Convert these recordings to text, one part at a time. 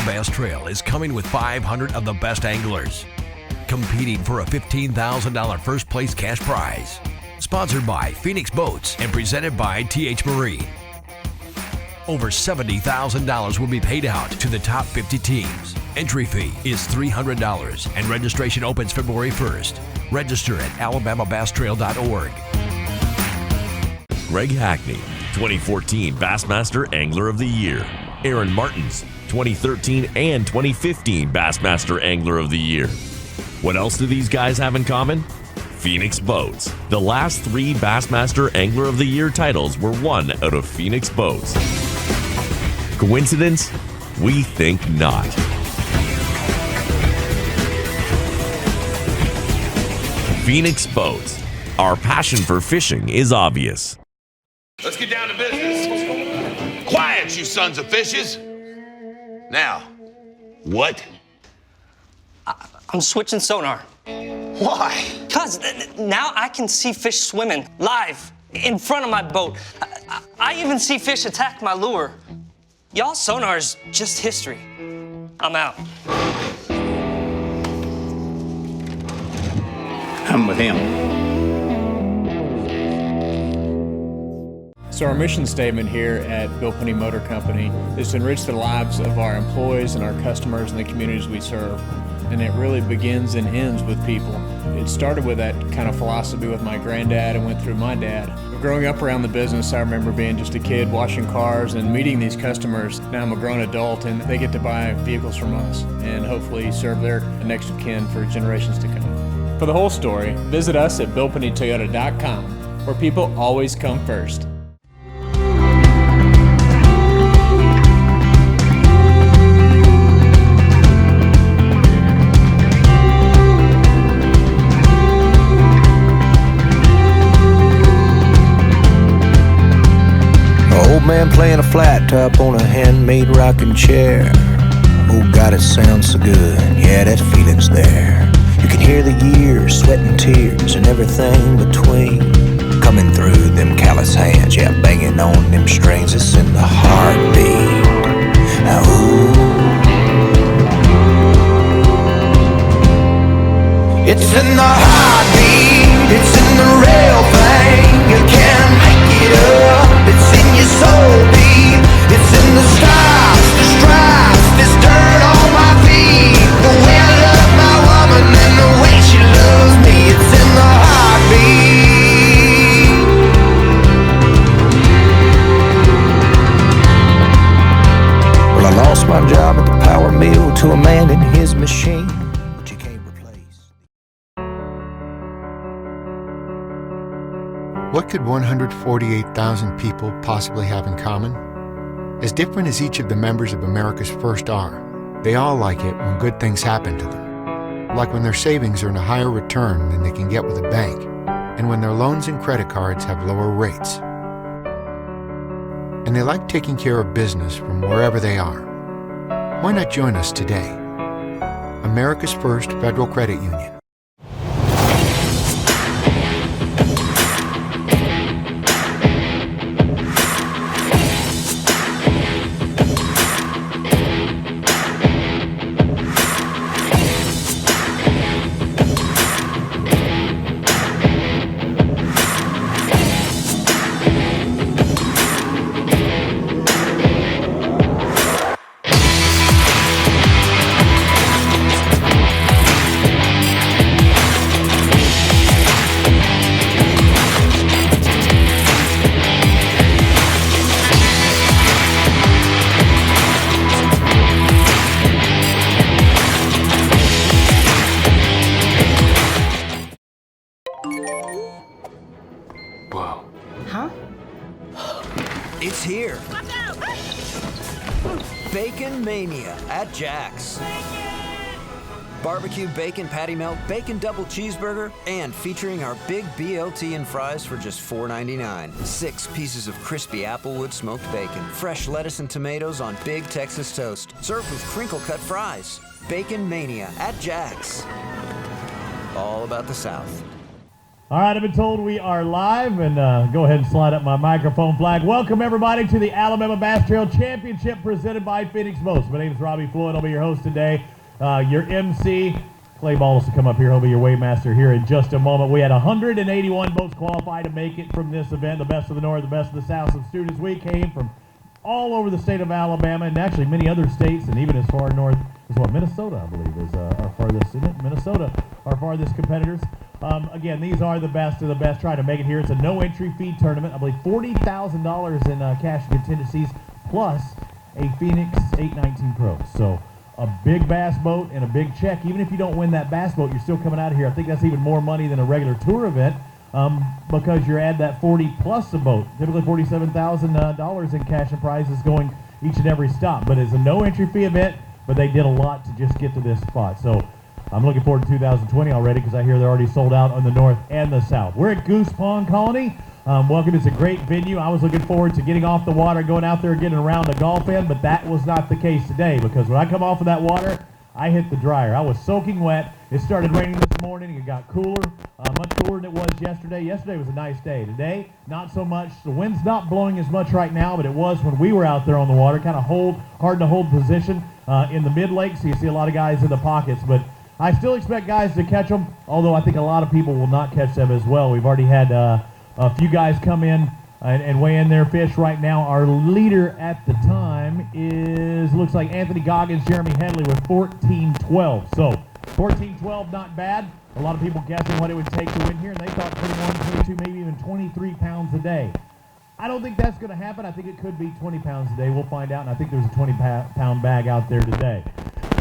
Alabama Bass Trail is coming with 500 of the best anglers, competing for a $15,000 first place cash prize. Sponsored by Phoenix Boats and presented by TH Marine. Over $70,000 will be paid out to the top 50 teams. Entry fee is $300 and registration opens February 1st. Register at alabamabasstrail.org. Greg Hackney, 2014 Bassmaster Angler of the Year. Aaron Martins, 2013 and 2015 Bassmaster Angler of the Year. What else do these guys have in common? Phoenix Boats. The last 3 Bassmaster Angler of the Year titles were won out of Phoenix Boats. Coincidence? We think not. Phoenix Boats. Our passion for fishing is obvious. Let's get down to business. Quiet, you sons of fishes. Now, what? I'm switching sonar. Why? Because now I can see fish swimming live in front of my boat. I even see fish attack my lure. Y'all sonar's just history. I'm out. I'm with him. So our mission statement here at Bill Penny Motor Company is to enrich the lives of our employees and our customers and the communities we serve. And it really begins and ends with people. It started with that kind of philosophy with my granddad and went through my dad. Growing up around the business, I remember being just a kid washing cars and meeting these customers. Now I'm a grown adult and they get to buy vehicles from us and hopefully serve their next of kin for generations to come. For the whole story, visit us at BillPennyToyota.com, where people always come first. Old man playing a flat top on a handmade rocking chair. Oh God, it sounds so good, yeah, that feeling's there. You can hear the years, sweat and tears and everything between, coming through them callous hands, yeah, banging on them strings. It's in the heartbeat. Ooh. It's in the heartbeat, it's in the real thing. You can't make it up. It's in your soul deep. It's in the stars, the stripes, this dirt on my feet. The way I love my woman and the way she loves me. It's in the heartbeat. Well, I lost my job at the power mill to a man in his machine, but you can't replace. What could 148,000 people possibly have in common? As different as each of the members of America's First are, they all like it when good things happen to them. Like when their savings earn a higher return than they can get with a bank, and when their loans and credit cards have lower rates. And they like taking care of business from wherever they are. Why not join us today? America's First Federal Credit Union. Whoa. Huh? It's here. Bacon Mania at Jack's. Barbecue bacon patty melt, bacon double cheeseburger, and featuring our big BLT and fries for just $4.99. 6 pieces of crispy applewood smoked bacon, fresh lettuce and tomatoes on big Texas toast, served with crinkle-cut fries. Bacon Mania at Jack's. All about the South. All right, I've been told we are live, and go ahead and slide up my microphone flag. Welcome, everybody, to the Alabama Bass Trail Championship presented by Phoenix Boats. My name is Robbie Floyd. I'll be your host today. Your MC, Clay Balls, will come up here. He'll be your weighmaster here in just a moment. We had 181 boats qualify to make it from this event, the best of the North, the best of the South. Some students, we came from all over the state of Alabama, and actually many other states, and even as far north as Minnesota, I believe, is our farthest, isn't it? Minnesota, our farthest competitors. Again, these are the best of the best trying to make it here. It's a no-entry fee tournament. I believe $40,000 in cash contingencies, plus a Phoenix 819 Pro. So a big bass boat and a big check. Even if you don't win that bass boat, you're still coming out of here. I think that's even more money than a regular tour event, because you're at that 40 plus a boat. Typically $47,000 in cash and prizes going each and every stop. But it's a no-entry fee event, but they did a lot to just get to this spot. So I'm looking forward to 2020 already, because I hear they're already sold out on the north and the south. We're at Goose Pond Colony. Welcome. It's a great venue. I was looking forward to getting off the water, going out there and getting around the golf in, but that was not the case today, because when I come off of that water, I hit the dryer. I was soaking wet. It started raining this morning. It got cooler, much cooler than it was yesterday. Yesterday was a nice day. Today, not so much. The wind's not blowing as much right now, but it was when we were out there on the water. Kind of hard to hold position in the mid-lake, so you see a lot of guys in the pockets, but I still expect guys to catch them, although I think a lot of people will not catch them as well. We've already had a few guys come in and weigh in their fish right now. Our leader at the time looks like Anthony Goggins, Jeremy Headley with 14-12. So 14-12, not bad. A lot of people guessing what it would take to win here, and they thought 21, 22, maybe even 23 pounds a day. I don't think that's going to happen. I think it could be 20 pounds a day. We'll find out, and I think there's a 20-pound bag out there today.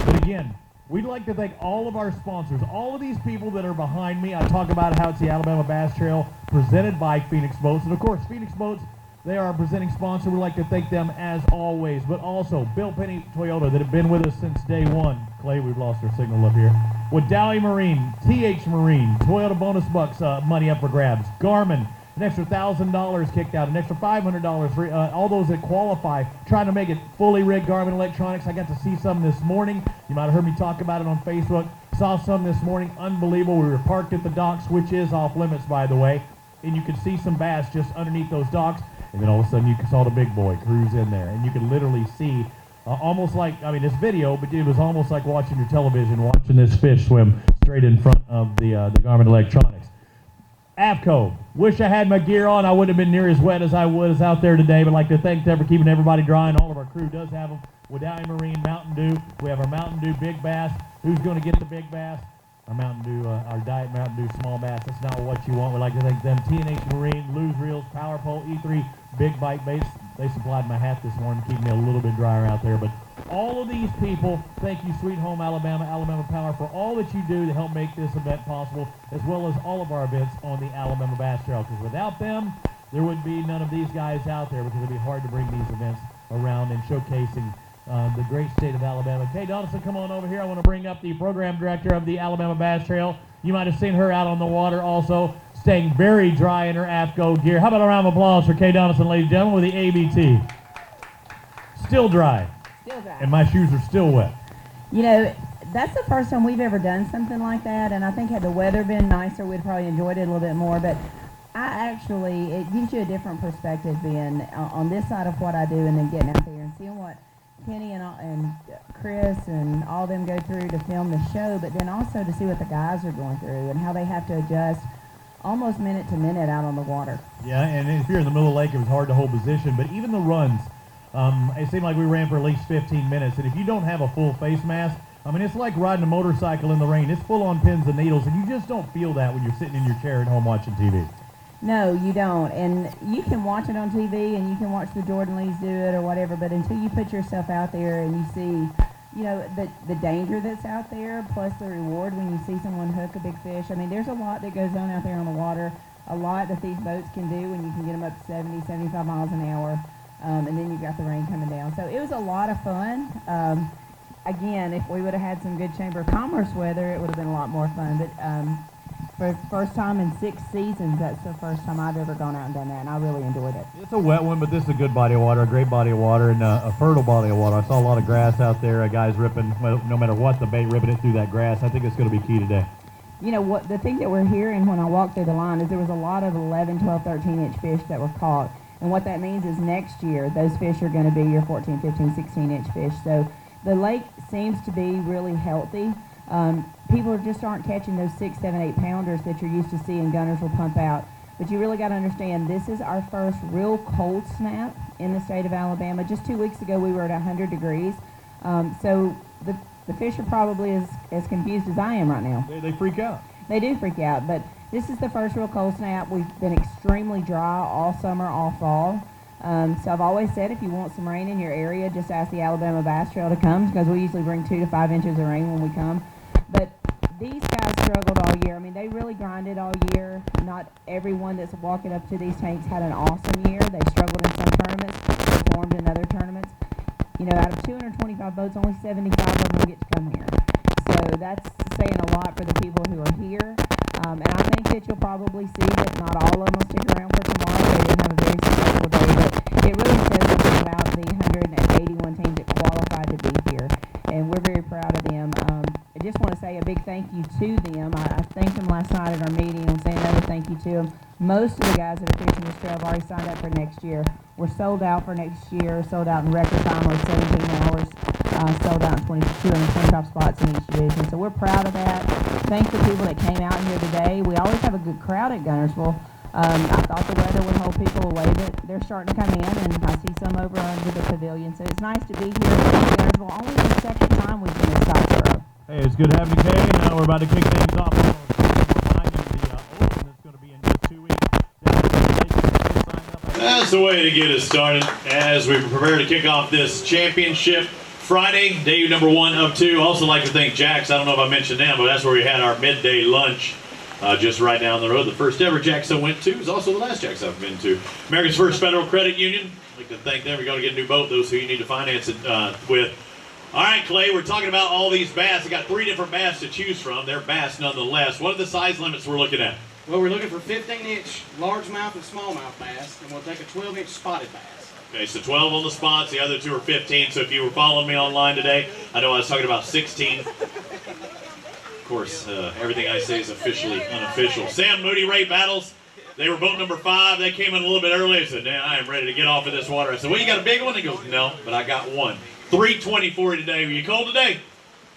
But again, we'd like to thank all of our sponsors, all of these people that are behind me. I talk about how it's the Alabama Bass Trail presented by Phoenix Boats. And of course, Phoenix Boats, they are our presenting sponsor. We'd like to thank them as always. But also, Bill Penny Toyota, that have been with us since day one. Clay, we've lost our signal up here. Wadali Marine, TH Marine, Toyota Bonus Bucks, money up for grabs. Garmin, an extra $1,000 kicked out, an extra $500 for all those that qualify, trying to make it fully rigged Garmin electronics. I got to see some this morning. You might have heard me talk about it on Facebook. Saw some this morning. Unbelievable. We were parked at the docks, which is off limits, by the way, and you could see some bass just underneath those docks, and then all of a sudden you saw the big boy cruise in there, and you could literally see almost like, I mean, it's video, but it was almost like watching your television, watching this fish swim straight in front of the Garmin electronics. AFCO, wish I had my gear on. I wouldn't have been near as wet as I was out there today, but I'd like to thank them for keeping everybody dry, and all of our crew does have them. Wadali Marine, Mountain Dew. We have our Mountain Dew Big Bass. Who's going to get the Big Bass? Our Mountain Dew, our Diet Mountain Dew Small Bass. That's not what you want. We'd like to thank them. TNH Marine, Lose Reels, Power Pole, E3, Big Bite Baits. They supplied my hat this morning, keeping me a little bit drier out there. But all of these people, thank you, Sweet Home Alabama, Alabama Power, for all that you do to help make this event possible, as well as all of our events on the Alabama Bass Trail. Because without them, there would be none of these guys out there, because it'd be hard to bring these events around and showcasing the great state of Alabama. Kay Donaldson, come on over here. I want to bring up the program director of the Alabama Bass Trail. You might have seen her out on the water also, staying very dry in her AFCO gear. How about a round of applause for Kay Donaldson, ladies and gentlemen, with the ABT. Still dry. Still dry. And my shoes are still wet. You know, that's the first time we've ever done something like that, and I think had the weather been nicer, we'd probably enjoyed it a little bit more, but it gives you a different perspective being on this side of what I do, and then getting out there and seeing what Kenny and Chris and all them go through to film the show, but then also to see what the guys are going through and how they have to adjust almost minute to minute out on the water. Yeah, and if you're in the middle of the lake, it was hard to hold position, but even the runs, it seemed like we ran for at least 15 minutes, and if you don't have a full face mask, I mean, it's like riding a motorcycle in the rain. It's full on pins and needles, and you just don't feel that when you're sitting in your chair at home watching TV. No, you don't. And you can watch it on TV, and you can watch the Jordan Lees do it or whatever, but until you put yourself out there and you see, you know, the danger that's out there, plus the reward when you see someone hook a big fish. I mean, there's a lot that goes on out there on the water, a lot that these boats can do when you can get them up to 70, 75 miles an hour, and then you've got the rain coming down. So it was a lot of fun. Again, if we would have had some good Chamber of Commerce weather, it would have been a lot more fun. But for the first time in 6 seasons, that's the first time I've ever gone out and done that, and I really enjoyed it. It's a wet one, but this is a good body of water, a great body of water, and a fertile body of water. I saw a lot of grass out there, guys ripping, well, no matter what the bait, ripping it through that grass. I think it's going to be key today. you know, what the thing that we're hearing when I walk through the line is there was a lot of 11, 12, 13-inch fish that were caught. And what that means is next year, those fish are going to be your 14, 15, 16-inch fish. So the lake seems to be really healthy. People just aren't catching those 6, 7, 8 pounders that you're used to seeing gunners will pump out. But you really got to understand, this is our first real cold snap in the state of Alabama. Just 2 weeks ago, we were at 100 degrees. So the fish are probably as confused as I am right now. They freak out. They do freak out, but this is the first real cold snap. We've been extremely dry all summer, all fall. So I've always said if you want some rain in your area, just ask the Alabama Bass Trail to come, because we usually bring 2 to 5 inches of rain when we come. But these guys struggled all year. I mean, they really grinded all year. Not everyone that's walking up to these tanks had an awesome year. They struggled in some tournaments, performed in other tournaments. You know, out of 225 boats, only 75 of them get to come here. So that's saying a lot for the people who are here. And I think that you'll probably see that not all of them will stick around for tomorrow. They didn't have a very successful day, but it really says something about the 181 teams that qualified to be here. And we're very proud of them. I just want to say a big thank you to them. I thanked them last night at our meeting. I'm saying another thank you to them. Most of the guys that are fishing this trail have already signed up for next year. We're sold out for next year, sold out in record time, like 17 hours, sold out in 225 spots in each division. So we're proud of that. Thanks to people that came out here today. We always have a good crowd at Gunnersville. I thought the weather would hold people away, but they're starting to come in, and I see some over under the pavilion. So it's nice to be here at Gunnersville. Only the second time we've been at Scottsboro. Hey, it's good having you, Kay. Now we're about to kick things off. Remind you the Open that's going to be in just 2 weeks. That's the way to get us started as we prepare to kick off this championship Friday, day number 1 of 2. Also like to thank Jack's. I don't know if I mentioned them, but that's where we had our midday lunch just right down the road. The first ever Jack's I went to is also the last Jack's I've been to. America's First Federal Credit Union. I'd like to thank them. We're going to get a new boat, those who you need to finance it with. All right, Clay, we're talking about all these bass. I got 3 different bass to choose from. They're bass nonetheless. What are the size limits we're looking at? Well, we're looking for 15-inch largemouth and smallmouth bass, and we'll take a 12-inch spotted bass. Okay, so 12 on the spots. The other 2 are 15. So if you were following me online today, I know I was talking about 16. Of course, everything I say is officially unofficial. Sam Moody, Ray Battles. They were boat number 5. They came in a little bit early. I said, "Man, I am ready to get off of this water." I said, "Well, you got a big one?" He goes, "No, but I got one." 320 for you today. Were you cold today?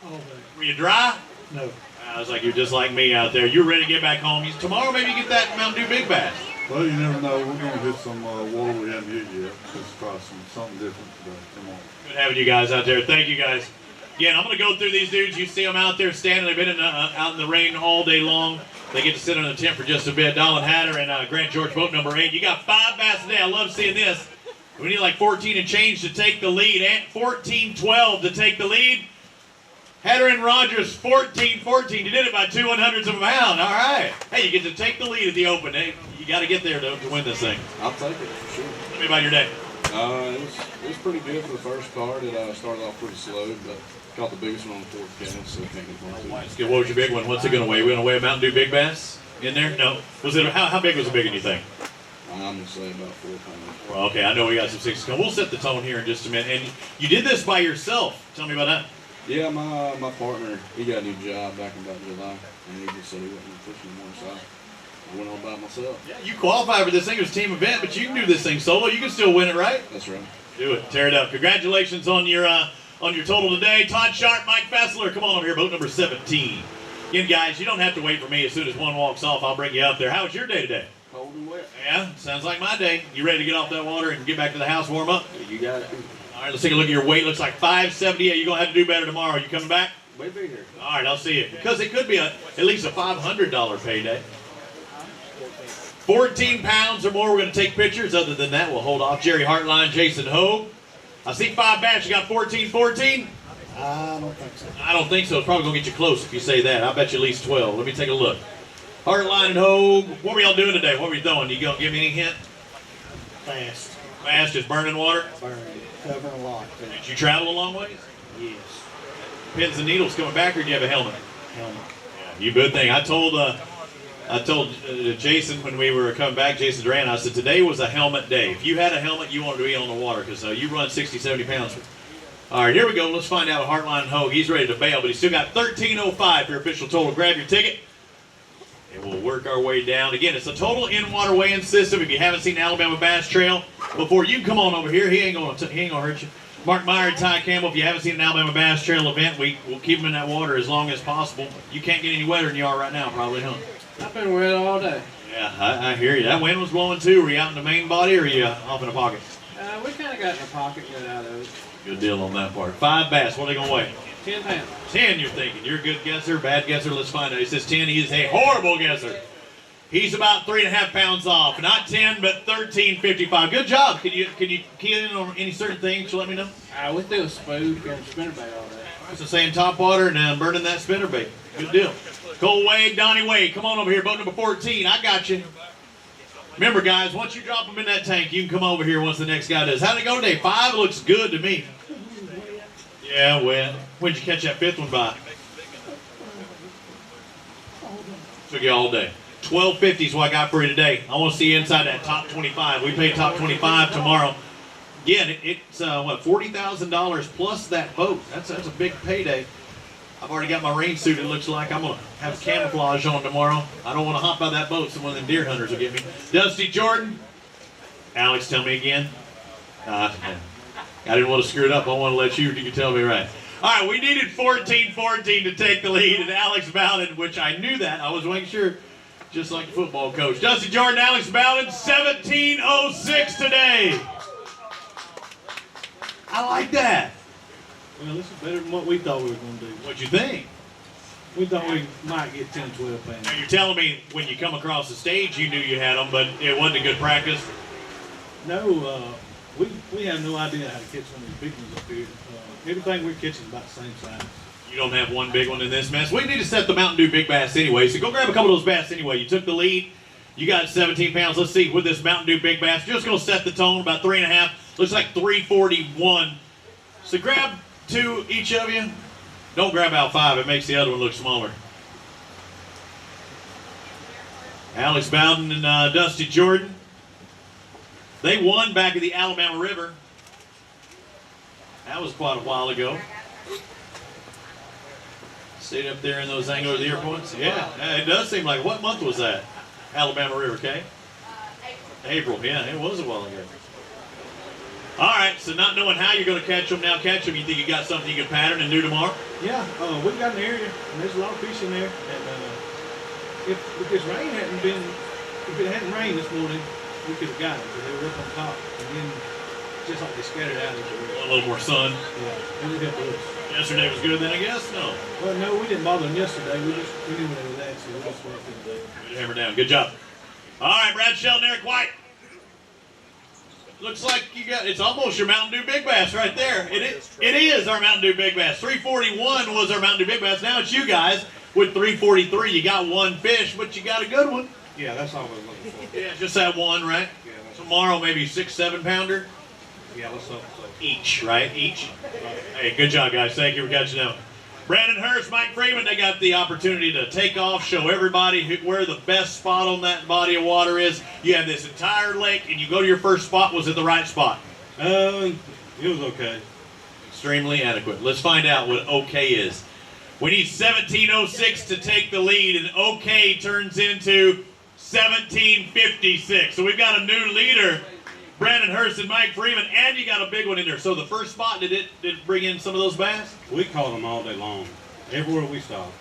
Oh, Were you dry? no. I was like, you're just like me out there. You're ready to get back home. Tomorrow, maybe you get that Mountain Dew Big Bass. Well, you never know. We're going to hit some water we haven't hit yet. Just try something different today. Come on. Good having you guys out there. Thank you, guys. Again, I'm going to go through these dudes. You see them out there standing. They've been out in the rain all day long. They get to sit on the tent for just a bit. Donald Hatter and Grant George, boat number 8. You got 5 bass today. I love seeing this. We need like 14 and change to take the lead. 14-12 to take the lead. Hatter and Rogers, 14-14. You did it by 2/100ths of a pound. All right. Hey, you get to take the lead at the Open. Hey, you got to get there to win this thing. I'll take it for sure. Tell me about your day. It was pretty good for the first part. It started off pretty slow, but caught the biggest one on the 4th cast, so I can't complain. That's good. What was your big one? What's it going to weigh? We're going to weigh a Mountain Dew Big Bass in there? No. Was it? How big was the big one, you think? I'm going to say about 4 pounds. Well, okay, I know we got some 6s coming. We'll set the tone here in just a minute. And you did this by yourself. Tell me about that. Yeah, my partner, he got a new job back in about July, and he just said he wasn't fishing anymore, so I went all by myself. Yeah, you qualified for this thing. It was a team event, but you can do this thing solo. You can still win it, right? That's right. Do it. Tear it up. Congratulations on your total today. Todd Sharp, Mike Fessler, come on over here, boat number 17. Again, guys, you don't have to wait for me. As soon as one walks off, I'll bring you up there. How was your day today? Cold and wet. Yeah, sounds like my day. You ready to get off that water and get back to the house, warm up? You got it. All right, let's take a look at your weight. Looks like 578. You're going to have to do better tomorrow. You coming back? We'll be here. All right, I'll see you. Because it could be at least a $500 payday. 14 pounds or more, we're going to take pictures. Other than that, we'll hold off. Jerry Hartline, Jason Hogue. I see 5 bass. You got 14-14? I don't think so. I don't think so. It's probably going to get you close if you say that. I'll bet you at least 12. Let me take a look. Hartline and Hogue. What were y'all doing today? What were you throwing? You going to give me any hint? Fast. Fast, just burning water? Burning. Covering a lot. Did you travel a long ways? Yes. Pins and needles coming back, or do you have a helmet? Helmet. Yeah, you good thing. I told Jason when we were coming back, Jason Duran, I said, today was a helmet day. If you had a helmet, you wanted to be on the water because you run 60, 70 pounds. All right, here we go. Let's find out Hartline and Hogue. He's ready to bail, but he's still got 13.05 for your official total. Grab your ticket. And we'll work our way down. Again, it's a total in-water weighing system. If you haven't seen Alabama Bass Trail before, you can come on over here. He ain't gonna hurt you. Mark Meyer and Ty Campbell, if you haven't seen an Alabama Bass Trail event, we'll keep them in that water as long as possible. You can't get any wetter than you are right now, probably, huh? I've been wet all day. Yeah, I hear you. That wind was blowing too. Were you out in the main body or are you off in the pocket? We kind of got in the pocket and got out of it. Good deal on that part. 5 bass. What are they going to weigh? 10 pounds. 10, you're thinking. You're a good guesser, bad guesser. Let's find out. He says 10. He is a horrible guesser. He's about 3.5 pounds off. Not 10, but 13.55. Good job. Can you key in on any certain things to let me know? We threw a spook and spinnerbait all day. So saying top water and burning that spinnerbait. Good deal. Cole Wade, Donnie Wade, come on over here. Boat number 14. I got you. Remember, guys, once you drop them in that tank, you can come over here once the next guy does. How'd it go today? 5 looks good to me. Yeah, well, when'd you catch that 5th one by? Took you all day. 12.50 is what I got for you today. I want to see you inside that top 25. We pay top 25 tomorrow. Again, it's what, $40,000 plus that boat. That's a big payday. I've already got my rain suit. It looks like I'm gonna have camouflage on tomorrow. I don't want to hop out of that boat, so one of them deer hunters will get me. Dusty Jordan. Alex, tell me again. I didn't want to screw it up. I want to let you tell me right. All right, we needed 14-14 to take the lead, and Alex Bowden, which I knew that. I was making sure, just like the football coach. Dusty Jordan, Alex Bowden, 17:06 today. I like that. Well, this is better than what we thought we were going to do. What'd you think? We thought we might get 10, 12 pounds. Now you're telling me when you come across the stage you knew you had them, but it wasn't a good practice? No, we have no idea how to catch one of these big ones up here. Everything we're catching is about the same size. You don't have one big one in this mess. We need to set the Mountain Dew Big Bass anyway, so go grab a couple of those bass anyway. You took the lead. You got 17 pounds. Let's see, with this Mountain Dew Big Bass, just going to set the tone, about 3.5. Looks like 341. So grab 2 each of you. Don't grab out 5. It makes the other one look smaller. Alex Bowden and Dusty Jordan. They won back at the Alabama River. That was quite a while ago. Stayed up there in those angular deer points. Yeah, it does seem like, what month was that? Alabama River, Kay? April, yeah, it was a while ago. All right, so not knowing how you're going to catch them, now catch them. You think you got something you can pattern and do tomorrow? Yeah, we've got an area, and there's a lot of fish in there. And if this rain hadn't been, if it hadn't rained this morning, we could have got them, because they were up on top. And then, just like they scattered out. A little more sun. Yeah, it helped us. Yesterday was good then, I guess? No. Well, no, we didn't bother them yesterday. We knew they were that, so we just went through the day. Good hammer down. Good job. All right, Brad Sheldon, Eric White. Looks like you got, it's almost your Mountain Dew Big Bass right there. It is our Mountain Dew Big Bass. 341 was our Mountain Dew Big Bass. Now it's you guys with 343. You got one fish, but you got a good one. Yeah, that's all we're looking for. Yeah, just that one, right? Yeah. Tomorrow, maybe 6-7 pounder? Yeah, let's hope so. Each, right? Each? Hey, good job, guys. Thank you for catching up. Brandon Hurst, Mike Freeman, they got the opportunity to take off, show everybody where the best spot on that body of water is. You have this entire lake, and you go to your first spot. Was it the right spot? It was okay. Extremely adequate. Let's find out what okay is. We need 17:06 to take the lead, and okay turns into 17:56. So we've got a new leader. Brandon Hurst and Mike Freeman, and you got a big one in there. So the first spot, did it bring in some of those bass? We caught them all day long, everywhere we stopped.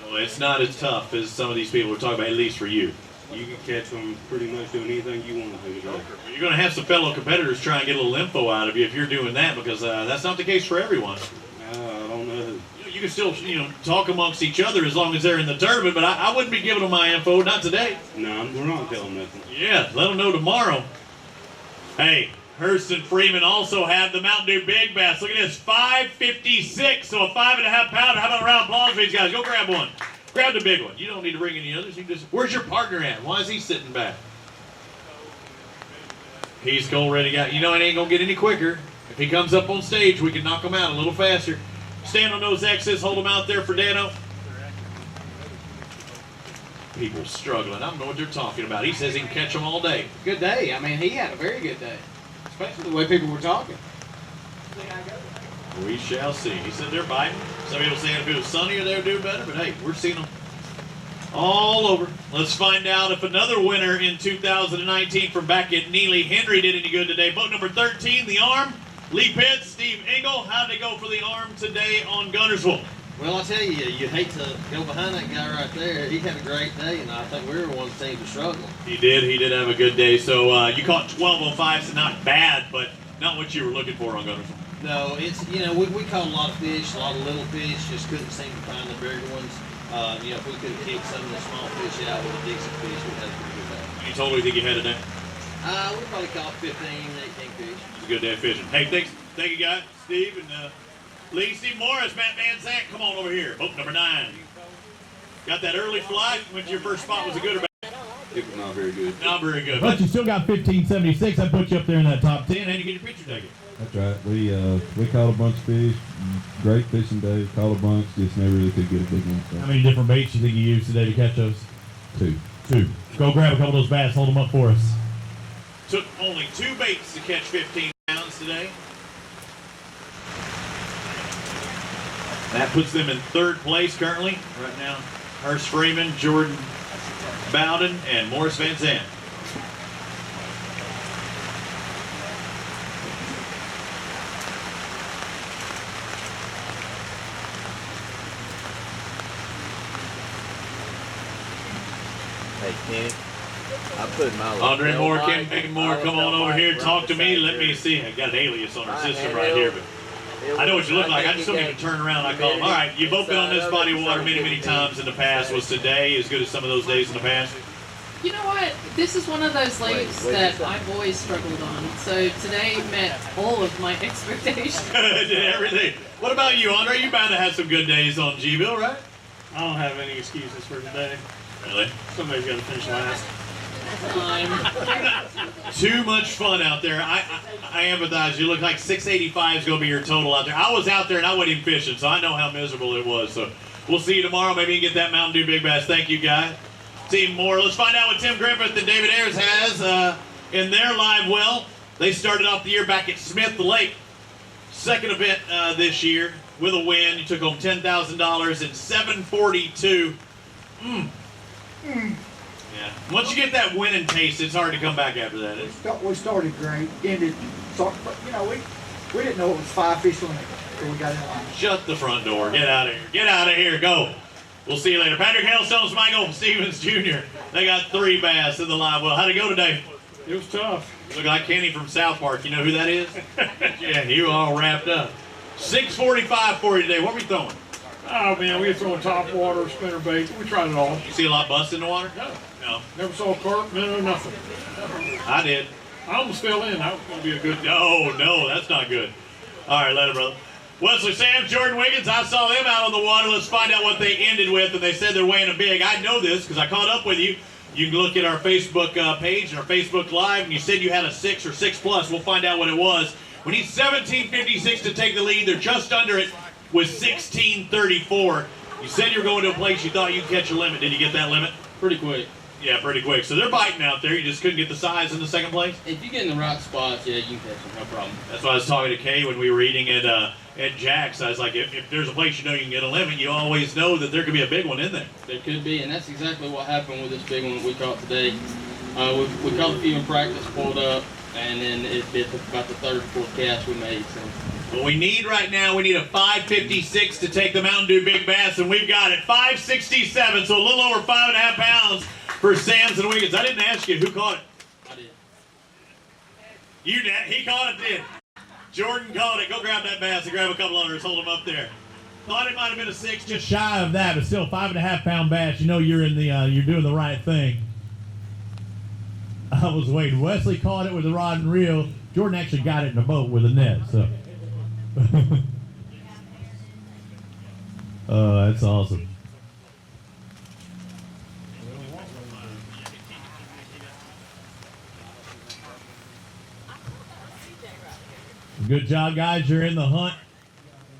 So it's not as tough as some of these people were talking about, at least for you. You can catch them pretty much doing anything you want to do today. You're going to have some fellow competitors try and get a little info out of you if you're doing that, because that's not the case for everyone. I don't know who. You can still, talk amongst each other as long as they're in the tournament, but I wouldn't be giving them my info, not today. No, we're not telling nothing. Yeah, let them know tomorrow. Hey, Hurst and Freeman also have the Mountain Dew Big Bass. Look at this, 556, so a 5.5 pounder. How about a round of applause for these guys? Go grab one. Grab the big one. You don't need to bring any others. You can just. Where's your partner at? Why is he sitting back? He's already got. It ain't gonna get any quicker. If he comes up on stage, we can knock him out a little faster. Stand on those X's. Hold them out there for Dano. People struggling. I don't know what they're talking about. He says he can catch them all day. Good day. I mean, he had a very good day, especially the way people were talking. We shall see. He said they're biting. Some people saying if it was sunnier, they would do better, but hey, we're seeing them. All over. Let's find out if another winner in 2019 from back at Neely Henry did any good today. Boat number 13, the Arm. Lee Pitts, Steve Engel. How did they go for the Arm today on Guntersville? Well, I tell you, you hate to go behind that guy right there. He had a great day, and I think we were one team to struggle. He did have a good day. So you caught 1205, so not bad, but not what you were looking for on Guntersville. No, it's, we caught a lot of fish, a lot of little fish, just couldn't seem to find the bigger ones. If we could have kicked some of the small fish out with a decent fish, we'd have a pretty good day. Any total you think you had today? We probably caught 15, 18 fish. It's a good day of fishing. Hey, thank you guys, Steve and Lee, Steve Morris, Matt Van Zandt, come on over here. Boat number 9. Got that early flight. Went to your first spot. Was it good or bad? It was not very good. Not very good. But you still got 1576. I put you up there in that top 10. And you get your picture taken. That's right. We caught a bunch of fish. Great fishing day. Caught a bunch. Just never really could get a big one. So. How many different baits you think you used today to catch those? 2. Go grab a couple of those bass. Hold them up for us. Took only 2 baits to catch 15 pounds today. That puts them in 3rd place currently. Right now, Hurst Freeman, Jordan Bowden, and Morris Van Zandt. Hey, Kenny, I put my Andre Moore, Kim Moore, come on over here. Talk to me. Let me see. I got an alias on our system right here, but I know what you look like. I just don't even turn around. I call them. All right, you've both been on this body of water many, many times in the past. Was today as good as some of those days in the past? You know what? This is one of those lakes that I've always struggled on. So today met all of my expectations. Did everything. What about you, Andre? You're bound to have some good days on G-Bill, right? I don't have any excuses for today. Really? Somebody's got to finish last. Too much fun out there. I empathize. You look like 685 is going to be your total out there. I was out there and I wasn't even fishing, so I know how miserable it was. So we'll see you tomorrow. Maybe you can get that Mountain Dew Big Bass. Thank you, guys. Team Moore. Let's find out what Tim Griffith and David Ayers has in their live well. They started off the year back at Smith Lake. Second event this year with a win. You took home $10,000 in 742. Yeah. Once you get that winning taste, it's hard to come back after that. We started great, ended, we didn't know it was 5 fish limit until we got in line. Shut the front door. Get out of here. Get out of here. Go. We'll see you later. Patrick Hailstones, Michael Stevens Jr. They got 3 bass in the live well. How'd it go today? It was tough. Look like Kenny from South Park. You know who that is? Yeah, you all wrapped up. 645 for you today. What were you throwing? Oh, man, we were throwing top water, spinner bait. We tried it all. You see a lot bust in the water? No. Never saw a carp, no, nothing. I did. I almost fell in. That was going to be a good day. No, that's not good. All right, let it, brother. Wesley Sam, Jordan Wiggins, I saw them out on the water. Let's find out what they ended with, and they said they're weighing a big. I know this because I caught up with you. You can look at our Facebook page and our Facebook Live, and you said you had a 6 or 6 plus. We'll find out what it was. We need 1756 to take the lead. They're just under it with 1634. You said you were going to a place you thought you could catch a limit. Did you get that limit? Pretty quick. Yeah, pretty quick. So they're biting out there. You just couldn't get the size in the second place? If you get in the right spots, yeah, you can catch them, no problem. That's why I was talking to Kay when we were eating at Jack's. I was like, if there's a place you know you can get a limit, you always know that there could be a big one in there. There could be, and that's exactly what happened with this big one that we caught today. We caught a few in practice, pulled up, and then it bit about the 3rd or 4th cast we made. So. What we need right now, we need a 556 to take the Mountain Dew Big Bass, and we've got it. 567, so a little over 5.5 pounds for Samson Wiggins. I didn't ask you, who caught it? I did. You did. He caught it, did. Jordan caught it. Go grab that bass and grab a couple others. Hold them up there. Thought it might have been a 6. Just shy of that, but still 5.5 pound bass. You know you're in the you're doing the right thing. I was waiting. Wesley caught it with a rod and reel. Jordan actually got it in a boat with a net. So. Oh, that's awesome. Good job, guys. You're in the hunt.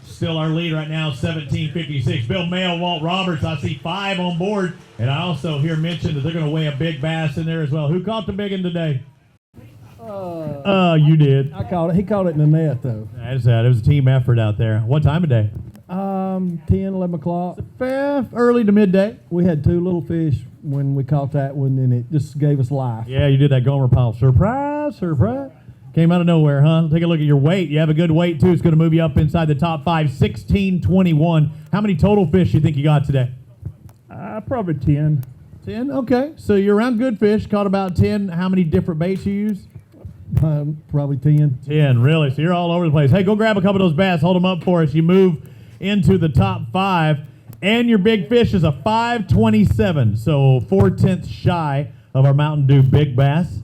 Still our lead right now, 1756. Bill Mayo, Walt Roberts. I see 5 on board. And I also hear mentioned that they're going to weigh a big bass in there as well. Who caught the big one today? You did. I caught it. He caught it in the net, though. That's that. It was a team effort out there. What time of day? 10, 11 o'clock. Early to midday. We had 2 little fish when we caught that one, and it just gave us life. Yeah, you did that Gomer Pyle. Surprise, surprise. Came out of nowhere, huh? Take a look at your weight. You have a good weight, too. It's going to move you up inside the top 5, 16:21. How many total fish do you think you got today? Probably 10. 10? Okay. So you're around good fish. Caught about 10. How many different baits you use? Probably 10. 10, really. So you're all over the place. Hey, go grab a couple of those bass. Hold them up for us. You move into the top 5. And your big fish is a 527. So 4/10 shy of our Mountain Dew Big Bass.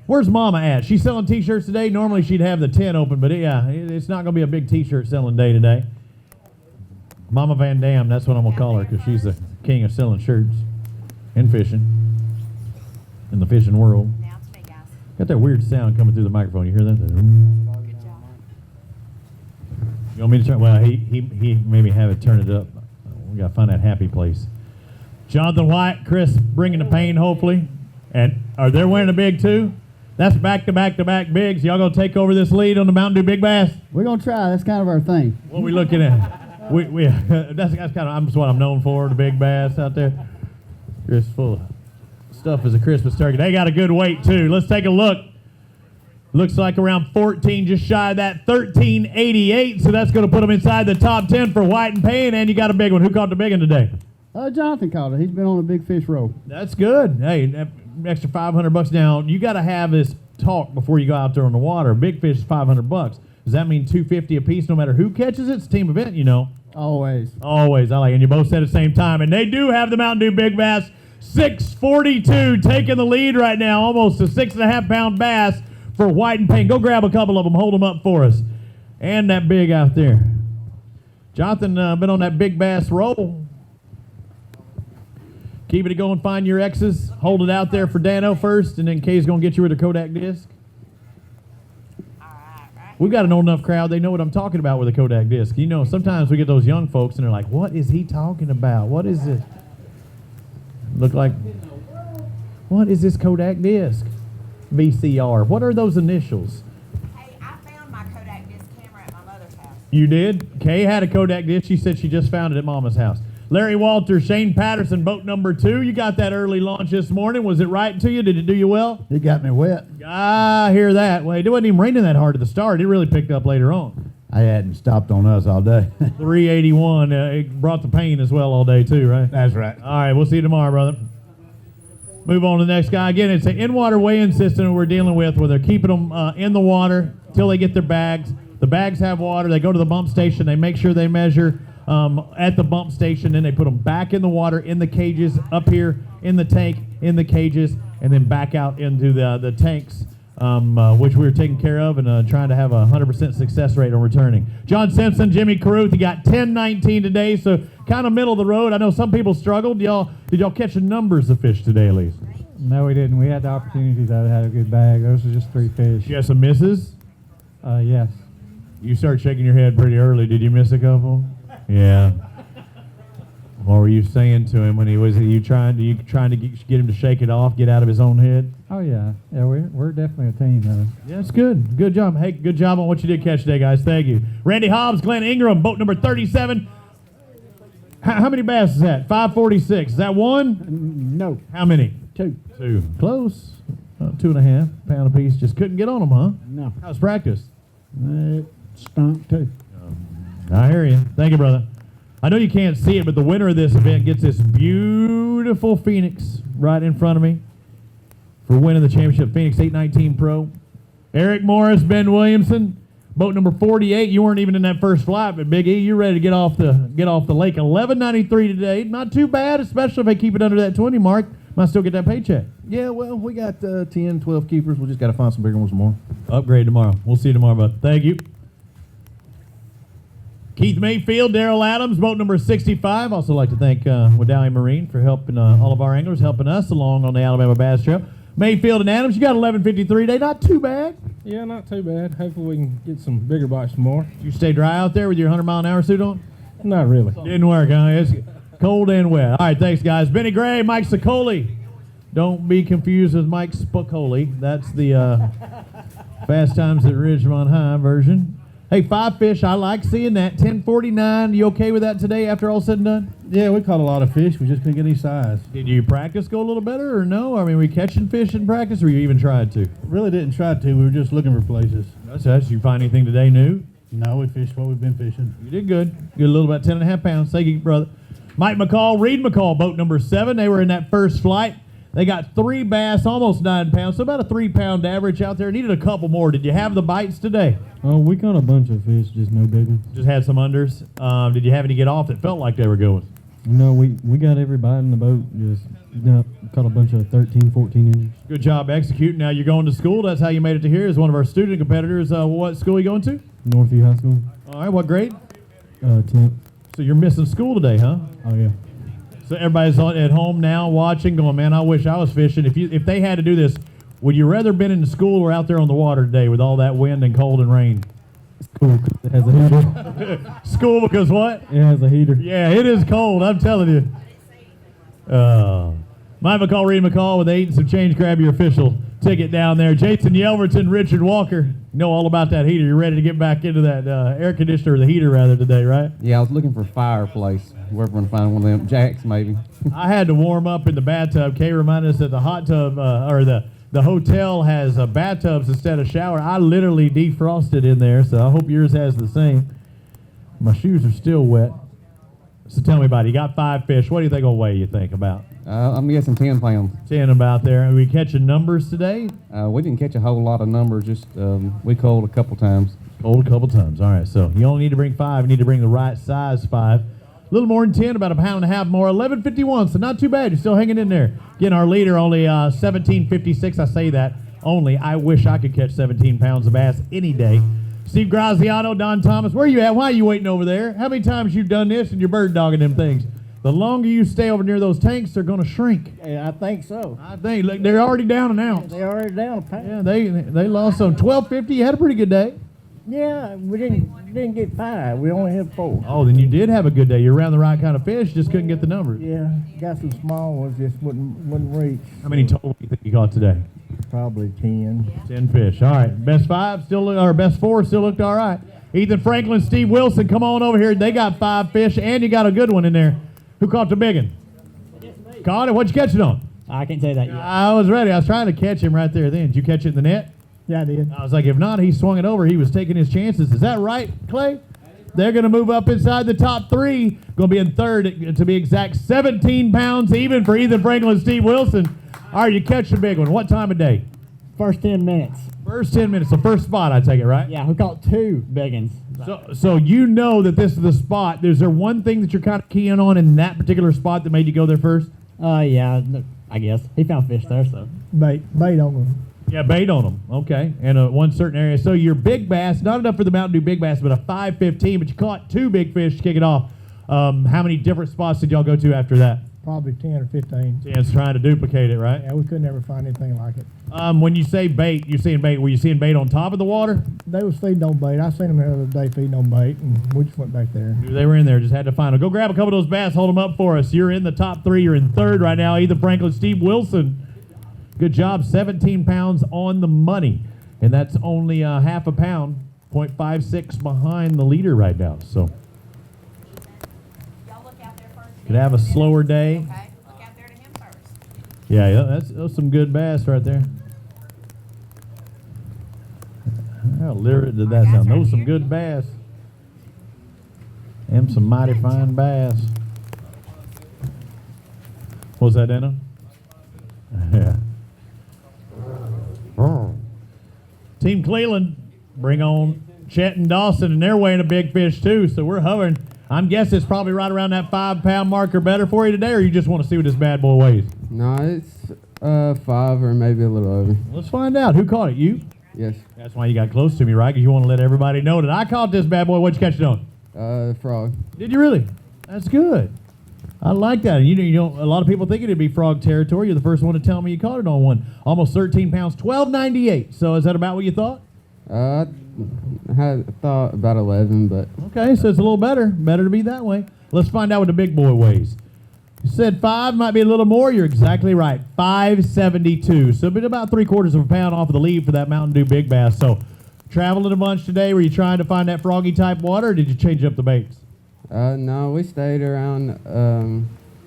Where's Mama at? She's selling T-shirts today. Normally she'd have the 10 open, but yeah, it's not going to be a big T-shirt selling day today. Mama Van Dam, that's what I'm going to call her, because she's the king of selling shirts and fishing in the fishing world. Got that weird sound coming through the microphone. You hear that? You want me to turn? Well, he maybe have it turn it up. We got to find that happy place. Jonathan White, Chris bringing the pain, hopefully. And are they wearing a big too? That's back-to-back-to-back bigs. Y'all going to take over this lead on the Mountain Dew Big Bass? We're going to try. That's kind of our thing. What are we looking at? That's kind of that's what I'm known for, the big bass out there. Just full of stuff as a Christmas turkey. They got a good weight too. Let's take a look. Looks like around 14, just shy of that, 1388. So that's going to put them inside the top 10 for White and Payne. And you got a big one. Who caught the big one today? Jonathan caught it. He's been on a big fish roll. That's good. Hey, that extra $500 down. You got to have this talk before you go out there on the water. Big fish is $500. Does that mean $250 a piece no matter who catches it? It's a team event, you know. Always. Always. I like it. And you both said at the same time. And they do have the Mountain Dew Big Bass. 642 taking the lead right now. Almost a 6.5 pound bass for White and Payne. Go grab a couple of them. Hold them up for us. And that big out there. Jonathan been on that big bass roll. Keep it going. Find your X's. Hold it out there for Dano first. And then Kay's going to get you with her Kodak disc. We've got an old enough crowd, they know what I'm talking about with a Kodak disc. You know, sometimes we get those young folks and they're like, what is he talking about? What is it? Look like, what is this Kodak disc? VCR. What are those initials? Hey, I found my Kodak disc camera at my mother's house. You did? Kay had a Kodak disc. She said she just found it at Mama's house. Larry Walter, Shane Patterson, boat number 2. You got that early launch this morning. Was it right to you? Did it do you well? It got me wet. I hear that. Well, it wasn't even raining that hard at the start. It really picked up later on. I hadn't stopped on us all day. 381. It brought the pain as well all day too, right? That's right. All right, we'll see you tomorrow, brother. Move on to the next guy. Again, it's an in-water weigh-in system we're dealing with where they're keeping them in the water until they get their bags. The bags have water. They go to the bump station. They make sure they measure at the bump station. Then they put them back in the water, in the cages, up here in the tank, in the cages, and then back out into the tanks, which we were taking care of and trying to have a 100% success rate on returning. John Simpson, Jimmy Caruth, he got 10-19 today, so kind of middle of the road. I know some people struggled. Did y'all catch the numbers of fish today, at least? No, we didn't. We had the opportunity to have a good bag. Those were just 3 fish. You got some misses? Yes. You started shaking your head pretty early. Did you miss a couple? Yeah. What were you saying to him when he was? Are you trying to get him to shake it off, get out of his own head? Oh yeah, yeah. We're definitely a team, though. Yeah, that's good. Good job. Hey, good job on what you did catch today, guys. Thank you. Randy Hobbs, Glenn Ingram, boat number 37. How many bass is that? 546. Is that one? No. How many? 2. 2. Close. 2.5 pound apiece. Just couldn't get on them, huh? No. How's practice? It stunk too. I hear you. Thank you, brother. I know you can't see it, but the winner of this event gets this beautiful Phoenix right in front of me for winning the championship. Phoenix 819 Pro. Eric Morris, Ben Williamson, boat number 48. You weren't even in that first flight, but Big E, you're ready to get off the lake. 1193 today. Not too bad, especially if they keep it under that 20 mark. Might still get that paycheck. Yeah, well, we got 10, 12 keepers. We just got to find some bigger ones more. Upgrade tomorrow. We'll see you tomorrow, bud. Thank you. Keith Mayfield, Daryl Adams, boat number 65. Also like to thank Medallion Marine for helping all of our anglers, helping us along on the Alabama Bass Trail. Mayfield and Adams, you got 1153 today. Not too bad. Yeah, not too bad. Hopefully we can get some bigger bites tomorrow. You stay dry out there with your 100-mile-an-hour suit on? Not really. Didn't work, huh? It's cold and wet. All right, thanks, guys. Benny Gray, Mike Sicoli. Don't be confused with Mike Spicoli. That's the Fast Times at Ridgemont High version. Hey, 5 fish, I like seeing that. 1049, you okay with that today after all said and done? Yeah, we caught a lot of fish. We just couldn't get any size. Did you practice go a little better or no? I mean, were you catching fish in practice or you even tried to? Really didn't try to. We were just looking for places. That's us. Did you find anything today new? No, we fished what we've been fishing. You did good. Good, a little about 10.5 pounds. Thank you, brother. Mike McCall, Reed McCall, boat number 7. They were in that first flight. They got 3 bass, almost 9 pounds, so about a 3-pound average out there. Needed a couple more. Did you have the bites today? Oh, we caught a bunch of fish, just no big ones. Just had some unders. Did you have any get off that felt like they were going? No, we got every bite in the boat. Just caught a bunch of 13, 14 inches. Good job executing. Now you're going to school. That's how you made it to here as one of our student competitors. What school are you going to? Northview High School. All right, what grade? 10th. So you're missing school today, huh? Oh, yeah. So everybody's at home now watching, going, man, I wish I was fishing. If they had to do this, would you rather been in school or out there on the water today with all that wind and cold and rain? School, because it has a heater. School because what? It has a heater. Yeah, it is cold, I'm telling you. Mike McCall, Reed McCall with 8 and some change. Grab your official ticket down there. Jason Yelverton, Richard Walker. You know all about that heater. You're ready to get back into that air conditioner, or the heater rather, today, right? Yeah, I was looking for a fireplace. We're going to find one of them. Jack's, maybe. I had to warm up in the bathtub. Kay reminded us that the hot tub, or the hotel has bathtubs instead of shower. I literally defrosted in there, so I hope yours has the same. My shoes are still wet. So tell me about it. You got 5 fish. What do you think will weigh, you think, about? I'm guessing 10 pounds. 10 about there. Are we catching numbers today? We didn't catch a whole lot of numbers. Just we culled a couple times. Culled a couple times. All right, so you only need to bring 5. You need to bring the right size 5. A little more than 10, about 1.5 pounds more. 11.51, so not too bad. You're still hanging in there. Again, our leader only 17.56. I say that only. I wish I could catch 17 pounds of bass any day. Steve Graziano, Don Thomas, where you at? Why are you waiting over there? How many times you done this and you're bird dogging them things? The longer you stay over near those tanks, they're going to shrink. Yeah, I think so. I think. Look, they're already down an ounce. They're already down a pound. Yeah, they lost some 12.50. You had a pretty good day. Yeah, we didn't get 5. We only had 4. Oh, then you did have a good day. You're around the right kind of fish, just couldn't get the numbers. Yeah, got some small ones, just wouldn't reach. How many total do you think you caught today? Probably 10. 10 fish. All right. Best 5 still look, or best 4 still looked all right. Ethan Franklin, Steve Wilson, come on over here. They got 5 fish, and you got a good one in there. Who caught the big one? Caught it. What'd you catch it on? I can't say that yet. I was ready. I was trying to catch him right there then. Did you catch it in the net? Yeah, I did. I was like, if not, he swung it over. He was taking his chances. Is that right, Clay? They're going to move up inside the top 3. Going to be in third, to be exact, 17 pounds even for Ethan Franklin and Steve Wilson. All right, you catch the big one. What time of day? First 10 minutes. First 10 minutes. The first spot, I take it, right? Yeah, we caught 2 big ones. So you know that this is the spot. Is there one thing that you're kind of keying on in that particular spot that made you go there first? Yeah, I guess. He found fish there, so. Bait on them. Yeah, bait on them. Okay. And one certain area. So your big bass, not enough for the Mountain Dew big bass, but a 5.15, but you caught 2 big fish to kick it off. How many different spots did y'all go to after that? Probably 10 or 15. 10's trying to duplicate it, right? Yeah, we could never find anything like it. When you say bait, you're seeing bait. Were you seeing bait on top of the water? They was feeding on bait. I seen them the other day feeding on bait, and we just went back there. They were in there, just had to find them. Go grab a couple of those bass, hold them up for us. You're in the top 3. You're in third right now. Ethan Franklin, Steve Wilson. Good job, 17 pounds on the money. And that's only half a pound, 0.56 behind the leader right now. So could have a slower day. Okay, look out there to him first. Yeah, that's some good bass right there. How lyric did that sound? Those some good bass. And some mighty fine bass. What was that, Dana? Yeah. Team Cleveland, bring on Chet and Dawson, and they're weighing a big fish too, so we're hovering. I'm guessing it's probably right around that 5-pound mark or better for you today, or you just want to see what this bad boy weighs? No, it's 5 or maybe a little over. Let's find out. Who caught it? You? Yes. That's why you got close to me, right? Because you want to let everybody know that I caught this bad boy. What'd you catch it on? Frog. Did you really? That's good. I like that. You know, a lot of people think it'd be frog territory. You're the first one to tell me you caught it on one. Almost 13 pounds, $12.98. So is that about what you thought? I had thought about 11, but. Okay, so it's a little better. Better to be that way. Let's find out what the big boy weighs. You said 5, might be a little more. You're exactly right. 572. So about 3/4 of a pound off of the lead for that Mountain Dew Big Bass. So traveling a bunch today? Were you trying to find that froggy type water, or did you change up the baits? No, we stayed around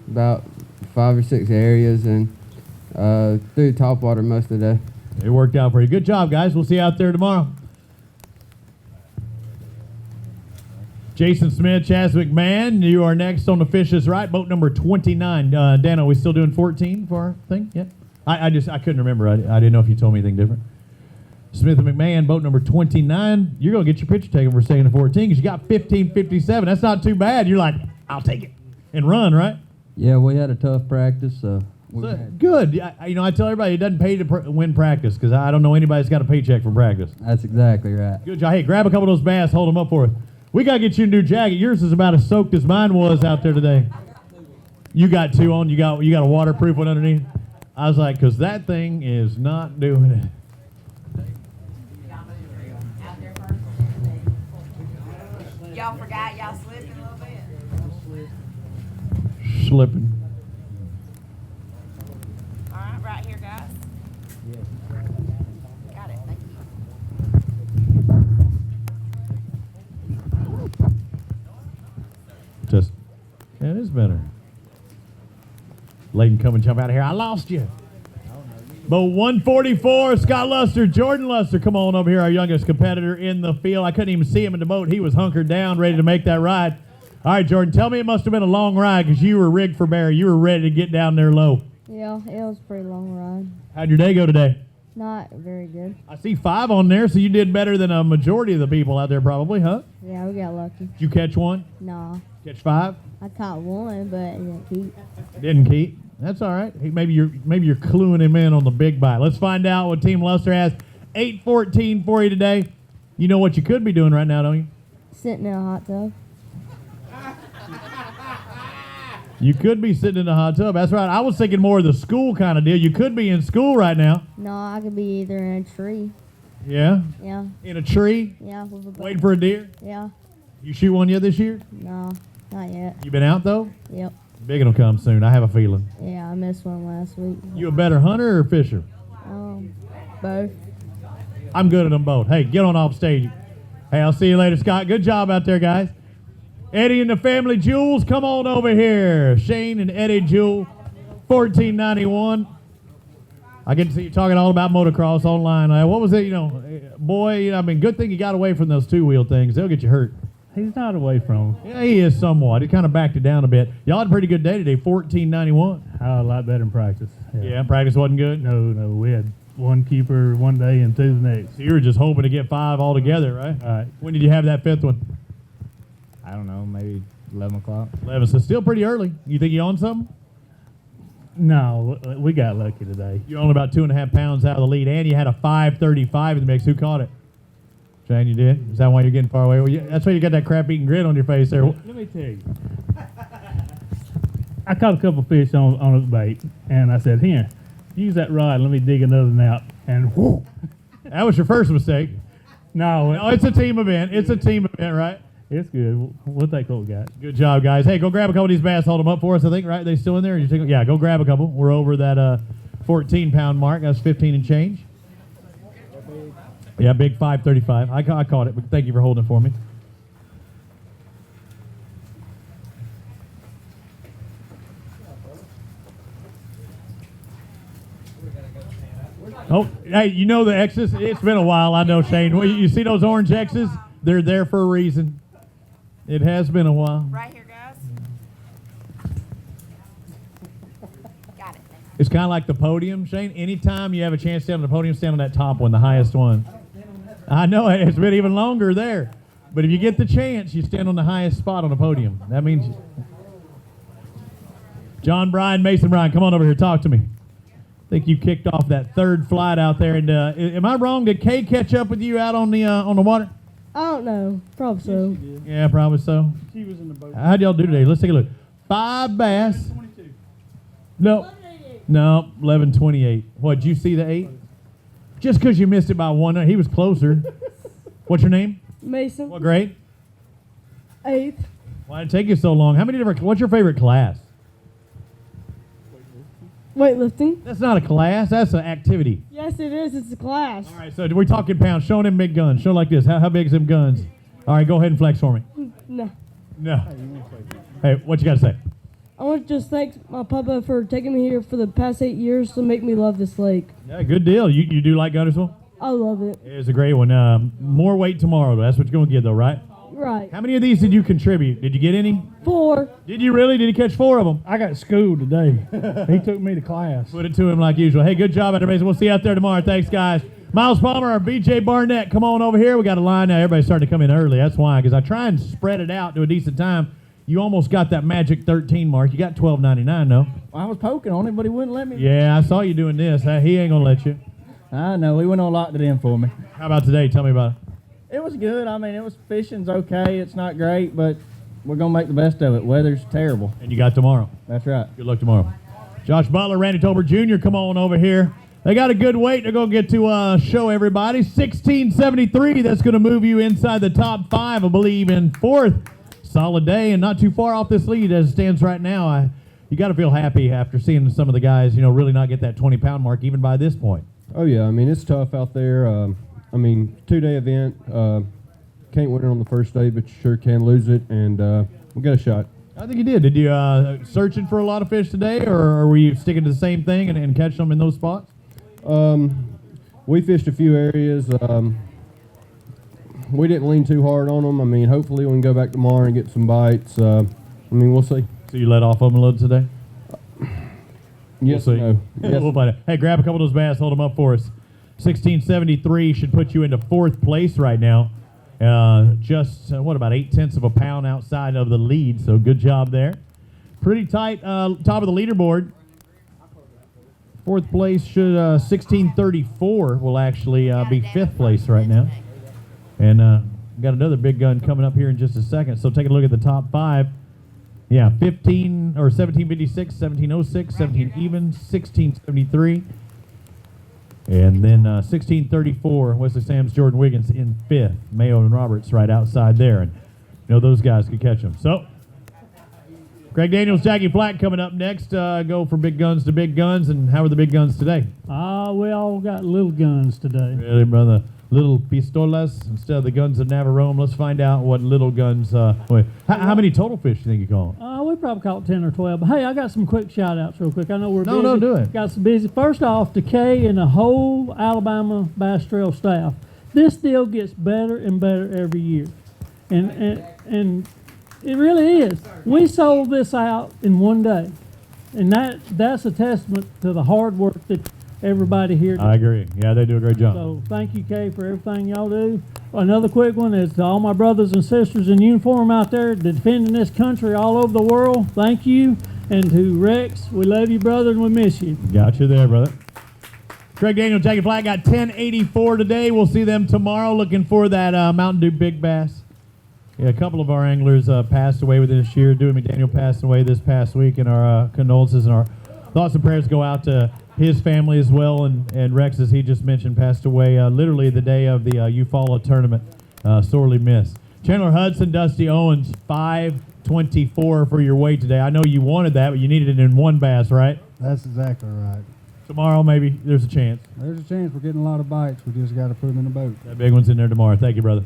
about 5 or 6 areas and threw topwater most of the day. It worked out for you. Good job, guys. We'll see you out there tomorrow. Jason Smith, Chaz McMahon, you are next on the Fish is Right, boat number 29. Dan, are we still doing 14 for our thing? Yeah. I couldn't remember. I didn't know if you told me anything different. Smith and McMahon, boat number 29. You're going to get your picture taken for staying at 14 because you got 15:57. That's not too bad. You're like, I'll take it and run, right? Yeah, we had a tough practice, so good. I tell everybody it doesn't pay to win practice because I don't know anybody that's got a paycheck from practice. That's exactly right. Good job. Hey, grab a couple of those bass, hold them up for us. We got to get you a new jacket. Yours is about as soaked as mine was out there today. You got 2 on. You got a waterproof one underneath. I was like, because that thing is not doing it. Y'all forgot y'all slipping a little bit. Slipping. All right, right here, guys. Got it. Thank you. Just, yeah, it is better. Layden, come and jump out of here. I lost you. Boat 144, Scott Luster, Jordan Luster, come on over here, our youngest competitor in the field. I couldn't even see him in the boat. He was hunkered down, ready to make that ride. All right, Jordan, tell me it must have been a long ride because you were rigged for Barry. You were ready to get down there low. Yeah, it was a pretty long ride. How'd your day go today? Not very good. I see 5 on there, so you did better than a majority of the people out there probably, huh? Yeah, we got lucky. Did you catch one? Nah. Catch 5? I caught one, but it didn't keep. Didn't keep? That's all right. Hey, maybe you're cluing him in on the big bite. Let's find out what Team Luster has. 8:14 for you today. You know what you could be doing right now, don't you? Sitting in a hot tub. You could be sitting in a hot tub. That's right. I was thinking more of the school kind of deal. You could be in school right now. No, I could be either in a tree. Yeah? Yeah. In a tree? Yeah. With a boat. Waiting for a deer? Yeah. You shoot one yet this year? No, not yet. You been out though? Yep. Big one will come soon. I have a feeling. Yeah, I missed one last week. You a better hunter or fisher? Both. I'm good at them both. Hey, get on off stage. Hey, I'll see you later, Scott. Good job out there, guys. Eddie and the family Jewels, come on over here. Shane and Eddie Jewell, 1491. I get to see you talking all about motocross online. What was it? Boy, good thing you got away from those 2-wheel things. They'll get you hurt. He's not away from him. Yeah, he is somewhat. He kind of backed it down a bit. Y'all had a pretty good day today, 1491. A lot better in practice. Yeah, practice wasn't good? No, we had 1 keeper one day and 2 the next. So you were just hoping to get 5 altogether, right? All right. When did you have that 5th one? I don't know, maybe 11 o'clock. 11, so still pretty early. You think you on something? No, we got lucky today. You're only about 2.5 pounds out of the lead, and you had a 5:35 in the mix. Who caught it? Shane, you did? Is that why you're getting far away? Well, that's why you got that crap-eating grin on your face there. Let me tell you. I caught a couple fish on a bait, and I said, here, use that rod, let me dig another one out. And whoo! That was your first mistake. No, it's a team event. It's a team event, right? It's good. We'll take what we got. Good job, guys. Hey, go grab a couple of these bass. Hold them up for us, I think, right? They still in there? Yeah, go grab a couple. We're over that 14-pound mark. That's 15 and change. Yeah, big 535. I caught it, but thank you for holding it for me. Oh, hey, you know the X's? It's been a while, I know, Shane. You see those orange X's? They're there for a reason. It has been a while. Right here, guys. Got it. It's kind of like the podium, Shane. Anytime you have a chance to stand on the podium, stand on that top one, the highest one. I know it's been even longer there. But if you get the chance, you stand on the highest spot on the podium. That means John Bryan, Mason Bryan, come on over here, talk to me. I think you kicked off that 3rd flight out there. And am I wrong? Did Kay catch up with you out on the water? I don't know. Probably so. Yeah, probably so. She was in the boat. How'd y'all do today? Let's take a look. 5 bass. 22. No, 11:28. What, did you see the 8? Just because you missed it by 1, he was closer. What's your name? Mason. What grade? 8th. Why did it take you so long? What's your favorite class? Weightlifting. That's not a class. That's an activity. Yes, it is. It's a class. All right, so we're talking pounds. Showing them big guns. Show like this. How big is them guns? All right, go ahead and flex for me. No. No. Hey, what you got to say? I want to just thank my papa for taking me here for the past 8 years to make me love this lake. Yeah, good deal. You do like Guntersville? I love it. It's a great one. More weight tomorrow, though. That's what you're going to get, though, right? Right. How many of these did you contribute? Did you get any? 4. Did you really? Did you catch 4 of them? I got schooled today. He took me to class. Put it to him like usual. Hey, good job, everybody. We'll see you out there tomorrow. Thanks, guys. Miles Palmer or BJ Barnett, come on over here. We got a line now. Everybody's starting to come in early. That's why, because I try and spread it out to a decent time. You almost got that magic 13 mark. You got $12.99, though. I was poking on it, but he wouldn't let me. Yeah, I saw you doing this. He ain't going to let you. I know. He went on locked it in for me. How about today? Tell me about it. It was good. I mean, fishing's okay. It's not great, but we're going to make the best of it. Weather's terrible. And you got tomorrow. That's right. Good luck tomorrow. Josh Butler, Randy Tolbert Jr., come on over here. They got a good weight. They're going to get to show everybody. 1673. That's going to move you inside the top 5, I believe, in 4th. Solid day and not too far off this lead as it stands right now. You got to feel happy after seeing some of the guys, really not get that 20-pound mark even by this point. Oh, yeah. I mean, it's tough out there. 2-day event. Can't win it on the first day, but you sure can lose it, and we got a shot. I think you did. Did you searching for a lot of fish today, or were you sticking to the same thing and catching them in those spots? We fished a few areas. We didn't lean too hard on them. Hopefully we can go back tomorrow and get some bites. We'll see. So you let off of them a little today? Yes, we'll see. No. Yes. We'll find out. Hey, grab a couple of those bass. Hold them up for us. 1673 should put you into 4th place right now. Just, about 0.8 of a pound outside of the lead, so good job there. Pretty tight top of the leaderboard. 4th place should, 1634 will actually be 5th place right now. And got another big gun coming up here in just a second, so take a look at the top 5. Yeah, 1756, 1706, 17 even, 1673. And then 1634, Wesley Sams, Jordan Wiggins in 5th. Mayo and Roberts right outside there. And those guys could catch them. So, Greg Daniels, Jackie Flack coming up next. Go from big guns to big guns. And how are the big guns today? We all got little guns today. Really, brother? Little pistolas instead of the guns of Navarone. Let's find out what little guns. How many total fish do you think you caught? We probably caught 10 or 12. But hey, I got some quick shout outs real quick. I know we're busy. No, do it. Got some busy. First off, to Kay and the whole Alabama Bass Trail staff. This deal gets better and better every year. And it really is. We sold this out in one day. And that's a testament to the hard work that everybody here does. I agree. Yeah, they do a great job. So thank you, Kay, for everything y'all do. Another quick one is to all my brothers and sisters in uniform out there defending this country all over the world. Thank you. And to Rex, we love you, brother, and we miss you. Got you there, brother. Craig Daniel, Jackie Flag got 1084 today. We'll see them tomorrow. Looking for that Mountain Dew Big Bass. Yeah, a couple of our anglers passed away within this year. Dewey McDaniel passed away this past week, and our condolences and our thoughts and prayers go out to his family as well, and Rex, as he just mentioned, passed away literally the day of the Eufaula tournament. Sorely missed. Chandler Hudson, Dusty Owens, 524 for your weight today. I know you wanted that, but you needed it in one bass, right? That's exactly right. Tomorrow, maybe there's a chance. There's a chance we're getting a lot of bites. We just got to put them in the boat. That big one's in there tomorrow. Thank you, brother.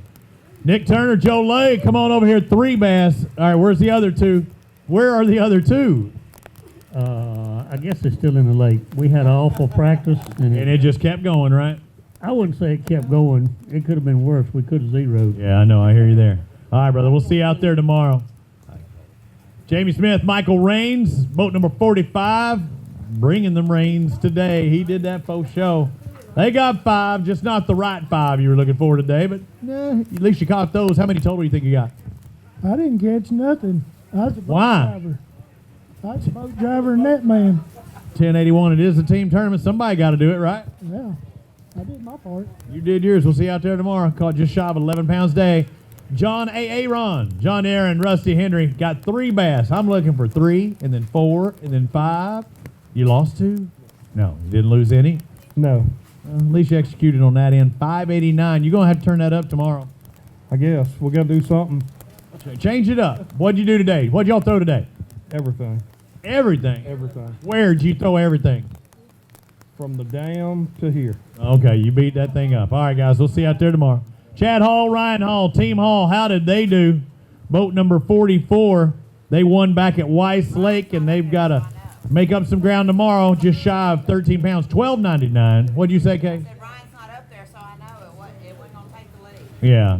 Nick Turner, Joe Lay, come on over here. 3 bass. All right, where's the other 2? Where are the other 2? I guess they're still in the lake. We had an awful practice. And it just kept going, right? I wouldn't say it kept going. It could have been worse. We could have zeroed. Yeah, I know. I hear you there. All right, brother. We'll see you out there tomorrow. Jamie Smith, Michael Rains, boat number 45, bringing them reins today. He did that faux show. They got 5, just not the right 5 you were looking for today, but at least you caught those. How many total do you think you got? I didn't catch nothing. I was a boat Why? driver. I was a boat driver and net man. 1081. It is a team tournament. Somebody got to do it, right? Yeah, I did my part. You did yours. We'll see you out there tomorrow. Caught just shy of 11 pounds a day. John Aaron, John Aaron, Rusty Henry got 3 bass. I'm looking for 3, and then 4, and then 5. You lost 2? No, you didn't lose any? No. Well, at least you executed on that end. 589. You're going to have to turn that up tomorrow. I guess. We got to do something. Change it up. What'd you do today? What'd y'all throw today? Everything. Everything? Everything. Where'd you throw everything? From the dam to here. Okay, you beat that thing up. All right, guys, we'll see you out there tomorrow. Chad Hall, Ryan Hall, Team Hall, how did they do? Boat number 44. They won back at Weiss Lake, and they've got to make up some ground tomorrow, just shy of 13 pounds, $12.99. What'd you say, Kay? Ryan's not up there, so I know it wasn't going to take the lead. Yeah.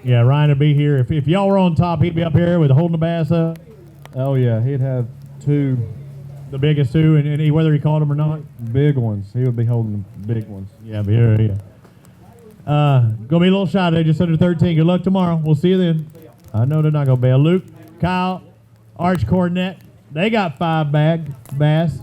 Yeah, Ryan would be here. If y'all were on top, he'd be up here with holding the bass up. Oh yeah, he'd have two. The biggest two, and whether he caught them or not? Big ones. He would be holding the big ones. Yeah, but here, gonna be a little shy today, just under 13. Good luck tomorrow. We'll see you then. I know they're not gonna bail. Luke, Kyle, Arch Cornet, they got 5 bass.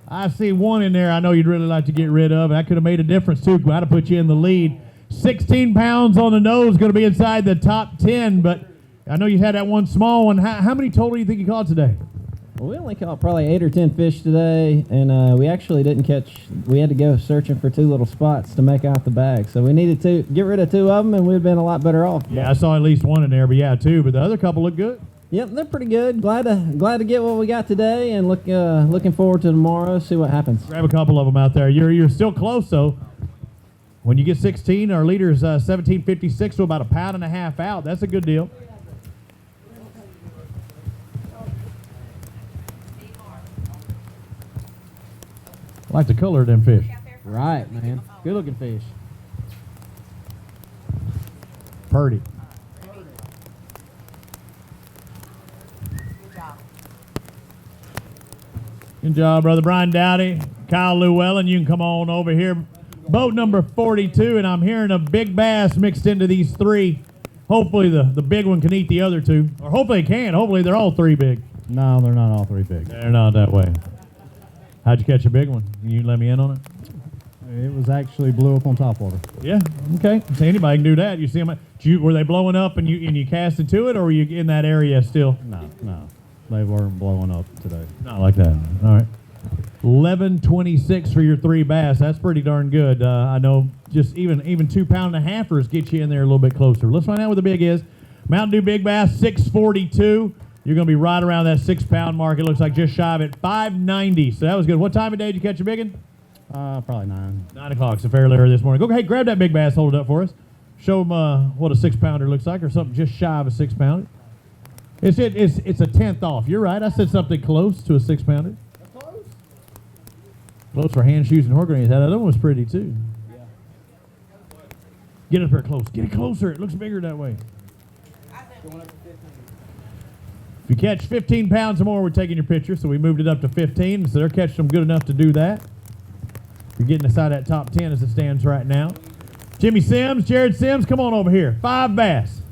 I see one in there I know you'd really like to get rid of. That could have made a difference too. I'd have put you in the lead. 16 pounds on the nose, going to be inside the top 10, but I know you had that one small one. How many total do you think you caught today? Well, we only caught probably 8 or 10 fish today, and we actually didn't catch. We had to go searching for 2 little spots to make out the bag, so we needed to get rid of 2 of them, and we'd have been a lot better off. Yeah, I saw at least one in there, but yeah, 2. But the other couple look good. Yep, they're pretty good. Glad to get what we got today, and looking forward to tomorrow. See what happens. Grab a couple of them out there. You're still close though. When you get 16, our leader's 17.56, so about 1.5 pounds out. That's a good deal. I like the color of them fish. Right, man. Good looking fish. Purdy. Good job, Brother Brian Dowdy. Kyle Llewellyn, you can come on over here. Boat number 42, and I'm hearing a big bass mixed into these 3. Hopefully the big one can eat the other 2. Or hopefully it can. Hopefully they're all 3 big. No, they're not all 3 big. They're not that way. How'd you catch a big one? Can you let me in on it? It was actually blew up on top water. Yeah, okay. So anybody can do that. You see them? Were they blowing up and you casted to it, or were you in that area still? No. They weren't blowing up today. Not like that. All right. 11.26 for your 3 bass. That's pretty darn good. I know just even 2.5-pounders get you in there a little bit closer. Let's find out what the big is. Mountain Dew Big Bass, 642. You're going to be right around that 6-pound mark. It looks like just shy of it, 590. So that was good. What time of day did you catch a big one? Probably 9. 9 o'clock, so fairly early this morning. Go ahead, grab that big bass, hold it up for us. Show them what a 6-pounder looks like, or something just shy of a 6-pounder. It's a 1/10 off. You're right. I said something close to a 6-pounder. Close for hand shoes and horse greens. That other one was pretty too. Yeah. Get up here close. Get it closer. It looks bigger that way. If you catch 15 pounds or more, we're taking your picture. So we moved it up to 15. So they're catching them good enough to do that. You're getting inside that top 10 as it stands right now. Jimmy Sims, Jared Sims, come on over here. 5 bass.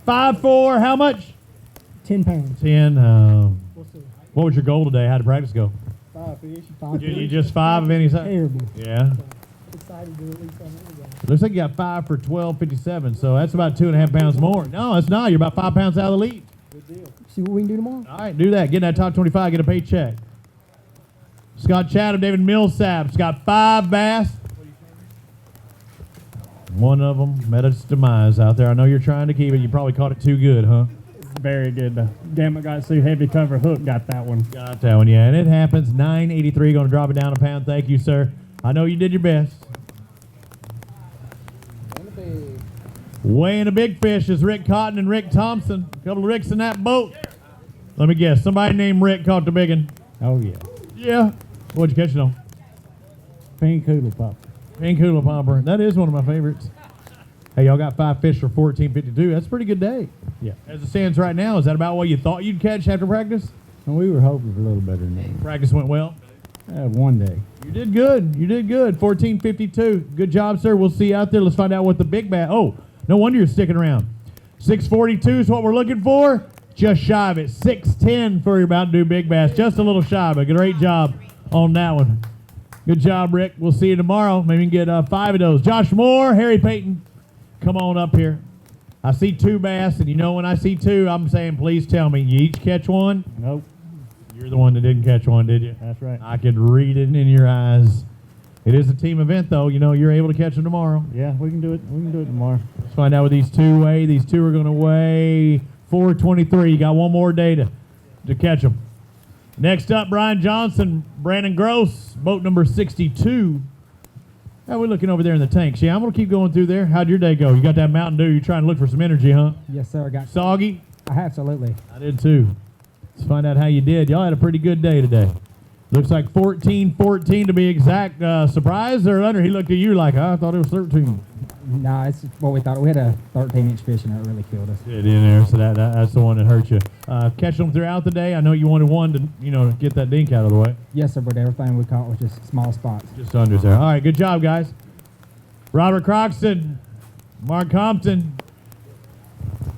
5 for how much? 10 pounds. 10. What was your goal today? How did practice go? 5 fish. You just 5 of any size? Terrible. Yeah. Excited to at least something. Looks like you got 5 for 12.57, so that's about 2.5 pounds more. No, it's not. You're about 5 pounds out of the lead. Good deal. See what we can do tomorrow? All right, do that. Get in that top 25, get a paycheck. Scott Chatham, David Millsap's got 5 bass. One of them met its demise out there. I know you're trying to keep it. You probably caught it too good, huh? Very good. Damn it, got so heavy cover hook. Got that one. Got that one, yeah. And it happens. 983, going to drop it down a pound. Thank you, sir. I know you did your best. Weighing a big fish is Rick Cotton and Rick Thompson. A couple of Ricks in that boat. Let me guess. Somebody named Rick caught the big one. Oh, yeah. Yeah. What'd you catch it on? Pink hula popper. Pink hula popper. That is one of my favorites. Hey, y'all got 5 fish for $14.52. That's a pretty good day. Yeah. As it stands right now, is that about what you thought you'd catch after practice? And we were hoping for a little better than that. Practice went well? One day. You did good. You did good. 14.52. Good job, sir. We'll see you out there. Let's find out what the big bass. Oh, no wonder you're sticking around. 642 is what we're looking for. Just shy of it. 610 for your Mountain Dew Big Bass. Just a little shy, but great job on that one. Good job, Rick. We'll see you tomorrow. Maybe we can get 5 of those. Josh Moore, Harry Payton, come on up here. I see 2 bass, and you know when I see 2, I'm saying, please tell me. You each catch one? Nope. You're the one that didn't catch one, did you? That's right. I could read it in your eyes. It is a team event, though. You know, you're able to catch them tomorrow. Yeah, we can do it. We can do it tomorrow. Let's find out what these 2 weigh. These 2 are going to weigh 423. You got one more day to catch them. Next up, Brian Johnson, Brandon Gross, boat number 62. How are we looking over there in the tanks? Yeah, I'm going to keep going through there. How'd your day go? You got that Mountain Dew. You're trying to look for some energy, huh? Yes, sir. I got Soggy? Absolutely. I did too. Let's find out how you did. Y'all had a pretty good day today. Looks like 14-14 to be exact. Surprised or under? He looked at you like, I thought it was 13. No, it's what we thought. We had a 13-inch fish, and it really killed us. It in there, so that's the one that hurt you. Catch them throughout the day. I know you wanted one to, get that dink out of the way. Yes, sir, but everything we caught was just small spots. Just unders there. All right, good job, guys. Robert Croxton, Mark Compton.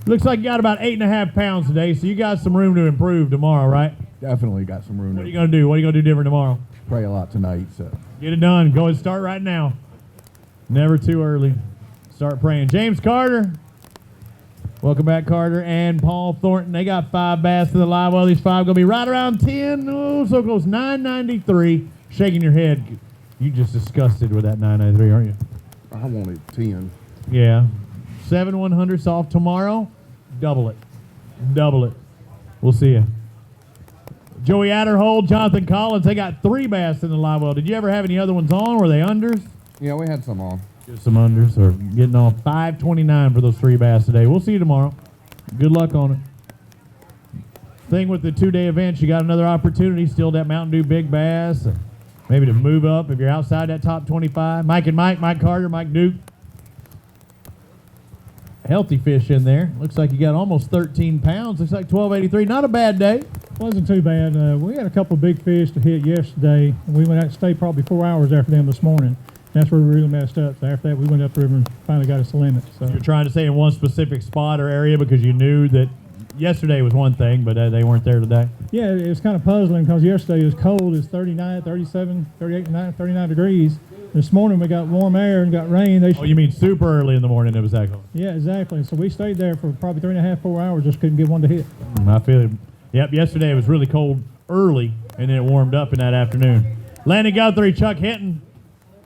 Looks like you got about 8.5 pounds today, so you got some room to improve tomorrow, right? Definitely got some room. What are you going to do? What are you going to do different tomorrow? Pray a lot tonight. So get it done. Go and start right now. Never too early. Start praying. James Carter. Welcome back, Carter and Paul Thornton. They got 5 bass to the live well. These 5 going to be right around 10. Oh, so close. 993. Shaking your head. You just disgusted with that 993, aren't you? I wanted 10. Yeah. 7 100s off tomorrow. Double it. Double it. We'll see you. Joey Adderhold, Jonathan Collins, they got 3 bass in the live well. Did you ever have any other ones on? Were they unders? Yeah, we had some on. Just some unders, or getting on 529 for those 3 bass today. We'll see you tomorrow. Good luck on it. Thing with the 2-day events, you got another opportunity. Still that Mountain Dew Big Bass. Maybe to move up if you're outside that top 25. Mike and Mike, Mike Carter, Mike Duke. Healthy fish in there. Looks like you got almost 13 pounds. Looks like 1283. Not a bad day. Wasn't too bad. We had a couple of big fish to hit yesterday, and we went out to stay probably 4 hours after them this morning. That's where we really messed up. So after that, we went up the river and finally got us a limit. So you're trying to stay in one specific spot or area because you knew that yesterday was one thing, but they weren't there today? Yeah, it was kind of puzzling because yesterday it was cold. It's 39, 37, 38, 39 degrees. This morning we got warm air and got rain. Oh, you mean super early in the morning it was that cold? Yeah, exactly. So we stayed there for probably 3.5, 4 hours, just couldn't get one to hit. I feel it. Yep, yesterday it was really cold early, and then it warmed up in that afternoon. Landon Guthrie, Chuck Hinton,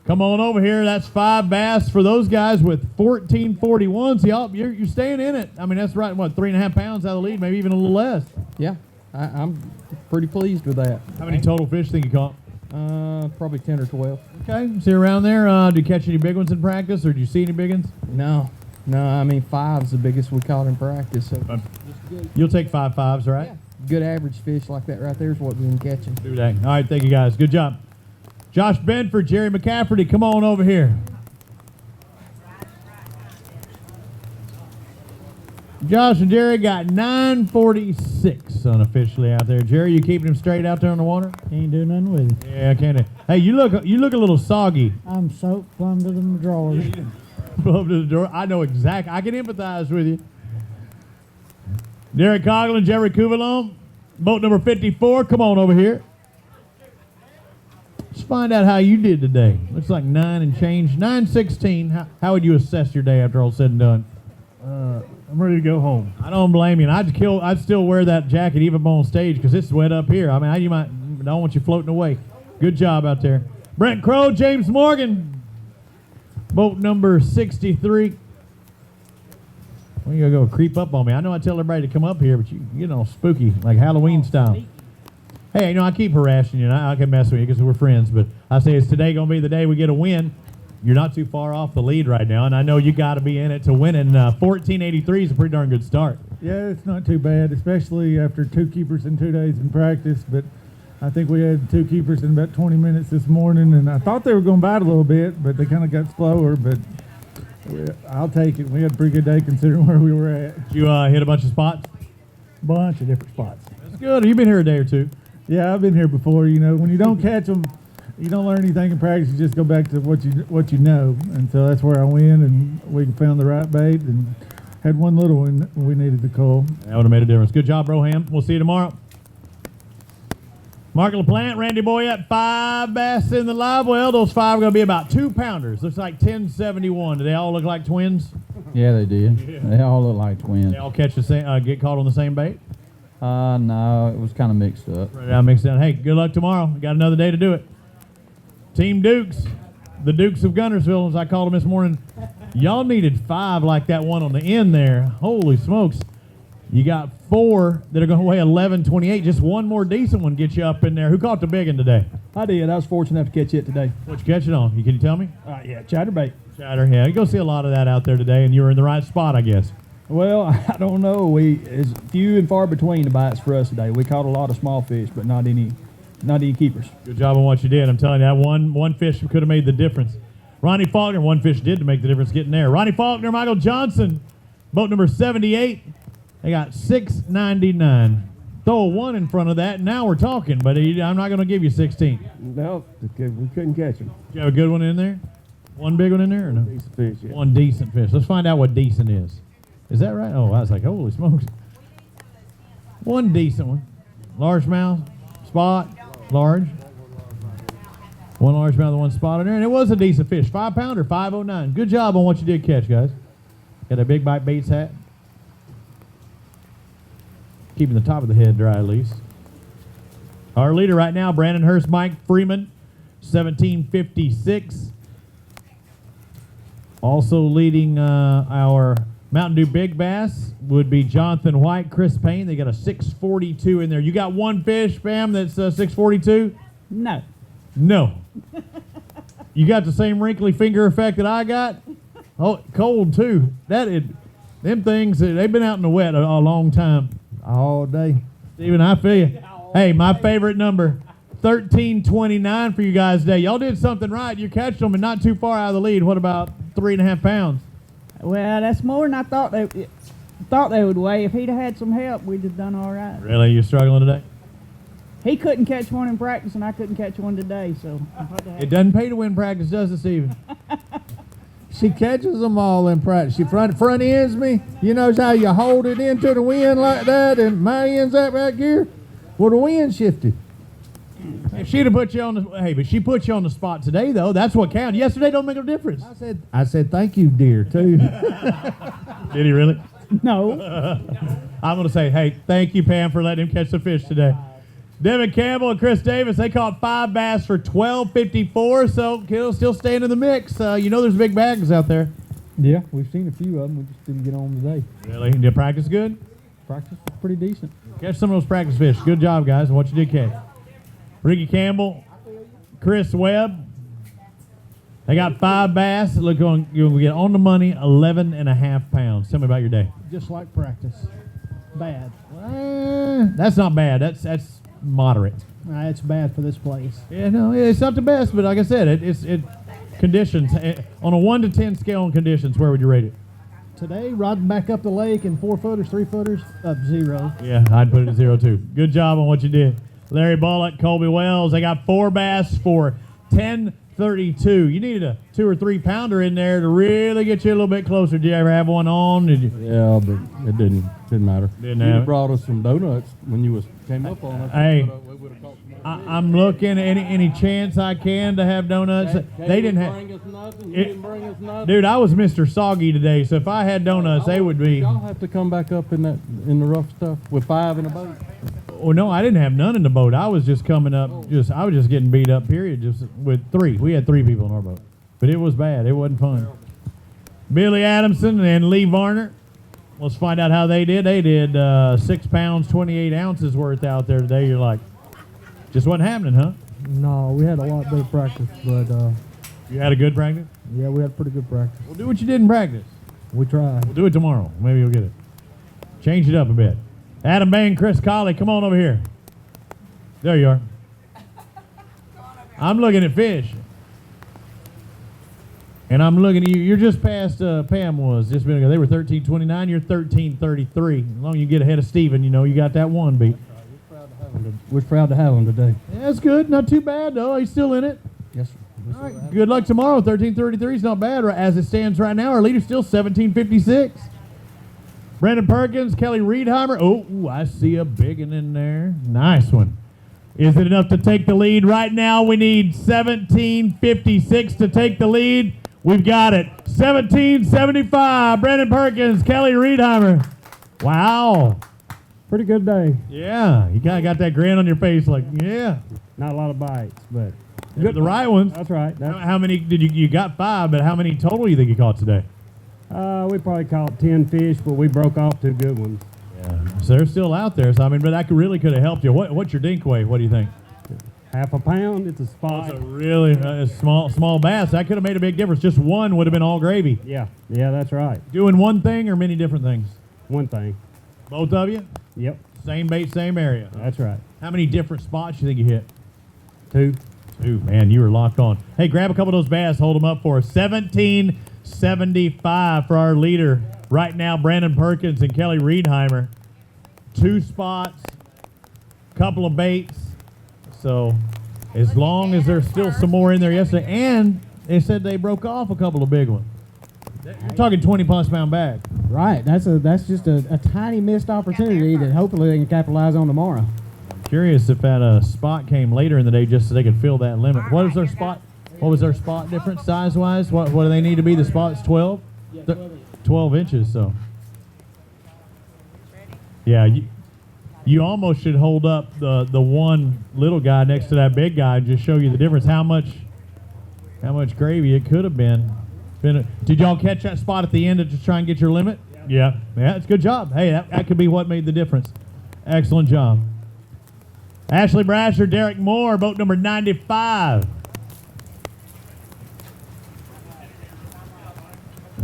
come on over here. That's 5 bass for those guys with 1441. So y'all, you're staying in it. I mean, that's right, what, 3.5 pounds out of the lead, maybe even a little less. Yeah, I'm pretty pleased with that. How many total fish think you caught? Probably 10 or 12. Okay, so you're around there. Did you catch any big ones in practice, or did you see any big ones? No, I mean 5's the biggest we caught in practice. So you'll take 5 5s, right? Yeah. Good average fish like that right there is what we've been catching. Do that. All right, thank you guys. Good job. Josh Benford, Jerry McCafferty, come on over here. Josh and Jerry got 946 unofficially out there. Jerry, you keeping him straight out there on the water? Can't do nothing with it. Yeah, I can't. Hey, you look a little soggy. I'm soaked plumb to the drawers. Plumb to the door. I know exactly. I can empathize with you. Derek Coughlin, Jerry Cuvilon, boat number 54. Come on over here. Let's find out how you did today. Looks like 9 and change. 9:16. How would you assess your day after all said and done? I'm ready to go home. I don't blame you. And I'd still wear that jacket even on stage because it's wet up here. I mean, don't want you floating away. Good job out there. Brent Crow, James Morgan, boat number 63. Well, you're going to creep up on me. I know I tell everybody to come up here, but you get all spooky, like Halloween style. Hey, I keep harassing you, and I can mess with you because we're friends, but I say it's today going to be the day we get a win. You're not too far off the lead right now, and I know you got to be in it to win it. And 1483 is a pretty darn good start. Yeah, it's not too bad, especially after 2 keepers in 2 days in practice. But I think we had 2 keepers in about 20 minutes this morning, and I thought they were going to bite a little bit, but they kind of got slower. But I'll take it. We had a pretty good day considering where we were at. You hit a bunch of spots? Bunch of different spots. That's good. You've been here a day or two. Yeah, I've been here before. When you don't catch them, you don't learn anything in practice. You just go back to what you know, and so that's where I win. And we found the right bait and had one little one we needed to call. That would have made a difference. Good job, Broham. We'll see you tomorrow. Mark LaPlante, Randy Boyette, 5 bass in the live well. Those 5 are going to be about 2-pounders. Looks like 1071. Do they all look like twins? Yeah, they did. Yeah. They all look like twins. They all catch the same, get caught on the same bait? No, it was kind of mixed up. Right now, mixed up. Hey, good luck tomorrow. We got another day to do it. Team Dukes, the Dukes of Guntersville, as I called them this morning. Y'all needed 5 like that one on the end there. Holy smokes. You got 4 that are going to weigh 11.28. Just one more decent one gets you up in there. Who caught the big one today? I did. I was fortunate enough to catch it today. What you catch it on? Can you tell me? Yeah, chatterbait. Chatter, yeah. You go see a lot of that out there today, and you were in the right spot, I guess. Well, I don't know. It's few and far between the bites for us today. We caught a lot of small fish, but not any keepers. Good job on what you did. I'm telling you, that one fish could have made the difference. Ronnie Faulkner, one fish did to make the difference getting there. Ronnie Faulkner, Michael Johnson, boat number 78. They got $6.99. Throw a 1 in front of that, and now we're talking, but I'm not going to give you 16. No, we couldn't catch him. Do you have a good one in there? One big one in there or no? Decent fish, yeah. One decent fish. Let's find out what decent is. Is that right? Oh, I was like, holy smokes. One decent one. Largemouth, spot, large. One largemouth, one spot in there, and it was a decent fish. 5-pounder, 509. Good job on what you did catch, guys. Got a big bite baits hat. Keeping the top of the head dry at least. Our leader right now, Brandon Hurst, Mike Freeman, 1756. Also leading our Mountain Dew Big Bass would be Jonathan White, Chris Payne. They got a 642 in there. You got one fish, Pam, that's 642? No. No. You got the same wrinkly finger effect that I got? Oh, cold too. Them things, they've been out in the wet a long time. All day. Steven, I feel you. Hey, my favorite number, 1329 for you guys today. Y'all did something right. You catched them and not too far out of the lead. What about 3.5 pounds? Well, that's more than I thought they would weigh. If he'd have had some help, we'd have done all right. Really? You struggling today? He couldn't catch one in practice, and I couldn't catch one today, so It doesn't pay to win practice, does it, Steven? She catches them all in practice. She front ends me. You know how you hold it into the wind like that, and my end's that back here? Well, the wind shifted. If she'd have put you on but she put you on the spot today, though. That's what counted. Yesterday don't make no difference. I said thank you, dear, too. Did he really? No. I'm going to say, hey, thank you, Pam, for letting him catch the fish today. Devin Campbell and Chris Davis, they caught 5 bass for $12.54, so he'll still staying in the mix. You know there's big bags out there. Yeah, we've seen a few of them. We just didn't get on today. Really? Did practice good? Practice was pretty decent. Catch some of those practice fish. Good job, guys, on what you did catch. Ricky Campbell, Chris Webb, they got 5 bass. Look, you're going to get on the money, 11.5 pounds. Tell me about your day. Just like practice. Bad. That's not bad. That's moderate. It's bad for this place. Yeah, no, it's not the best, but like I said, it's conditions. On a 1 to 10 scale on conditions, where would you rate it? Today, riding back up the lake in 4-footers, 3-footers, up 0. Yeah, I'd put it at 0 too. Good job on what you did. Larry Bullock, Colby Wells, they got 4 bass for $10.32. You needed a 2 or 3 pounder in there to really get you a little bit closer. Did you ever have one on? Did you? Yeah, but it didn't matter. Didn't You have it. brought us some donuts when you came up on us. Hey, I'm looking any chance I can to have donuts. They didn't have. Bring us nothing. You didn't bring us nothing. Dude, I was Mr. Soggy today, so if I had donuts, they would be. Y'all have to come back up in the rough stuff with 5 in a boat. Oh no, I didn't have none in the boat. I was just coming up. I was just getting beat up. Period. Just with 3. We had 3 people in our boat, but it was bad. It wasn't fun. Billy Adamson and Lee Varner. Let's find out how they did. They did 6 pounds, 28 ounces worth out there today. You're like, just wasn't happening, huh? No, we had a lot better practice, but You had a good practice? yeah, we had pretty good practice. Well, do what you did in practice. We tried. We'll do it tomorrow. Maybe you'll get it. Change it up a bit. Adam Bain, Chris Colley, come on over here. There you are. I'm looking at fish. And I'm looking at you. You're just past Pam was just a minute ago. They were 13.29. You're 13.33. As long as you get ahead of Steven, you got that 1 beat. We're proud to have them today. Yeah, that's good. Not too bad, though. He's still in it. Yes, sir. All right. Good luck tomorrow. 13.33 is not bad. As it stands right now, our leader's still 17.56. Brandon Perkins, Kelly Riedheimer. Oh, I see a big one in there. Nice one. Is it enough to take the lead? Right now, we need 17.56 to take the lead. We've got it. 17.75. Brandon Perkins, Kelly Riedheimer. Wow. Pretty good day. Yeah. You kind of got that grin on your face like, yeah. Not a lot of bites, but Good. The right ones. That's right. How many did you got 5, but how many total do you think you caught today? We probably caught 10 fish, but we broke off 2 good ones. Yeah. So they're still out there. So I mean, but that really could have helped you. What's your dink weigh? What do you think? Half a pound. It's a spot. It's a really small bass. That could have made a big difference. Just one would have been all gravy. Yeah, that's right. Doing one thing or many different things? One thing. Both of you? Yep. Same bait, same area. That's right. How many different spots you think you hit? 2. 2. Man, you were locked on. Hey, grab a couple of those bass. Hold them up for us. 1775 for our leader right now, Brandon Perkins and Kelly Riedheimer. 2 spots, couple of baits. So as long as there's still some more in there yesterday, and they said they broke off a couple of big ones. You're talking 20-plus pound bag. Right. That's just a tiny missed opportunity that hopefully they can capitalize on tomorrow. Curious if that spot came later in the day just so they could fill that limit. What was their spot? What was their spot difference size-wise? What do they need to be? The spot's 12? Yeah, 12 inches, so. Yeah, you almost should hold up the one little guy next to that big guy and just show you the difference. How much gravy it could have been. Did y'all catch that spot at the end to just try and get your limit? Yeah, it's a good job. Hey, that could be what made the difference. Excellent job. Ashley Brasher, Derek Moore, boat number 95.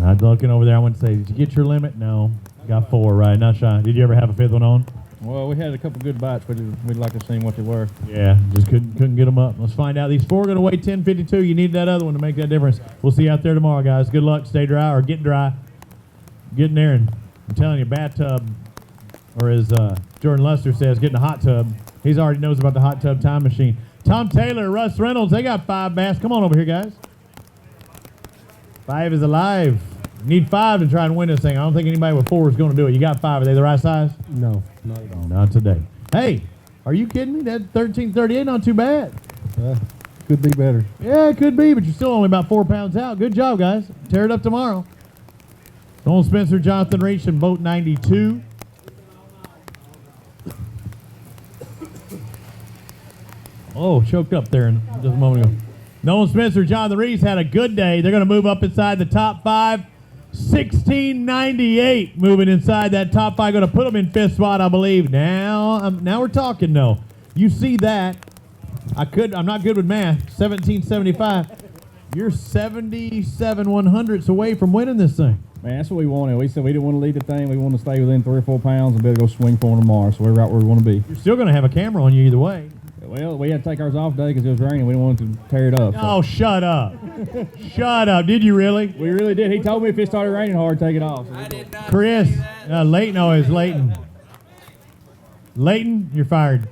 I'm looking over there. I want to say, did you get your limit? No. Got 4 right. Not shy. Did you ever have a 5th one on? Well, we had a couple good bites, but we'd like to see what they were. Yeah, just couldn't get them up. Let's find out. These 4 are going to weigh 1052. You need that other one to make that difference. We'll see you out there tomorrow, guys. Good luck. Stay dry or get dry. Get in there, and I'm telling you, bathtub, or as Jordan Lester says, get in a hot tub. He already knows about the hot tub time machine. Tom Taylor, Russ Reynolds, they got 5 bass. Come on over here, guys. 5 is alive. Need 5 to try and win this thing. I don't think anybody with 4 is going to do it. You got 5. Are they the right size? No, not at all. Not today. Hey, are you kidding me? That 1338 not too bad. Could be better. Yeah, it could be, but you're still only about 4 pounds out. Good job, guys. Tear it up tomorrow. Nolan Spencer, Jonathan Reach, and boat 92. Oh, choked up there just a moment ago. Nolan Spencer, Jonathan Reese had a good day. They're going to move up inside the top 5. 1698 moving inside that top 5. Going to put them in 5th spot, I believe. Now we're talking, though. You see that. I'm not good with math. 1775. You're 77 100ths away from winning this thing. Man, that's what we wanted. We said we didn't want to lead the thing. We wanted to stay within 3 or 4 pounds and be able to go swing for them tomorrow. So we're right where we want to be. You're still going to have a camera on you either way. Well, we had to take ours off today because it was raining. We didn't want to tear it up. So. Oh, shut up. Shut up. Did you really? We really did. He told me if it started raining hard, take it off. So I did not Chris, see that. Leighton, oh, it's Leighton. Leighton, you're fired.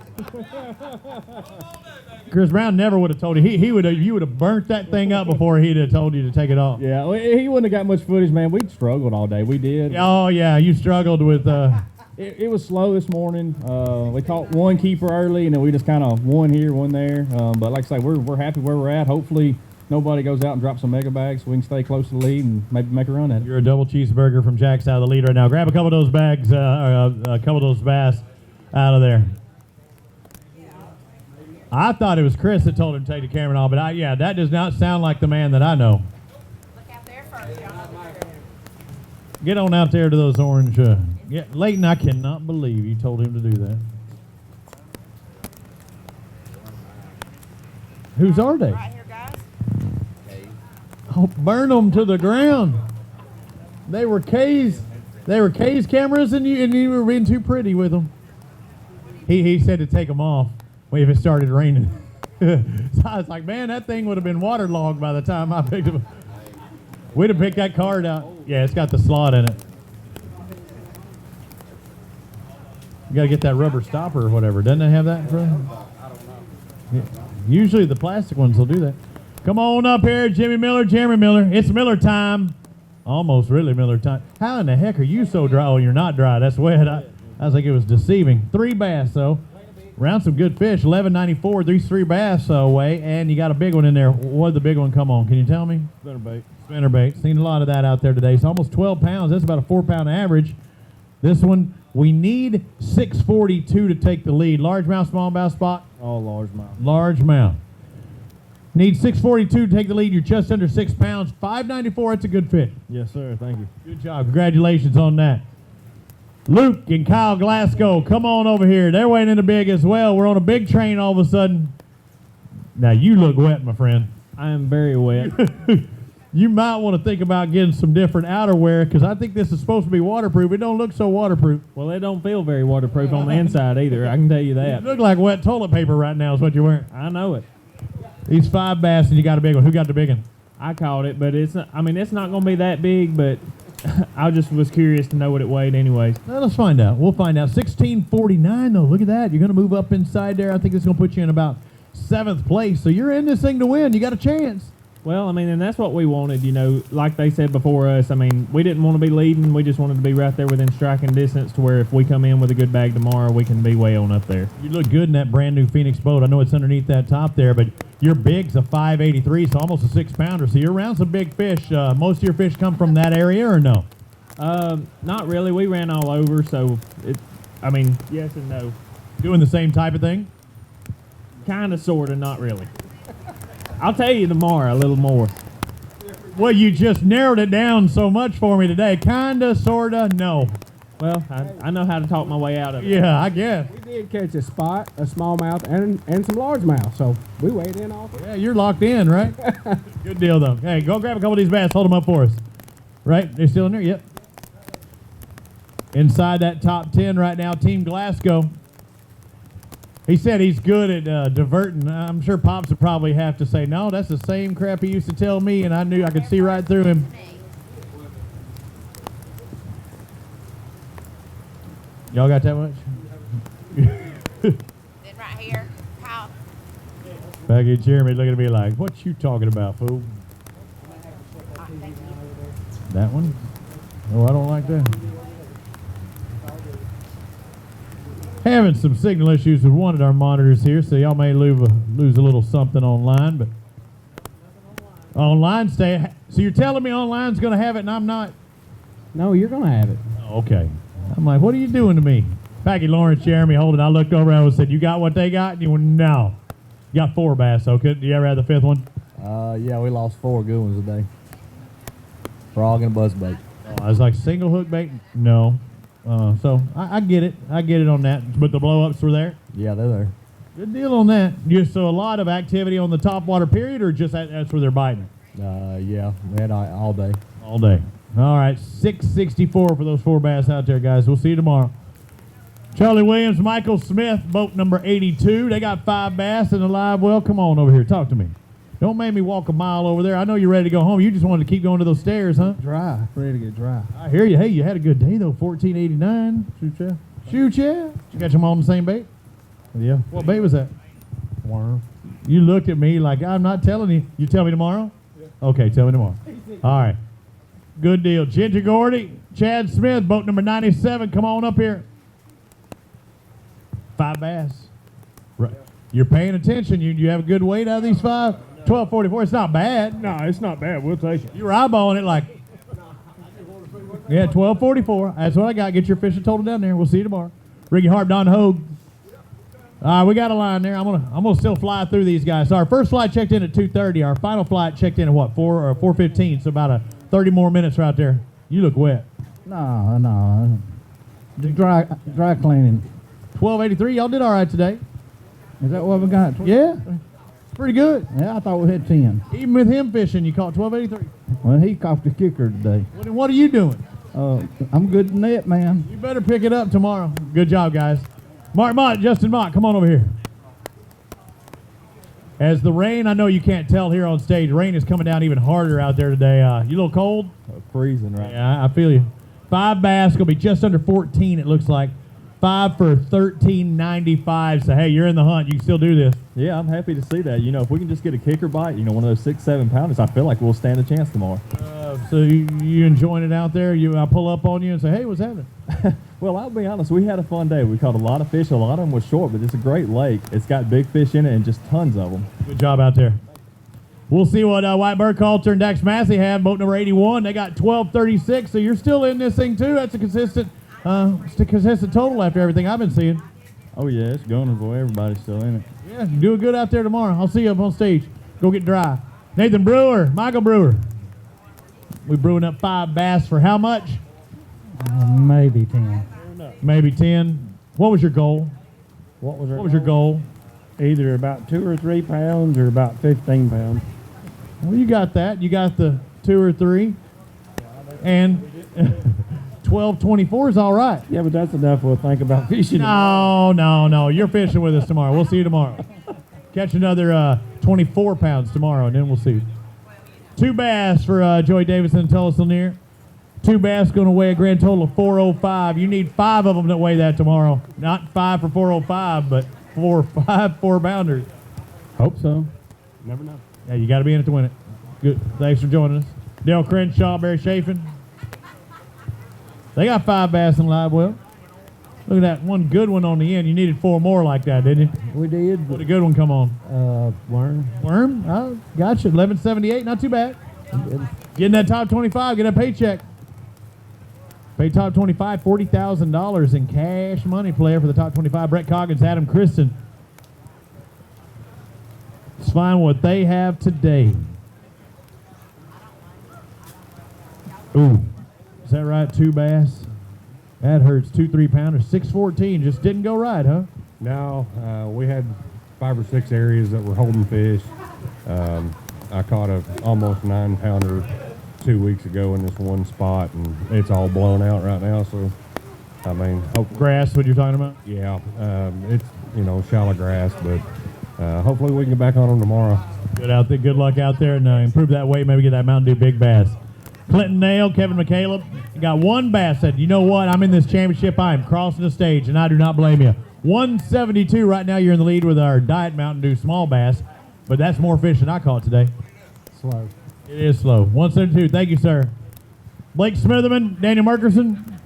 Chris Brown never would have told you. You would have burnt that thing up before he'd have told you to take it off. Yeah, he wouldn't have got much footage, man. We struggled all day. We did. Oh, yeah, you struggled with... It was slow this morning. We caught one keeper early, and then we just kind of one here, one there. But like I say, we're happy where we're at. Hopefully nobody goes out and drops some mega bags so we can stay close to the lead and maybe make a run at it. You're a double cheeseburger from Jack's out of the lead right now. Grab a couple of those bags, a couple of those bass out of there. I thought it was Chris that told him to take the camera and all, but that does not sound like the man that I know. Look out there first, y'all. Get on out there to those orange. Leighton, I cannot believe you told him to do that. Whose are they? Right here, guys. Oh, burn them to the ground. They were K's cameras, and you were being too pretty with them. He said to take them off if it started raining. So I was like, man, that thing would have been waterlogged by the time I picked it up. We'd have picked that card out. Yeah, it's got the slot in it. You got to get that rubber stopper or whatever. Doesn't it have that in front? Yeah. Usually the plastic ones will do that. Come on up here, Jeremy Miller. It's Miller time. Almost really Miller time. How in the heck are you so dry? Oh, you're not dry. That's wet. I was like, it was deceiving. 3 bass, though. Round some good fish. 1194. These 3 bass away, and you got a big one in there. What did the big one come on? Can you tell me? Spinnerbait. Seen a lot of that out there today. It's almost 12 pounds. That's about a 4-pound average. This one, we need 642 to take the lead. Largemouth, smallmouth spot? All largemouth. Largemouth. Need 642 to take the lead. You're just under 6 pounds. 594, that's a good fit. Yes, sir. Thank you. Good job. Congratulations on that. Luke and Kyle Glasgow, come on over here. They're weighing in the big as well. We're on a big train all of a sudden. Now, you look wet, my friend. I am very wet. You might want to think about getting some different outerwear because I think this is supposed to be waterproof. It don't look so waterproof. Well, it don't feel very waterproof on the inside either. I can tell you that. You look like wet toilet paper right now is what you're wearing. I know it. These 5 bass and you got a big one. Who got the big one? I caught it, but it's not, I mean, it's not going to be that big, but I just was curious to know what it weighed anyways. Well, let's find out. We'll find out. 1649 though. Look at that. You're going to move up inside there. I think it's going to put you in about 7th place. So you're in this thing to win. You got a chance. Well, I mean, and that's what we wanted, you know, like they said before us. I mean, we didn't want to be leading. We just wanted to be right there within striking distance to where if we come in with a good bag tomorrow, we can be way on up there. You look good in that brand new Phoenix boat. I know it's underneath that top there, but your big's a 583, so almost a 6-pounder. So you're around some big fish. Most of your fish come from that area or no? Not really. We ran all over, so I mean, yes and no. Doing the same type of thing? Kind of, sort of, not really. I'll tell you tomorrow a little more. Well, you just narrowed it down so much for me today. Kinda, sorta, no. Well, I know how to talk my way out of it. Yeah, I guess. We did catch a spot, a smallmouth, and some largemouth, so we weighed in all. Yeah, you're locked in, right? Good deal, though. Hey, go grab a couple of these bass. Hold them up for us. Right? They're still in there? Yep. Inside that top 10 right now, Team Glasgow. He said he's good at diverting. I'm sure Pops would probably have to say, no, that's the same crap he used to tell me, and I knew I could see right through him. Y'all got that much? Then right here, Kyle. Back at Jeremy looking at me like, what you talking about, fool? That one? Oh, I don't like that. Having some signal issues with one of our monitors here, so y'all may lose a little something online, but online stay. So you're telling me online's going to have it and I'm not? No, you're gonna have it. Oh, okay. I'm like, what are you doing to me? Packy, Lawrence, Jeremy, Holden. I looked over and said, you got what they got? And you went, no. You got 4 bass, so do you ever have the 5th one? Yeah, we lost 4 good ones today. Frog and a buzzbait. I was like, single hook bait? No. So I get it. I get it on that. But the blow-ups were there? Yeah, they're there. Good deal on that. So a lot of activity on the top water period, or just that's where they're biting? Yeah, we had all day. All day. All right, 664 for those 4 bass out there, guys. We'll see you tomorrow. Charlie Williams, Michael Smith, boat number 82. They got 5 bass in the live well. Come on over here. Talk to me. Don't make me walk a mile over there. I know you're ready to go home. You just wanted to keep going to those stairs, huh? Dry, ready to get dry. I hear you. Hey, you had a good day, though. 1489. Shoot ya. Shoot ya. Did you catch them all on the same bait? Yeah. What bait was that? Worm. You looked at me like, I'm not telling you. You tell me tomorrow? Yeah. Okay, tell me tomorrow. All right. Good deal. Ginger Gordy, Chad Smith, boat number 97. Come on up here. 5 bass. Right. You're paying attention. You have a good weight out of these 5? 1244. It's not bad. No, it's not bad. We'll take it. You were eyeballing it like, yeah, 1244. That's what I got. Get your fishing total down there. We'll see you tomorrow. Ricky Harp, Don Hogue. All right, we got a line there. I'm gonna still fly through these guys. So our first flight checked in at 2:30. Our final flight checked in at what, 4:15. So about 30 more minutes right there. You look wet. No. Dry cleaning. 1283. Y'all did all right today. Is that what we got? Yeah. Pretty good. Yeah, I thought we had 10. Even with him fishing, you caught 1283. Well, he caught the kicker today. What are you doing? I'm good in net, man. You better pick it up tomorrow. Good job, guys. Mark Mott, Justin Mott, come on over here. As the rain, I know you can't tell here on stage, rain is coming down even harder out there today. You a little cold? Freezing right now. Yeah, I feel you. 5 bass, going to be just under 14, it looks like. 5 for $13.95. So, hey, you're in the hunt. You can still do this. Yeah, I'm happy to see that. You know, if we can just get a kicker bite, one of those 6-7 pounders, I feel like we'll stand a chance tomorrow. So you enjoying it out there? I pull up on you and say, hey, what's happening? Well, I'll be honest. We had a fun day. We caught a lot of fish. A lot of them were short, but it's a great lake. It's got big fish in it and just tons of them. Good job out there. We'll see what White Bird Coulter and Dax Massey have. Boat number 81. They got 1236. So you're still in this thing too. That's a consistent total after everything I've been seeing. Oh yeah, it's going, boy. Everybody's still in it. Yeah, you're doing good out there tomorrow. I'll see you up on stage. Go get dry. Nathan Brewer, Michael Brewer. We brewing up 5 bass for how much? Maybe 10. Fair Maybe 10. What was your goal? What was your goal? Either about 2 or 3 pounds or about 15 pounds. Well, you got that. You got the 2 or 3. And 12.24 is all right. Yeah, but that's enough. We'll think about fishing. No. You're fishing with us tomorrow. We'll see you tomorrow. Catch another 24 pounds tomorrow, and then we'll see. 2 bass for Joey Davison and Tullis Lanier. 2 bass going to weigh a grand total of 405. You need 5 of them that weigh that tomorrow. Not 5 for 405, but 4 4-pounders. Hope so. Never know. Yeah, you got to be in it to win it. Good. Thanks for joining us. Dale Crenshaw, Barry Chafin. They got 5 bass in live well. Look at that one good one on the end. You needed 4 more like that, didn't you? We did. What a good one come on. Worm. Worm? Oh, gotcha. 11.78. Not too bad. Getting that top 25. Get that paycheck. Pay top 25, $40,000 in cash money player for the top 25. Brett Coggins, Adam Kristen. Let's find what they have today. Ooh, is that right? 2 bass. That hurts. 2 3-pounders. 6.14. Just didn't go right, huh? No, we had 5 or 6 areas that were holding fish. I caught a almost 9-pounder 2 weeks ago in this one spot, and it's all blown out right now. So, I mean, grass. What you're talking about? Yeah, it's shallow grass, but hopefully we can get back on them tomorrow. Good out there. Good luck out there, and improve that weight. Maybe get that Mountain Dew big bass. Clinton Nail, Kevin McCaleb, got 1 bass. Said, you know what? I'm in this championship. I am crossing the stage, and I do not blame you. 172 right now. You're in the lead with our Diet Mountain Dew small bass, but that's more fish than I caught today. Slow. It is slow. 172. Thank you, sir. Blake Smitherman, Daniel Merkerson.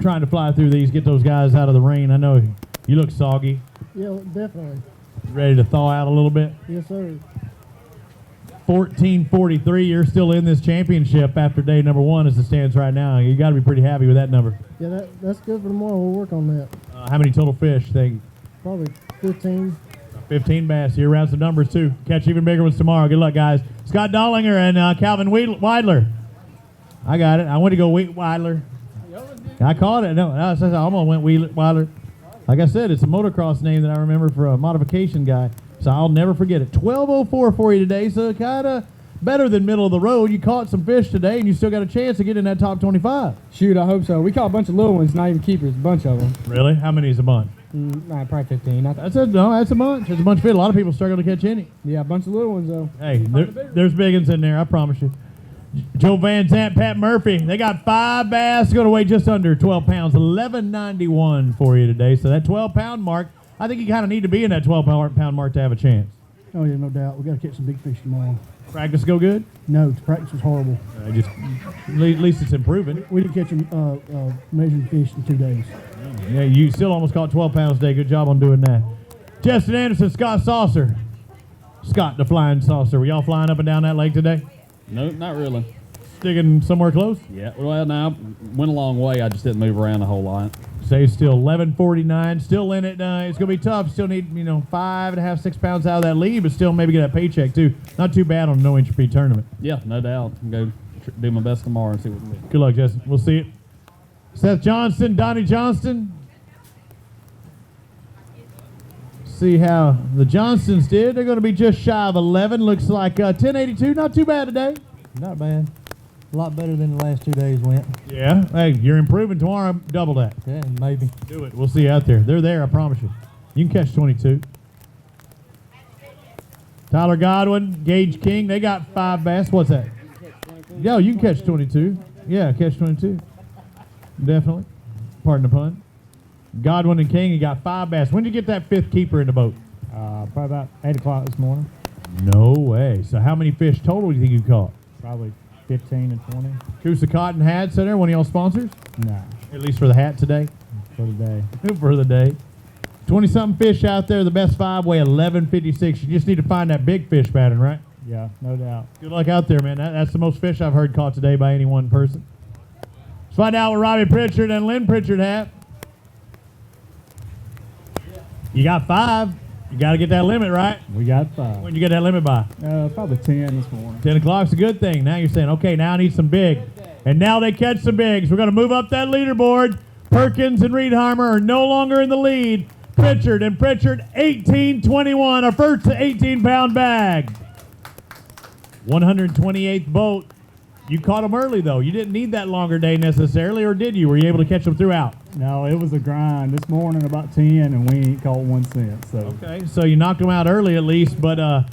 Trying to fly through these, get those guys out of the rain. I know you look soggy. Yeah, definitely. Ready to thaw out a little bit? Yes, sir. 14:43. You're still in this championship after day number 1 as it stands right now. You got to be pretty happy with that number. Yeah, that's good for tomorrow. We'll work on that. How many total fish? Think Probably 15. 15 bass. You're around some numbers too. Catch even bigger ones tomorrow. Good luck, guys. Scott Dollinger and Calvin Weidler. I got it. I went to go Weidler. I caught it. No, I almost went Weidler. Like I said, it's a motocross name that I remember for a modification guy. So I'll never forget it. 12:04 for you today, so kind of better than middle of the road. You caught some fish today, and you still got a chance to get in that top 25. Shoot, I hope so. We caught a bunch of little ones, not even keepers, a bunch of them. Really? How many is a bunch? Probably 15. That's a bunch. There's a bunch of fish. A lot of people struggle to catch any. Yeah, a bunch of little ones, though. Hey, there's big ones in there, I promise you. Joe Van Zant, Pat Murphy. They got 5 bass going to weigh just under 12 pounds. 11.91 for you today. So that 12-pound mark, I think you kind of need to be in that 12-pound mark to have a chance. Oh, yeah, no doubt. We got to catch some big fish tomorrow. Practice go good? No, the practice was horrible. At least it's improving. We didn't catch them measuring fish in 2 days. Yeah, you still almost caught 12 pounds a day. Good job on doing that. Justin Anderson, Scott Saucer. Scott the Flying Saucer. Were y'all flying up and down that lake today? No, not really. Sticking somewhere close? Yeah, well, no, I went a long way. I just didn't move around a whole lot. Say still 11:49. Still in it. It's going to be tough. Still need 5.5, 6 pounds out of that lead, but still maybe get that paycheck too. Not too bad on a no entry fee tournament. Yeah, no doubt. I'm going to do my best tomorrow and see what we can do. Good luck, Justin. We'll see you. Seth Johnston, Donnie Johnston. See how the Johnstons did. They're going to be just shy of 11. Looks like 1082. Not too bad today. Not bad. A lot better than the last 2 days went. Yeah. Hey, you're improving tomorrow. Double that. Yeah, maybe. Do it. We'll see you out there. They're there, I promise you. You can catch 22. Tyler Godwin, Gage King, they got 5 bass. What's that? Yo, you can catch 22. Yeah, catch 22. Definitely. Pardon the pun. Godwin and King, you got 5 bass. When did you get that 5th keeper in the boat? Probably about 8 o'clock this morning. No way. So how many fish total do you think you caught? Probably 15 and 20. Coosa Cotton Hat Center, one of y'all sponsors? Nah. At least for the hat today? For the day. For the day. 20-something fish out there. The best 5 weigh 11.56. You just need to find that big fish pattern, right? Yeah, no doubt. Good luck out there, man. That's the most fish I've heard caught today by any one person. Let's find out what Robbie Pritchard and Lynn Pritchard have. You got 5. You got to get that limit, right? We got 5. When you get that limit by? Probably 10 this morning. 10 o'clock's a good thing. Now you're saying, okay, now I need some big. And now they catch some bigs. We're going to move up that leaderboard. Perkins and Riedheimer are no longer in the lead. Pritchard 18-21, our first 18-pound bag. 128th boat. You caught them early, though. You didn't need that longer day necessarily, or did you? Were you able to catch them throughout? No, it was a grind this morning about 10, and we ain't caught one since. So Okay, so you knocked them out early at least, but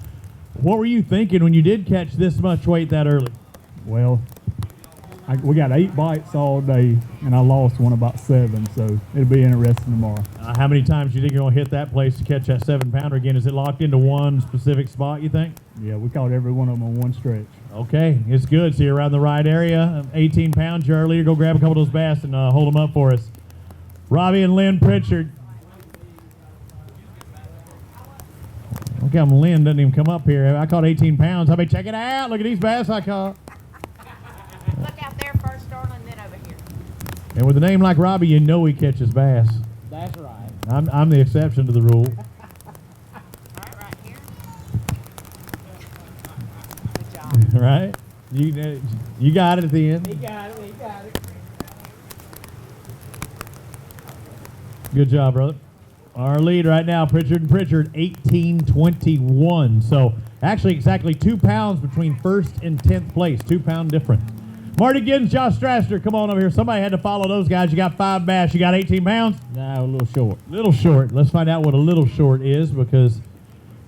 what were you thinking when you did catch this much weight that early? well, we got 8 bites all day, and I lost one about 7, so it'll be interesting tomorrow. How many times do you think you're going to hit that place to catch that 7-pounder again? Is it locked into one specific spot, you think? Yeah, we caught every one of them on one stretch. Okay, it's good. So you're around the right area. 18 pounds, you're our leader. Go grab a couple of those bass and hold them up for us. Robbie and Lynn Pritchard. Look how Lynn doesn't even come up here. I caught 18 pounds. I mean, check it out. Look at these bass I caught. Look out there first, darling, then over here. And with a name like Robbie, you know he catches bass. That's right. I'm the exception to the rule. Right? You got it at the end. He got it. Good job, brother. Our lead right now, Pritchard and Pritchard, 18-21. So actually exactly 2 pounds between first and 10th place. 2 pound difference. Marty Giddens, Josh Strasser, come on over here. Somebody had to follow those guys. You got 5 bass. You got 18 pounds? No, a little short. Little short. Let's find out what a little short is, because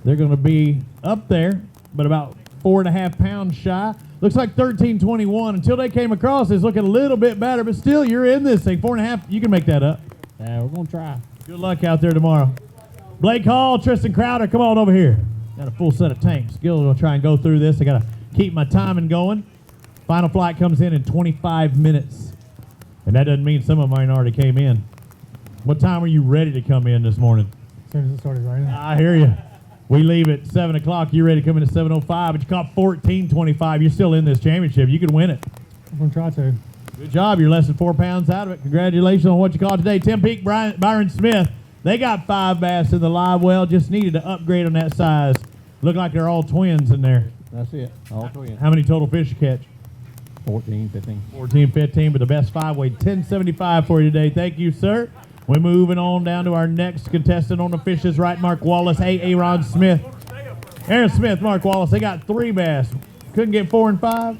they're going to be up there, but about 4.5 pounds shy. Looks like 13-21. Until they came across, it's looking a little bit better, but still, you're in this thing. 4.5, you can make that up. Yeah, we're going to try. Good luck out there tomorrow. Blake Hall, Tristan Crowder, come on over here. Got a full set of tanks. Gil will try and go through this. I got to keep my timing going. Final flight comes in 25 minutes. And that doesn't mean some of mine already came in. What time are you ready to come in this morning? As soon as it started raining. I hear you. We leave at 7 o'clock. You're ready to come in at 7:05, but you caught 14-25. You're still in this championship. You can win it. I'm going to try to. Good job. You're less than 4 pounds out of it. Congratulations on what you caught today. Tim Peak, Byron Smith. They got 5 bass in the live well. Just needed to upgrade on that size. Look like they're all twins in there. That's it. All twins. How many total fish you catch? 14, 15. 14, 15, but the best 5 weighed 1075 for you today. Thank you, sir. We're moving on down to our next contestant on the fishes, right? Mark Wallace, Aaron Smith. Aaron Smith, Mark Wallace, they got 3 bass. Couldn't get 4 and 5?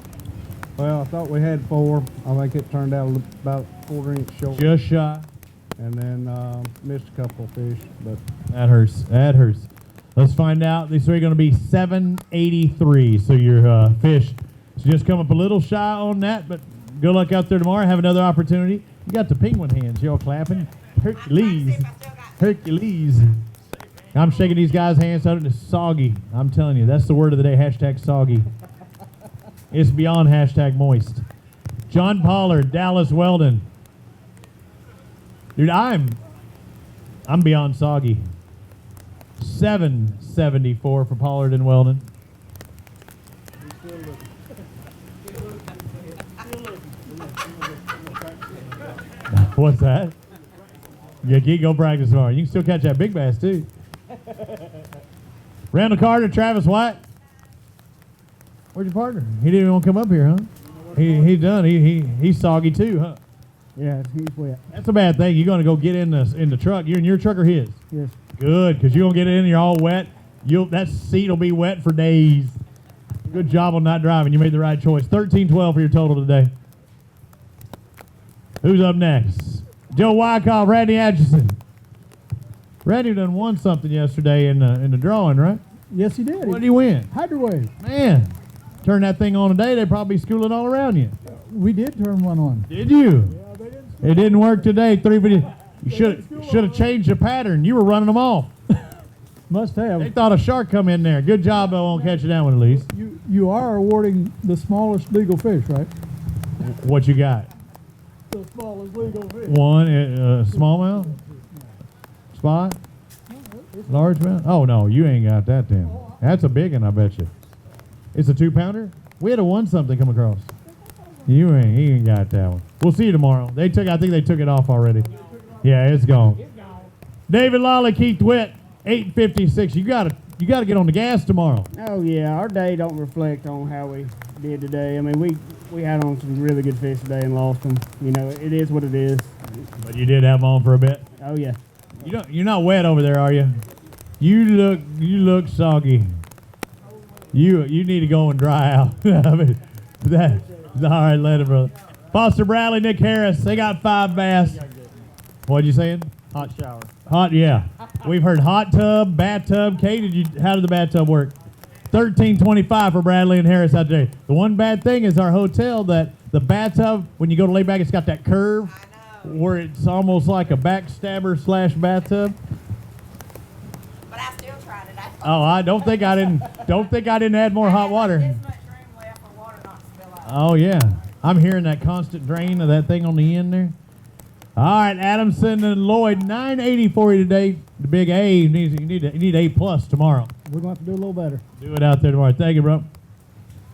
Well, I thought we had 4. I think it turned out about 1/4 inch short. Just shy. And then missed a couple of fish, but that hurts. That hurts. Let's find out. These 3 are going to be 783. So your fish just come up a little shy on that, but good luck out there tomorrow. Have another opportunity. You got the penguin hands. Y'all clapping. Hercules. Hercules. I'm shaking these guys' hands. So it's soggy. I'm telling you, that's the word of the day. Hashtag soggy. It's beyond hashtag moist. John Pollard, Dallas Weldon. Dude, I'm beyond soggy. 774 for Pollard and Weldon. What's that? Yeah, you go practice tomorrow. You can still catch that big bass too. Randall Carter, Travis White. Where's your partner? He didn't even want to come up here, huh? He's done. He's soggy too, huh? Yeah, he's wet. That's a bad thing. You're gonna go get in the truck. You're in your truck or his? Yes. Good, because you're gonna get in. You're all wet. That seat will be wet for days. Good job on not driving. You made the right choice. 13-12 for your total today. Who's up next? Joe Wyckoff, Randy Atchison. Randy done won something yesterday in the drawing, right? Yes, he did. What did he win? Hydrowave. Man, turn that thing on today, they'd probably be schooling all around you. We did turn one on. Did you? Yeah, they didn't. It didn't work today. 350. You should have changed the pattern. You were running them off. Must have. They thought a shark come in there. Good job, though, on catching that one at least. You are awarding the smallest legal fish, right? What you got? The smallest legal fish. One, smallmouth? Spot? Largemouth? Oh, no, you ain't got that then. That's a big one, I bet you. It's a 2-pounder? We had a won something come across. You ain't got that one. We'll see you tomorrow. I think they took it off already. Yeah, it's gone. David Lawley, Keith Witt, 8:56. You gotta get on the gas tomorrow. Oh yeah, our day don't reflect on how we did today. I mean, we had on some really good fish today and lost them. You know, it is what it is. But you did have them on for a bit. Oh yeah. You're not wet over there, are you? You look soggy. You need to go and dry out. I mean, that all right, let it, brother. Foster Bradley, Nick Harris, they got 5 bass. What you saying? Hot shower. Hot, yeah. We've heard hot tub, bathtub. Kate, how did the bathtub work? $13.25 for Bradley and Harris out there. The one bad thing is our hotel, that the bathtub, when you go to lay back, it's got that curve where it's almost like a backstabber / bathtub. But I still tried it. Oh, I don't think I didn't add more hot water. This much room left for water not to spill out. Oh yeah, I'm hearing that constant drain of that thing on the end there. All right, Adamson and Lloyd, 980 for you today. The big A, you need A plus tomorrow. We're going to have to do a little better. Do it out there tomorrow. Thank you, bro.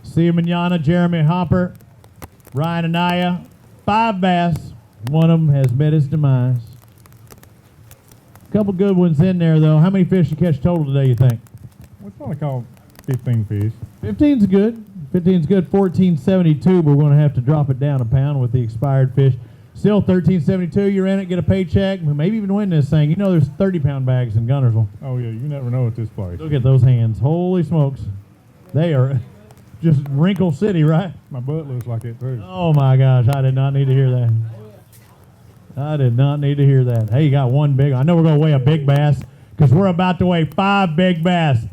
See you, Manana, Jeremy Hopper, Ryan Anaya, 5 bass. One of them has met his demise. A couple good ones in there, though. How many fish you catch total today, you think? What's want to call 15 fish? 15's good. 15's good. 14.72, but we're going to have to drop it down a pound with the expired fish. Still 13.72. You're in it, get a paycheck, maybe even win this thing. You know there's 30-pound bags in Gunnersville. Oh, yeah, you never know at this place. Look at those hands. Holy smokes. They are just wrinkle city, right? My butt looks like it, too. Oh, my gosh. I did not need to hear that. I did not need to hear that. Hey, you got one big one. I know we're going to weigh a big bass because we're about to weigh 5 big bass.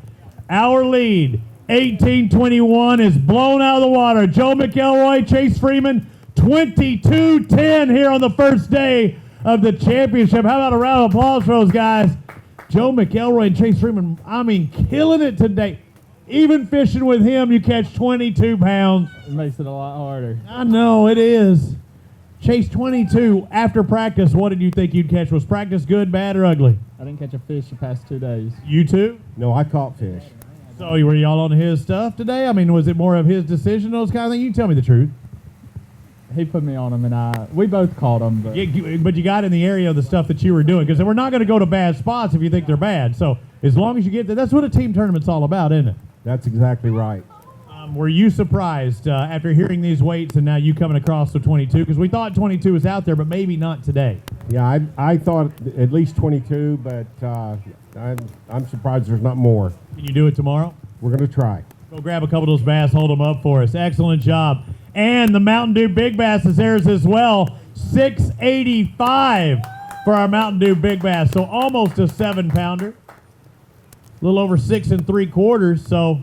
Our lead, 18-21, is blown out of the water. Joe McElroy, Chase Freeman, 22-10 here on the first day of the championship. How about a round of applause for those guys? Joe McElroy and Chase Freeman, I mean, killing it today. Even fishing with him, you catch 22 pounds. It makes it a lot harder. I know, it is. Chase, 22 after practice. What did you think you'd catch? Was practice good, bad, or ugly? I didn't catch a fish the past 2 days. You too? No, I caught fish. So were y'all on his stuff today? I mean, was it more of his decision, those kind of things? You tell me the truth. He put me on him, and we both caught him. But But you got in the area of the stuff that you were doing, because we're not going to go to bad spots if you think they're bad. So as long as you get there, that's what a team tournament's all about, isn't it? That's exactly right. Were you surprised after hearing these weights and now you coming across to 22? Because we thought 22 was out there, but maybe not today. Yeah, I thought at least 22, but I'm surprised there's not more. Can you do it tomorrow? We're going to try. Go grab a couple of those bass, hold them up for us. Excellent job. And the Mountain Dew Big Bass is theirs as well. 685 for our Mountain Dew Big Bass. So almost a 7-pounder. A little over 6 3/4. So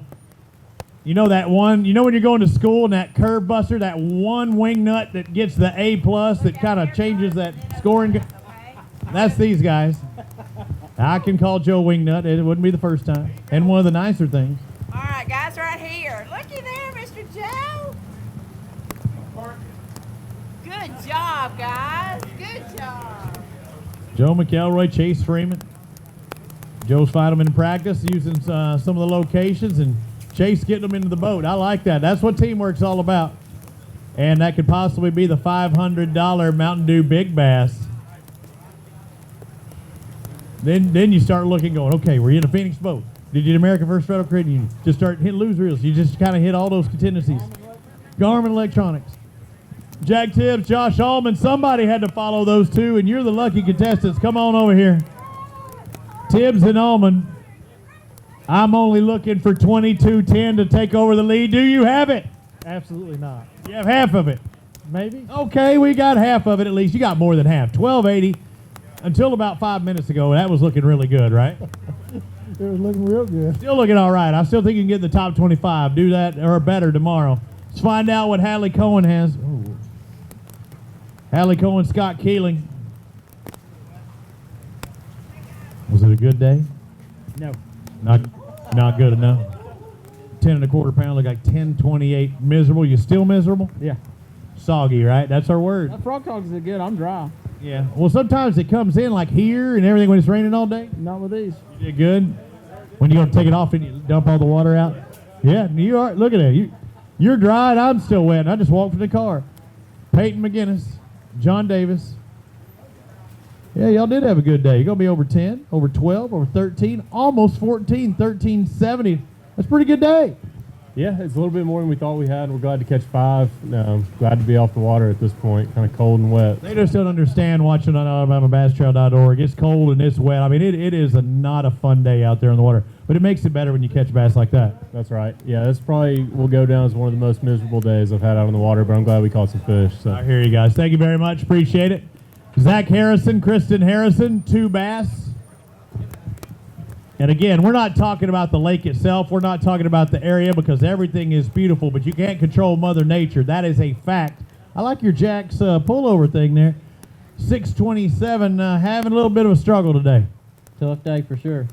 you know that one, you know when you're going to school and that curve buster, that one wing nut that gets the A plus that kind of changes that scoring? That's these guys. I can call Joe Wingnut. It wouldn't be the first time. And one of the nicer things. All right, guys, right here. Looky there, Mr. Joe. Good job, guys. Good job. Joe McElroy, Chase Freeman. Joe's finding them in practice using some of the locations, and Chase getting them into the boat. I like that. That's what teamwork's all about. And that could possibly be the $500 Mountain Dew Big Bass. Then you start looking, going, okay, we're in a Phoenix boat. Did you American First Federal Credit Union? Just start hitting lose reels. You just kind of hit all those contingencies. Garmin Electronics. Jack Tibbs, Josh Allman, somebody had to follow those two, and you're the lucky contestants. Come on over here. Tibbs and Allman. I'm only looking for 22-10 to take over the lead. Do you have it? Absolutely not. You have half of it. Maybe. Okay, we got half of it at least. You got more than half. 1280. Until about 5 minutes ago, that was looking really good, right? It was looking real good. Still looking all right. I still think you can get in the top 25. Do that or better tomorrow. Let's find out what Hadley Cohen has. Ooh. Hadley Cohen, Scott Keeling. Was it a good day? No. Not good enough. 10 1/4 pound, look like 10.28. Miserable. You still miserable? Yeah. Soggy, right? That's our word. That frog hogs are good. I'm dry. Yeah. Well, sometimes it comes in like here and everything when it's raining all day. Not with these. You did good. When you going to take it off and you dump all the water out? Yeah, you are. Look at that. You're dry and I'm still wet. I just walked from the car. Peyton McGinnis, John Davis. Yeah, y'all did have a good day. You're going to be over 10, over 12, over 13, almost 14, 13.70. That's a pretty good day. Yeah, it's a little bit more than we thought we had. We're glad to catch 5. Glad to be off the water at this point, kind of cold and wet. They just don't understand watching on AlabamaBassTrail.org. It's cold and it's wet. I mean, it is not a fun day out there in the water, but it makes it better when you catch bass like that. That's right. Yeah, this probably will go down as one of the most miserable days I've had out on the water, but I'm glad we caught some fish. So. I hear you guys. Thank you very much. Appreciate it. Zach Harrison, Kristen Harrison, 2 bass. And again, we're not talking about the lake itself. We're not talking about the area because everything is beautiful, but you can't control Mother Nature. That is a fact. I like your Jack's pullover thing there. 627, having a little bit of a struggle today. Tough day for sure.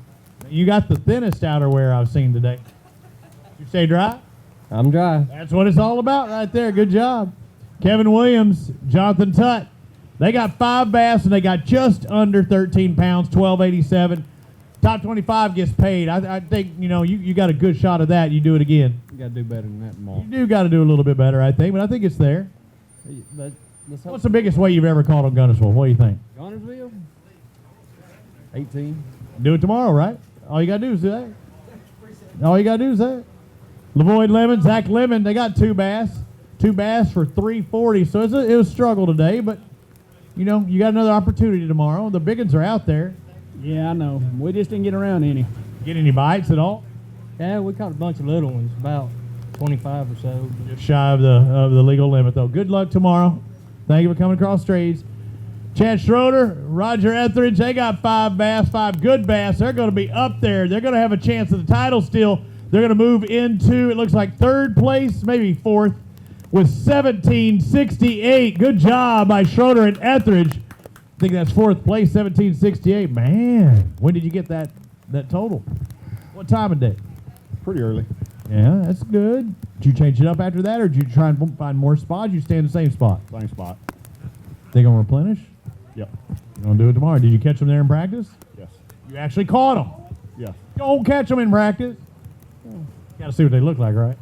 You got the thinnest outerwear I've seen today. You stay dry? I'm dry. That's what it's all about right there. Good job. Kevin Williams, Jonathan Tutt. They got 5 bass and they got just under 13 pounds, 1287. Top 25 gets paid. I think, you got a good shot of that. You do it again. You got to do better than that tomorrow. You do got to do a little bit better, I think, but I think it's there. What's the biggest weight you've ever caught on Gunnersville? What do you think? Gunnersville? 18. Do it tomorrow, right? All you got to do is that. All you got to do is that. Lavoyd Lemon, Zach Lemon, they got 2 bass. 2 bass for 340. So it was a struggle today, but, you got another opportunity tomorrow. The big ones are out there. Yeah, I know. We just didn't get around any. Get any bites at all? Yeah, we caught a bunch of little ones, about 25 or so. Just shy of the legal limit, though. Good luck tomorrow. Thank you for coming across trades. Chad Schroeder, Roger Etheridge, they got 5 bass, 5 good bass. They're going to be up there. They're going to have a chance at the title still. They're going to move into, it looks like 3rd place, maybe 4th, with 1768. Good job by Schroeder and Etheridge. I think that's 4th place, 1768. Man, when did you get that total? What time of day? Pretty early. Yeah, that's good. Did you change it up after that, or did you try and find more spots? You stay in the same spot? Same spot. They going to replenish? Yep. You're going to do it tomorrow. Did you catch them there in practice? Yes. You actually caught them? Yes. Don't catch them in practice. Got to see what they look like, right?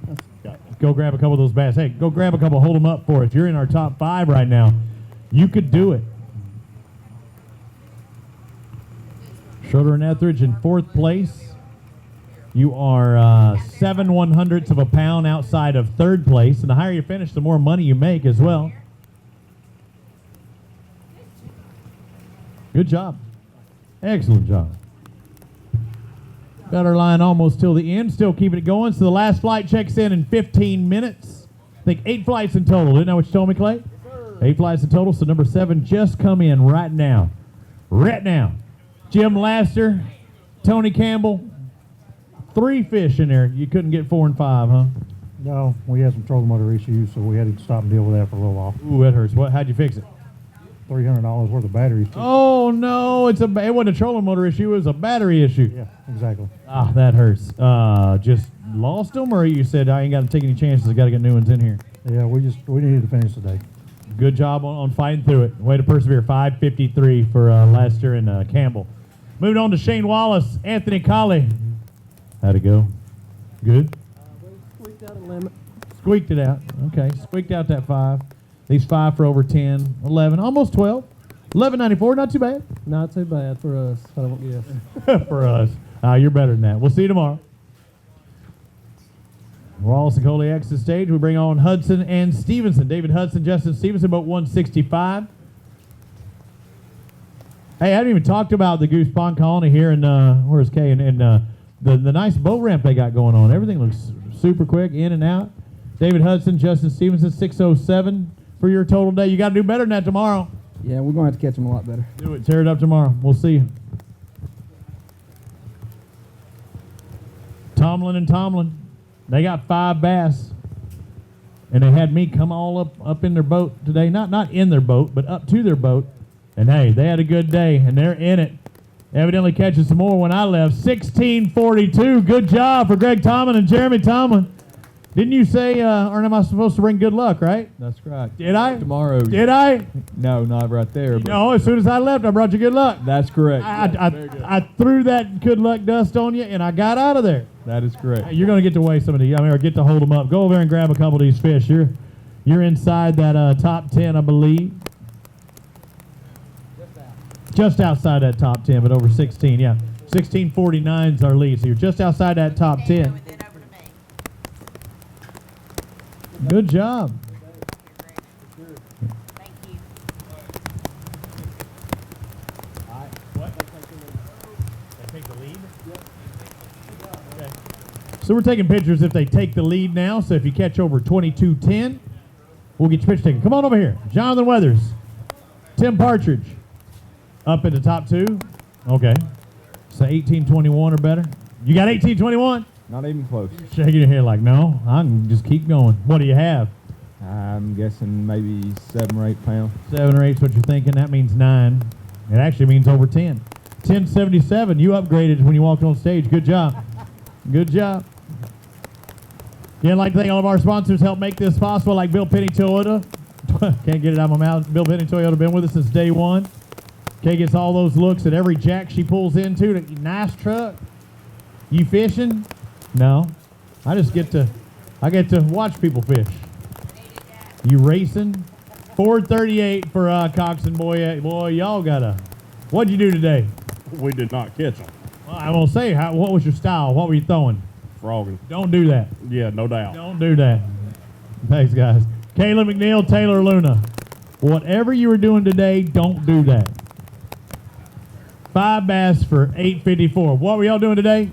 Yeah. Go grab a couple of those bass. Hey, go grab a couple, hold them up for us. You're in our top 5 right now. You could do it. Schroeder and Etheridge in 4th place. You are 7 1/100ths of a pound outside of 3rd place. And the higher you finish, the more money you make as well. Good job. Excellent job. Got our line almost till the end. Still keeping it going. So the last flight checks in 15 minutes. I think 8 flights in total. Didn't know what you told me, Clay? 8 flights in total. So number 7 just come in right now. Right now. Jim Laster, Tony Campbell, 3 fish in there. You couldn't get 4 and 5, huh? No, we had some trolling motor issues, so we had to stop and deal with that for a little while. Ooh, that hurts. How'd you fix it? $300 worth of batteries. Oh, no. It wasn't a trolling motor issue. It was a battery issue. Yeah, exactly. Ah, that hurts. Just lost them, or you said, I ain't got to take any chances. I got to get new ones in here? Yeah, we needed to finish today. Good job on fighting through it. Way to persevere. 5:53 for Laster and Campbell. Moving on to Shane Wallace, Anthony Colley. How'd it go? Good? Squeaked out a limit. Squeaked it out. Okay, squeaked out that 5. These 5 for over 10, 11, almost 12. 11.94, not too bad. Not too bad for us. I don't guess. For us. You're better than that. We'll see you tomorrow. Wallace and Coley exit the stage. We bring on Hudson and Stevenson. David Hudson, Justin Stevenson, about 165. Hey, I haven't even talked about the Goose Pond Colony here in, where's Kay? And the nice boat ramp they got going on. Everything looks super quick, in and out. David Hudson, Justin Stevenson, 607 for your total day. You got to do better than that tomorrow. Yeah, we're going to have to catch them a lot better. Do it. Tear it up tomorrow. We'll see you. Tomlin and Tomlin. They got 5 bass. And they had me come all up in their boat today. Not in their boat, but up to their boat. And hey, they had a good day, and they're in it. Evidently catching some more when I left. 16:42. Good job for Greg Tomlin and Jeremy Tomlin. Didn't you say, or am I supposed to bring good luck, right? That's correct. Did I? Tomorrow. Did I? No, not right there. But No, as soon as I left, I brought you good luck. That's correct. I threw that good luck dust on you, and I got out of there. That is correct. Hey, you're going to get to weigh some of these. Or get to hold them up. Go over there and grab a couple of these fish. You're inside that top 10, I believe. Just outside that top 10, but over 16, yeah. 16:49 is our lead, so you're just outside that top 10. Good job. So we're taking pictures if they take the lead now. So if you catch over 22-10, we'll get your picture taken. Come on over here. Jonathan Weathers, Tim Partridge, up in the top two. Okay. So 18-21 or better. You got 18-21? Not even close. Shaking your head like, no, I can just keep going. What do you have? I'm guessing maybe 7 or 8 pounds. 7 or 8 is what you're thinking. That means 9. It actually means over 10. 1077. You upgraded when you walked on stage. Good job. Good job. Again, I'd like to thank all of our sponsors help make this possible, like Bill Penny Toyota. Can't get it out of my mouth. Bill Penny Toyota been with us since day one. Kay gets all those looks at every jack she pulls into. Nice truck. You fishing? No. I get to watch people fish. You racing? 438 for Cox and Boy, y'all got a. What'd you do today? We did not catch them. Well, I won't say. What was your style? What were you throwing? Frogging. Don't do that. Yeah, no doubt. Don't do that. Thanks, guys. Kayla McNeil, Taylor Luna. Whatever you were doing today, don't do that. 5 bass for $8.54. What were y'all doing today?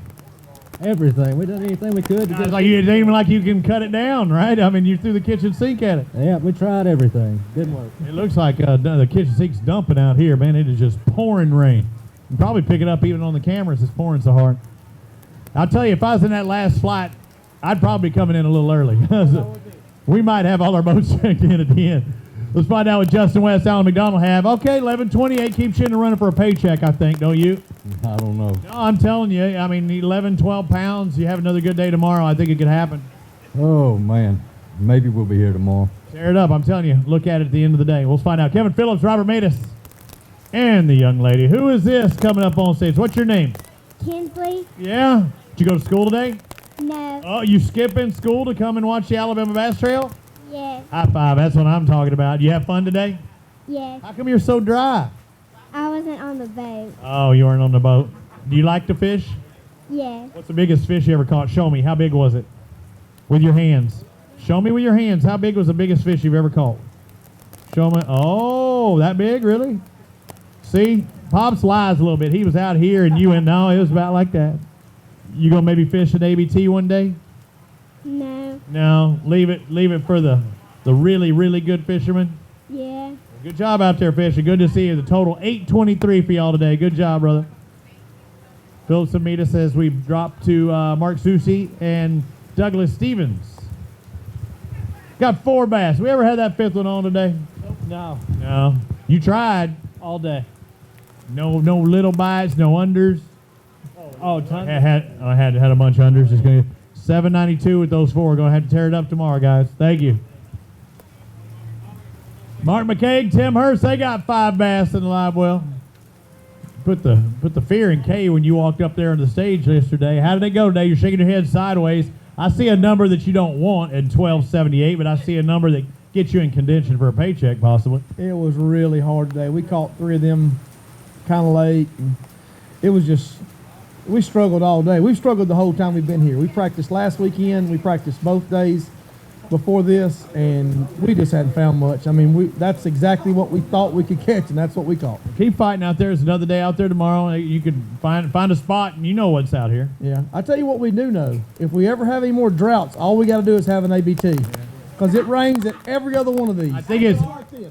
Everything. We done anything we could. It's like it ain't even like you can cut it down, right? I mean, you threw the kitchen sink at it. Yeah, we tried everything. Didn't work. It looks like the kitchen sink's dumping out here, man. It is just pouring rain. You can probably pick it up even on the cameras. It's pouring so hard. I'll tell you, if I was in that last flight, I'd probably be coming in a little early. We might have all our boats checked in at the end. Let's find out what Justin West, Alan McDonald have. Okay, 11:28 keeps you in the running for a paycheck, I think, don't you? I don't know. No, I'm telling you, I mean, 11, 12 pounds, you have another good day tomorrow, I think it could happen. Oh, man. Maybe we'll be here tomorrow. Tear it up, I'm telling you. Look at it at the end of the day. We'll find out. Kevin Phillips, Robert Matus, and the young lady. Who is this coming up on stage? What's your name? Kinsley? Yeah? Did you go to school today? No. Oh, you skipping school to come and watch the Alabama Bass Trail? Yes. High five, that's what I'm talking about. You have fun today? Yes. How come you're so dry? I wasn't on the boat. Oh, you weren't on the boat. Do you like to fish? Yes. What's the biggest fish you ever caught? Show me. How big was it? With your hands. Show me with your hands. How big was the biggest fish you've ever caught? Show me. Oh, that big? Really? See? Pops lies a little bit. He was out here and you went, no, it was about like that. You gonna maybe fish at ABT one day? No. No. Leave it for the really, really good fishermen. Yeah. Good job out there fishing. Good to see you. The total 823 for y'all today. Good job, brother. Philip Samita says we've dropped to Mark Susi and Douglas Stevens. Got 4 bass. We ever had that 5th one on today? No. No. You tried. All day. No little bites, no unders. Oh, tons. I had a bunch of unders. Just gonna 792 with those 4. Gonna have to tear it up tomorrow, guys. Thank you. Mark McCaig, Tim Hurst, they got 5 bass in the live well. Put the fear in Kay when you walked up there on the stage yesterday. How did it go today? You're shaking your head sideways. I see a number that you don't want at 1278, but I see a number that gets you in contention for a paycheck possibly. It was really hard today. We caught 3 of them kind of late. And it was just, we struggled all day. We've struggled the whole time we've been here. We practiced last weekend. We practiced both days before this, and we just hadn't found much. I mean, that's exactly what we thought we could catch, and that's what we caught. Keep fighting out there. There's another day out there tomorrow. You could find a spot, and you know what's out here. Yeah. I tell you what we do know. If we ever have any more droughts, all we got to do is have an ABT. Because it rains at every other one of these. I think it's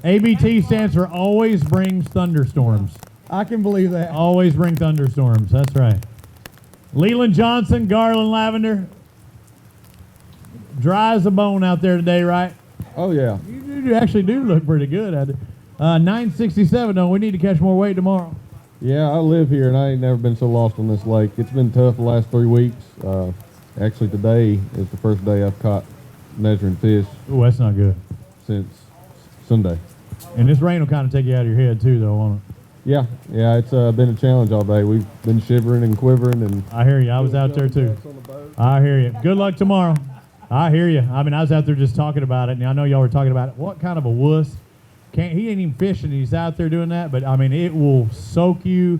ABT stands for always brings thunderstorms. I can believe that. Always bring thunderstorms. That's right. Leland Johnson, Garland Lavender. Dry as a bone out there today, right? Oh, yeah. You actually do look pretty good at it. 967, though. We need to catch more weight tomorrow. Yeah, I live here, and I ain't never been so lost on this lake. It's been tough the last 3 weeks. Actually, today is the first day I've caught measuring fish. Oh, that's not good. Since Sunday. And this rain will kind of take you out of your head, too, though, won't it? Yeah, it's been a challenge all day. We've been shivering and quivering. And I hear you. I was out there, too. I hear you. Good luck tomorrow. I hear you. I mean, I was out there just talking about it, and I know y'all were talking about it. What kind of a wuss? He ain't even fishing. He's out there doing that, but, I mean, it will soak you.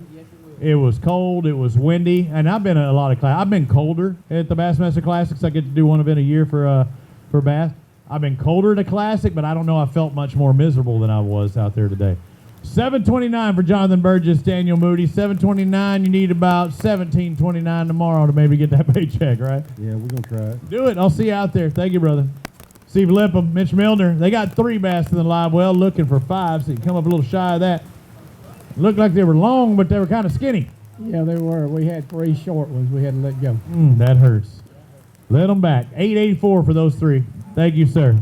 It was cold. It was windy, and I've been at a lot of class. I've been colder at the Bassmaster Classics. I get to do one event a year for bass. I've been colder at a classic, but I don't know. I felt much more miserable than I was out there today. 729 for Jonathan Burgess, Daniel Moody. 729. You need about 1729 tomorrow to maybe get that paycheck, right? Yeah, we're going to try it. Do it. I'll see you out there. Thank you, brother. Steve Lipham, Mitch Milner. They got 3 bass in the live well, looking for 5, so you come up a little shy of that. Looked like they were long, but they were kind of skinny. Yeah, they were. We had 3 short ones we had to let go. That hurts. Let them back. 884 for those 3. Thank you, sir.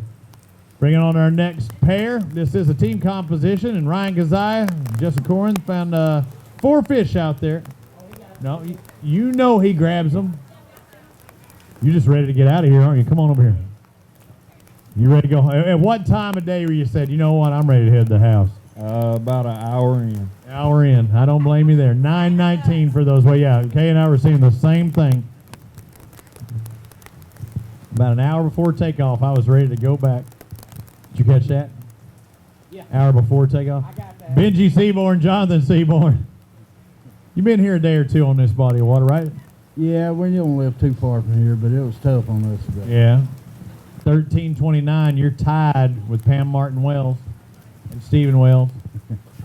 Bringing on our next pair. This is a team composition, and Ryan Kazaya, Justin Corin found 4 fish out there. No, you know he grabs them. You're just ready to get out of here, aren't you? Come on over here. You ready to go? At what time of day were you said, you know what, I'm ready to head to the house? About an hour in. Hour in. I don't blame you there. 9:19 for those. Well, yeah, Kay and I were seeing the same thing. About an hour before takeoff, I was ready to go back. Did you catch that? Yeah. Hour before takeoff? I got that. Benji Seaborn, Jonathan Seaborn. You've been here a day or 2 on this body of water, right? Yeah, we don't live too far from here, but it was tough on us today. Yeah. 13:29, you're tied with Pam Martin Wells and Stephen Wells.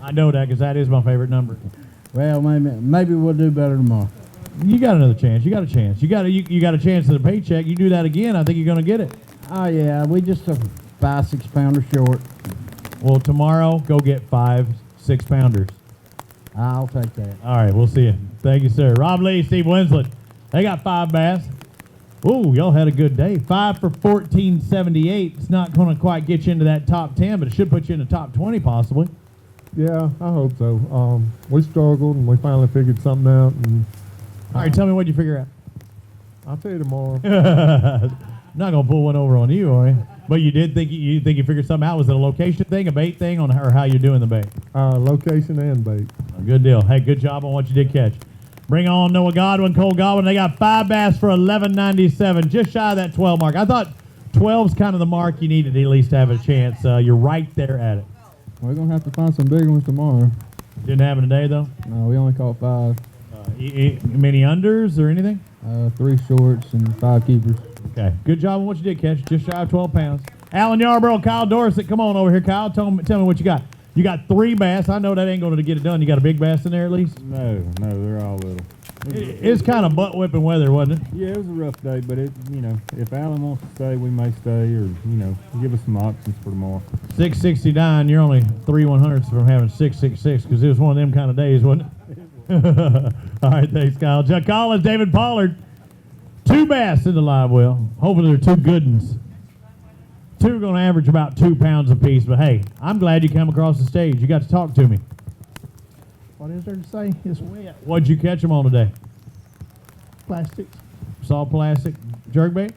I know that because that is my favorite number. Well, maybe we'll do better tomorrow. You got another chance. You got a chance. You got a chance at a paycheck. You do that again, I think you're going to get it. Oh, yeah, we just a 5-6 pounder short. Well, tomorrow, go get 5 6-pounders. I'll take that. All right, we'll see you. Thank you, sir. Rob Lee, Steve Winslet. They got 5 bass. Ooh, y'all had a good day. 5 for 14.78. It's not going to quite get you into that top 10, but it should put you in the top 20 possibly. Yeah, I hope so. We struggled, and we finally figured something out. And all right, tell me what you figure out. I'll tell you tomorrow. Not going to pull one over on you, are you? But you did think you figured something out. Was it a location thing, a bait thing, or how you're doing the bait? Location and bait. Good deal. Hey, good job on what you did catch. Bring on Noah Godwin, Cole Godwin. They got 5 bass for $11.97, just shy of that 12 mark. I thought 12's kind of the mark you needed to at least have a chance. You're right there at it. We're going to have to find some bigger ones tomorrow. Didn't have it today, though? No, we only caught 5. Many unders or anything? 3 shorts and 5 keepers. Okay. Good job on what you did catch. Just shy of 12 pounds. Alan Yarborough, Kyle Dorsett. Come on over here, Kyle. Tell me what you got. You got 3 bass. I know that ain't going to get it done. You got a big bass in there at least? No, they're all little. It's kind of butt-whipping weather, wasn't it? Yeah, it was a rough day, but if Alan wants to stay, we may stay, or, give us some options for tomorrow. 669, you're only 3/100ths from having 666 because it was one of them kind of days, wasn't it? All right, thanks, Kyle. Chuck Collins, David Pollard. 2 bass in the live well. Hopefully they're 2 good ones. 2 are going to average about 2 pounds apiece, but hey, I'm glad you come across the stage. You got to talk to me. What is there to say? It's wet. What'd you catch them on today? Plastics. Soft plastic jerkbait?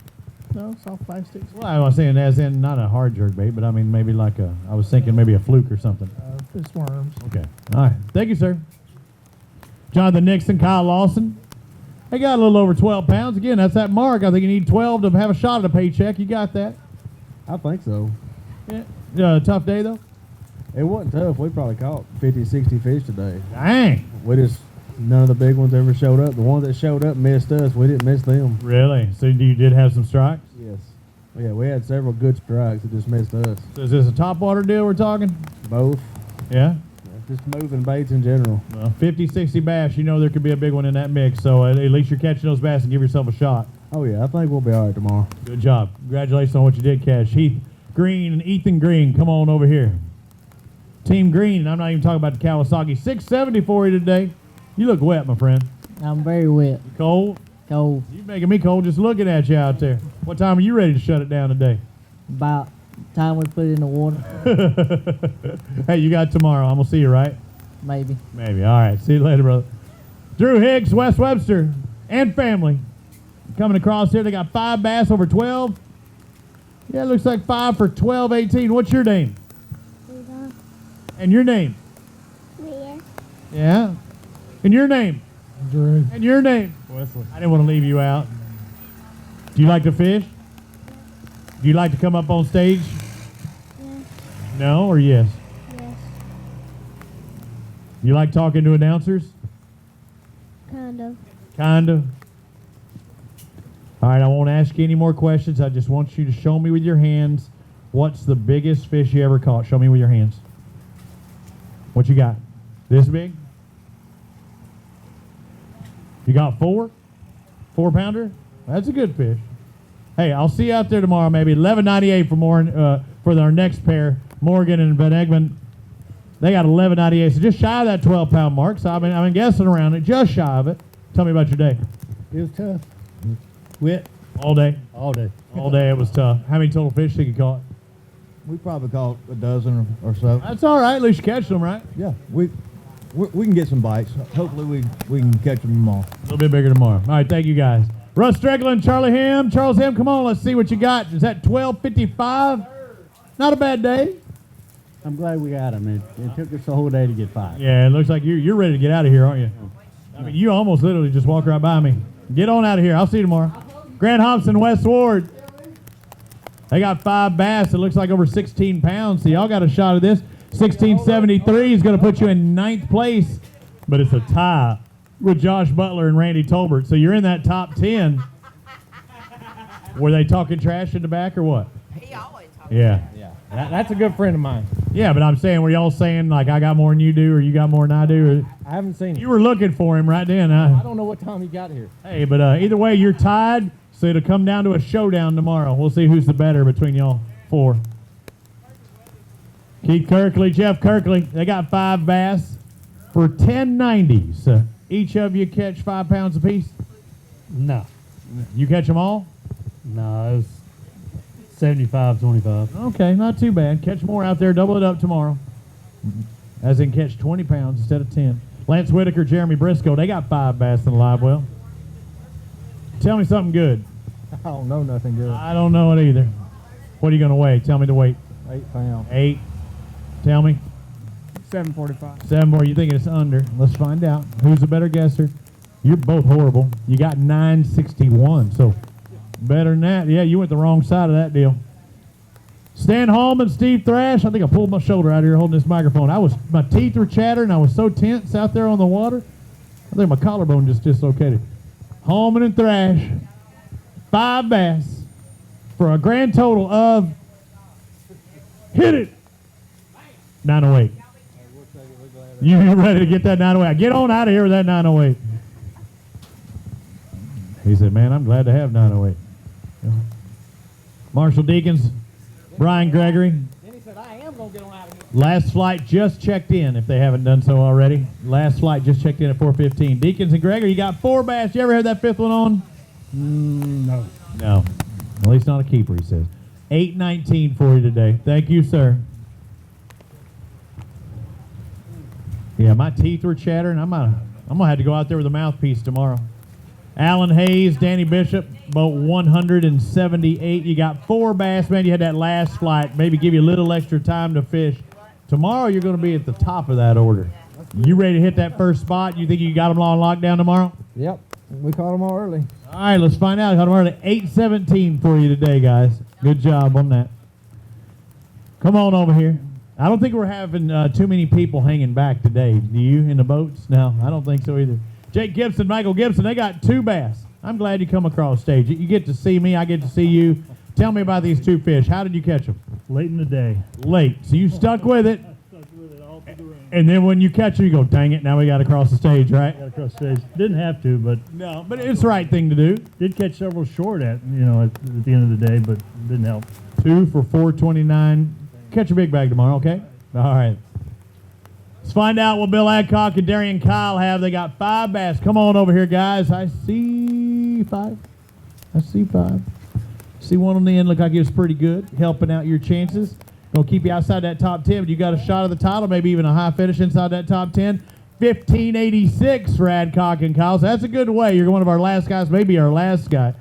No, soft plastics. Well, I was saying as in not a hard jerkbait, but I mean maybe I was thinking maybe a fluke or something. Fish worms. Okay. All right. Thank you, sir. Jonathan Nixon, Kyle Lawson. They got a little over 12 pounds. Again, that's that mark. I think you need 12 to have a shot at a paycheck. You got that. I think so. Yeah. Tough day, though? It wasn't tough. We probably caught 50, 60 fish today. Dang. None of the big ones ever showed up. The ones that showed up missed us. We didn't miss them. Really? So you did have some strikes? Yes. Yeah, we had several good strikes that just missed us. So is this a topwater deal we're talking? Both. Yeah? Just moving baits in general. 50, 60 bass, you know there could be a big one in that mix, so at least you're catching those bass and give yourself a shot. Oh, yeah, I think we'll be all right tomorrow. Good job. Congratulations on what you did catch. Heath Green and Ethan Green, come on over here. Team Green, and I'm not even talking about the Kawasaki. 670 for you today. You look wet, my friend. I'm very wet. You cold? Cold. You're making me cold just looking at you out there. What time are you ready to shut it down today? About time we put it in the water. Hey, you got tomorrow. I'm going to see you, right? Maybe. Maybe. All right. See you later, brother. Drew Higgs, Wes Webster, and family coming across here. They got 5 bass over 12. Yeah, it looks like 5 for 12.18. What's your name? Rita. And your name? Leah. Yeah. And your name? Drew. And your name? Wesley. I didn't want to leave you out. Do you like to fish? Do you like to come up on stage? Yes. No or yes? Yes. You like talking to announcers? Kind of. Kind of. All right, I won't ask you any more questions. I just want you to show me with your hands What's the biggest fish you ever caught? Show me with your hands. What you got? This big? You got 4? 4-pounder? That's a good fish. Hey, I'll see you out there tomorrow, maybe. $11.98 for our next pair. Morgan and Van Egmond. They got $11.98, so just shy of that 12-pound mark. So I've been guessing around it, just shy of it. Tell me about your day. It was tough. Wet. All day? All day. All day it was tough. How many total fish did you caught? We probably caught a dozen or so. That's all right. At least you catch them, right? Yeah, we can get some bites. Hopefully we can catch them tomorrow. A little bit bigger tomorrow. All right, thank you guys. Russ Strickland, Charlie Ham, Charles Ham, come on, let's see what you got. Is that 12:55? Not a bad day. I'm glad we got them. It took us the whole day to get 5. Yeah, it looks like you're ready to get out of here, aren't you? I mean, you almost literally just walked right by me. Get on out of here. I'll see you tomorrow. Grant Hobson, West Ward. They got 5 bass. It looks like over 16 pounds. So y'all got a shot of this. 1673 is going to put you in 9th place, but it's a tie with Josh Butler and Randy Tolbert. So you're in that top 10. Were they talking trash in the back or what? He always talks. Yeah. That's a good friend of mine. Yeah, but I'm saying, were y'all saying like I got more than you do or you got more than I do? I haven't seen him. You were looking for him right then. I don't know what time he got here. Hey, but either way, you're tied, so it'll come down to a showdown tomorrow. We'll see who's the better between y'all 4. Keith Kirkley, Jeff Kirkley, they got 5 bass for $10.90. So each of you catch 5 pounds apiece? No. You catch them all? No, it was 75-25. Okay, not too bad. Catch more out there, double it up tomorrow. As in catch 20 pounds instead of 10. Lance Whitaker, Jeremy Briscoe, they got 5 bass in the live well. Tell me something good. I don't know nothing good. I don't know it either. What are you going to weigh? Tell me the weight. 8 pounds. 8. Tell me. 745. 7 more. You thinking it's under? Let's find out. Who's the better guesser? You're both horrible. You got 961, so better than that. Yeah, you went the wrong side of that deal. Stan Hallman, Steve Thrash. I think I pulled my shoulder out here holding this microphone. My teeth were chattering. I was so tense out there on the water. I think my collarbone just dislocated. Hallman and Thrash, 5 bass for a grand total of, hit it, 908. You ready to get that 908? Get on out of here with that 908. He said, man, I'm glad to have 908. Marshall Deacons, Brian Gregory. Then he said, I am going to get on out of here. Last flight just checked in, if they haven't done so already. Last flight just checked in at 4:15. Deacons and Gregory, you got 4 bass. You ever had that 5th one on? No. No. At least not a keeper, he says. 8:19 for you today. Thank you, sir. Yeah, my teeth were chattering. I'm gonna have to go out there with a mouthpiece tomorrow. Alan Hayes, Danny Bishop, boat 178. You got 4 bass, man. You had that last flight. Maybe give you a little extra time to fish. Tomorrow you're going to be at the top of that order. You ready to hit that first spot? You think you got them all on lockdown tomorrow? Yep. We caught them all early. All right, let's find out. Caught them early. 8:17 for you today, guys. Good job on that. Come on over here. I don't think we're having too many people hanging back today. Do you in the boats? No, I don't think so either. Jake Gibson, Michael Gibson, they got 2 bass. I'm glad you come across stage. You get to see me. I get to see you. Tell me about these 2 fish. How did you catch them? Late in the day. Late. So you stuck with it. Stuck with it all through the rain. And then when you catch them, you go, dang it, now we got to cross the stage, right? Got across stage. Didn't have to, but no, but it's the right thing to do. Did catch several short at the end of the day, but didn't help. 2 for 429. Catch a big bag tomorrow, okay? All right. Let's find out what Bill Adcock and Darian Kyle have. They got 5 bass. Come on over here, guys. I see 5. I see 5. See one on the end. Look like it was pretty good. Helping out your chances. Gonna keep you outside that top 10, but you got a shot of the title, maybe even a high finish inside that top 10. 1586 for Adcock and Kyle. So that's a good way. You're one of our last guys, maybe our last guy,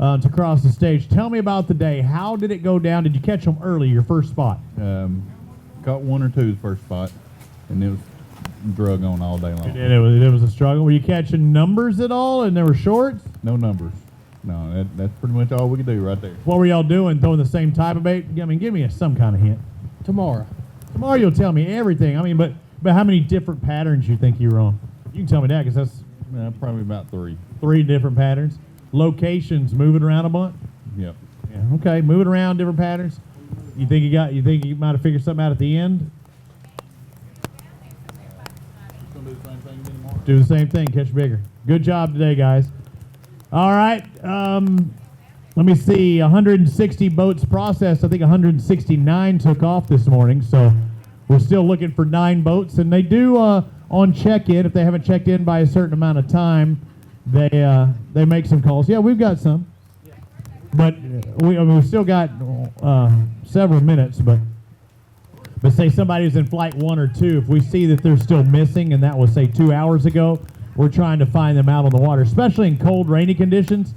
to cross the stage. Tell me about the day. How did it go down? Did you catch them early, your first spot? Caught 1 or 2 the first spot, and it was drug on all day long. It was a struggle. Were you catching numbers at all, and there were shorts? No numbers. No, that's pretty much all we could do right there. What were y'all doing? Throwing the same type of bait? I mean, give me some kind of hint. Tomorrow you'll tell me everything. I mean, but how many different patterns you think you were on? You can tell me that because that's probably about 3. 3 different patterns. Locations moving around a bunch. Yep. Yeah. Okay, moving around different patterns. You think you might have figured something out at the end? Do the same thing, catch bigger. Good job today, guys. All right, let me see, 160 boats processed. I think 169 took off this morning, so we're still looking for 9 boats. And they do, on check-in, if they haven't checked in by a certain amount of time, they make some calls. Yeah, we've got some. But we've still got several minutes, but say somebody's in flight 1 or 2, if we see that they're still missing, and that was, say, 2 hours ago, we're trying to find them out on the water, especially in cold, rainy conditions.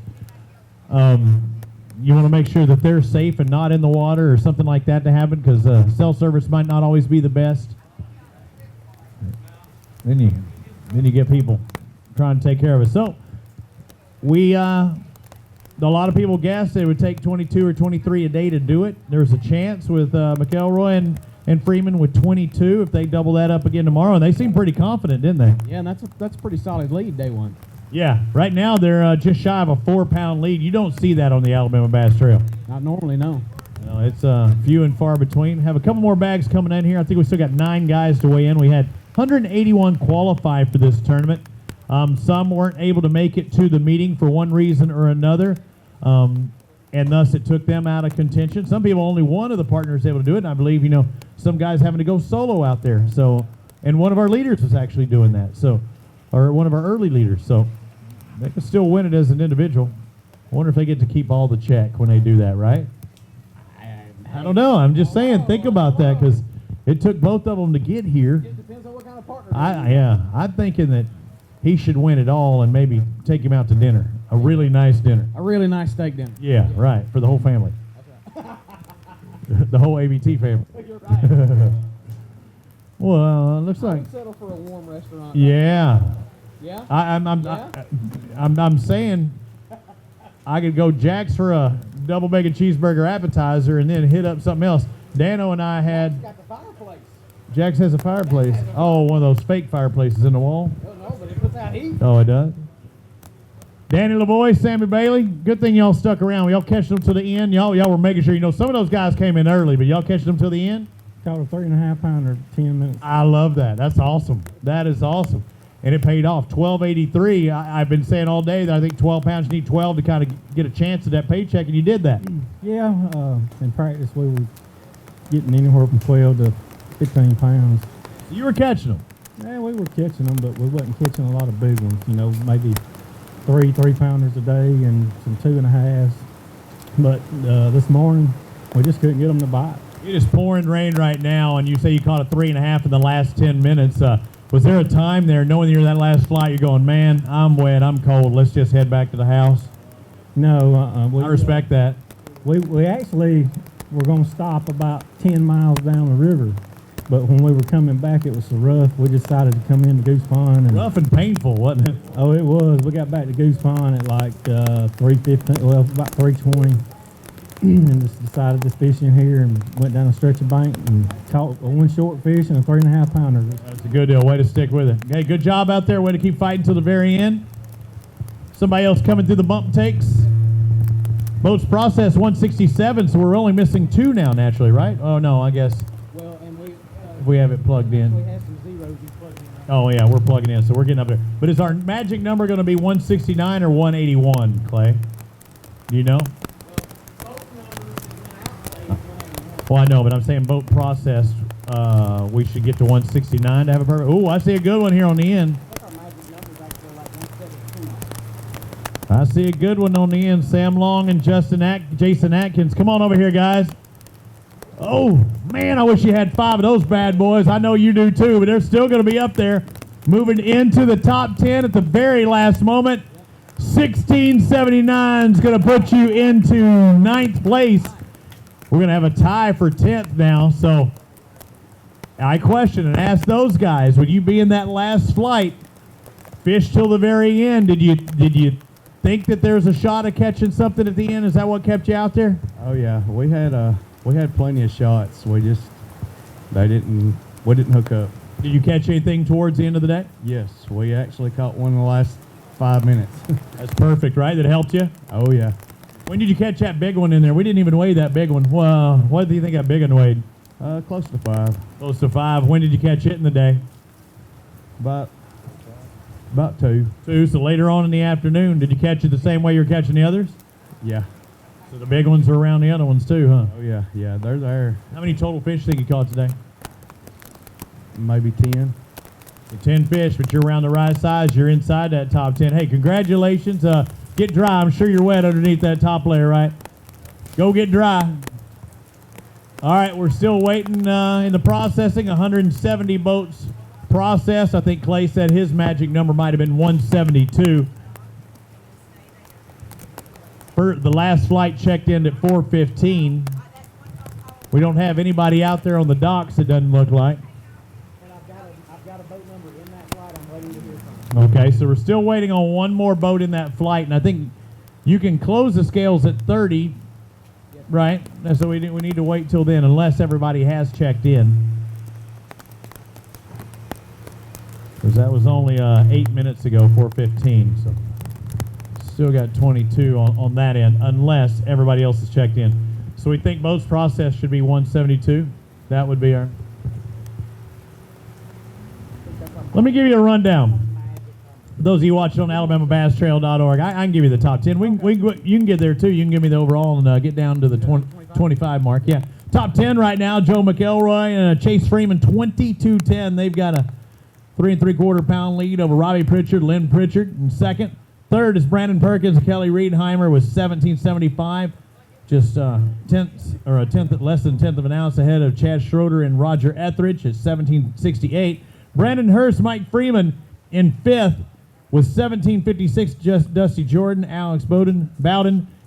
You want to make sure that they're safe and not in the water or something like that to happen, because cell service might not always be the best. Then you get people trying to take care of it. So a lot of people guessed it would take 22 or 23 a day to do it. There's a chance with McElroy and Freeman with 22 if they double that up again tomorrow. And they seem pretty confident, didn't they? Yeah, and that's a pretty solid lead day one. Yeah, right now they're just shy of a 4-pound lead. You don't see that on the Alabama Bass Trail. Not normally, no. No, it's few and far between. Have a couple more bags coming in here. I think we still got 9 guys to weigh in. We had 181 qualify for this tournament. Some weren't able to make it to the meeting for one reason or another, and thus it took them out of contention. Some people, only one of the partners able to do it, and I believe, some guys having to go solo out there. So, and one of our leaders was actually doing that, or one of our early leaders. So they can still win it as an individual. I wonder if they get to keep all the check when they do that, right? I don't know. I'm just saying, think about that, because it took both of them to get here. It depends on what kind of partner. I'm thinking that he should win it all and maybe take him out to dinner. A really nice dinner. A really nice steak dinner. Yeah, right. For the whole family. The whole ABT family. You're right. Well, it looks I like. would settle for a warm restaurant. Yeah. Yeah? I'm saying I could go Jack's for a double bacon cheeseburger appetizer and then hit up something else. Dano and I had. Got the fireplace. Jack's has a fireplace. Oh, one of those fake fireplaces in the wall. No, but it puts out heat. Oh, it does. Danny LaVoy, Sammy Bailey, good thing y'all stuck around. Y'all catch them to the end. Y'all were making sure, some of those guys came in early, but y'all catch them to the end? Caught a 3.5 pounder, 10 minutes. I love that. That's awesome. That is awesome. And it paid off. $12.83. I've been saying all day that I think 12 pounds, you need 12 to kind of get a chance at that paycheck, and you did that. Yeah, in practice we were getting anywhere from 12 to 15 pounds. So you were catching them? Yeah, we were catching them, but we wasn't catching a lot of big ones. Maybe 3-pounders a day and some 2.5s. But this morning, we just couldn't get them to bite. It is pouring rain right now, and you say you caught a 3.5 in the last 10 minutes. Was there a time there, knowing you're in that last flight, you're going, man, I'm wet, I'm cold, let's just head back to the house? No. I respect that. We actually were going to stop about 10 miles down the river. But when we were coming back, it was so rough, we decided to come into Goose Pond. And rough and painful, wasn't it? Oh, it was. We got back to Goose Pond at like 3:15, well, about 3:20, and just decided to fish in here and went down a stretch of bank and caught one short fish and a 3.5 pounder. That's a good deal. Way to stick with it. Okay, good job out there. Way to keep fighting till the very end. Somebody else coming through the bump takes. Boats processed 167, so we're only missing 2 now, naturally, right? Oh, no, I guess. Well, and we have it plugged in. We have some zeros you plugged in. Oh, yeah, we're plugging in, so we're getting up there. But is our magic number going to be 169 or 181, Clay? Do you know? Well, I know, but I'm saying boat processed, we should get to 169 to have a perfect. Oh, I see a good one here on the end. I see a good one on the end. Sam Long and Jason Atkins. Come on over here, guys. Oh, man, I wish you had 5 of those bad boys. I know you do too, but they're still going to be up there. Moving into the top 10 at the very last moment. 1679 is going to put you into 9th place. We're going to have a tie for 10th now. So I question and ask those guys, would you be in that last flight, fish till the very end? Did you think that there's a shot of catching something at the end? Is that what kept you out there? Oh yeah, we had plenty of shots. We didn't hook up. Did you catch anything towards the end of the day? Yes, we actually caught one in the last 5 minutes. That's perfect, right? That helped you? Oh yeah. When did you catch that big one in there? We didn't even weigh that big one. Well, what do you think that big one weighed? Close to 5. Close to 5. When did you catch it in the day? About 2. 2. So later on in the afternoon, did you catch it the same way you're catching the others? Yeah. So the big ones are around the other ones too, huh? Oh yeah, yeah, they're there. How many total fish do you think you caught today? Maybe 10. So 10 fish, but you're around the right size. You're inside that top 10. Hey, congratulations. Get dry. I'm sure you're wet underneath that top layer, right? Go get dry. All right, we're still waiting in the processing. 170 boats processed. I think Clay said his magic number might have been 172. The last flight checked in at 4:15. We don't have anybody out there on the docks, it doesn't look like. I've got a boat number in that flight I'm waiting to hear from. Okay, so we're still waiting on one more boat in that flight, and I think you can close the scales at 30, right? So we need to wait till then, unless everybody has checked in. Because that was only 8 minutes ago, 4:15, so still got 22 on that end, unless everybody else has checked in. So we think boats processed should be 172. That would be our... Let me give you a rundown. Those of you watching on AlabamaBassTrail.org, I can give you the top 10. You can get there too. You can give me the overall and get down to the 25 mark. Yeah, top 10 right now. Joe McElroy and Chase Freeman, 22-10. They've got a 3 3/4 pound lead over Robbie Pritchard, Lynn Pritchard in second. Third is Brandon Perkins and Kelly Riedheimer with 17.75, just less than a tenth of an ounce ahead of Chad Schroeder and Roger Etheridge at 17.68. Brandon Hurst, Mike Freeman in fifth with 17.56. Just Dusty Jordan, Alex Bowden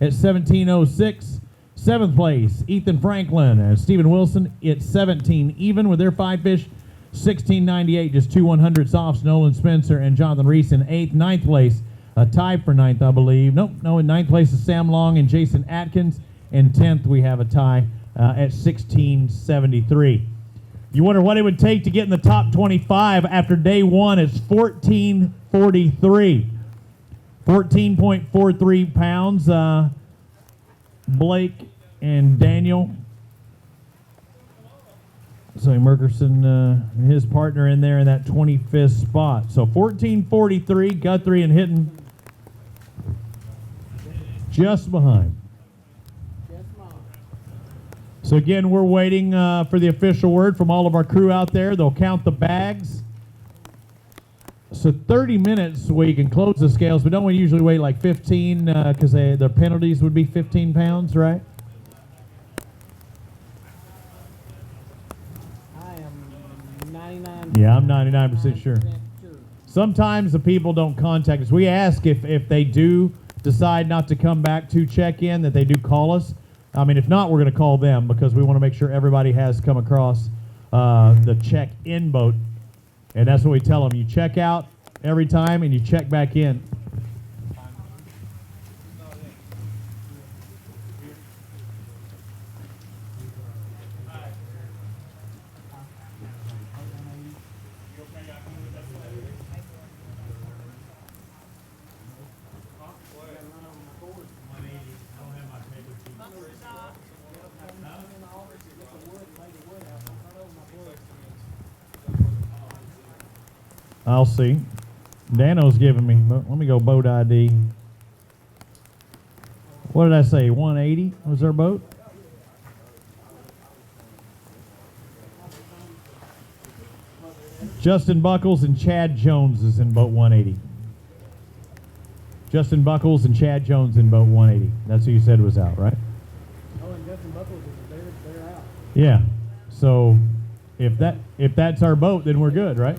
at 17.06. Seventh place, Ethan Franklin and Stephen Wilson at 17 even with their 5 fish. 16.98, just 2 100 softs. Nolan Spencer and Jonathan Reese in eighth. Ninth place, a tie for ninth, I believe. No, in ninth place is Sam Long and Jason Atkins. In 10th, we have a tie at 16.73. You wonder what it would take to get in the top 25 after day one. It's 14.43. 14.43 pounds. Blake and Daniel. So Merkerson and his partner in there in that 25th spot. So 14.43, Guthrie and Hinton just behind. So again, we're waiting for the official word from all of our crew out there. They'll count the bags. So 30 minutes we can close the scales, but don't we usually wait like 15 because their penalties would be 15 pounds, right? Yeah, I'm 99% sure. Sometimes the people don't contact us. We ask if they do decide not to come back to check in, that they do call us. I mean, if not, we're going to call them because we want to make sure everybody has come across the check-in boat. And that's what we tell them. You check out every time and you check back in. I'll see. Dano's giving me, let me go boat ID. What did I say, 180 was our boat? Justin Buckles and Chad Jones is in boat 180. Justin Buckles and Chad Jones in boat 180. That's who you said was out, right? Oh, and Justin Buckles, they're out. Yeah. So if that's our boat, then we're good, right?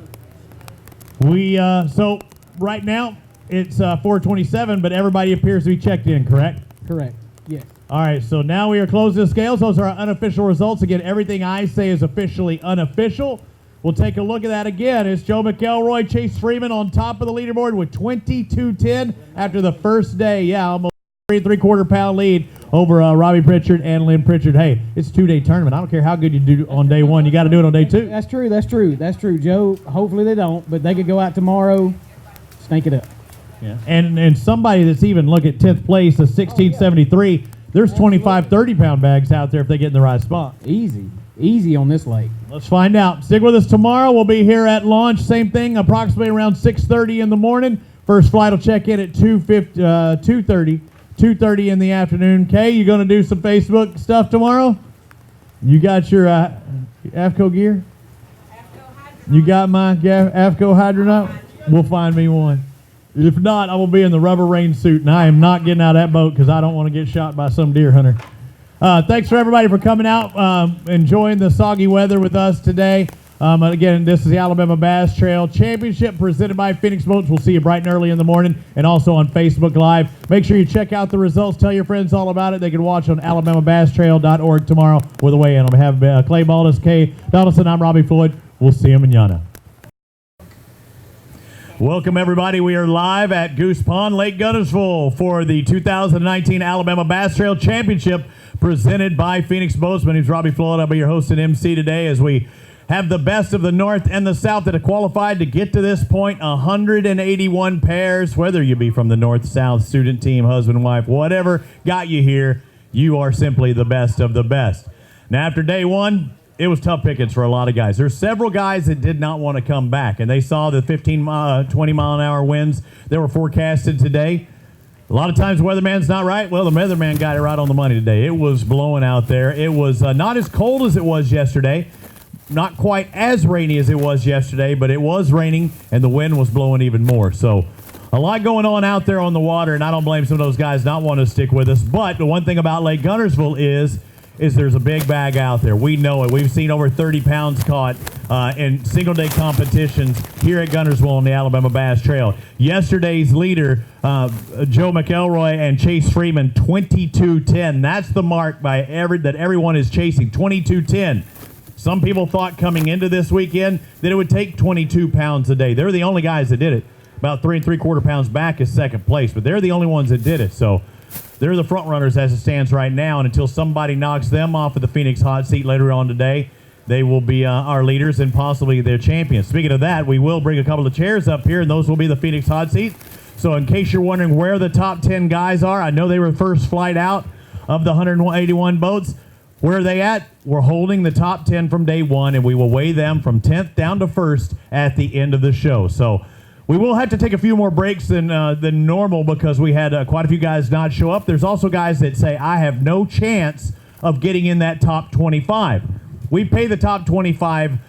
So right now it's 4:27, but everybody appears to be checked in, correct? Correct. Yes. All right, so now we are closing the scales. Those are our unofficial results. Again, everything I say is officially unofficial. We'll take a look at that again. It's Joe McElroy, Chase Freeman on top of the leaderboard with 22-10 after the first day. Yeah, almost 3 3/4 pound lead over Robbie Pritchard and Lynn Pritchard. Hey, it's a 2-day tournament. I don't care how good you do on day one. You got to do it on day two. That's true. That's true. That's true, Joe. Hopefully they don't, but they could go out tomorrow, snake it up. Yeah. And somebody that's even look at 10th place, a 1673. There's 25, 30-pound bags out there if they get in the right spot. Easy on this lake. Let's find out. Stick with us tomorrow. We'll be here at launch. Same thing, approximately around 6:30 in the morning. First flight will check in at 2:30 in the afternoon. Kay, you going to do some Facebook stuff tomorrow? You got your AFCO gear? You got my AFCO hydronaut? We'll find me one. If not, I will be in the rubber rain suit, and I am not getting out of that boat because I don't want to get shot by some deer hunter. Thanks for everybody for coming out, enjoying the soggy weather with us today. Again, this is the Alabama Bass Trail Championship presented by Phoenix Boats. We'll see you bright and early in the morning and also on Facebook Live. Make sure you check out the results. Tell your friends all about it. They can watch on alabamabasstrail.org tomorrow with a weigh-in. On behalf of Clay Baldus, Kay Donaldson, I'm Robbie Floyd. We'll see you manana. Welcome, everybody. We are live at Goose Pond, Lake Guntersville for the 2019 Alabama Bass Trail Championship presented by Phoenix Boats. My name is Robbie Floyd. I'll be your host and MC today as we have the best of the North and the South that have qualified to get to this point. 181 pairs, whether you be from the North, South, student team, husband, wife, whatever got you here, you are simply the best of the best. Now, after day one, it was tough pickings for a lot of guys. There's several guys that did not want to come back, and they saw the 20-mile-an-hour winds that were forecasted today. A lot of times, weatherman's not right. Well, the weatherman got it right on the money today. It was blowing out there. It was not as cold as it was yesterday, not quite as rainy as it was yesterday, but it was raining, and the wind was blowing even more. So a lot going on out there on the water, and I don't blame some of those guys not wanting to stick with us. But the one thing about Lake Guntersville is there's a big bag out there. We know it. We've seen over 30 pounds caught in single-day competitions here at Guntersville on the Alabama Bass Trail. Yesterday's leader, Joe McElroy and Chase Freeman, 22.10. That's the mark that everyone is chasing, 22.10. Some people thought coming into this weekend that it would take 22 pounds a day. They're the only guys that did it. About 3 3/4 pounds back is second place, but they're the only ones that did it. So they're the front runners as it stands right now, and until somebody knocks them off of the Phoenix hot seat later on today, they will be our leaders and possibly their champions. Speaking of that, we will bring a couple of chairs up here, and those will be the Phoenix hot seat. So in case you're wondering where the top 10 guys are, I know they were first flight out of the 181 boats. Where are they at? We're holding the top 10 from day one, and we will weigh them from 10th down to 1st at the end of the show. So we will have to take a few more breaks than normal because we had quite a few guys not show up. There's also guys that say, I have no chance of getting in that top 25. We pay the top 25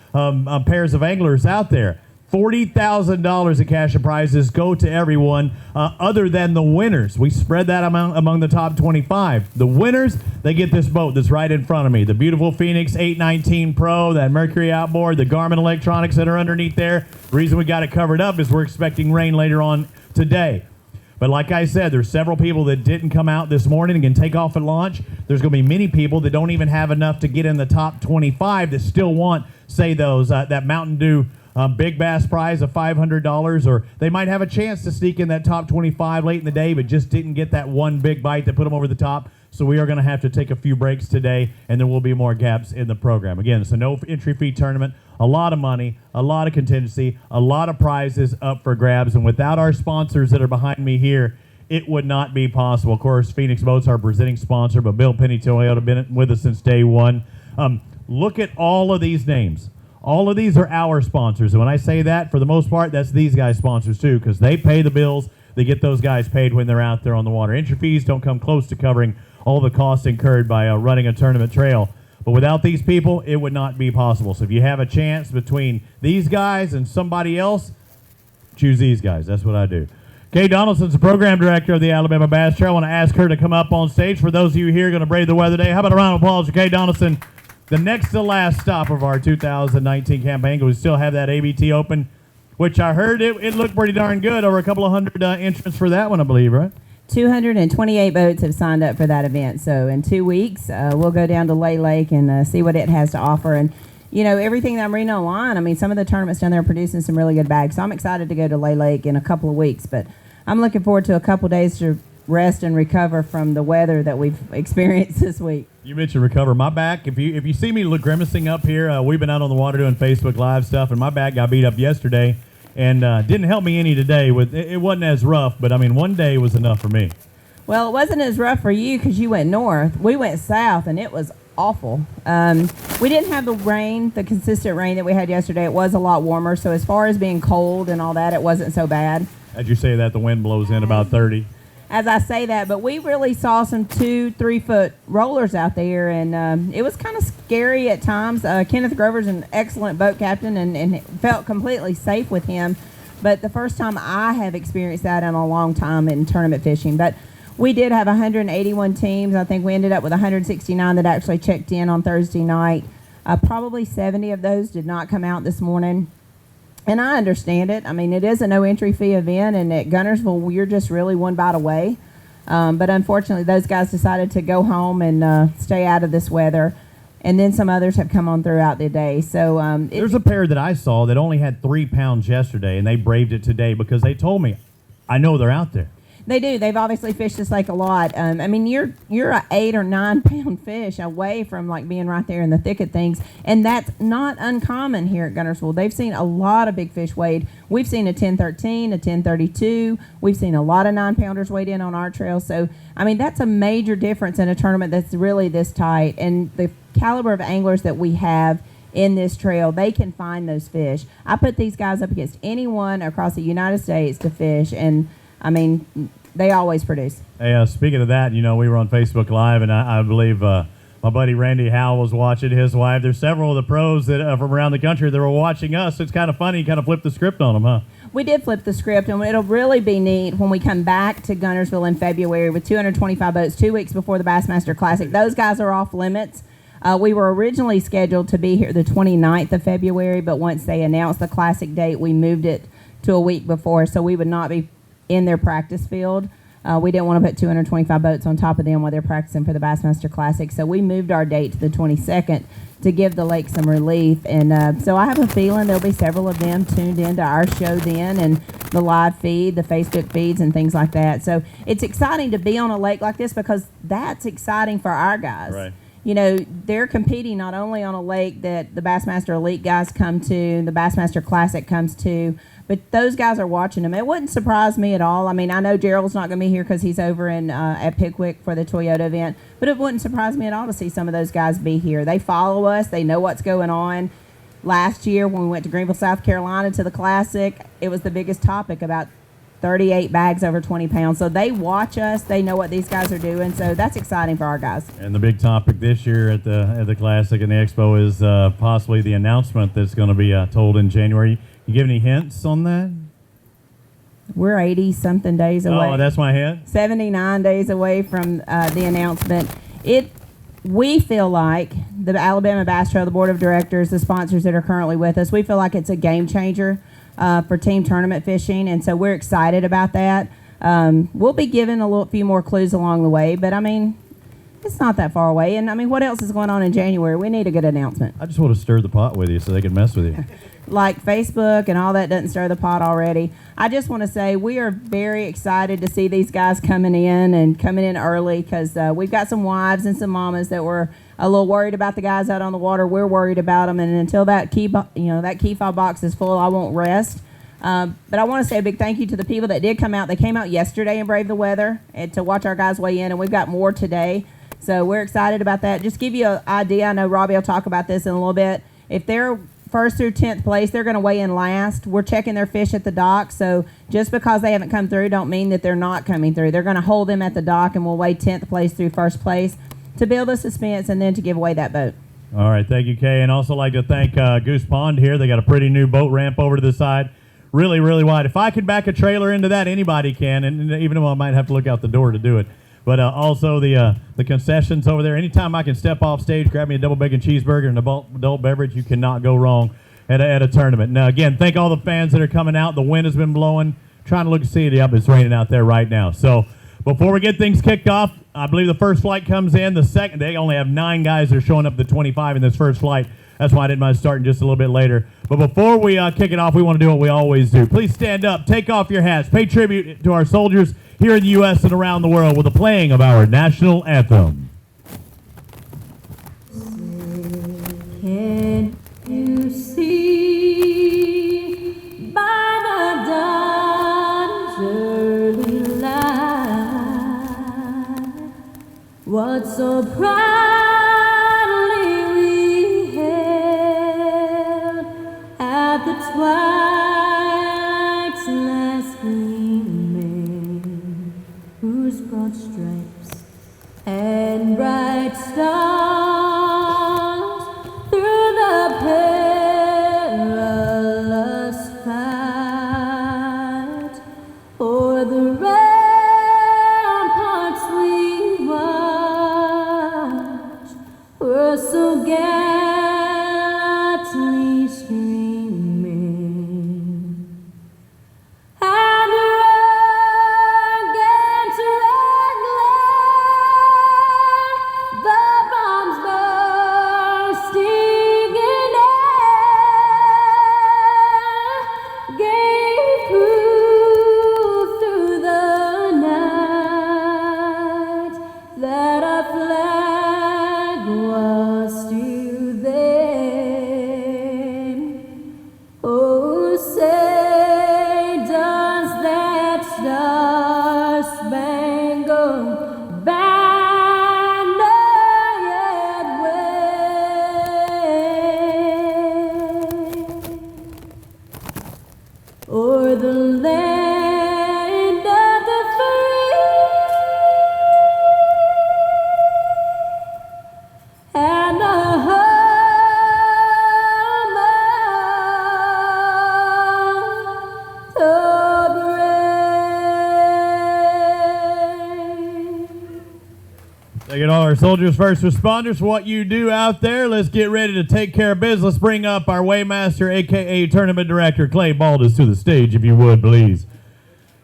pairs of anglers out there. $40,000 in cash and prizes go to everyone other than the winners. We spread that among the top 25. The winners, they get this boat that's right in front of me. The beautiful Phoenix 819 Pro, that Mercury outboard, the Garmin electronics that are underneath there. The reason we got it covered up is we're expecting rain later on today. But like I said, there's several people that didn't come out this morning and can take off at launch. There's going to be many people that don't even have enough to get in the top 25 that still want, say, those that Mountain Dew big bass prize of $500, or they might have a chance to sneak in that top 25 late in the day, but just didn't get that one big bite that put them over the top. So we are going to have to take a few breaks today, and there will be more gaps in the program. Again, it's a no entry fee tournament, a lot of money, a lot of contingency, a lot of prizes up for grabs, and without our sponsors that are behind me here, it would not be possible. Of course, Phoenix Boats, our presenting sponsor, but Bill Penny Toyota have been with us since day one. Look at all of these names. All of these are our sponsors, and when I say that, for the most part, that's these guys' sponsors too, because they pay the bills. They get those guys paid when they're out there on the water. Entry fees don't come close to covering all the costs incurred by running a tournament trail. But without these people, it would not be possible. So if you have a chance between these guys and somebody else, choose these guys. That's what I do. Kay Donaldson's the program director of the Alabama Bass Trail. I want to ask her to come up on stage. For those of you here going to brave the weather day, how about a round of applause for Kay Donaldson? The next to last stop of our 2019 campaign. We still have that ABT open, which I heard it looked pretty darn good. Over a couple of hundred entrants for that one, I believe, right? 228 boats have signed up for that event. So in 2 weeks, we'll go down to Lay Lake and see what it has to offer. And, you know, everything that I'm reading online, I mean, some of the tournaments down there are producing some really good bags. So I'm excited to go to Lay Lake in a couple of weeks. But I'm looking forward to a couple of days to rest and recover from the weather that we've experienced this week. You mentioned recover. My back, if you see me grimacing up here, we've been out on the water doing Facebook Live stuff, and my back got beat up yesterday. and didn't help me any today. It wasn't as rough, but I mean, one day was enough for me. Well, it wasn't as rough for you because you went north. We went south, and it was awful. We didn't have the rain, the consistent rain that we had yesterday. It was a lot warmer, so as far as being cold and all that, it wasn't so bad. As you say that, the wind blows in about 30. As I say that, but we really saw some 2-3 foot rollers out there, and it was kind of scary at times. Kenneth Grover's an excellent boat captain, and felt completely safe with him. But the first time I have experienced that in a long time in tournament fishing. But we did have 181 teams. I think we ended up with 169 that actually checked in on Thursday night. Probably 70 of those did not come out this morning. And I understand it. I mean, it is a no-entry fee event, and at Gunnersville, we're just really one bite away. But unfortunately, those guys decided to go home and stay out of this weather. And then some others have come on throughout the day. So there's a pair that I saw that only had 3 pounds yesterday, and they braved it today because they told me, I know they're out there. They do. They've obviously fished this lake a lot. I mean, you're a 8 or 9 pound fish away from like being right there in the thick of things, and that's not uncommon here at Gunnersville. They've seen a lot of big fish weighed. We've seen a 10-13, a 10-32. We've seen a lot of 9 pounders weighed in on our trail. So I mean, that's a major difference in a tournament that's really this tight, and the caliber of anglers that we have in this trail, they can find those fish. I put these guys up against anyone across the United States to fish, and I mean, they always produce. Hey, speaking of that, you know, we were on Facebook Live, and I believe my buddy Randy Howell was watching his wife. There's several of the pros that from around the country that were watching us. It's kind of funny. Kind of flipped the script on them, huh? We did flip the script, and it'll really be neat when we come back to Gunnersville in February with 225 boats 2 weeks before the Bassmaster Classic. Those guys are off limits. We were originally scheduled to be here the 29th of February, but once they announced the Classic date, we moved it to a week before, so we would not be in their practice field. We didn't want to put 225 boats on top of them while they're practicing for the Bassmaster Classic, so we moved our date to the 22nd to give the lake some relief. And so I have a feeling there'll be several of them tuned into our show then, and the live feed, the Facebook feeds, and things like that. So it's exciting to be on a lake like this because that's exciting for our guys. Right. You know, they're competing not only on a lake that the Bassmaster Elite guys come to, the Bassmaster Classic comes to, but those guys are watching them. It wouldn't surprise me at all. I mean, I know Gerald's not going to be here because he's over in at Pickwick for the Toyota event, but it wouldn't surprise me at all to see some of those guys be here. They follow us. They know what's going on. Last year when we went to Greenville, South Carolina to the Classic, it was the biggest topic, about 38 bags over 20 pounds. So they watch us. They know what these guys are doing. So that's exciting for our guys. And the big topic this year at the Classic and the Expo is possibly the announcement that's going to be told in January. You give any hints on that? We're 80-something days away. Oh, that's my hint? 79 days away from the announcement. We feel like the Alabama Bass Trail, the board of directors, the sponsors that are currently with us, we feel like it's a game changer for team tournament fishing, and so we're excited about that. We'll be given a few more clues along the way, but I mean, it's not that far away. And I mean, what else is going on in January? We need a good announcement. I just want to stir the pot with you so they can mess with you. Like Facebook and all that doesn't stir the pot already. I just want to say we are very excited to see these guys coming in early, because we've got some wives and some mamas that were a little worried about the guys out on the water. We're worried about them, and until that key fob box is full, I won't rest. But I want to say a big thank you to the people that did come out. They came out yesterday and braved the weather and to watch our guys weigh in, and we've got more today. So we're excited about that. Just give you an idea, I know Robbie will talk about this in a little bit. If they're first through 10th place, they're going to weigh in last. We're checking their fish at the dock, so just because they haven't come through don't mean that they're not coming through. They're going to hold them at the dock, and we'll weigh 10th place through first place to build a suspense and then to give away that boat. All right, thank you, Kay. And also like to thank Goose Pond here. They got a pretty new boat ramp over to the side. Really, really wide. If I could back a trailer into that, anybody can, and even though I might have to look out the door to do it. But also the concessions over there. Anytime I can step off stage, grab me a double bacon cheeseburger and adult beverage, you cannot go wrong at a tournament. Now, again, thank all the fans that are coming out. The wind has been blowing. Trying to look to see it up. It's raining out there right now. So before we get things kicked off, I believe the first flight comes in. The second, they only have 9 guys that are showing up to 25 in this first flight. That's why I didn't mind starting just a little bit later. But before we kick it off, we want to do what we always do. Please stand up, take off your hats, pay tribute to our soldiers here in the U.S. and around the world with the playing of our national anthem. Can you see by the what so proudly we hailed at the twilight's last gleaming, whose broad stripes and bright stars through the perilous fight o'er the ramparts we watched were so gallantly streaming. And the rugged red glare, the bombs bursting in air, gave proof through the night that our flag was still there. Oh, say does that star-spangled banner yet wave o'er the land of the free and the home of the brave. Taking all our soldiers, first responders, what you do out there. Let's get ready to take care of business. Let's bring up our Waymaster, a.k.a. Tournament Director, Clay Baldus, to the stage, if you would, please.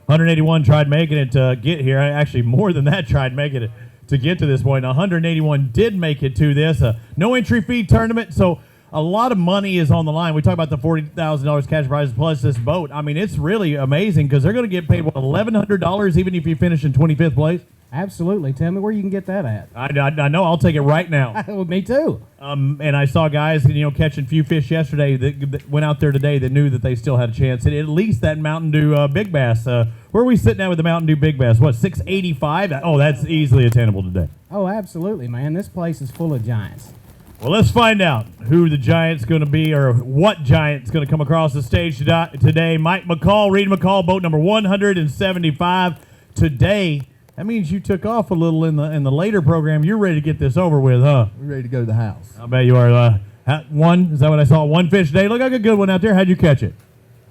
181 tried making it to get here. Actually, more than that tried making it to get to this point. 181 did make it to this. No entry fee tournament, so a lot of money is on the line. We talk about the $40,000 cash prizes plus this boat. I mean, it's really amazing because they're going to get paid, what, $1,100 even if you finish in 25th place? Absolutely. Tell me where you can get that at. I know. I'll take it right now. Me too. And I saw guys, catching few fish yesterday that went out there today that knew that they still had a chance. And at least that Mountain Dew Big Bass. Where are we sitting at with the Mountain Dew Big Bass? What, 685? Oh, that's easily attainable today. Oh, absolutely, man. This place is full of giants. Well, let's find out who the giant's going to be or what giant's going to come across the stage today. Mike McCall, Reed McCall, boat number 175 today. That means you took off a little in the later program. You're ready to get this over with, huh? We're ready to go to the house. I bet you are. One, is that what I saw? One fish today. Look like a good one out there. How'd you catch it?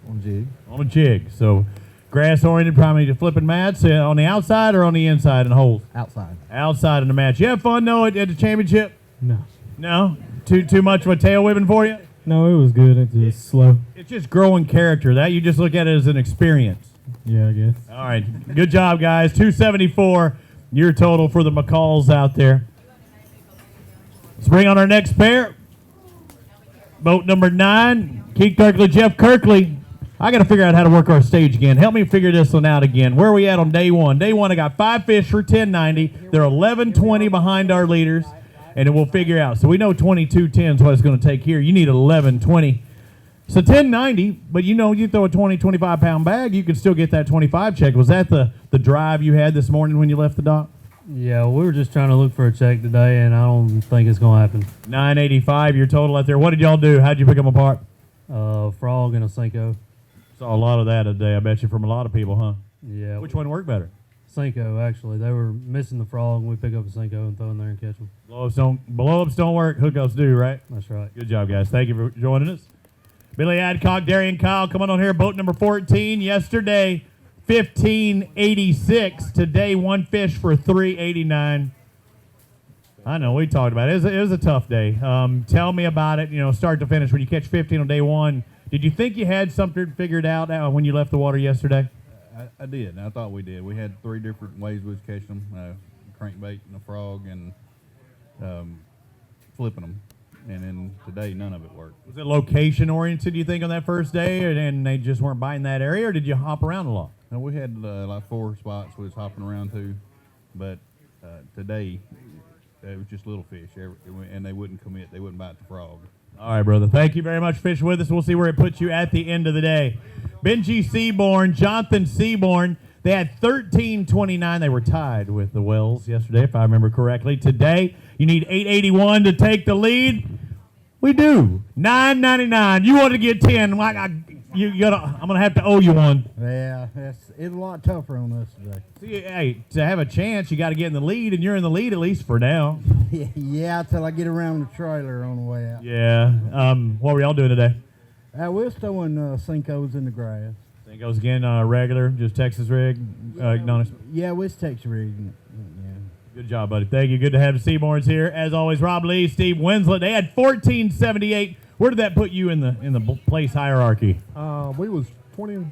On jig. On a jig. So grass-oriented, probably to flipping mats on the outside or on the inside in the holes? Outside. Outside in the match. You have fun, though, at the championship? No. No? Too much of a tail whipping for you? No, it was good. It's just slow. It's just growing character. That you just look at it as an experience. Yeah, I guess. All right. Good job, guys. 274, your total for the McCalls out there. Let's bring on our next pair. Boat number 9, Keith Kirkley, Jeff Kirkley. I got to figure out how to work our stage again. Help me figure this one out again. Where are we at on day one? Day one, I got 5 fish for 1090. They're 1120 behind our leaders, and it will figure out. So we know 2210 is what it's going to take here. You need 1120. So 1090, but you throw a 20, 25-pound bag, you can still get that 25 check. Was that the drive you had this morning when you left the dock? Yeah, we were just trying to look for a check today, and I don't think it's going to happen. 985, your total out there. What did y'all do? How'd you pick them apart? Frog and a Cinco. Saw a lot of that today, I bet you, from a lot of people, huh? Yeah. Which one worked better? Cinco, actually. They were missing the frog, and we pick up a Cinco and throw in there and catch them. Blow-ups don't work, hookups do, right? That's right. Good job, guys. Thank you for joining us. Billy Adcock, Darian Kyle, come on here. Boat number 14. Yesterday, 1586. Today, one fish for 389. I know, we talked about it. It was a tough day. Tell me about it, start to finish. When you catch 15 on day one, did you think you had something figured out when you left the water yesterday? I did. I thought we did. We had 3 different ways we was catching them: crankbait and a frog, and flipping them. And then today, none of it worked. Was it location oriented, do you think, on that first day, and they just weren't biting that area, or did you hop around a lot? No, we had like 4 spots we was hopping around to, but today it was just little fish, and they wouldn't commit. They wouldn't bite the frog. All right, brother. Thank you very much for fishing with us. We'll see where it puts you at the end of the day. Benji Seaborn, Jonathan Seaborn. They had 13.29. They were tied with the Wells yesterday, if I remember correctly. Today, you need 8.81 to take the lead. We do. 9.99. You want to get 10. I'm gonna have to owe you one. Yeah, it's a lot tougher on us today. See, hey, to have a chance, you got to get in the lead, and you're in the lead at least for now. Yeah, till I get around the trailer on the way out. Yeah. What were y'all doing today? We're throwing Cincos in the grass. Cincos again, regular, just Texas rig. Yeah, we're Texas rig. Yeah. Good job, buddy. Thank you. Good to have the Seaborns here. As always, Rob Lee, Steve Winslet. They had 14.78. Where did that put you in the place hierarchy? We was 21st,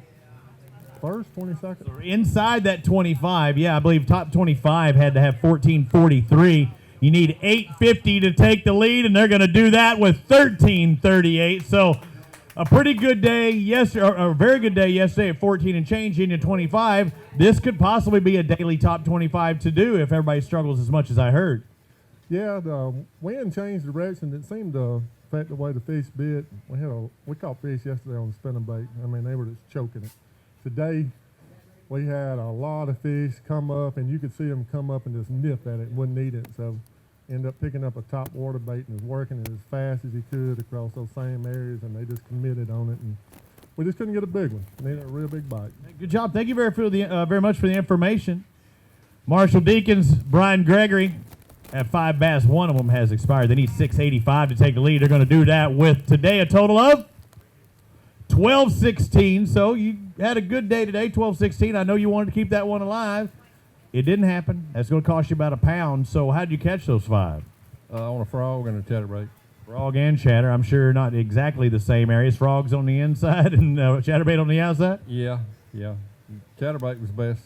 22nd. Inside that 25, yeah, I believe top 25 had to have 14.43. You need 8.50 to take the lead, and they're going to do that with 13.38. So a pretty good day yesterday, or a very good day yesterday at 14 and change into 25. This could possibly be a daily top 25 to do if everybody struggles as much as I heard. Yeah, the wind changed direction. It seemed to affect the way the fish bit. We caught fish yesterday on the spinning bait. I mean, they were just choking it. Today, we had a lot of fish come up, and you could see them come up and just nip at it and wouldn't eat it. So ended up picking up a top water bait and was working it as fast as he could across those same areas, and they just committed on it. And we just couldn't get a big one. Needed a real big bite. Good job. Thank you very much for the information. Marshall Deacons, Brian Gregory have 5 bass. One of them has expired. They need 6.85 to take the lead. They're going to do that with today a total of 12.16. So you had a good day today, 12.16. I know you wanted to keep that one alive. It didn't happen. That's going to cost you about a pound. So how did you catch those 5? On a frog and a chatterbait. Frog and chatter. I'm sure not exactly the same areas. Frogs on the inside and chatterbait on the outside? Yeah. Chatterbait was best.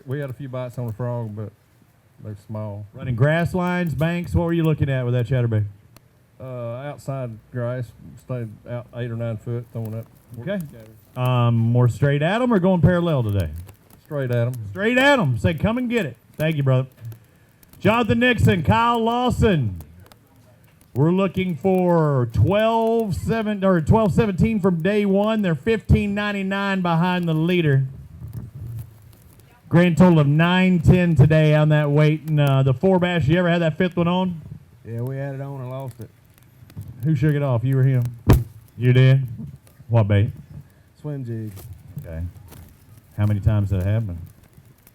We had a few bites on the frog, but they're small. Running grass lines, banks. What were you looking at with that chatterbait? Outside grass, stayed out 8 or 9 foot, throwing up. Okay. More straight at them or going parallel today? Straight at them. Straight at them. Say, come and get it. Thank you, brother. Jonathan Nixon, Kyle Lawson. We're looking for 12-17 from day one. They're 15.99 behind the leader. Grand total of 9.10 today on that weight. And the 4 bass, you ever had that 5th one on? Yeah, we had it on and lost it. Who shook it off? You or him? You did? What bait? Swim jig. Okay. How many times did it happen?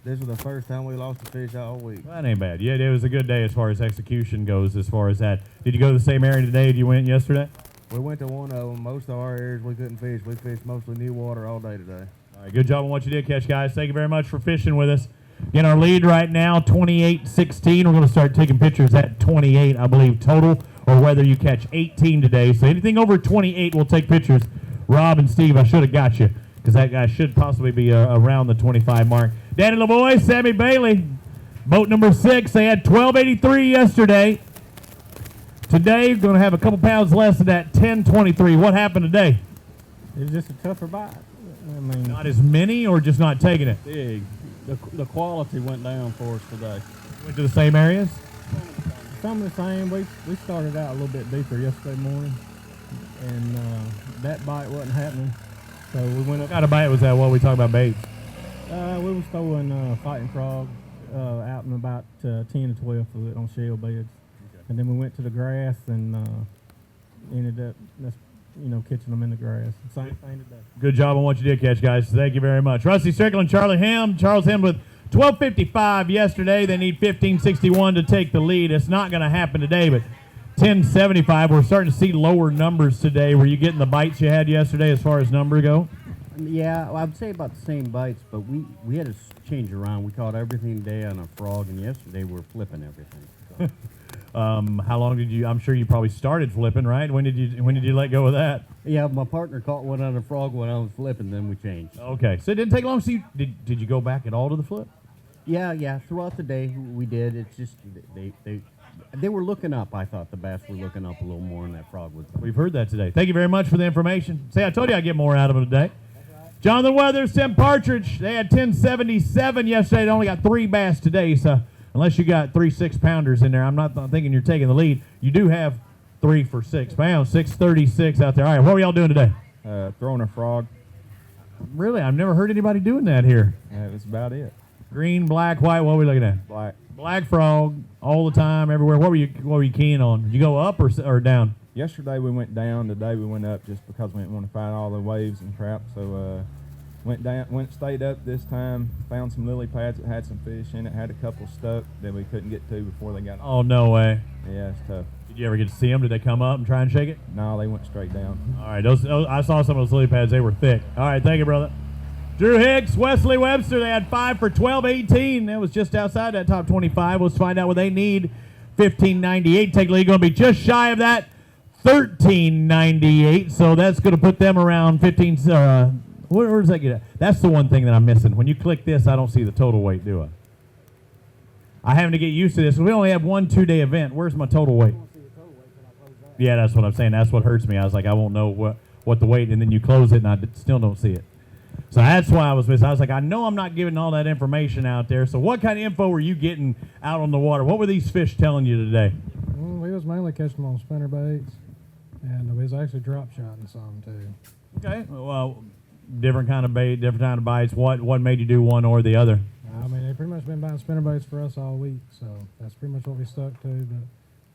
This was the first time we lost a fish all week. That ain't bad. Yeah, it was a good day as far as execution goes, as far as that. Did you go to the same area today as you went yesterday? We went to one of them. Most of our areas we couldn't fish. We fished mostly new water all day today. All right, good job on what you did catch, guys. Thank you very much for fishing with us. Again, our lead right now, 28-16. We're going to start taking pictures at 28, I believe, total, or whether you catch 18 today. So anything over 28, we'll take pictures. Rob and Steve, I should have got you, because that guy should possibly be around the 25 mark. Danny Lavoie, Sammy Bailey, boat number 6. They had 12.83 yesterday. Today, going to have a couple pounds less than that, 10.23. What happened today? It was just a tougher bite. I mean, Not as many or just not taking it? Big. The quality went down for us today. Went to the same areas? some of the same. We started out a little bit deeper yesterday morning, and that bite wasn't happening. So we went up. What kind of bite was that? What we talking about baits? We was throwing fighting frog out in about 10 to 12 foot on shell beds, and then we went to the grass and ended up catching them in the grass. Same thing today. Good job on what you did catch, guys. Thank you very much. Rusty Strickland, Charles Ham with 12:55 yesterday. They need 15:61 to take the lead. It's not going to happen today, but 10:75. We're starting to see lower numbers today. Were you getting the bites you had yesterday as far as number go? Yeah, well, I would say about the same bites, but we had to change around. We caught everything today on a frog, and yesterday we were flipping everything. So. How long did you? I'm sure you probably started flipping, right? When did you let go of that? Yeah, my partner caught one on a frog when I was flipping. Then we changed. Okay, so it didn't take long. So did you go back at all to the flip? Yeah. Throughout the day we did. It's just they were looking up. I thought the bass were looking up a little more, and that frog was. We've heard that today. Thank you very much for the information. Say, I told you I'd get more out of them today. Jonathan Weathers, Tim Partridge. They had 10:77 yesterday. They only got 3 bass today. So unless you got 3 6-pounders in there, I'm not thinking you're taking the lead. You do have 3 for 6 pounds, 636 out there. All right, what were y'all doing today? Throwing a frog. Really, I've never heard anybody doing that here. That's about it. Green, black, white. What are we looking at? Black. Black frog all the time, everywhere. What were you keying on? Did you go up or down? Yesterday we went down. Today we went up just because we didn't want to find all the waves and traps. So stayed up this time. Found some lily pads that had some fish in it. Had a couple stuck that we couldn't get to before they got. Oh, no way. Yeah, it's tough. Did you ever get to see them? Did they come up and try and shake it? No, they went straight down. All right, those I saw some of those lily pads. They were thick. All right, thank you, brother. Drew Hicks, Wesley Webster, they had 5 for 12-18. That was just outside that top 25. Let's find out what they need. 1598. Take the lead, going to be just shy of that. 1398. So that's going to put them around 15. Where does that get at? That's the one thing that I'm missing. When you click this, I don't see the total weight, do I? I have to get used to this. We only have 1 2-day event. Where's my total weight? Yeah, that's what I'm saying. That's what hurts me. I was like, I won't know what the weight, and then you close it, and I still don't see it. So that's why I was missing. I was like, I know I'm not giving all that information out there. So what kind of info were you getting out on the water? What were these fish telling you today? Well, we was mainly catching them on spinner baits, and we was actually drop shotting some too. Okay. Well, different kind of bait, different kind of bites. What made you do one or the other? I mean, they've pretty much been buying spinner baits for us all week, so that's pretty much what we stuck to. But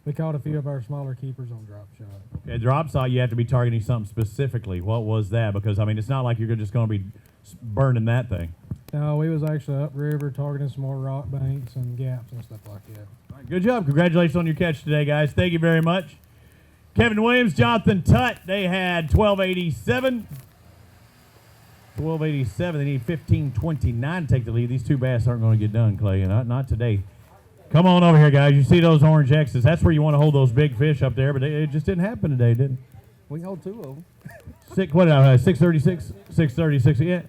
we caught a few of our smaller keepers on drop shot. Okay, drop shot, you have to be targeting something specifically. What was that? Because, I mean, it's not like you're just going to be burning that thing. No, we was actually upriver targeting some more rock banks and gaps and stuff like that. All right, good job. Congratulations on your catch today, guys. Thank you very much. Kevin Williams, Jonathan Tutt, they had 1287. 1287. They need 1529 to take the lead. These two bass aren't going to get done, Clay. Not today. Come on over here, guys. You see those orange X's. That's where you want to hold those big fish up there, but it just didn't happen today, did it? We hold 2 of them. 636? 636, yeah.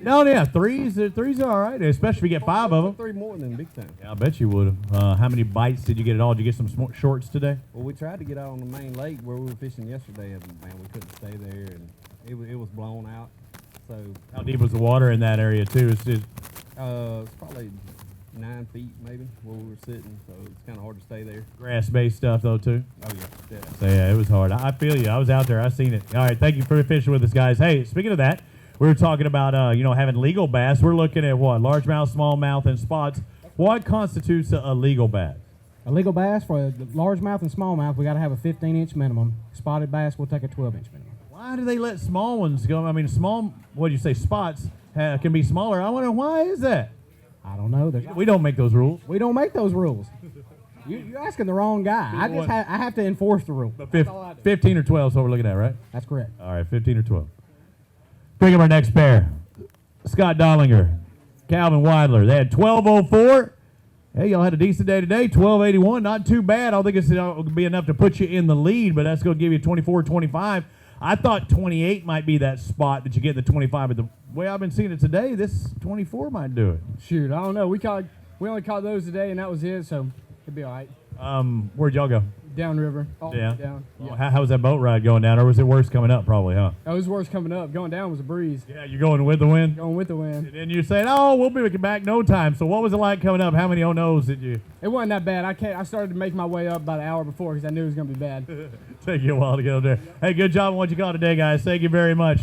No, yeah, threes are all right, especially if you get 5 of them. 3 more than big time. Yeah, I bet you would have. How many bites did you get at all? Did you get some shorts today? Well, we tried to get out on the main lake where we were fishing yesterday, and man, we couldn't stay there, and it was blown out. So how deep was the water in that area too? It's probably 9 feet maybe where we were sitting, so it's kind of hard to stay there. Grass-based stuff though too. Oh yeah. So yeah, it was hard. I feel you. I was out there. I seen it. All right, thank you for fishing with us, guys. Hey, speaking of that, we were talking about having legal bass. We're looking at what? Largemouth, smallmouth, and spots. What constitutes a legal bass? A legal bass for a largemouth and smallmouth, we got to have a 15-inch minimum. Spotted bass, we'll take a 12-inch minimum. Why do they let small ones go? I mean, what do you say, spots can be smaller. I wonder why is that? I don't know. We don't make those rules. We don't make those rules. You're asking the wrong guy. I have to enforce the rule. But 15 or 12 is what we're looking at, right? That's correct. All right, 15 or 12. Bring up our next pair. Scott Dollinger, Calvin Weidler. They had 1204. Hey, y'all had a decent day today. 1281, not too bad. I don't think it's going to be enough to put you in the lead, but that's going to give you 24-25. I thought 28 might be that spot that you get the 25, but the way I've been seeing it today, this 24 might do it. Shoot, I don't know. We only caught those today, and that was it, so it'd be all right. Where'd y'all go? Downriver. Yeah. Down. Well, how was that boat ride going down, or was it worse coming up probably, huh? It was worse coming up. Going down was a breeze. Yeah, you're going with the wind? Going with the wind. And you're saying, oh, we'll be back no time. So what was it like coming up? How many oh-no's did you? It wasn't that bad. I started to make my way up about an hour before because I knew it was going to be bad. Take you a while to get up there. Hey, good job on what you caught today, guys. Thank you very much.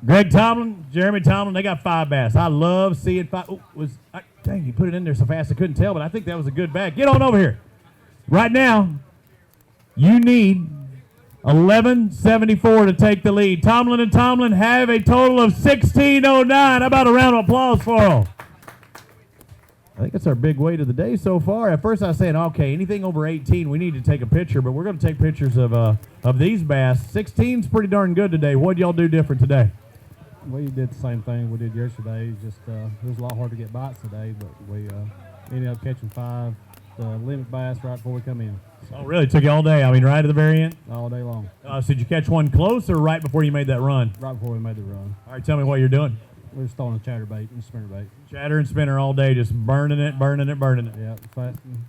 Greg Tomlin, Jeremy Tomlin, they got 5 bass. I love seeing 5. Dang, he put it in there so fast I couldn't tell, but I think that was a good bag. Get on over here. Right now, you need 1174 to take the lead. Tomlin and Tomlin have a total of 1609. How about a round of applause for them? I think that's our big weight of the day so far. At first I was saying, okay, anything over 18, we need to take a picture, but we're going to take pictures of these bass. 16's pretty darn good today. What did y'all do different today? We did the same thing we did yesterday. Just it was a lot hard to get bites today, but we ended up catching 5 limit bass right before we come in. Oh, really? It took you all day? I mean, right at the very end? All day long. So did you catch one close or right before you made that run? Right before we made the run. All right, tell me what you're doing. We're just throwing a chatterbait and spinnerbait. Chatter and spinner all day, just burning it. Yeah,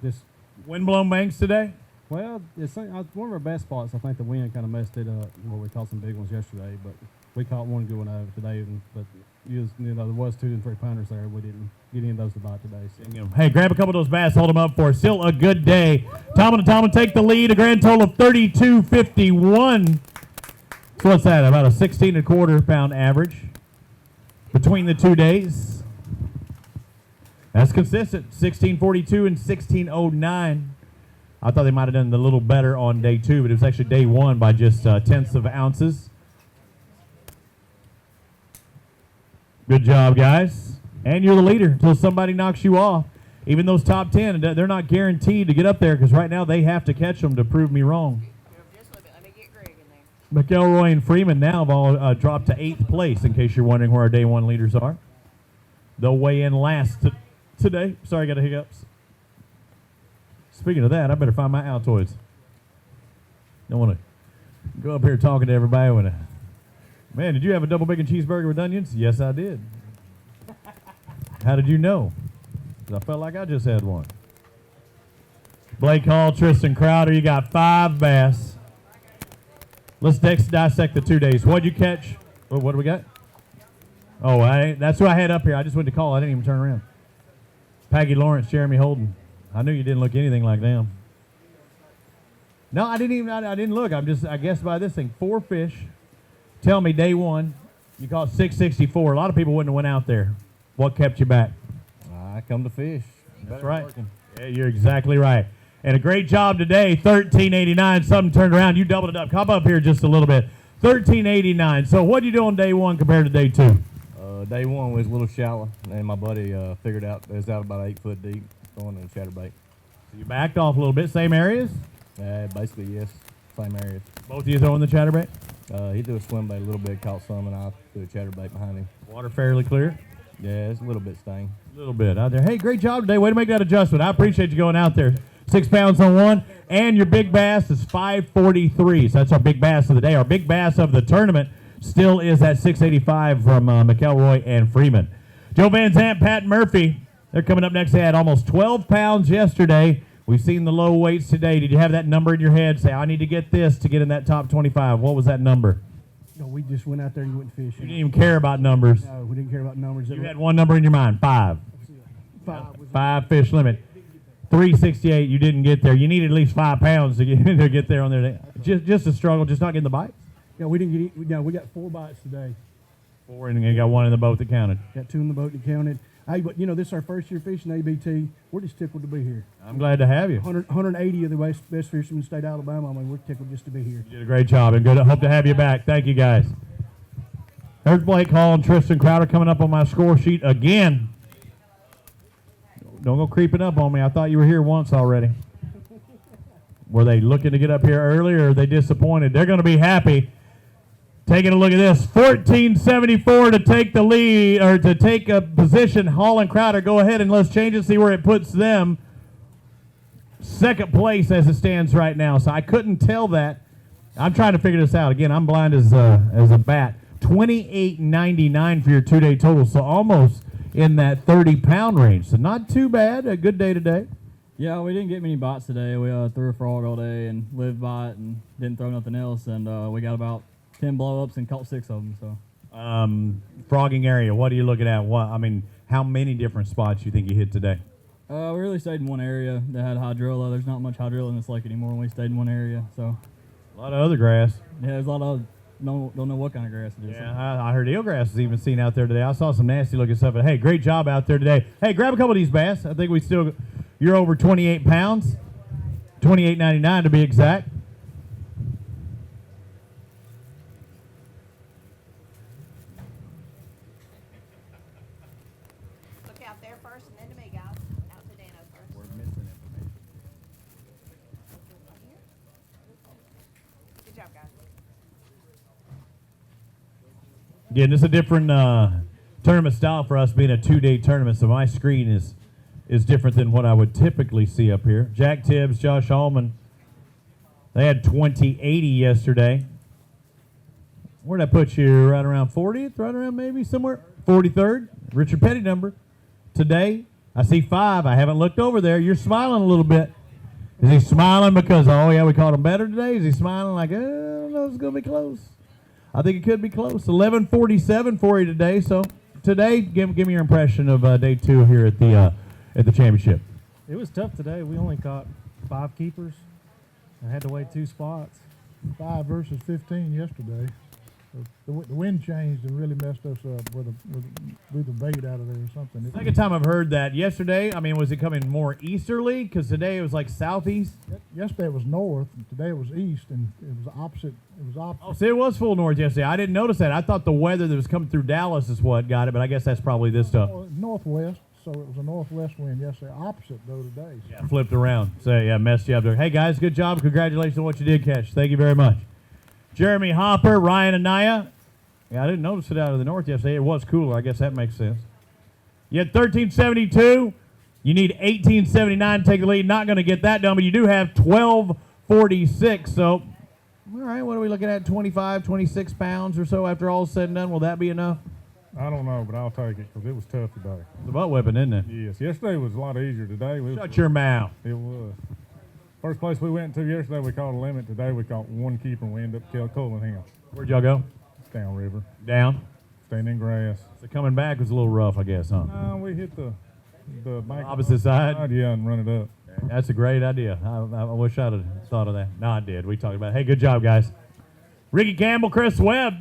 just windblown banks today? Well, it's one of our best spots. I think the wind kind of messed it up where we caught some big ones yesterday, but we caught one good one out of it today, but there was 2 and 3 pounders there. We didn't get any of those to bite today. So. Hey, grab a couple of those bass, hold them up for us. Still a good day. Tomlin take the lead, a grand total of 32.51. So what's that, about a 16.25 pound average between the 2 days? That's consistent, 16.42 and 16.09. I thought they might have done a little better on day 2, but it was actually day 1 by just tenths of ounces. Good job, guys. And you're the leader until somebody knocks you off. Even those top 10, they're not guaranteed to get up there because right now they have to catch them to prove me wrong. McElroy and Freeman now have all dropped to 8th place, in case you're wondering where our day 1 leaders are. They'll weigh in last today. Sorry, I got the hiccups. Speaking of that, I better find my Altoids. Don't want to go up here talking to everybody with man, did you have a double bacon cheeseburger with onions? Yes, I did. How did you know? 'Cause I felt like I just had one. Blake Hall, Tristan Crowder, you got 5 bass. Let's dissect the 2 days. What'd you catch? What do we got? Oh, that's who I had up here. I just went to call. I didn't even turn around. Peggy Lawrence, Jeremy Holden. I knew you didn't look anything like them. No, I didn't look. I guess by this thing. 4 fish. Tell me, day 1, you caught 664. A lot of people wouldn't have went out there. What kept you back? I come to fish. That's right. Yeah, you're exactly right. And a great job today, 13.89. Something turned around. You doubled it up. Come up here just a little bit. 13.89. So what did you do on day 1 compared to day 2? Day 1 was a little shallow, and my buddy figured out it was out about 8 foot deep, throwing in a chatterbait. So you backed off a little bit. Same areas? Basically, yes. Same areas. Both of you throwing the chatterbait? He threw a swim bait a little bit, caught some, and I threw a chatterbait behind him. Water fairly clear? Yeah, it's a little bit stained. A little bit out there. Hey, great job today. Way to make that adjustment. I appreciate you going out there. 6 pounds on one, and your big bass is 543. So that's our big bass of the day. Our big bass of the tournament still is at 685 from McElroy and Freeman. Joe Van Zant, Pat Murphy, they're coming up next. They had almost 12 pounds yesterday. We've seen the low weights today. Did you have that number in your head? Say, I need to get this to get in that top 25. What was that number? No, we just went out there and went fishing. You didn't even care about numbers. No, we didn't care about numbers. You had one number in your mind, 5. 5 fish limit. 368, you didn't get there. You needed at least 5 pounds to get there on there. Just a struggle, just not getting the bites. Yeah, we didn't get. No, we got 4 bites today. 4, and you got 1 in the boat that counted. Got 2 in the boat that counted. Hey, but this is our first year fishing ABT. We're just tickled to be here. I'm glad to have you. 180 of the best fishermen in the state of Alabama. I mean, we're tickled just to be here. You did a great job, and good. Hope to have you back. Thank you, guys. There's Blake Hall and Tristan Crowder coming up on my score sheet again. Don't go creeping up on me. I thought you were here once already. Were they looking to get up here early, or are they disappointed? They're going to be happy. Taking a look at this, 1474 to take the lead, or to take a position. Hall and Crowder, go ahead and let's change it, see where it puts them. Second place as it stands right now, so I couldn't tell that. I'm trying to figure this out. Again, I'm blind as a bat. 28.99 for your 2-day total, so almost in that 30-pound range. So not too bad. A good day today. Yeah, we didn't get many bites today. We threw a frog all day and lived by it and didn't throw nothing else, and we got about 10 blow-ups and caught 6 of them. So, frogging area, what are you looking at? How many different spots you think you hit today? we really stayed in one area that had hydrilla. There's not much hydrilla in this lake anymore, and we stayed in one area. So a lot of other grass. Yeah, there's a lot of don't know what kind of grass it is. Yeah, I heard eelgrass is even seen out there today. I saw some nasty looking stuff. But hey, great job out there today. Hey, grab a couple of these bass. I think you're over 28 pounds, 28.99 to be exact. Look out there first and then to me, guys. Out to Dano first. We're missing information. Good job, guys. Again, this is a different tournament style for us, being a 2-day tournament, so my screen is different than what I would typically see up here. Jack Tibbs, Josh Allman, they had 2080 yesterday. Where'd I put you? Right around 40th? Right around maybe somewhere? 43rd? Richard Petty number. Today, I see 5. I haven't looked over there. You're smiling a little bit. Is he smiling because, oh yeah, we caught him better today? Is he smiling like, I don't know, it's going to be close? I think it could be close. 11:47 for you today. So today, give me your impression of day 2 here at the championship. It was tough today. We only caught 5 keepers. I had to wait 2 spots. 5 versus 15 yesterday. The wind changed and really messed us up with the bait out of there or something. Second time I've heard that. Yesterday, I mean, was it coming more easterly? Because today it was like southeast. Yesterday it was north. Today it was east, and it was opposite. It was opposite. Oh, see, it was full north yesterday. I didn't notice that. I thought the weather that was coming through Dallas is what got it, but I guess that's probably this stuff. Northwest. So it was a northwest wind yesterday. Opposite though today. So. Yeah, flipped around. So yeah, messed you up there. Hey guys, good job. Congratulations on what you did catch. Thank you very much. Jeremy Hopper, Ryan Anaya. Yeah, I didn't notice it out of the north yesterday. It was cooler. I guess that makes sense. You had 1372. You need 1879 to take the lead. Not going to get that done, but you do have 1246. So, all right, what are we looking at? 25, 26 pounds or so after all is said and done. Will that be enough? I don't know, but I'll take it because it was tough today. It's a butt whipping, isn't it? Yes. Yesterday was a lot easier. Today Shut your mouth. It was. First place we went to yesterday, we caught a limit. Today we caught 1 keeper and we ended up killing him. Where'd y'all go? Downriver. Down? Staying in grass. So coming back was a little rough, I guess, huh? No, we hit the bank opposite side? Yeah, and run it up. That's a great idea. I wish I'd have thought of that. No, I did. We talked about it. Hey, good job, guys. Ricky Campbell, Chris Webb.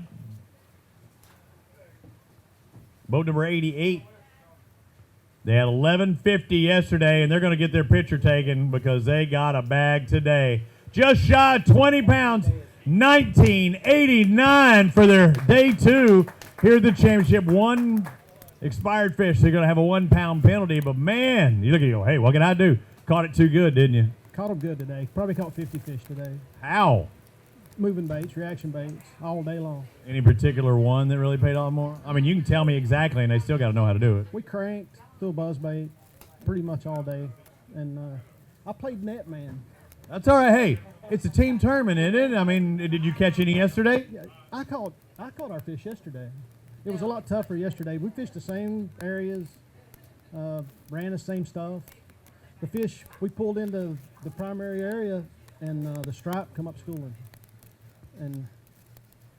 Boat number 88. They had 1150 yesterday, and they're going to get their picture taken because they got a bag today. Just shy of 20 pounds, 1989 for their day 2 here at the championship. 1 expired fish. They're going to have a 1 pound penalty, but man, you look at you go, hey, what can I do? Caught it too good, didn't you? Caught them good today. Probably caught 50 fish today. How? Moving baits, reaction baits, all day long. Any particular one that really paid off more? I mean, you can tell me exactly, and they still got to know how to do it. We cranked, threw a buzz bait pretty much all day, and I played net man. That's all right. Hey, it's a team tournament, isn't it? I mean, did you catch any yesterday? Yeah, I caught our fish yesterday. It was a lot tougher yesterday. We fished the same areas, ran the same stuff. The fish, we pulled into the primary area, and the stripe come up schooling. And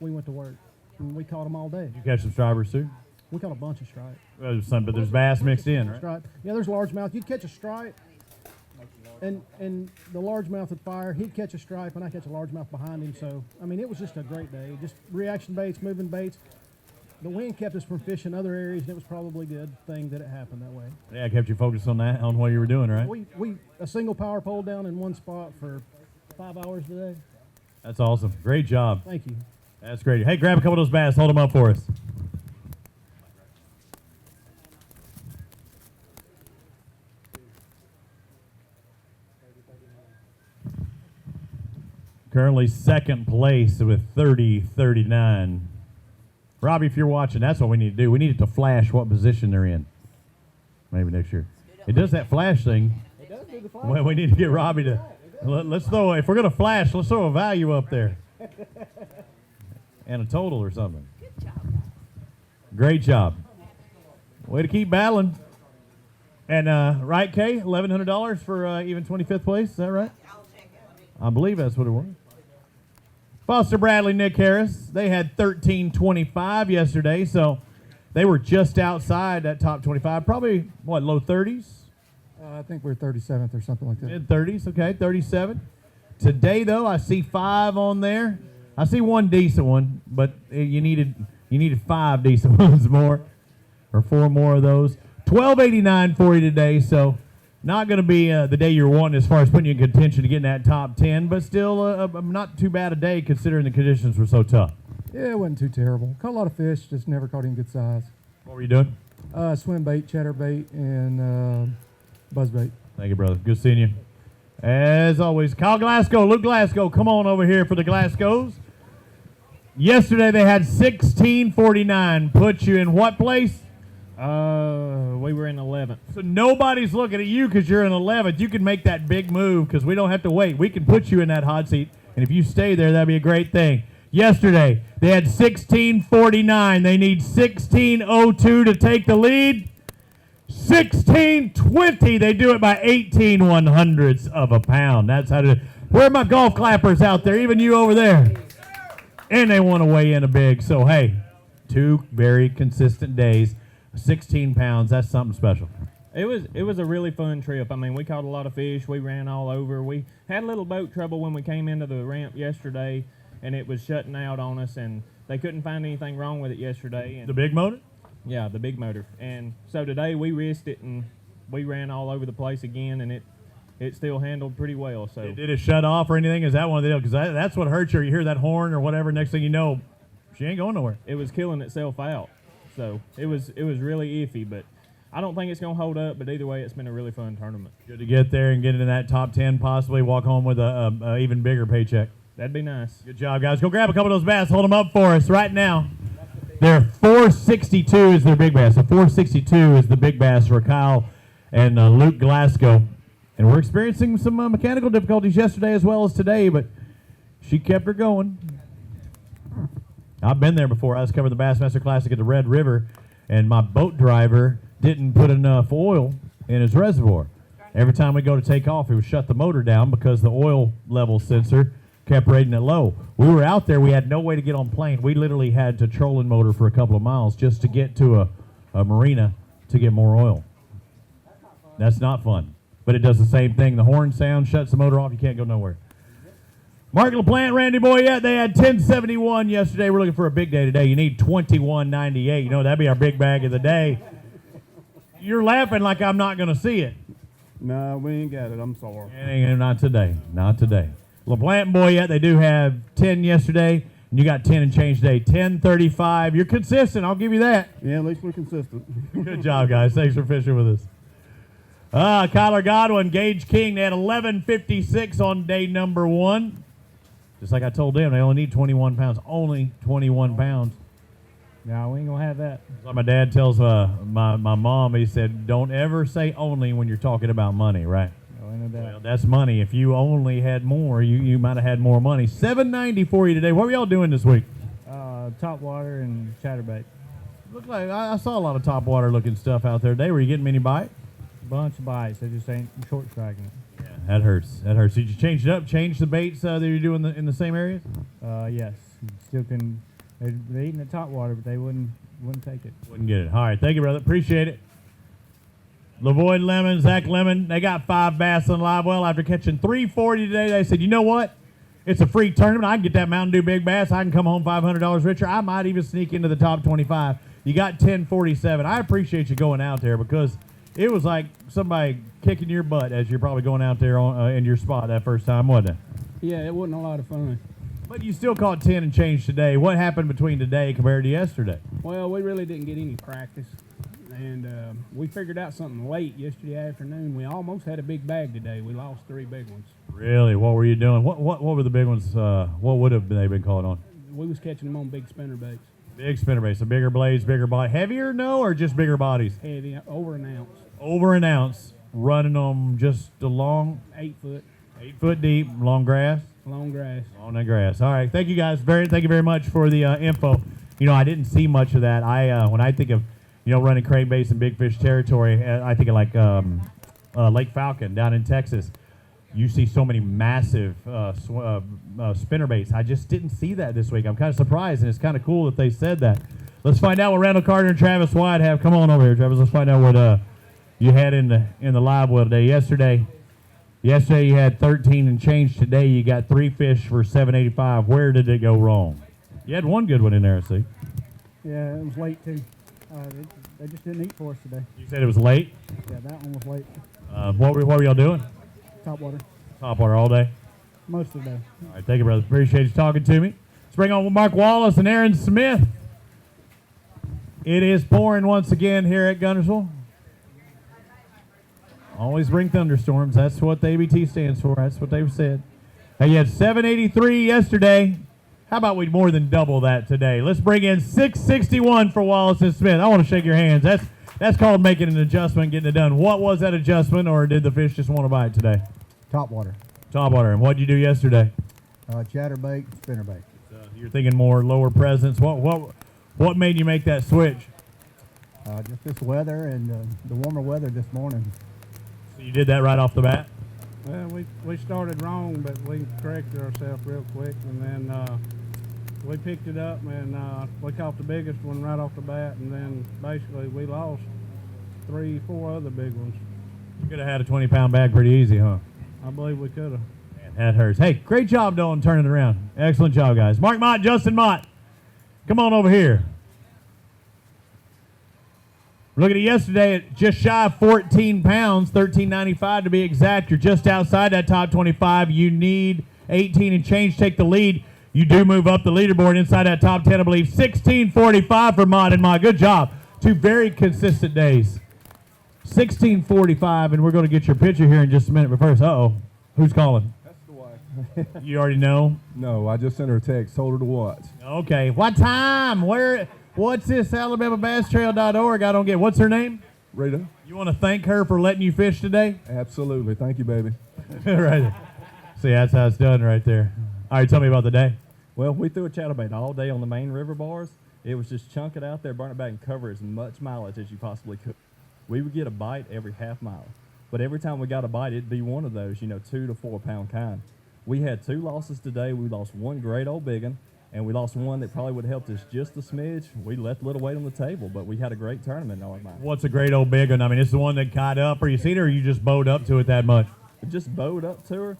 we went to work, and we caught them all day. Did you catch some stripers too? We caught a bunch of stripe. Well, there's some, but there's bass mixed in, right? Stripe. Yeah, there's largemouth. You'd catch a stripe, and the largemouth would fire. He'd catch a stripe, and I catch a largemouth behind him. So, I mean, it was just a great day. Just reaction baits, moving baits. The wind kept us from fishing other areas, and it was probably a good thing that it happened that way. Yeah, it kept you focused on that, on what you were doing, right? We a single power pole down in one spot for 5 hours today. That's awesome. Great job. Thank you. That's great. Hey, grab a couple of those bass. Hold them up for us. Currently second place with 30-39. Robbie, if you're watching, that's what we need to do. We need it to flash what position they're in. Maybe next year. It does that flash thing. It does do the flash. Well, we need to get Robbie to... Let's throw, if we're going to flash, let's throw a value up there. And a total or something. Good job. Great job. Way to keep battling. And, right, Kay? $1,100 for even 25th place. Is that right? I believe that's what it was. Foster Bradley, Nick Harris. They had 1325 yesterday, so they were just outside that top 25. Probably, what, low 30s? I think we're 37th or something like that. Mid-30s, okay, 37. Today, though, I see 5 on there. I see 1 decent one, but you needed 5 decent ones more, or 4 more of those. $12.89 for you today, so not going to be the day you're wanting as far as putting you in contention to get in that top 10, but still not too bad a day considering the conditions were so tough. Yeah, it wasn't too terrible. Caught a lot of fish, just never caught any good size. What were you doing? Swim bait, chatter bait, and buzz bait. Thank you, brother. Good seeing you. As always, Kyle Glasgow, Luke Glasgow, come on over here for the Glasgows. Yesterday they had 1649. Put you in what place? We were in 11th. So nobody's looking at you because you're in 11th. You can make that big move because we don't have to wait. We can put you in that hot seat, and if you stay there, that'd be a great thing. Yesterday they had 1649. They need 1602 to take the lead. 1620. They do it by 18 100ths of a pound. That's how to do it. Where are my golf clappers out there? Even you over there. and they want to weigh in a big. So, hey, 2 very consistent days, 16 pounds. That's something special. It was a really fun trip. I mean, we caught a lot of fish. We ran all over. We had a little boat trouble when we came into the ramp yesterday, and it was shutting out on us, and they couldn't find anything wrong with it yesterday. And The big motor? Yeah, the big motor. And so today we risked it, and we ran all over the place again, and it still handled pretty well. So Did it shut off or anything? Is that one of the deals? Because that's what hurts you. You hear that horn or whatever, next thing you know, she ain't going nowhere. it was killing itself out. So it was really iffy, but I don't think it's going to hold up. But either way, it's been a really fun tournament. Good to get there and get into that top 10, possibly walk home with a even bigger paycheck. That'd be nice. Good job, guys. Go grab a couple of those bass. Hold them up for us right now. They're 462 is their big bass. So 462 is the big bass for Kyle and Luke Glasgow. And we're experiencing some mechanical difficulties yesterday as well as today, but she kept her going. I've been there before. I was covering the Bassmaster Classic at the Red River, and my boat driver didn't put enough oil in his reservoir. Every time we go to take off, he would shut the motor down because the oil level sensor kept rating it low. We were out there. We had no way to get on plane. We literally had to trolling motor for a couple of miles just to get to a marina to get more oil. That's not fun. But it does the same thing. The horn sound shuts the motor off. You can't go nowhere. Mark LaPlante, Randy Boyette, they had 1071 yesterday. We're looking for a big day today. You need 2198. You know, that'd be our big bag of the day. You're laughing like I'm not going to see it. No, we ain't got it. I'm sorry. Not today. Not today. LaPlante and Boyette, they do have 10 yesterday, and you got 10 and change today. 1035. You're consistent. I'll give you that. Yeah, at least we're consistent. Good job, guys. Thanks for fishing with us. Kyler Godwin, Gage King, they had 1156 on day number 1. Just like I told them, they only need 21 pounds. Only 21 pounds. No, we ain't going to have that. Like my dad tells my mom, he said, don't ever say only when you're talking about money, right? No, ain't no doubt. Well, that's money. If you only had more, you might have had more money. 790 for you today. What were y'all doing this week? Top water and chatterbait. Looked like I saw a lot of top water looking stuff out there today. Were you getting many bites? Bunch of bites. They just ain't short striking it. Yeah, that hurts. That hurts. Did you change it up? Change the baits that you're doing in the same areas? Yes. Still can. They're eating the top water, but they wouldn't take it. Wouldn't get it. All right, thank you, brother. Appreciate it. Lavoyd Lemon, Zach Lemon, they got 5 bass on live well after catching 340 today. They said, you know what? It's a free tournament. I can get that Mountain Dew Big Bass. I can come home $500 richer. I might even sneak into the top 25. You got 1047. I appreciate you going out there because it was like somebody kicking your butt as you're probably going out there in your spot that first time, wasn't it? Yeah, it wasn't a lot of fun. But you still caught 10 and change today. What happened between today compared to yesterday? Well, we really didn't get any practice, and we figured out something late yesterday afternoon. We almost had a big bag today. We lost 3 big ones. Really? What were you doing? What were the big ones? What would have they been caught on? We was catching them on big spinner baits. Big spinner baits, so bigger blades, bigger body. Heavier, no, or just bigger bodies? Heavy, over an ounce. Over an ounce, running them just along 8 foot. 8 foot deep, long grass. Long grass. On the grass. All right, thank you guys. Thank you very much for the info. You know, I didn't see much of that. When I think of, running crankbaits in big fish territory, I think of like Lake Falcon down in Texas. You see so many massive spinner baits. I just didn't see that this week. I'm kind of surprised, and it's kind of cool that they said that. Let's find out what Randall Carter and Travis White have. Come on over here, Travis. Let's find out what you had in the live well today. Yesterday you had 13 and change. Today you got 3 fish for 785. Where did it go wrong? You had one good one in there, I see. Yeah, it was late too. They just didn't eat for us today. You said it was late? Yeah, that one was late. What were y'all doing? Top water. Top water all day? Most of the day. All right, thank you, brother. Appreciate you talking to me. Let's bring on Mark Wallace and Aaron Smith. It is pouring once again here at Guntersville. Always bring thunderstorms. That's what the ABT stands for. That's what they've said. Hey, you had 783 yesterday. How about we more than double that today? Let's bring in 661 for Wallace and Smith. I want to shake your hands. That's called making an adjustment, getting it done. What was that adjustment, or did the fish just want to bite today? Top water. Top water. And what did you do yesterday? Chatterbait, spinnerbait. You're thinking more lower presence. What made you make that switch? Just this weather and the warmer weather this morning. So you did that right off the bat? Well, we started wrong, but we corrected ourselves real quick, and then we picked it up and we caught the biggest one right off the bat, and then basically we lost 3-4 other big ones. You could have had a 20-pound bag pretty easy, huh? I believe we could have. That hurts. Hey, great job, Dylan, turning it around. Excellent job, guys. Mark Mott, Justin Mott, come on over here. Looking at yesterday at just shy of 14 pounds, 13.95 to be exact. You're just outside that top 25. You need 18 and change. Take the lead. You do move up the leaderboard inside that top 10, I believe. 16.45 for Mott and Mott. Good job. 2 very consistent days. 16.45, and we're going to get your picture here in just a minute. But first, who's calling? That's the wife. You already know? No, I just sent her a text, told her to watch. Okay. What time? What's this? AlabamaBassTrail.org. I don't get. What's her name? Rita. You want to thank her for letting you fish today? Absolutely. Thank you, baby. Right. See, that's how it's done right there. All right, tell me about the day. Well, we threw a chatterbait all day on the main river bars. It was just chunk it out there, burn it back, and cover as much mileage as you possibly could. We would get a bite every half mile. But every time we got a bite, it'd be one of those, 2 to 4 pound kind. We had 2 losses today. We lost one great old big one, and we lost one that probably would have helped us just a smidge. We left a little weight on the table, but we had a great tournament in our mind. What's a great old big one? I mean, it's the one that caught up, or you seen it, or you just bowed up to it that much? Just bowed up to her.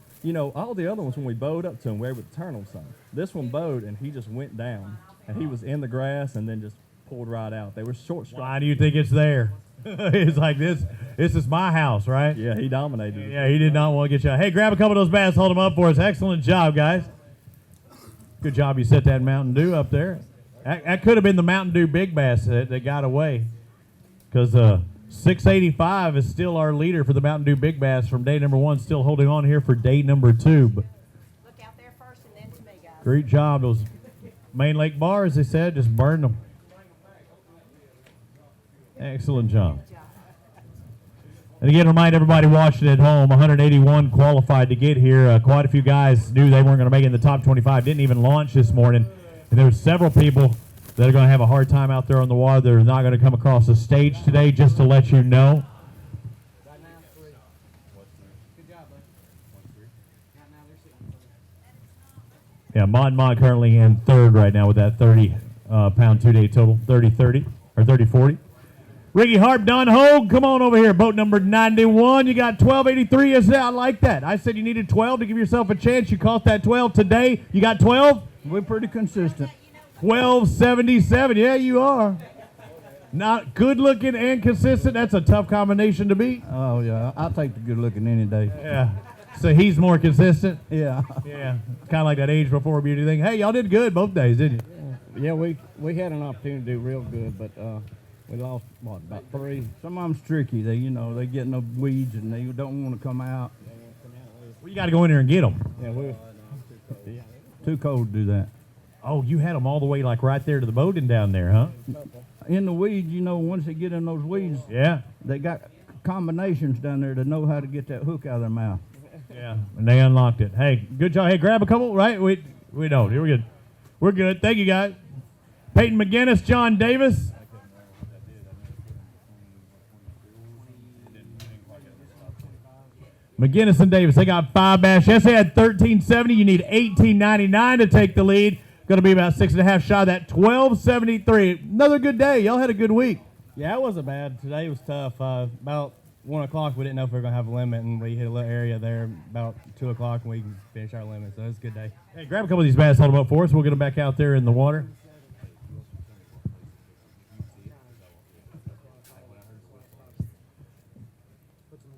All the other ones, when we bowed up to them, we were able to turn them some. This one bowed, and he just went down, and he was in the grass and then just pulled right out. They were short strokes. Why do you think it's there? It's like this is my house, right? Yeah, he dominated. Yeah, he did not want to get you out. Hey, grab a couple of those bass, hold them up for us. Excellent job, guys. Good job you set that Mountain Dew up there. That could have been the Mountain Dew big bass that got away, because 685 is still our leader for the Mountain Dew big bass from day number 1, still holding on here for day number 2. But Look out there first and then to me, guys. great job. Those main lake bars, they said, just burned them. Excellent job. And again, remind everybody watching at home, 181 qualified to get here. Quite a few guys knew they weren't going to make it in the top 25, didn't even launch this morning. And there were several people that are going to have a hard time out there on the water. They're not going to come across the stage today, just to let you know. Yeah, Mod currently in 3rd right now with that 30-pound 2-day total, 30-30, or 30-40. Ricky Harp, Don Hogue, come on over here. Boat number 91. You got 1283. I like that. I said you needed 12 to give yourself a chance. You caught that 12 today. You got 12? We're pretty consistent. 1277. Yeah, you are. Not good looking and consistent. That's a tough combination to beat. Oh, yeah. I'll take the good looking any day. Yeah. So he's more consistent? Yeah. Yeah. Kind of like that age before beauty thing. Hey, y'all did good both days, didn't you? Yeah, we had an opportunity to do real good, but we lost, about 3. Some of them's tricky. They get in the weeds and they don't want to come out. Well, you got to go in there and get them. Yeah, we're too cold to do that. Oh, you had them all the way like right there to the boat and down there, huh? In the weeds, once they get in those weeds, yeah, they got combinations down there to know how to get that hook out of their mouth. Yeah, and they unlocked it. Hey, good job. Hey, grab a couple, right? We don't. Here we go. We're good. Thank you, guys. Peyton McGinnis, John Davis. McGinnis and Davis, they got 5 bass. Yes, they had 1370. You need 1899 to take the lead. Going to be about 6.5 shy of that 1273. Another good day. Y'all had a good week. Yeah, it wasn't bad. Today was tough. About 1 o'clock, we didn't know if we were going to have a limit, and we hit a little area there about 2 o'clock, and we finished our limit. So it was a good day. Hey, grab a couple of these bass, hold them up for us. We'll get them back out there in the water.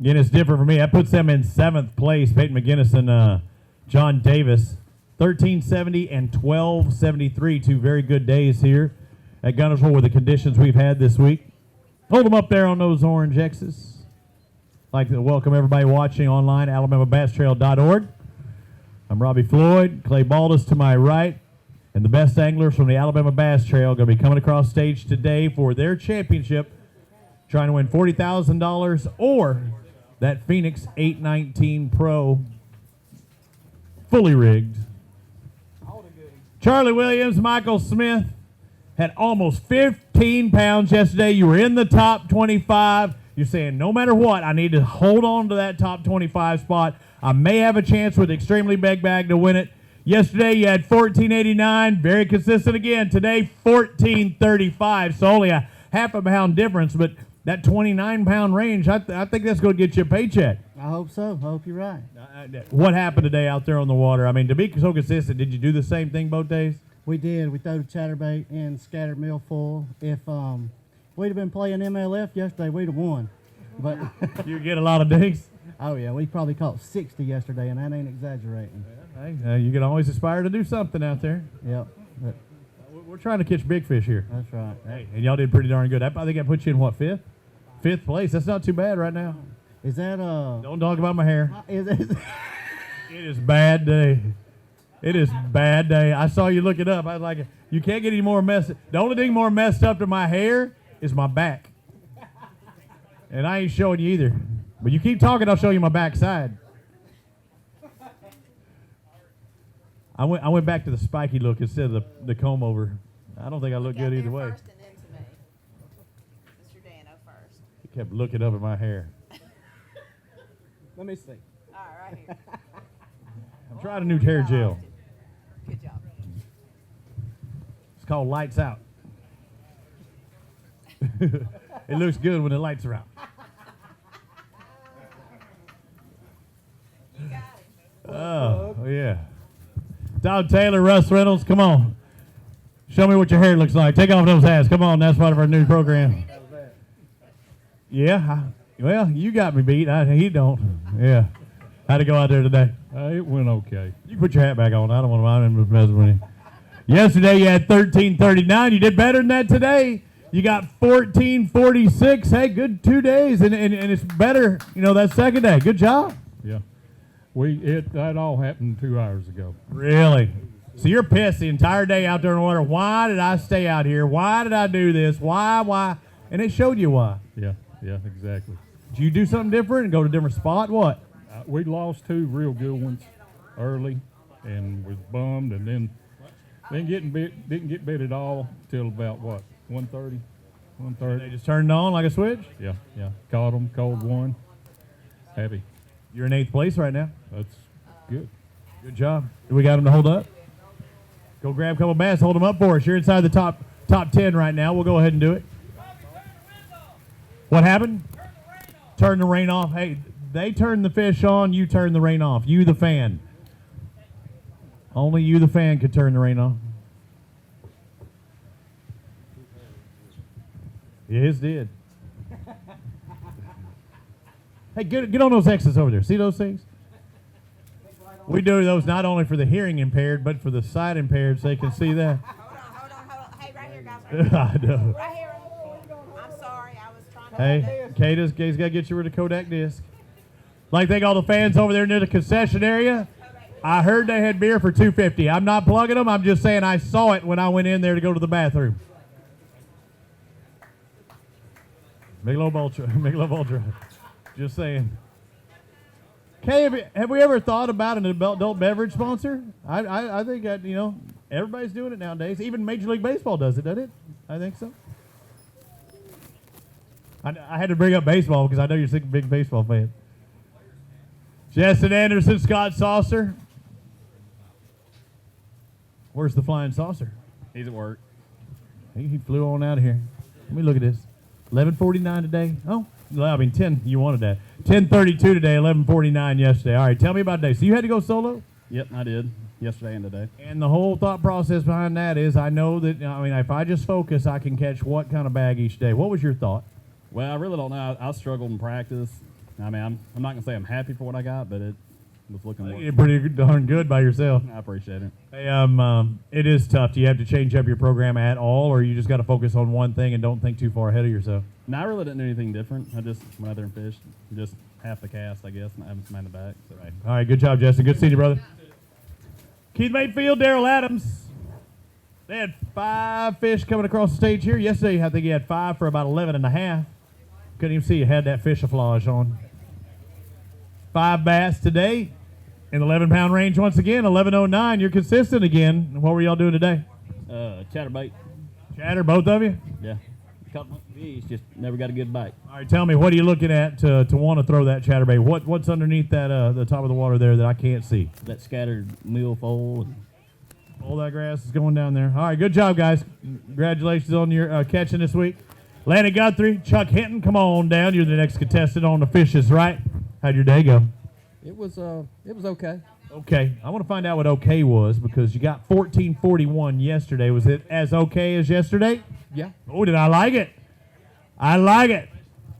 Again, it's different for me. That puts them in 7th place. Peyton McGinnis and John Davis. 1370 and 1273. 2 very good days here at Gunnersville with the conditions we've had this week. Hold them up there on those orange X's. I'd like to welcome everybody watching online, AlabamaBassTrail.org. I'm Robbie Floyd, Clay Baldus to my right, and the best anglers from the Alabama Bass Trail going to be coming across stage today for their championship, trying to win $40,000 or that Phoenix 819 Pro fully rigged. Charlie Williams, Michael Smith had almost 15 pounds yesterday. You were in the top 25. You're saying, no matter what, I need to hold on to that top 25 spot. I may have a chance with Extremely Big Bag to win it. Yesterday you had 1489, very consistent again. Today 1435, so only a half a pound difference, but that 29-pound range, I think that's going to get you a paycheck. I hope so. I hope you're right. What happened today out there on the water? I mean, to be so consistent, did you do the same thing both days? We did. We threw the chatterbait and scattered meal full. If we'd have been playing MLF yesterday, we'd have won. But you get a lot of dinks? Oh, yeah. We probably caught 60 yesterday, and that ain't exaggerating. Hey, you can always aspire to do something out there. Yep. But we're trying to catch big fish here. That's right. Hey, and y'all did pretty darn good. I think that put you in, what, fifth? Fifth place. That's not too bad right now. Is that Don't talk about my hair. Is it is bad day. It is bad day. I saw you look it up. I was like, you can't get any more messed. The only thing more messed up than my hair is my back. And I ain't showing you either. But you keep talking, I'll show you my backside. I went back to the spiky look instead of the comb over. I don't think I look good either way. He kept looking up at my hair. Let me see. All right, right here. I'm trying a new hair gel. Good job. It's called Lights Out. It looks good when the lights are out. Oh, yeah. Todd Taylor, Russ Reynolds, come on. Show me what your hair looks like. Take off those hats. Come on, that's part of our new program. Yeah, well, you got me beat. He don't. Yeah. How'd it go out there today? It went okay. You can put your hat back on. I don't want to mind him messing with you. Yesterday you had 1339. You did better than that today. You got 1446. Hey, good 2 days, and it's better, that second day. Good job. Yeah. That all happened 2 hours ago. Really? So you're pissed the entire day out there in the water. Why did I stay out here? Why did I do this? Why? And it showed you why. Yeah, exactly. Did you do something different and go to a different spot? What? We lost 2 real good ones early and was bummed, and then didn't get bit at all till about, 1:30? 1:30. They just turned on like a switch? Yeah. Caught them, called one. Happy. You're in 8th place right now. That's good. Good job. Do we got them to hold up? Go grab a couple bass, hold them up for us. You're inside the top 10 right now. We'll go ahead and do it. What happened? Turn the rain off. Hey, they turn the fish on, you turn the rain off. You, the fan. Only you, the fan, could turn the rain off. Yeah, his did. Hey, get on those X's over there. See those things? We do those not only for the hearing impaired, but for the sight impaired, so they can see that. Hold on. Hey, right here, guys. I know. Right here. I'm sorry. I was trying to. Hey, Kata's got to get you rid of Kodak disc. Like, thank all the fans over there near the concession area. I heard they had beer for $2.50. I'm not plugging them. I'm just saying I saw it when I went in there to go to the bathroom. Michelob Ultra. Just saying. Kay, have we ever thought about an adult beverage sponsor? I think that, everybody's doing it nowadays. Even Major League Baseball does it, doesn't it? I think so. I had to bring up baseball because I know you're a big baseball fan. Justin Anderson, Scott Saucer. Where's the flying saucer? He's at work. He flew on out of here. Let me look at this. 11:49 today. Oh, 10. You wanted that. 10:32 today. 11:49 yesterday. All right, tell me about today. So you had to go solo? Yep, I did. Yesterday and today. And the whole thought process behind that is I know that, if I just focus, I can catch what kind of bag each day. What was your thought? Well, I really don't know. I struggled in practice. I'm not going to say I'm happy for what I got, but it was looking You're pretty darn good by yourself. I appreciate it. Hey, it is tough. Do you have to change up your program at all, or you just got to focus on one thing and don't think too far ahead of yourself? No, I really didn't do anything different. I just went out there and fished. Just half the cast, I guess, and I haven't smelled it back. So. Right. All right, good job, Justin. Good seeing you, brother. Keith Mayfield, Daryl Adams. They had 5 fish coming across the stage here. Yesterday, I think he had 5 for about 11 and a half. Couldn't even see you had that fishaflage on. 5 bass today in the 11-pound range once again. 11:09. You're consistent again. What were y'all doing today? Chatterbait. Chatter, both of you? Yeah. Caught fish, just never got a good bite. All right, tell me, what are you looking at to want to throw that chatterbait? What's underneath that the top of the water there that I can't see? That scattered milfoil. All that grass is going down there. All right, good job, guys. Congratulations on your catching this week. Lanny Guthrie, Chuck Hinton, come on down. You're the next contestant on the fishes, right? How'd your day go? It was okay. Okay, I want to find out what okay was because you got 1441 yesterday. Was it as okay as yesterday? Yeah. Oh, did I like it? I like it.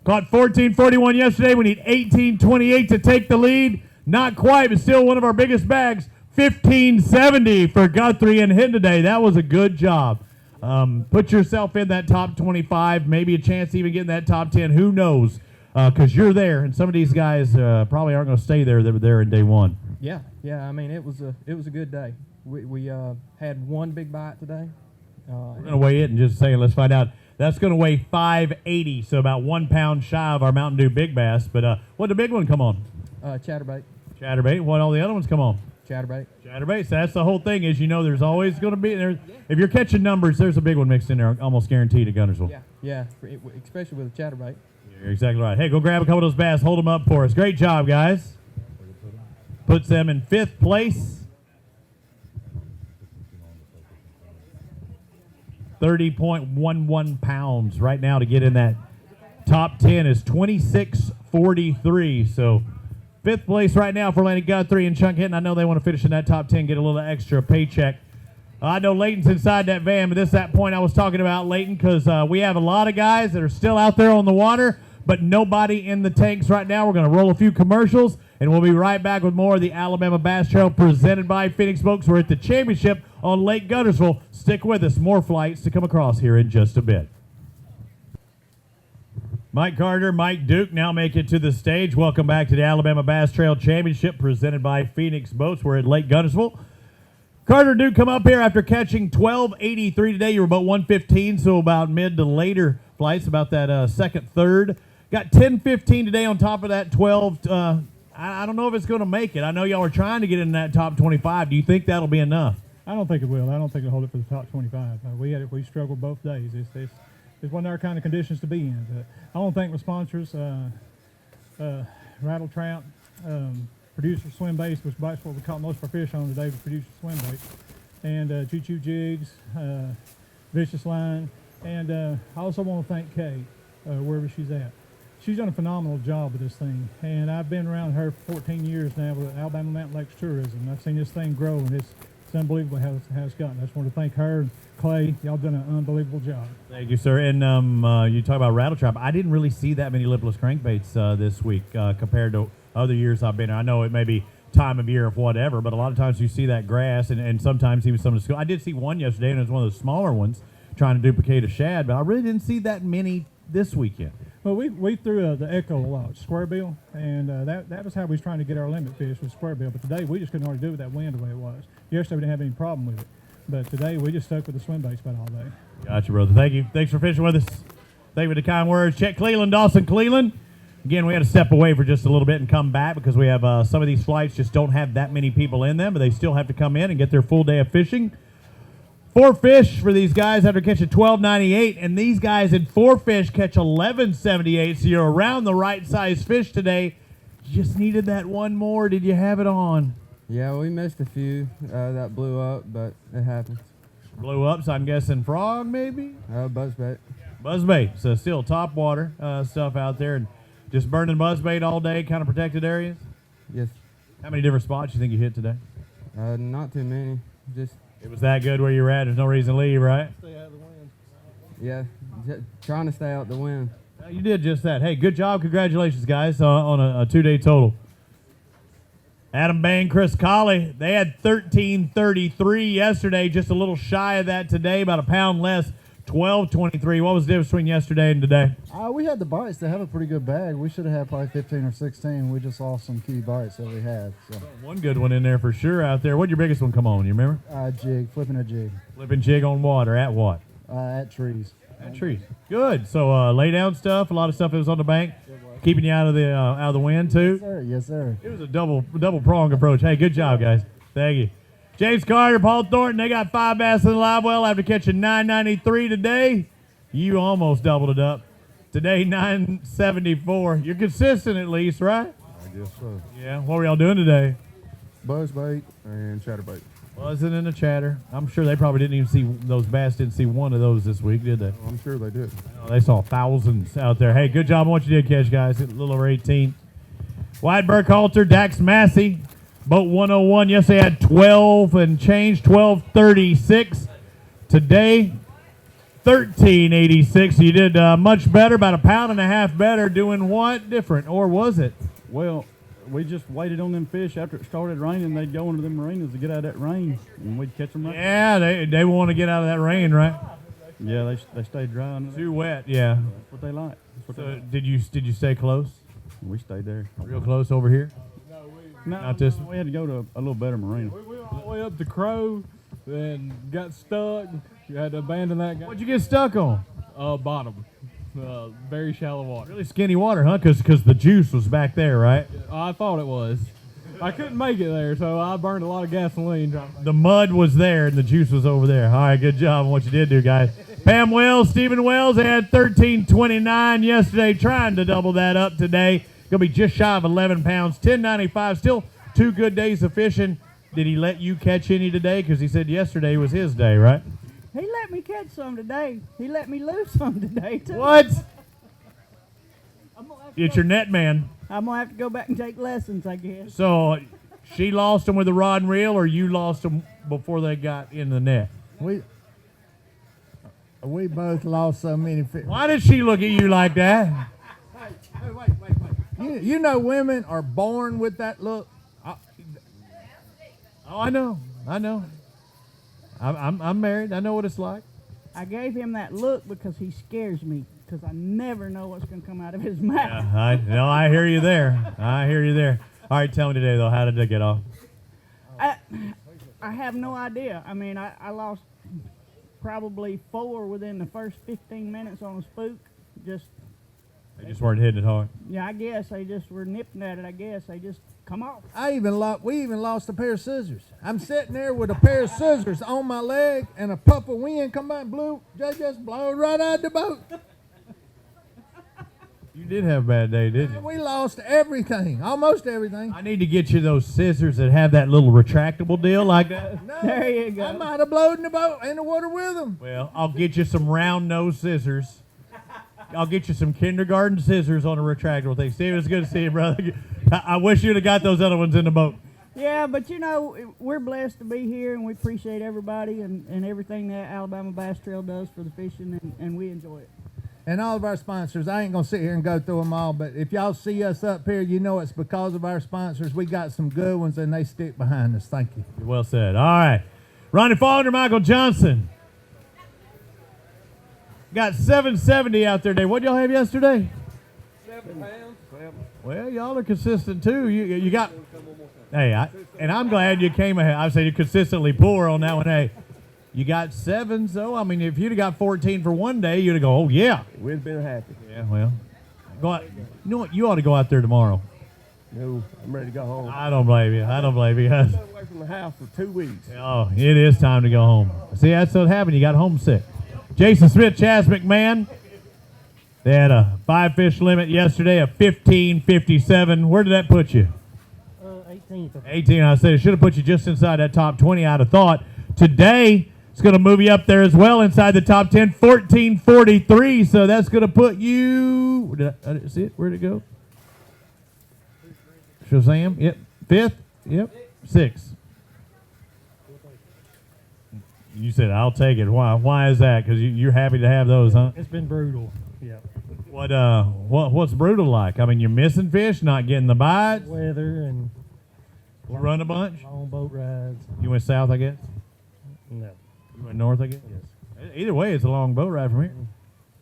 Caught 1441 yesterday. We need 1828 to take the lead. Not quite, but still one of our biggest bags. 1570 for Guthrie and Hinton today. That was a good job. Put yourself in that top 25, maybe a chance to even get in that top 10. Who knows? Because you're there, and some of these guys probably aren't going to stay there. They were there in day one. Yeah. I mean, it was a good day. We had one big bite today. We're going to weigh it in just a second. Let's find out. That's going to weigh 580, so about 1 pound shy of our Mountain Dew Big Bass. But what did the big one come on? Chatterbait. Chatterbait. What all the other ones come on? Chatterbait. Chatterbait. So that's the whole thing is, there's always going to be there. If you're catching numbers, there's a big one mixed in there, almost guaranteed at Guntersville. Yeah, especially with a chatterbait. You're exactly right. Hey, go grab a couple of those bass. Hold them up for us. Great job, guys. Puts them in 5th place. 30.11 pounds right now to get in that top 10 is 26.43. So 5th place right now for Lanny Guthrie and Chunk Hinton. I know they want to finish in that top 10, get a little extra paycheck. I know Layton's inside that van, but this is that point I was talking about, Layton, because we have a lot of guys that are still out there on the water, but nobody in the tanks right now. We're going to roll a few commercials, and we'll be right back with more of the Alabama Bass Trail presented by Phoenix Boats. We're at the championship on Lake Guntersville. Stick with us. More flights to come across here in just a bit. Mike Carter, Mike Duke now make it to the stage. Welcome back to the Alabama Bass Trail Championship presented by Phoenix Boats. We're at Lake Guntersville. Carter, Duke, come up here after catching 1283 today. You were about 115, so about mid to later flights, about that second, third. Got 1015 today on top of that 12. I don't know if it's going to make it. I know y'all are trying to get in that top 25. Do you think that'll be enough? I don't think it will. I don't think it'll hold it for the top 25. We struggled both days. It's one of our kind of conditions to be in. I want to thank my sponsors, Rattle Trout, Producer Swim Baits, which bites what we caught most of our fish on today with Producer Swim Baits, and Choo Choo Jigs, Vicious Line, and I also want to thank Kay, wherever she's at. She's done a phenomenal job with this thing, and I've been around her for 14 years now with Alabama Mountain Lakes Tourism. I've seen this thing grow, and it's unbelievable how it's gotten. I just want to thank her and Clay. Y'all done an unbelievable job. Thank you, sir. And you talk about rattle trap. I didn't really see that many lipless crankbaits this week compared to other years I've been here. I know it may be time of year of whatever, but a lot of times you see that grass and sometimes even some of the school. I did see one yesterday, and it was one of the smaller ones trying to duplicate a shad, but I really didn't see that many this weekend. Well, we threw the Echo a lot, square bill, and that was how we was trying to get our limit fish with square bill. But today we just couldn't hardly do with that wind the way it was. Yesterday we didn't have any problem with it, but today we just stuck with the swim baits about all day. Gotcha, brother. Thank you. Thanks for fishing with us. Thank you for the kind words. Chet Cleveland, Dawson Cleveland. Again, we had to step away for just a little bit and come back because we have some of these flights just don't have that many people in them, but they still have to come in and get their full day of fishing. 4 fish for these guys after catching 1298, and these guys in 4 fish catch 1178, so you're around the right size fish today. You just needed that one more. Did you have it on? Yeah, we missed a few that blew up, but it happens. Blew up, so I'm guessing frog maybe? Buzzbait. Buzzbait, so still top water stuff out there, and just burning buzzbait all day, kind of protected areas? Yes. How many different spots you think you hit today? Not too many, just... It was that good where you were at. There's no reason to leave, right? Stay out of the wind. Yeah, trying to stay out the wind. You did just that. Hey, good job. Congratulations, guys, on a 2-day total. Adam Bain, Chris Colley, they had 1333 yesterday, just a little shy of that today, about a pound less, 1223. What was the difference between yesterday and today? We had the bites to have a pretty good bag. We should have had probably 15 or 16. We just lost some key bites that we had. So. One good one in there for sure out there. What'd your biggest one come on? You remember? Jig, flipping a jig. Flipping jig on water at what? At trees. At trees. Good. So lay down stuff, a lot of stuff that was on the bank, keeping you out of the wind too. Yes, sir. Yes, sir. It was a double prong approach. Hey, good job, guys. Thank you. James Carter, Paul Thornton, they got 5 bass in the live well after catching 993 today. You almost doubled it up. Today, 974. You're consistent at least, right? I guess so. Yeah. What were y'all doing today? Buzzbait and chatterbait. Buzzing in the chatter. I'm sure they probably didn't even see, those bass didn't see one of those this week, did they? I'm sure they did. Oh, they saw thousands out there. Hey, good job on what you did catch, guys. A little over 18. Wyatt Burkhalter, Dax Massey, boat 101. Yes, they had 12 and change, 12:36. Today, 13:86. You did much better, about a pound and a half better. Doing what different, or was it? Well, we just waited on them fish after it started raining. They'd go into them marinas to get out of that rain, and we'd catch them right. Yeah, they want to get out of that rain, right? Yeah, they stayed dry. Too wet, yeah. That's what they like. That's what they So like. did you stay close? We stayed there. Real close over here? No, Not this we had to go to a little better marina. We went all the way up to Crow and got stuck. You had to abandon that guy. What'd you get stuck on? Bottom. Very shallow water. Really skinny water, huh? Because the juice was back there, right? I thought it was. I couldn't make it there, so I burned a lot of gasoline. The mud was there and the juice was over there. All right, good job on what you did do, guys. Pam Wells, Stephen Wells, they had 13.29 yesterday, trying to double that up today. Gonna be just shy of 11 pounds, 10.95. Still 2 good days of fishing. Did he let you catch any today? Because he said yesterday was his day, right? He let me catch some today. He let me lose some today, too. What? It's your net man. I'm going to have to go back and take lessons, I guess. So she lost them with a rod and reel, or you lost them before they got in the net? We both lost so many fish. Why did she look at you like that? Hey, wait. You know women are born with that look. Oh, I know. I'm married. I know what it's like. I gave him that look because he scares me, because I never know what's going to come out of his mouth. Yeah, I hear you there. All right, tell me today, though, how did it get off? I have no idea. I mean, I lost probably 4 within the first 15 minutes on a spook. They just weren't hitting it hard. Yeah, I guess they just were nipping at it. I guess they just come off. We even lost a pair of scissors. I'm sitting there with a pair of scissors on my leg, and a puff of wind come by and just blew right out the boat. You did have a bad day, didn't you? We lost everything, almost everything. I need to get you those scissors that have that little retractable deal like that. No, there you go. I might have blown the boat in the water with them. Well, I'll get you some round nose scissors. I'll get you some kindergarten scissors on a retractable thing. Steve, it's good to see you, brother. I wish you'd have got those other ones in the boat. Yeah, but you know, we're blessed to be here, and we appreciate everybody and everything that Alabama Bass Trail does for the fishing, and we enjoy it. And all of our sponsors, I ain't going to sit here and go through them all, but if y'all see us up here, you know it's because of our sponsors. We got some good ones, and they stick behind us. Thank you. Well said. All right. Ronnie Faulkner, Michael Johnson. Got 770 out there today. What y'all have yesterday? 7 pounds. Well, y'all are consistent too. You got. Hey, I'm glad you came ahead. I say you're consistently poor on that one. Hey, you got 7. So I mean, if you'd have got 14 for one day, you'd have go, oh yeah. We'd have been happy. Yeah, well, go out. You know what? You ought to go out there tomorrow. No, I'm ready to go home. I don't blame you. I've been away from the house for 2 weeks. Oh, it is time to go home. See, that's what happened. You got homesick. Jason Smith, Chaz McMahon. They had a 5-fish limit yesterday of 15.57. Where did that put you? 18. 18. I said it should have put you just inside that top 20, I'd have thought. Today, it's going to move you up there as well inside the top 10, 14.43. So that's going to put you. I didn't see it. Where'd it go? Shazam. Yep. 5th. Yep. 6th. You said, I'll take it. Why? Why is that? Because you're happy to have those, huh? It's been brutal. Yeah. What's brutal like? I mean, you're missing fish, not getting the bites. Weather and run a bunch. long boat rides. You went south, I guess. No. You went north, I guess. Yes. Either way, it's a long boat ride from here.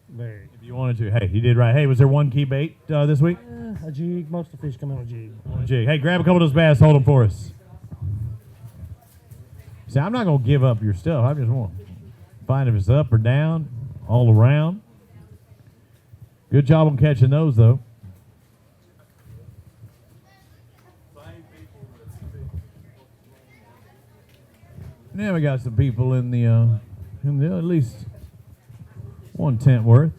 Very. If you wanted to, hey, you did right. Hey, was there one key bait this week? A jig. Most of the fish come on a jig. Jig. Hey, grab a couple of those bass. Hold them for us. See, I'm not going to give up your stuff. I just want to find if it's up or down, all around. Good job on catching those, though. Now we got some people in the at least 1/10 worth.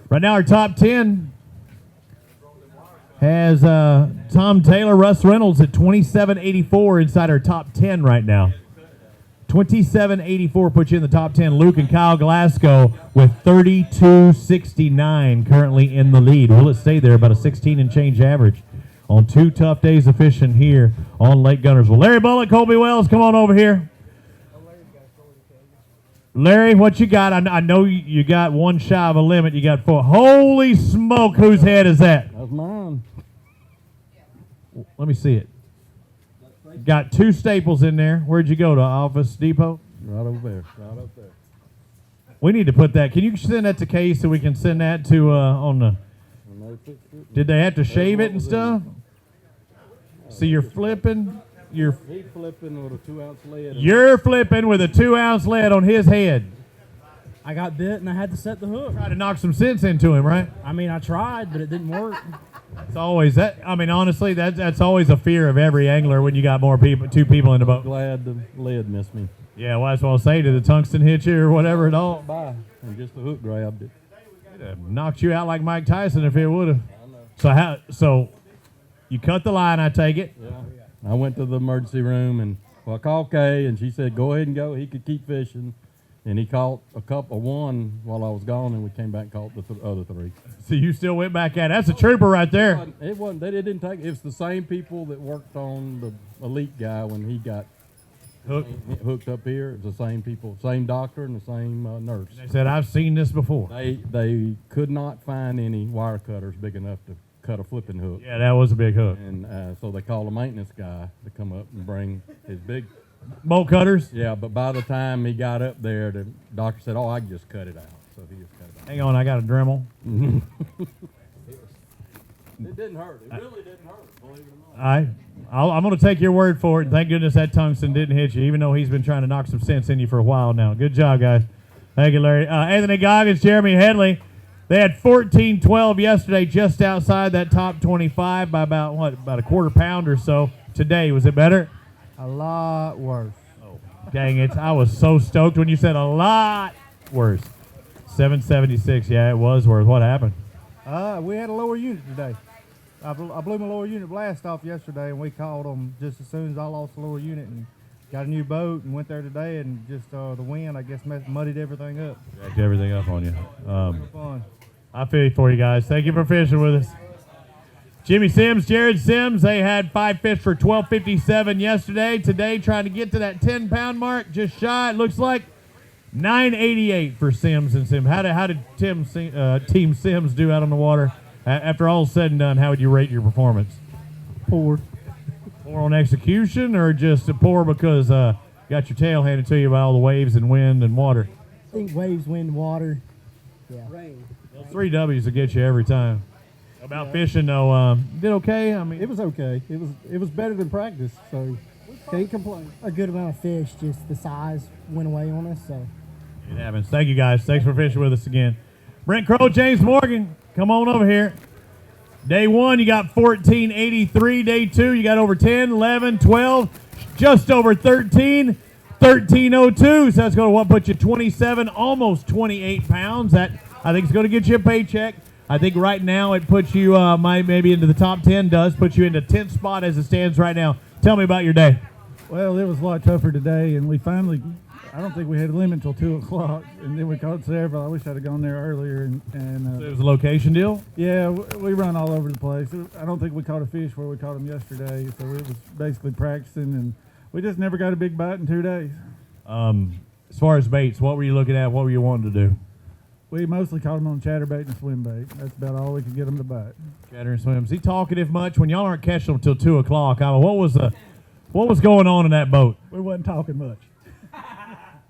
Right now, our top 10 has Tom Taylor, Russ Reynolds at 27.84 inside our top 10 right now. 27.84 puts you in the top 10. Luke and Kyle Glasgow with 32.69 currently in the lead. Will it stay there? About a 16 and change average on 2 tough days of fishing here on Lake Gunnersville. Larry Bullock, Colby Wells, come on over here. Larry, what you got? I know you got one shy of a limit. You got 4. Holy smoke, whose head is that? That's mine. Let me see it. Got 2 staples in there. Where'd you go, to Office Depot? Right over there. Right up there. We need to put that. Can you send that to Case so we can send that to on the... Did they have to shave it and stuff? So you're flipping... He's flipping with a 2-ounce lead. You're flipping with a 2-ounce lead on his head. I got bit and I had to set the hook. Tried to knock some sense into him, right? I mean, I tried, but it didn't work. It's always that. I mean, honestly, that's always a fear of every angler when you got more people, 2 people in the boat. Glad the lead missed me. Yeah, well, that's what I'll say. Did the tungsten hit you or whatever at all? Bye. And just the hook grabbed it. It'd have knocked you out like Mike Tyson if it would have. So you cut the line, I take it. Yeah. I went to the emergency room and I called Kay and she said, go ahead and go. He could keep fishing. And he caught one while I was gone, and we came back and caught the other 3. So you still went back at it. That's a trooper right there. It wasn't. They didn't take. It's the same people that worked on the elite guy when he got hooked up here. It's the same people, same doctor, and the same nurse. They said, I've seen this before. They could not find any wire cutters big enough to cut a flipping hook. Yeah, that was a big hook. And so they called a maintenance guy to come up and bring his big bolt cutters. Yeah, but by the time he got up there, the doctor said, "Oh, I can just cut it out." So he just cut it out. Hang on, I got a Dremel. It didn't hurt. It really didn't hurt. Believe it or not. I'm going to take your word for it, and thank goodness that tungsten didn't hit you, even though he's been trying to knock some sense in you for a while now. Good job, guys. Thank you, Larry. Anthony Goggins, Jeremy Headley. They had 14-12 yesterday, just outside that top 25 by about a quarter pound or so. Today, was it better? A lot worse. Oh, dang it. I was so stoked when you said a lot worse. 776, yeah, it was worse. What happened? We had a lower unit today. I blew my lower unit blast off yesterday, and we called them just as soon as I lost the lower unit and got a new boat and went there today, and just the wind, I guess, muddied everything up. Jacked everything up on you. Fun. I feel you for you guys. Thank you for fishing with us. Jimmy Sims, Jared Sims, they had 5 fish for 12.57 yesterday. Today, trying to get to that 10-pound mark, just shy. It looks like 9.88 for Sims and Sims. How did Team Sims do out on the water? After all said and done, how would you rate your performance? Poor. Poor on execution, or just poor because you got your tail handed to you by all the waves and wind and water? I think waves, wind, water. Yeah. Rain. Those 3 W's will get you every time. About fishing though, did okay? I mean, it was okay. It was better than practice, so can't complain. A good amount of fish, just the size went away on us, so. It happens. Thank you guys. Thanks for fishing with us again. Brent Crow, James Morgan, come on over here. Day 1, you got 14.83. Day 2, you got over 10, 11, 12, just over 13, 13.02. So that's going to put you 27, almost 28 pounds. That I think is going to get you a paycheck. I think right now it puts you maybe into the top 10, puts you into 10th spot as it stands right now. Tell me about your day. Well, it was a lot tougher today, and we finally, I don't think we had a limit until 2 o'clock, and then we caught several. I wish I'd have gone there earlier. And so it was a location deal? Yeah, we run all over the place. I don't think we caught a fish where we caught them yesterday, so it was basically practicing, and we just never got a big bite in 2 days. As far as baits, what were you looking at? What were you wanting to do? We mostly caught them on chatterbait and swim bait. That's about all we could get them to bite. Chatter and swim. Is he talkative much? When y'all aren't catching them until 2 o'clock, what was going on in that boat? We wasn't talking much.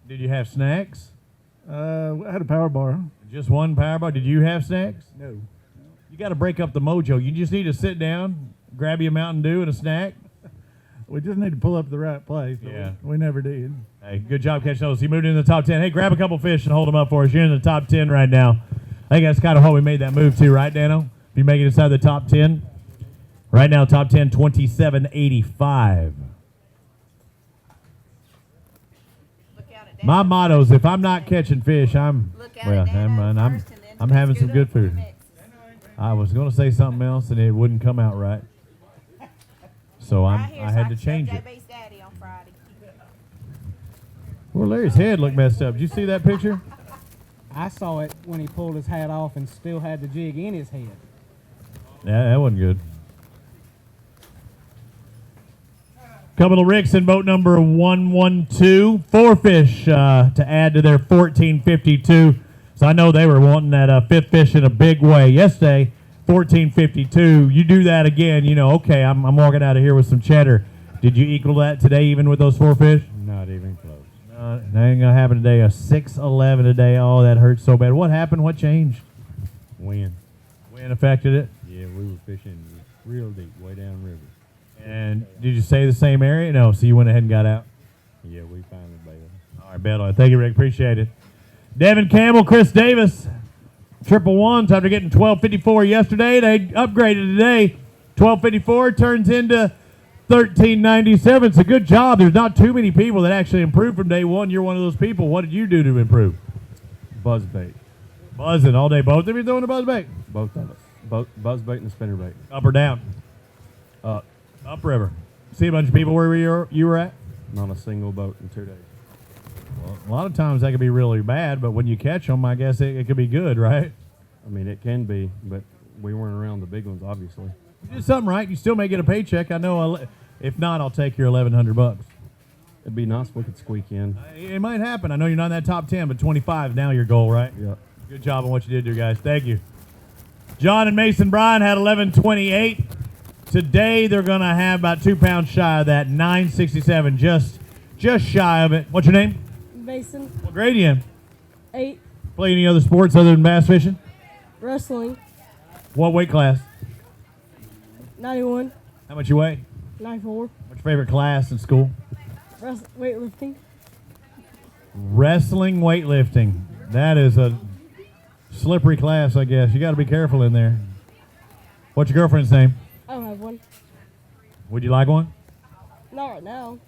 Did you have snacks? I had a power bar. Just one power bar. Did you have snacks? No. You got to break up the mojo. You just need to sit down, grab you a Mountain Dew and a snack. We just need to pull up to the right place. Yeah. We never did. Hey, good job catching those. He moved into the top 10. Hey, grab a couple fish and hold them up for us. You're in the top 10 right now. I think that's kind of how we made that move too, right, Dano? If you make it inside the top 10. Right now, top 10, 27.85. Look out at My motto is if I'm not catching fish, I'm having some good food. I was going to say something else and it wouldn't come out right. So I had to change it. Well, Larry's head looked messed up. Did you see that picture? I saw it when he pulled his hat off and still had the jig in his head. Yeah, that wasn't good. Coming to Ricks in boat number 112. 4 fish to add to their 1452. So I know they were wanting that fifth fish in a big way. Yesterday, 1452. You do that again, you know, okay, I'm walking out of here with some cheddar. Did you equal that today even with those 4 fish? Not even close. That ain't going to happen today. A 611 today. Oh, that hurts so bad. What happened? What changed? Wind. Wind affected it? Yeah, we were fishing real deep, way down river. And did you stay the same area? No, so you went ahead and got out? Yeah, we finally bailed. All right, bailed on it. Thank you, Rick. Appreciate it. Devin Campbell, Chris Davis, 111s after getting 1254 yesterday. They upgraded today. 1254 turns into 1397. It's a good job. There's not too many people that actually improved from day one. You're one of those people. What did you do to improve? Buzzbait. Buzzing all day. Both of you doing the buzzbait? Both of us. Buzzbait and spinnerbait. Up or down? Upriver. See a bunch of people where you were at? Not a single boat in 2 days. Well, a lot of times that can be really bad, but when you catch them, I guess it could be good, right? I mean, it can be, but we weren't around the big ones, obviously. You did something right. You still may get a paycheck. I know. If not, I'll take your $1,100. It'd be nice if we could squeak in. It might happen. I know you're not in that top 10, but 25 is now your goal, right? Yeah. Good job on what you did there, guys. Thank you. John and Mason Bryan had 1128. Today they're going to have about 2 pounds shy of that, 967, just shy of it. What's your name? Mason. What grade are you in? 8. Play any other sports other than bass fishing? Wrestling. What weight class? 91. How much you weigh? 94. What's your favorite class in school? Weightlifting. Wrestling weightlifting. That is a slippery class, I guess. You got to be careful in there. What's your girlfriend's name? I don't have one. Would you like one? Not right now.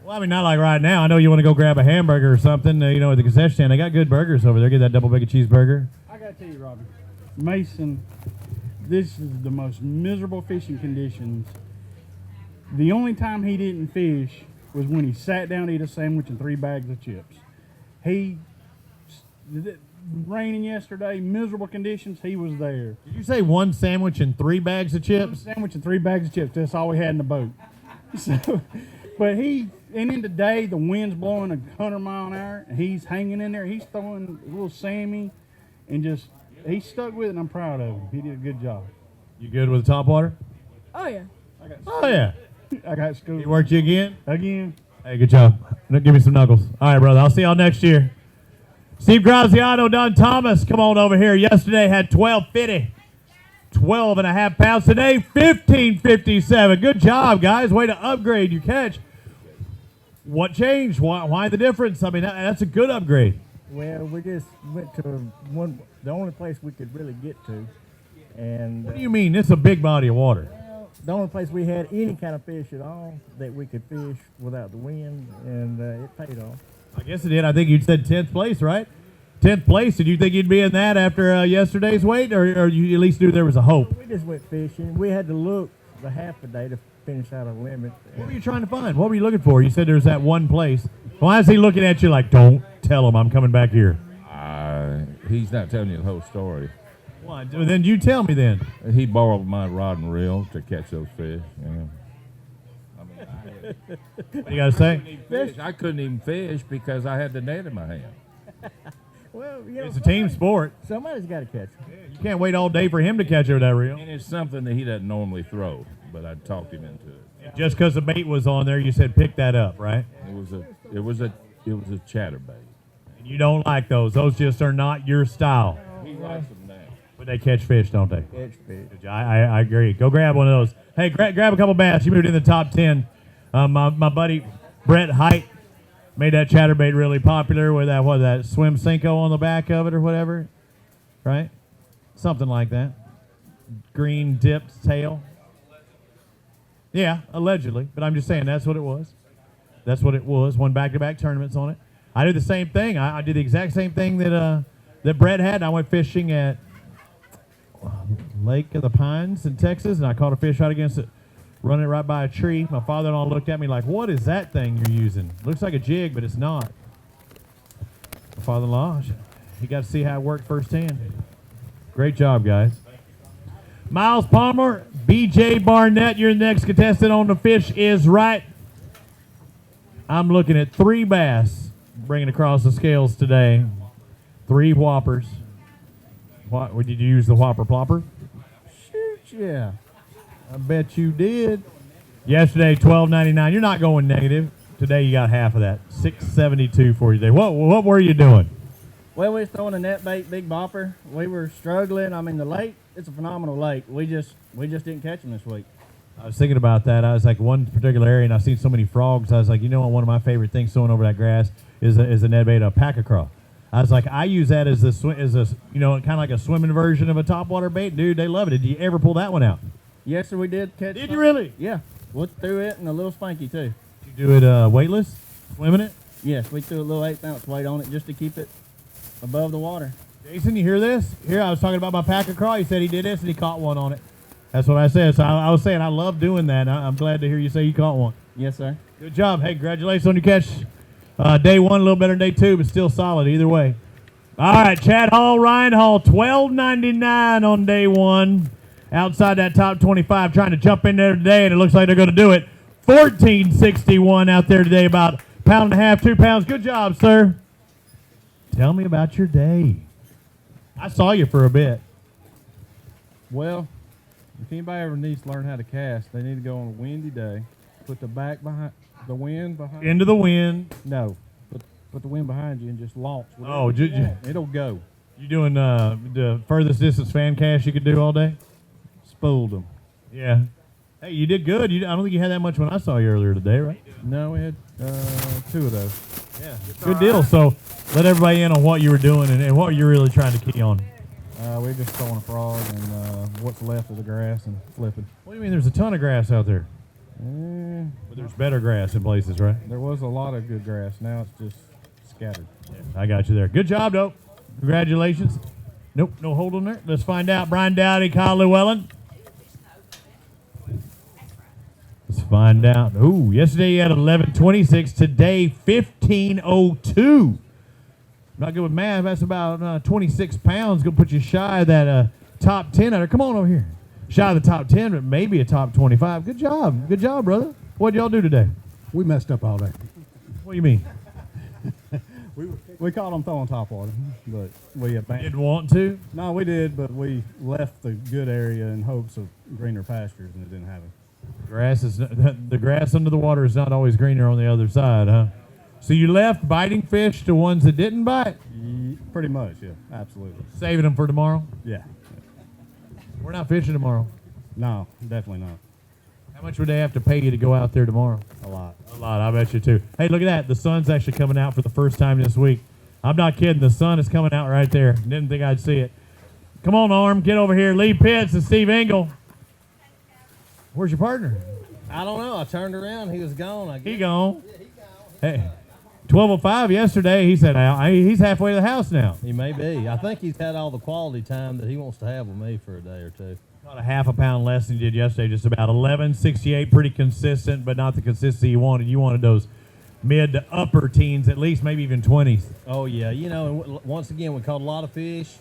Well, I mean, not like right now. I know you want to go grab a hamburger or something, you know, at the concession stand. They got good burgers over there. Get that double bacon cheeseburger. I got to tell you, Robbie, Mason, this is the most miserable fishing conditions. The only time he didn't fish was when he sat down to eat a sandwich and 3 bags of chips. Raining yesterday, miserable conditions, he was there. Did you say 1 sandwich and 3 bags of chips? 1 sandwich and 3 bags of chips. That's all we had in the boat. So, but and then today, the wind's blowing 100 mile an hour, and he's hanging in there. He's throwing a little Sammy, and he stuck with it, and I'm proud of him. He did a good job. You good with the top water? Oh, yeah. Oh, yeah. I got school. He worked you again? Again. Hey, good job. Give me some knuckles. All right, brother. I'll see y'all next year. Steve Graziano, Don Thomas, come on over here. Yesterday had 1250. 12.5 pounds. Today, 1557. Good job, guys. Way to upgrade your catch. What changed? Why the difference? I mean, that's a good upgrade. Well, we just went to the only place we could really get to. And what do you mean? This is a big body of water. The only place we had any kind of fish at all that we could fish without the wind, and it paid off. I guess it did. I think you said 10th place, right? 10th place. Did you think you'd be in that after yesterday's weight, or you at least knew there was a hope? We just went fishing. We had to look the half a day to finish out a limit. What were you trying to find? What were you looking for? You said there's that one place. Why is he looking at you like, don't tell him I'm coming back here? He's not telling you the whole story. Why? Then you tell me then. He borrowed my rod and reel to catch those fish. What you got to say? I couldn't even fish because I had the net in my hand. Well, you know, it's a team sport. Somebody's got to catch him. You can't wait all day for him to catch over that reel. And it's something that he doesn't normally throw, but I talked him into it. Just because the bait was on there, you said pick that up, right? It was a chatterbait. And you don't like those. Those just are not your style. He likes them now. But they catch fish, don't they? Catch fish. I agree. Go grab one of those. Hey, grab a couple bass. You moved in the top 10. My buddy Brett Height made that chatterbait really popular with that swim Cinco on the back of it or whatever, right? Something like that. Green dipped tail. Yeah, allegedly. But I'm just saying that's what it was. That's what it was. Won back-to-back tournaments on it. I do the same thing. I did the exact same thing that Brett had. I went fishing at Lake of the Pines in Texas, and I caught a fish right against it, running it right by a tree. My father-in-law looked at me like, "What is that thing you're using? Looks like a jig, but it's not." My father-in-law, he got to see how it worked firsthand. Great job, guys. Miles Palmer, BJ Barnett, your next contestant on The Fish is Right. I'm looking at 3 bass bringing across the scales today. 3 whoppers. What, did you use the whopper plopper? Shoot, yeah. I bet you did. Yesterday, $12.99. You're not going negative. Today, you got half of that. $6.72 for you today. What were you doing? Well, we was throwing a net bait, big bopper. We were struggling. I mean, the lake, it's a phenomenal lake. We just didn't catch them this week. I was thinking about that. I was like, one particular area, and I've seen so many frogs. I was like, you know what? One of my favorite things throwing over that grass is a net bait, a pack-a-craw. I was like, I use that as kind of like a swimming version of a topwater bait. Dude, they love it. Did you ever pull that one out? Yes, sir, we did catch. Did you really? Yeah. We threw it and a little spanky, too. Did you do it weightless? Swimming it? Yes, we threw a little 1/8 ounce weight on it just to keep it above the water. Jason, you hear this? Here, I was talking about my pack-a-craw. He said he did this and he caught one on it. That's what I said. So I was saying I love doing that. I'm glad to hear you say you caught one. Yes, sir. Good job. Hey, congratulations on your catch. Day 1, a little better than day 2, but still solid either way. All right, Chad Hall, Ryan Hall, $12.99 on day 1. Outside that top 25, trying to jump in there today, and it looks like they're going to do it. $14.61 out there today, about a pound and a half, 2 pounds. Good job, sir. Tell me about your day. I saw you for a bit. Well, if anybody ever needs to learn how to cast, they need to go on a windy day, put the back behind the wind behind. Into the wind. No, put the wind behind you and just launch. Oh, it'll go. You doing the furthest distance fan cast you could do all day? Spooled them. Yeah. Hey, you did good. I don't think you had that much when I saw you earlier today, right? No, we had 2 of those. Yeah. Good deal. So let everybody in on what you were doing and what you're really trying to key on. We're just throwing a frog and what's left of the grass and flipping. What do you mean there's a ton of grass out there? But there's better grass in places, right? There was a lot of good grass. Now it's just scattered. Yeah, I got you there. Good job, though. Congratulations. Nope, no hold on there. Let's find out. Brian Dowdy, Kyle Llewellyn. Let's find out. Ooh, yesterday you had 11:26. Today, 15:02. Not good with math. That's about 26 pounds. Going to put you shy of that top 10 out there. Come on over here. Shy of the top 10, but maybe a top 25. Good job. Good job, brother. What did y'all do today? We messed up all day. What do you mean? We caught them throwing topwater, but we didn't want to? No, we did, but we left the good area in hopes of greener pastures, and it didn't happen. The grass under the water is not always greener on the other side, huh? So you left biting fish to ones that didn't bite? Pretty much, yeah, absolutely. Saving them for tomorrow? Yeah. We're not fishing tomorrow. No, definitely not. How much would they have to pay you to go out there tomorrow? A lot. A lot, I bet you too. Hey, look at that. The sun's actually coming out for the first time this week. I'm not kidding. The sun is coming out right there. Didn't think I'd see it. Come on, Arm. Get over here. Lee Pitts and Steve Engel. Where's your partner? I don't know. I turned around. He was gone. I guess. He gone. Hey, 12:05 yesterday. He said he's halfway to the house now. He may be. I think he's had all the quality time that he wants to have with me for a day or two. About a half a pound less than he did yesterday. Just about 11.68. Pretty consistent, but not the consistency you wanted. You wanted those mid to upper teens, at least, maybe even 20s. Oh yeah. You know, and once again, we caught a lot of fish.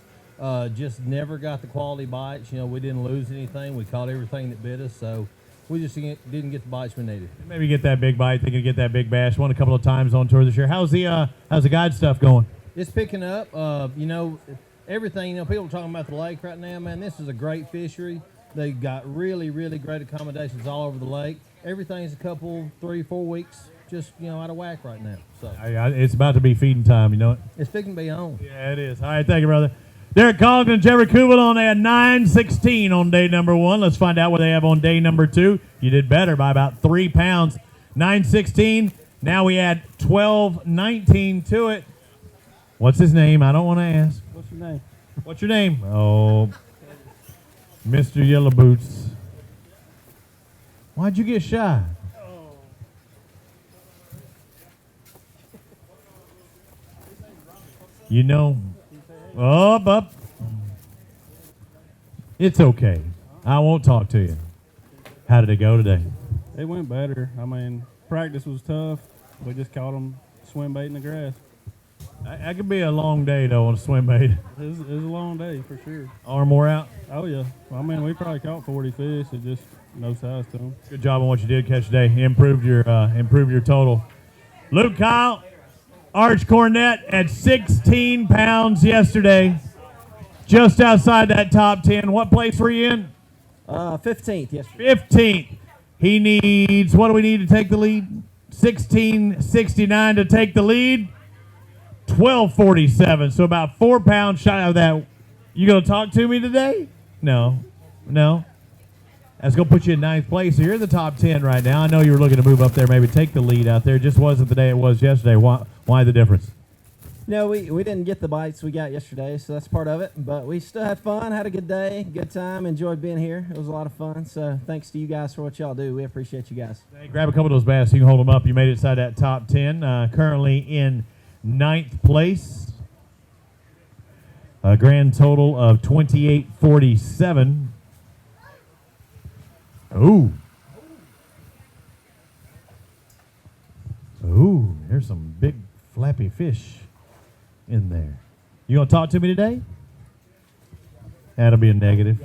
Just never got the quality bites. You know, we didn't lose anything. We caught everything that bit us, so we just didn't get the bites we needed. Maybe get that big bite. Thinking to get that big bass. Won a couple of times on tour this year. How's the guide stuff going? It's picking up. You know, everything. You know, people are talking about the lake right now. Man, this is a great fishery. They got really, really great accommodations all over the lake. Everything's a couple, 3, 4 weeks, just out of whack right now. So it's about to be feeding time. You know it. It's fixing to be on. Yeah, it is. All right, thank you, brother. Derek Collins and Jerry Kubel on there, 9.16 on day number 1. Let's find out what they have on day number 2. You did better by about 3 pounds. 9.16. Now we add 12.19 to it. What's his name? I don't want to ask. What's your name? What's your name? Oh, Mr. Yellow Boots. Why'd you get shy? You know, up. It's okay. I won't talk to you. How did it go today? It went better. I mean, practice was tough. We just caught them swim bait in the grass. That could be a long day, though, on a swim bait. It was a long day for sure. Arm wore out? Oh, yeah. I mean, we probably caught 40 fish. It just no size to them. Good job on what you did catch today. Improved your total. Luke Kyle, Arch Cornett at 16 pounds yesterday. Just outside that top 10. What place were you in? 15th yesterday. 15th. He needs, what do we need to take the lead? 1669 to take the lead. 1247. So about 4 pounds shy of that. You going to talk to me today? No. That's going to put you in 9th place. So you're in the top 10 right now. I know you were looking to move up there, maybe take the lead out there. It just wasn't the day it was yesterday. Why the difference? No, we didn't get the bites we got yesterday, so that's part of it. But we still had fun, had a good day, good time, enjoyed being here. It was a lot of fun. So thanks to you guys for what y'all do. We appreciate you guys. Hey, grab a couple of those bass. You can hold them up. You made it inside that top 10. Currently in 9th place. A grand total of 2847. Ooh, there's some big flappy fish in there. You gonna talk to me today? That'll be a negative.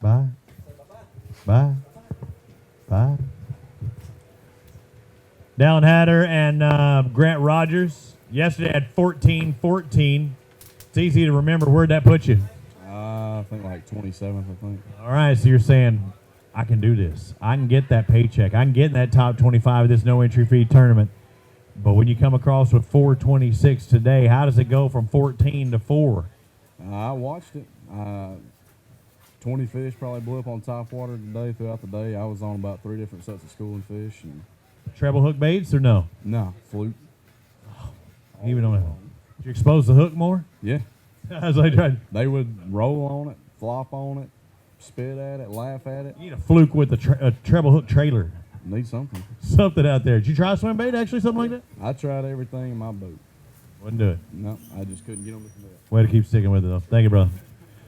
Bye. Dallin Hatter and Grant Rogers yesterday had 14-14. It's easy to remember. Where'd that put you? I think like 27th, I think. All right, so you're saying, I can do this. I can get that paycheck. I can get in that top 25 of this no-entry fee tournament. But when you come across with 426 today, how does it go from 14 to 4? I watched it. 20 fish probably blew up on top water today throughout the day. I was on about 3 different sets of schooling fish. And Treble hook baits or no? No, fluke. Even on it. Did you expose the hook more? Yeah. As I tried. They would roll on it, flop on it, spit at it, laugh at it. You need a fluke with a treble hook trailer. Need something. Something out there. Did you try swim bait, actually, something like that? I tried everything in my boat. Wouldn't do it. No, I just couldn't get them to commit. Way to keep sticking with it, though. Thank you, brother.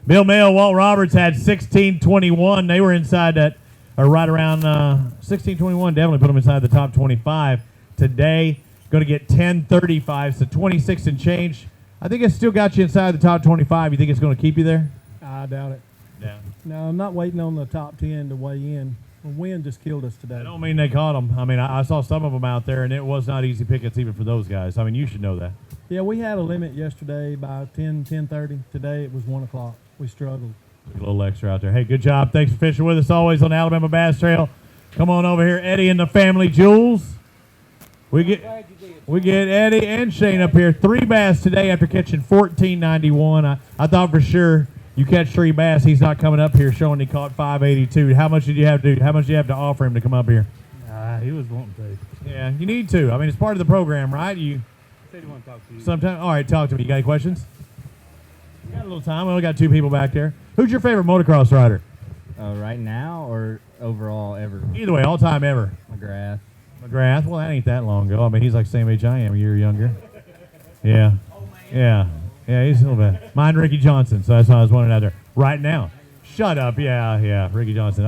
Bill Mayo, Walt Roberts had 1621. They were inside that, or right around 1621. Definitely put them inside the top 25. Today, going to get 1035, so 26 and change. I think it's still got you inside the top 25. You think it's going to keep you there? I doubt it. Yeah. No, I'm not waiting on the top 10 to weigh in. The wind just killed us today. I don't mean they caught them. I mean, I saw some of them out there, and it was not easy pickets even for those guys. I mean, you should know that. Yeah, we had a limit yesterday by 10:30. Today it was 1 o'clock. We struggled. A little extra out there. Hey, good job. Thanks for fishing with us always on Alabama Bass Trail. Come on over here, Eddie and the family jewels. We get Eddie and Shane up here. 3 bass today after catching 1491. I thought for sure you catch 3 bass, he's not coming up here showing he caught 582. How much did you have to do? How much did you have to offer him to come up here? He was wanting to. Yeah, you need to. I mean, it's part of the program, right? You Said he wanted to talk to you. sometime. All right, talk to me. You got any questions? We got a little time. We only got 2 people back there. Who's your favorite motocross rider? Right now or overall ever? Either way, all time ever. McGrath. McGrath. Well, that ain't that long ago. I mean, he's like the same age I am, a year younger. Yeah. Yeah. Yeah, he's a little bit. Mine, Ricky Johnson. So that's why I was wondering out there. Right now. Shut up. Yeah. Ricky Johnson.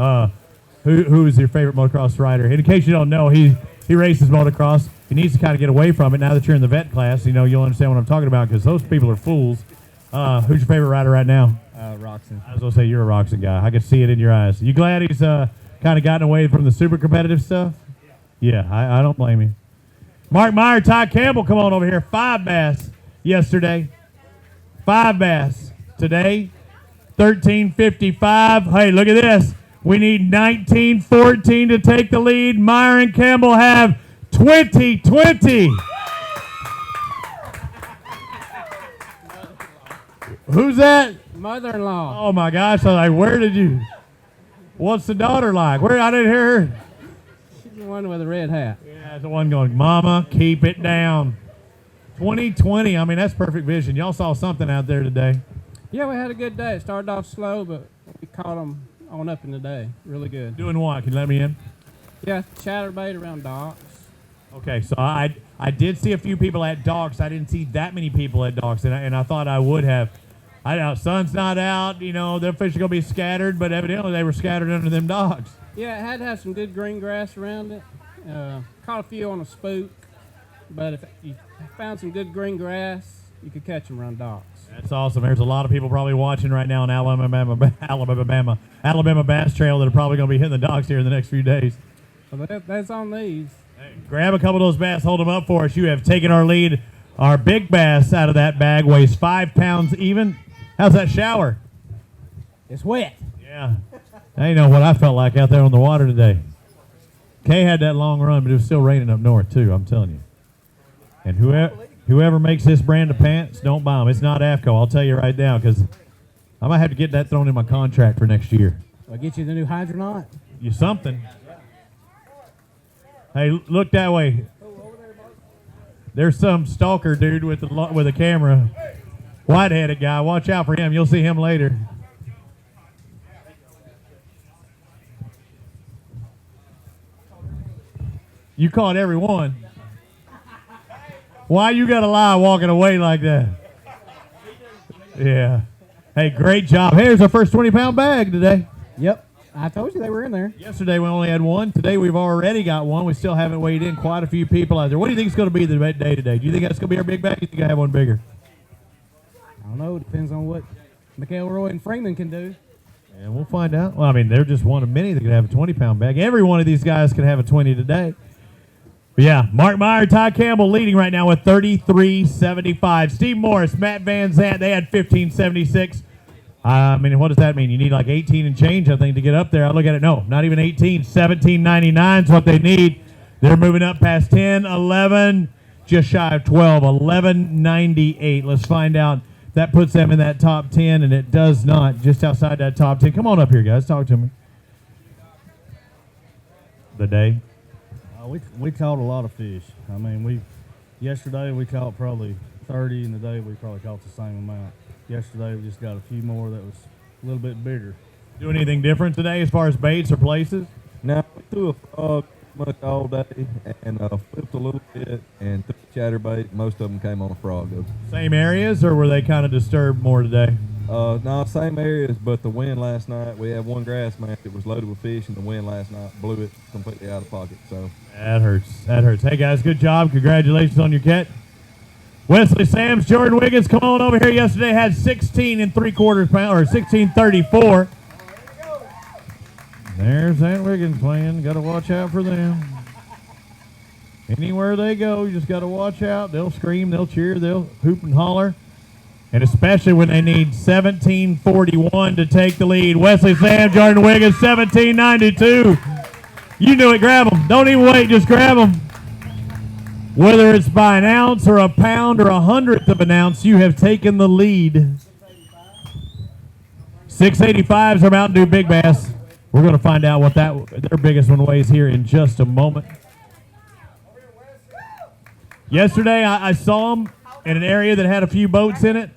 Who is your favorite motocross rider? In case you don't know, he races motocross. He needs to kind of get away from it. Now that you're in the vet class, you know, you'll understand what I'm talking about because those people are fools. Who's your favorite rider right now? Roxon. I was going to say you're a Roxon guy. I can see it in your eyes. You glad he's kind of gotten away from the super competitive stuff? Yeah, I don't blame you. Mark Meyer, Ty Campbell, come on over here. 5 bass yesterday. 5 bass today. 1355. Hey, look at this. We need 1914 to take the lead. Meyer and Campbell have 2020. Who's that? Mother-in-law. Oh my gosh! I was like, where did you? What's the daughter like? Where I didn't hear her. She's the one with the red hat. Yeah, that's the one going, Mama, keep it down. 2020. I mean, that's perfect vision. Y'all saw something out there today. Yeah, we had a good day. It started off slow, but we caught them on up in the day. Really good. Doing what? Can you let me in? Yeah, chatterbait around docks. Okay, so I did see a few people at docks. I didn't see that many people at docks, and I thought I would have. I know sun's not out. You know, their fish are gonna be scattered, but evidently they were scattered under them docks. Yeah, it had to have some good green grass around it. Caught a few on a spook, but if you found some good green grass, you could catch them around docks. That's awesome. There's a lot of people probably watching right now on Alabama Bass Trail that are probably going to be hitting the docks here in the next few days. Well, that's on these. Hey, grab a couple of those bass, hold them up for us. You have taken our lead. Our big bass out of that bag weighs 5 pounds even. How's that shower? It's wet. Yeah. I know what I felt like out there on the water today. Kay had that long run, but it was still raining up north too, I'm telling you. And whoever makes this brand of pants, don't buy them. It's not AFCO, I'll tell you right now, because I might have to get that thrown in my contract for next year. I'll get you the new Hydronaut. You something. Hey, look that way. There's some stalker dude with a camera. White-headed guy. Watch out for him. You'll see him later. You caught every one. Why you got to lie walking away like that? Yeah. Hey, great job. Here's our first 20-pound bag today. Yep. I told you they were in there. Yesterday we only had one. Today we've already got one. We still haven't weighed in. Quite a few people out there. What do you think is going to be the day today? Do you think that's going to be our big bag? Do you think I have one bigger? I don't know. It depends on what McElroy and Freeman can do. And we'll find out. Well, I mean, they're just one of many that can have a 20-pound bag. Every one of these guys can have a 20 today. But yeah, Mark Meyer, Ty Campbell leading right now with 33.75. Steve Morris, Matt Van Zant, they had 15.76. I mean, what does that mean? You need like 18 and change, I think, to get up there. I look at it. No, not even 18. 17.99 is what they need. They're moving up past 10, 11, just shy of 12. 11.98. Let's find out. That puts them in that top 10, and it does not. Just outside that top 10. Come on up here, guys. Talk to me. The day. We caught a lot of fish. I mean, yesterday we caught probably 30, and today we probably caught the same amount. Yesterday we just got a few more that was a little bit bigger. Do anything different today as far as baits or places? No, we threw a frog much all day and flipped a little bit and threw a chatterbait. Most of them came on a frog. Same areas, or were they kind of disturbed more today? No, same areas, but the wind last night, we had one grass match that was loaded with fish, and the wind last night blew it completely out of pocket. So that hurts. That hurts. Hey, guys, good job. Congratulations on your catch. Wesley Sams, Jordan Wiggins, come on over here. Yesterday had 16 3/4 pound, or 16.34. There's that Wiggins playing. Got to watch out for them. Anywhere they go, you just got to watch out. They'll scream, they'll cheer, they'll hoop and holler. And especially when they need 17.41 to take the lead. Wesley Sam, Jordan Wiggins, 17.92. You knew it. Grab them. Don't even wait. Just grab them. Whether it's by an ounce or a pound or a hundredth of an ounce, you have taken the lead. 685 is our Mountain Dew Big Bass. We're going to find out what their biggest one weighs here in just a moment. Yesterday, I saw them in an area that had a few boats in it,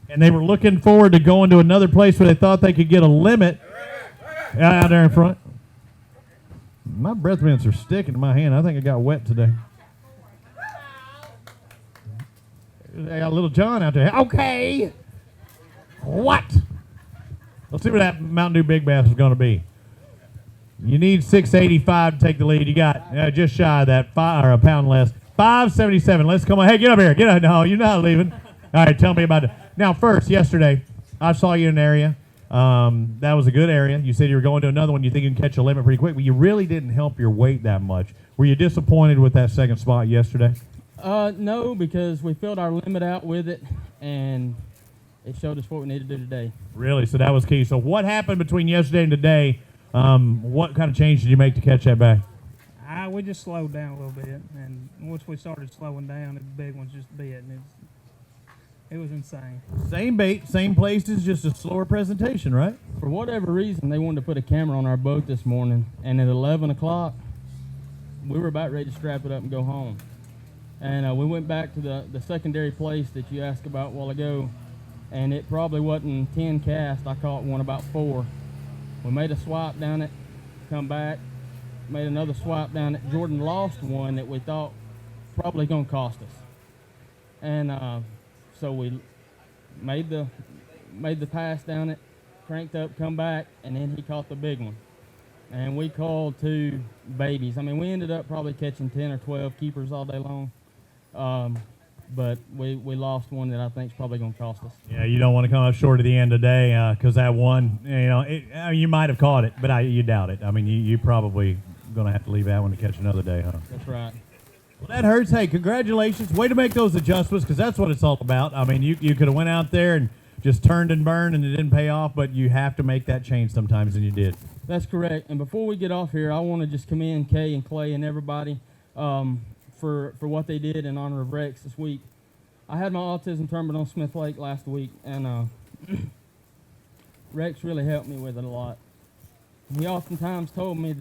and they were looking forward to going to another place where they thought they could get a limit out there in front. My breath mints are sticking to my hand. I think I got wet today. They got little John out there. Okay. What? Let's see what that Mountain Dew Big Bass is going to be. You need 685 to take the lead. You got just shy of that, or a pound less. 577. Let's come on. Hey, get up here. Get up. No, you're not leaving. All right, tell me about it. Now, first, yesterday, I saw you in an area. That was a good area. You said you were going to another one. You think you can catch a limit pretty quick, but you really didn't help your weight that much. Were you disappointed with that second spot yesterday? No, because we filled our limit out with it, and it showed us what we needed to do today. Really? So that was key. So what happened between yesterday and today? What kind of change did you make to catch that bag? We just slowed down a little bit, and once we started slowing down, the big ones just bit, and it was insane. Same bait, same places, just a slower presentation, right? For whatever reason, they wanted to put a camera on our boat this morning, and at 11 o'clock, we were about ready to strap it up and go home. And we went back to the secondary place that you asked about a while ago, and it probably wasn't 10 casts. I caught one about 4. We made a swap down it, come back, made another swap down it. Jordan lost one that we thought probably going to cost us. And so we made the pass down it, cranked up, come back, and then he caught the big one. And we called 2 babies. I mean, we ended up probably catching 10 or 12 keepers all day long. But we lost one that I think is probably going to cost us. Yeah, you don't want to come up short at the end of the day because that one, I mean, you might have caught it, but you doubt it. I mean, you probably going to have to leave that one to catch another day, huh? That's right. Well, that hurts. Hey, congratulations. Way to make those adjustments because that's what it's all about. I mean, you could have went out there and just turned and burned and it didn't pay off, but you have to make that change sometimes, and you did. That's correct. And before we get off here, I want to just commend Kay and Clay and everybody for what they did in honor of Rex this week. I had my autism tournament on Smith Lake last week, and Rex really helped me with it a lot. He oftentimes told me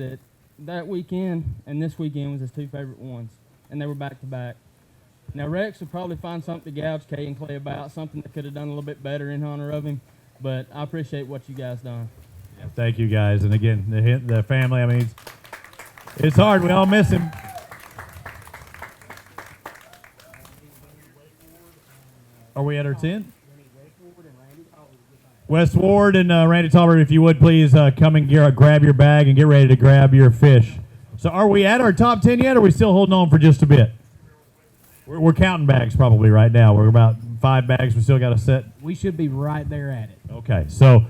that weekend and this weekend was his 2 favorite ones, and they were back to back. Now, Rex would probably find something to gouge Kay and Clay about, something that could have done a little bit better in honor of him, but I appreciate what you guys done. Yeah, thank you, guys. And again, the family, I mean, it's hard. We all miss him. Are we at our 10? Wes Ward and Randy Talbert, if you would please come and grab your bag and get ready to grab your fish. So are we at our top 10 yet, or are we still holding on for just a bit? We're counting bags probably right now. We're about 5 bags. We still got to set. We should be right there at it. Okay, so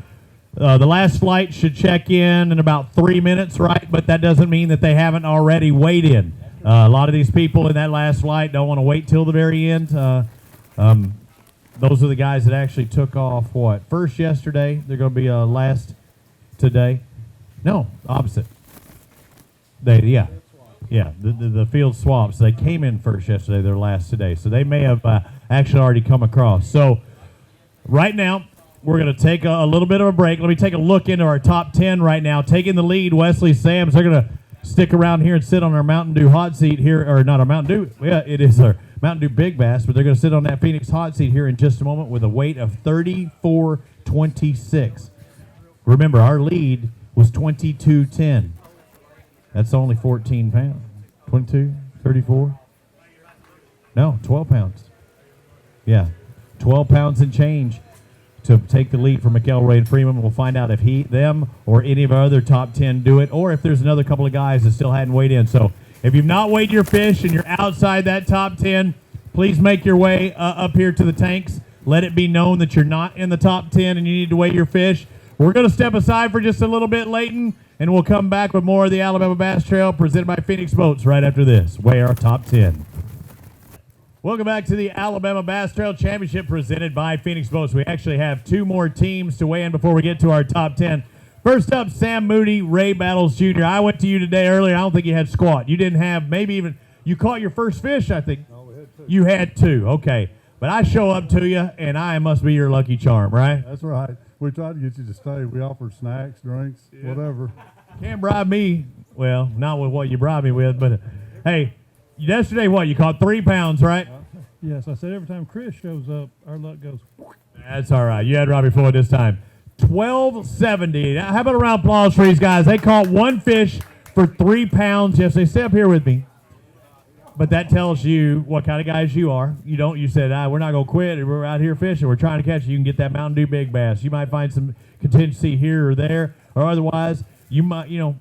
the last flight should check in about 3 minutes, right? But that doesn't mean that they haven't already weighed in. A lot of these people in that last flight don't want to wait till the very end. Those are the guys that actually took off, first yesterday. They're going to be last today. No, opposite. The field swaps. They came in first yesterday. They're last today. So they may have actually already come across. So right now, we're going to take a little bit of a break. Let me take a look into our top 10 right now. Taking the lead, Wesley Sams. They're going to stick around here and sit on our Mountain Dew hot seat here. Or not our Mountain Dew. Yeah, it is our Mountain Dew Big Bass. But they're going to sit on that Phoenix hot seat here in just a moment with a weight of 34.26. Remember, our lead was 22.10. That's only 14 pounds. 22, 34? No, 12 pounds. Yeah, 12 pounds and change to take the lead from McElroy and Freeman. We'll find out if them or any of our other top 10 do it, or if there's another couple of guys that still hadn't weighed in. So if you've not weighed your fish and you're outside that top 10, please make your way up here to the tanks. Let it be known that you're not in the top 10 and you need to weigh your fish. We're going to step aside for just a little bit, Leighton, and we'll come back with more of the Alabama Bass Trail presented by Phoenix Boats right after this. Weigh our top 10. Welcome back to the Alabama Bass Trail Championship presented by Phoenix Boats. We actually have 2 more teams to weigh in before we get to our top 10. First up, Sam Moody, Ray Battles Jr. I went to you today earlier. I don't think you had squat. You didn't have you caught your first fish, I think. No, we had 2. You had 2, okay. But I show up to you, and I must be your lucky charm, right? That's right. We tried to get you to stay. We offered snacks, drinks, whatever. Can't bribe me. Well, not with what you bribed me with, but hey, yesterday you caught 3 pounds, right? Yes, I said every time Chris shows up, our luck goes. That's all right. You had Robbie Floyd this time. 12.70. Now, how about a round of applause for these guys? They caught 1 fish for 3 pounds yesterday. Stay up here with me. But that tells you what kind of guys you are. You said, we're not going to quit. We're out here fishing. We're trying to catch you. You can get that Mountain Dew Big Bass. You might find some contingency here or there, or otherwise, you might, you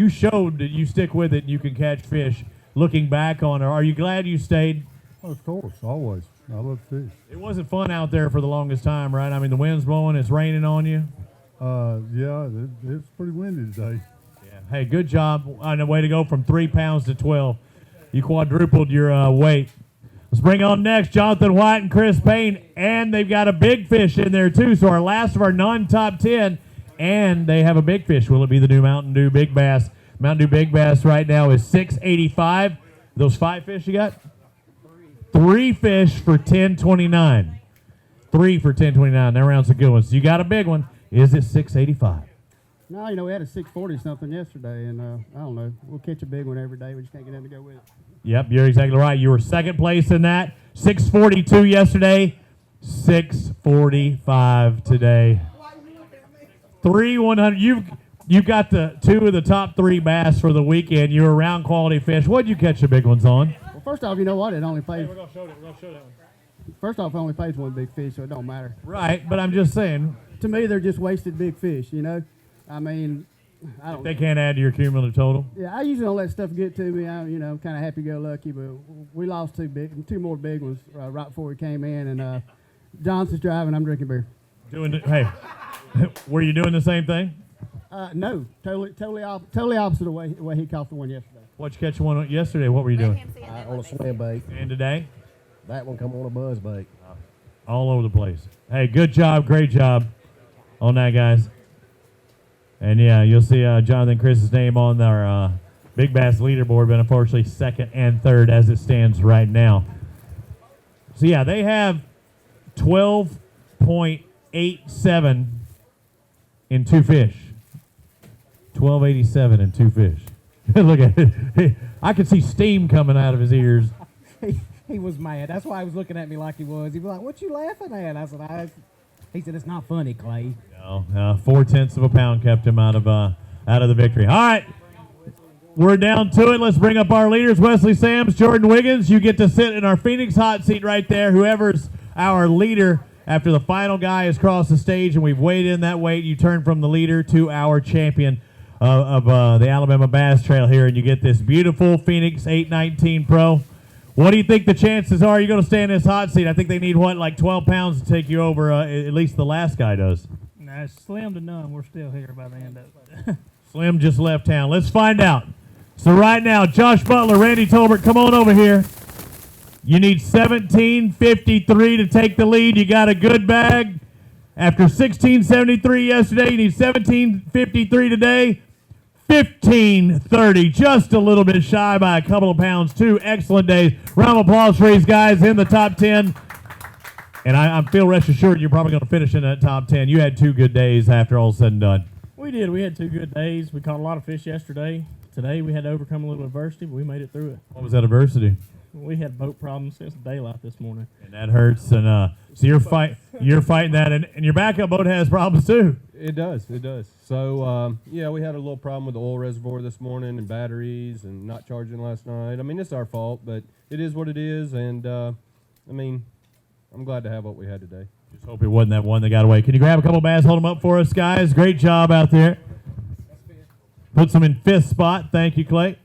showed that you stick with it and you can catch fish. Looking back on it, are you glad you stayed? Oh, of course, always. I love fish. It wasn't fun out there for the longest time, right? I mean, the wind's blowing. It's raining on you. Yeah, it's pretty windy today. Yeah. Hey, good job on the way to go from 3 pounds to 12. You quadrupled your weight. Let's bring on next Jonathan White and Chris Payne, and they've got a big fish in there too. So our last of our non-top 10, and they have a big fish. Will it be the new Mountain Dew Big Bass? Mountain Dew Big Bass right now is $6.85. Those 5 fish you got? 3 fish for $10.29. 3 for $10.29. That round's a good one. So you got a big one. Is it $6.85? No, we had a 640 something yesterday, and I don't know. We'll catch a big one every day. We just can't get them to go with it. Yep, you're exactly right. You were second place in that. 642 yesterday, 645 today. 3 100. You got the two of the top 3 bass for the weekend. You were around quality fish. What'd you catch the big ones on? Well, first off, you know what? It only pays. We're gonna show that one. First off, it only pays one big fish, so it don't matter. Right, but I'm just saying. To me, they're just wasted big fish. You know, I mean, I don't. They can't add to your cumulative total. Yeah, I usually don't let stuff get to me. I'm, kind of happy-go-lucky, but we lost two more big ones right before we came in, and Johnson's driving. I'm drinking beer. Hey, were you doing the same thing? No, totally opposite of the way he caught the one yesterday. What'd you catch one yesterday? What were you doing? On a swim bait. And today? That one come on a buzz bait. All over the place. Hey, good job, great job on that, guys. And yeah, you'll see Jonathan Chris's name on our Big Bass leaderboard, but unfortunately second and third as it stands right now. So yeah, they have 12.87 in 2 fish. 1287 in 2 fish. Look at it. I could see steam coming out of his ears. He was mad. That's why he was looking at me like he was. He was like, "What you laughing at?" I said, He said, "It's not funny, Clay." No, 0.4 of a pound kept him out of the victory. All right, we're down to it. Let's bring up our leaders: Wesley Sams, Jordan Wiggins. You get to sit in our Phoenix hot seat right there. Whoever's our leader after the final guy has crossed the stage and we've weighed in that weight, you turn from the leader to our champion of the Alabama Bass Trail here, and you get this beautiful Phoenix 819 Pro. What do you think the chances are you're going to stay in this hot seat? I think they need, like 12 pounds to take you over, at least the last guy does. Nah, it's slim to none. We're still here by the end of it. Slim just left town. Let's find out. So right now, Josh Butler, Randy Tolbert, come on over here. You need 1753 to take the lead. You got a good bag. After 1673 yesterday, you need 1753 today. 1530, just a little bit shy by a couple of pounds. 2 excellent days. Round of applause for these guys in the top 10. And I feel rest assured you're probably going to finish in that top 10. You had 2 good days after all said and done. We did. We had 2 good days. We caught a lot of fish yesterday. Today we had to overcome a little adversity, but we made it through it. What was that adversity? We had boat problems since daylight this morning. And that hurts. And so you're fighting that, and your backup boat has problems too. It does. So, yeah, we had a little problem with the oil reservoir this morning and batteries and not charging last night. I mean, it's our fault, but it is what it is. And, I mean, I'm glad to have what we had today. Just hope it wasn't that one that got away. Can you grab a couple bass, hold them up for us, guys? Great job out there. Put some in 5th spot. Thank you, Clay.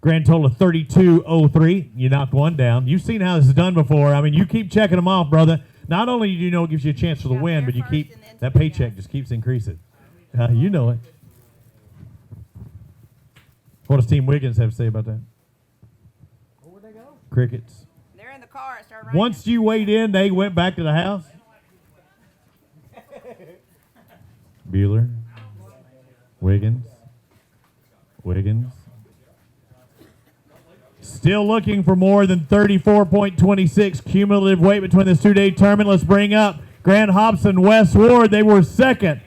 Grand total of 32.03. You knocked one down. You've seen how this is done before. I mean, you keep checking them off, brother. Not only do you know it gives you a chance for the win, but you keep that paycheck just keeps increasing. You know it. What does Team Wiggins have to say about that? Where'd they go? Crickets. They're in the car. It started raining. Once you weighed in, they went back to the house. Bueller. Wiggins. Still looking for more than 34.26 cumulative weight between this 2-day tournament. Let's bring up Grant Hobson, Wes Ward. They were they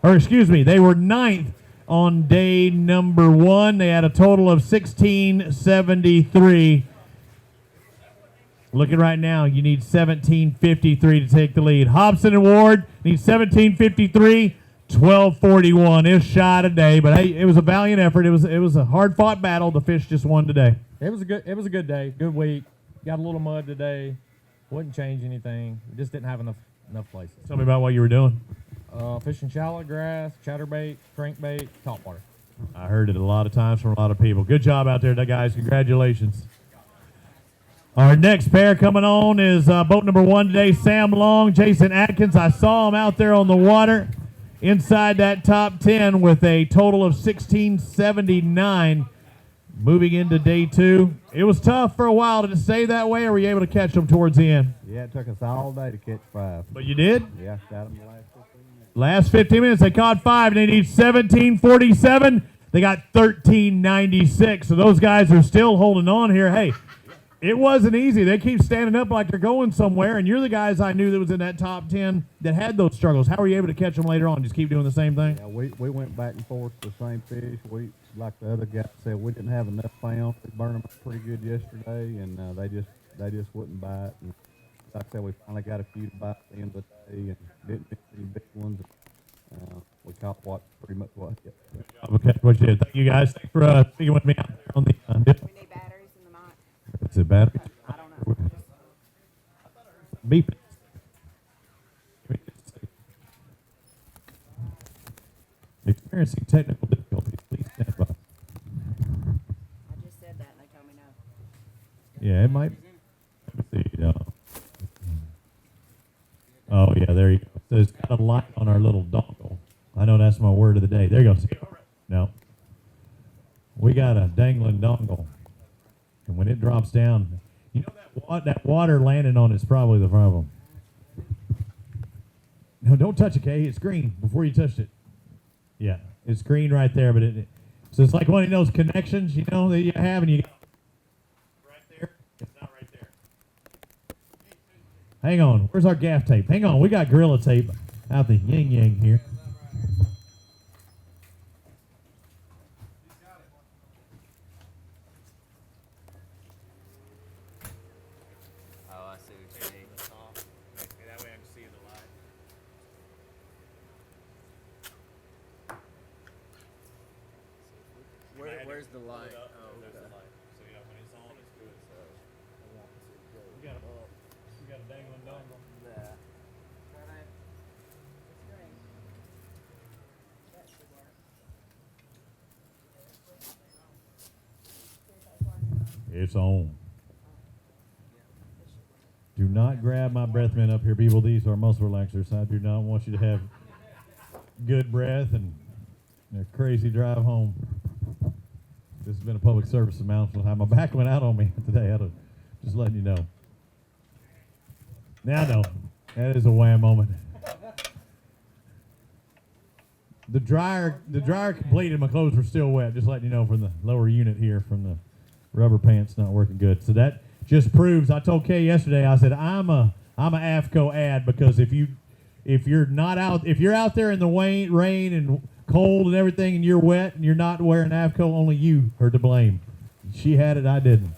were 9th on day number 1. They had a total of 1673. Looking right now, you need 1753 to take the lead. Hobson and Ward need 1753. 1241 is shy today, but hey, it was a valiant effort. It was a hard-fought battle. The fish just won today. It was a good day, good week. Got a little mud today. Wouldn't change anything. We just didn't have enough places. Tell me about what you were doing. Fishing shallow grass, chatterbait, crankbait, topwater. I heard it a lot of times from a lot of people. Good job out there, guys. Congratulations. Our next pair coming on is boat number 1 today, Sam Long, Jason Atkins. I saw him out there on the water inside that top 10 with a total of 1679. Moving into day 2. It was tough for a while. Did it stay that way, or were you able to catch them towards the end? Yeah, it took us all day to catch 5. But you did? Yeah, got them the last 15 minutes. Last 15 minutes, they caught 5, and they need 1747. They got 1396. So those guys are still holding on here. Hey, it wasn't easy. They keep standing up like they're going somewhere, and you're the guys I knew that was in that top 10 that had those struggles. How were you able to catch them later on? Just keep doing the same thing? Yeah, we went back and forth the same fish. We, like the other guy said, we didn't have enough pounds. We burned them pretty good yesterday, and they just wouldn't bite. And like I said, we finally got a few to bite at the end of the day, and didn't miss any big ones. We caught what pretty much was. Yep. Okay, what you did. Thank you guys. Thanks for speaking with me out there on the. We need batteries in the mic. Is it battery? I don't know. Beeping. Experiencing technical difficulties. Please stand by. I just said that and they told me no. Yeah, it might. Let me see. Oh, yeah, there you go. So it's got a light on our little dongle. I know that's my word of the day. There you go. No. We got a dangling dongle. And when it drops down, you know that water landing on it's probably the problem. No, don't touch it, Kay. It's green before you touched it. Yeah, it's green right there, but so it's like one of those connections, you know, that you have, and you right there. It's not right there. Hang on, where's our gaff tape? Hang on, we got Gorilla tape out the yin yang here. Oh, I see what you mean. That way I can see the light. Where's the light? Oh, There's the light. So yeah, when it's on, it's good. So we got a dangling dongle. Yeah. It's on. Do not grab my breath mint up here, people. These are muscle relaxers. I do not want you to have good breath and a crazy drive home. This has been a public service announcement. My back went out on me today. Just letting you know. Now, no, that is a wham moment. The dryer completed. My clothes were still wet. Just letting you know from the lower unit here, from the rubber pants not working good. So that just proves. I told Kay yesterday. I said I'm a AFCO ad, because if you're out there in the rain and cold and everything, and you're wet and you're not wearing AFCO, only you are to blame. She had it, I didn't.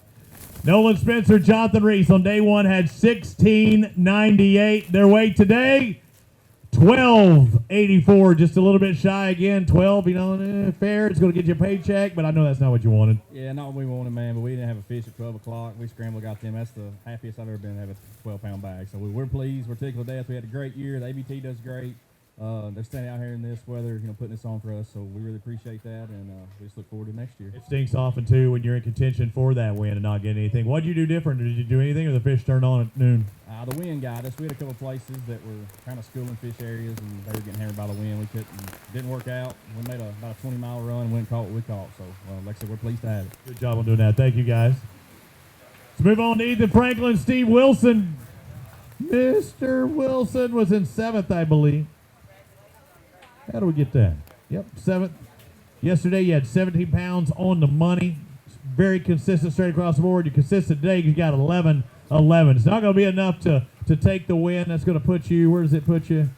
Nolan Spencer, Jonathan Reese on day one had 1698. Their weight today, 1284, just a little bit shy again. 12, fair. It's going to get you a paycheck, but I know that's not what you wanted. Yeah, not what we wanted, man, but we didn't have a fish at 12 o'clock. We scrambled, got them. That's the happiest I've ever been to have a 12-pound bag. So we're pleased. We're tickled to death. We had a great year. The ABT does great. They're standing out here in this weather, putting this on for us, so we really appreciate that, and we just look forward to next year. It stinks often, too, when you're in contention for that win and not getting anything. What did you do different? Did you do anything, or the fish turned on at noon? The wind got us. We had a couple places that were kind of schooling fish areas, and they were getting hammered by the wind. Didn't work out. We made about a 20-mile run and went and caught what we caught, so like I said, we're pleased to have it. Good job on doing that. Thank you, guys. Let's move on to Ethan Franklin, Steve Wilson. Mr. Wilson was in 7th, I believe. How do we get that? Yep, 7th. Yesterday you had 17 pounds on the money. Very consistent straight across the board. You're consistent today. You got 11-11. It's not going to be enough to take the win. That's going to put you, where does it put you?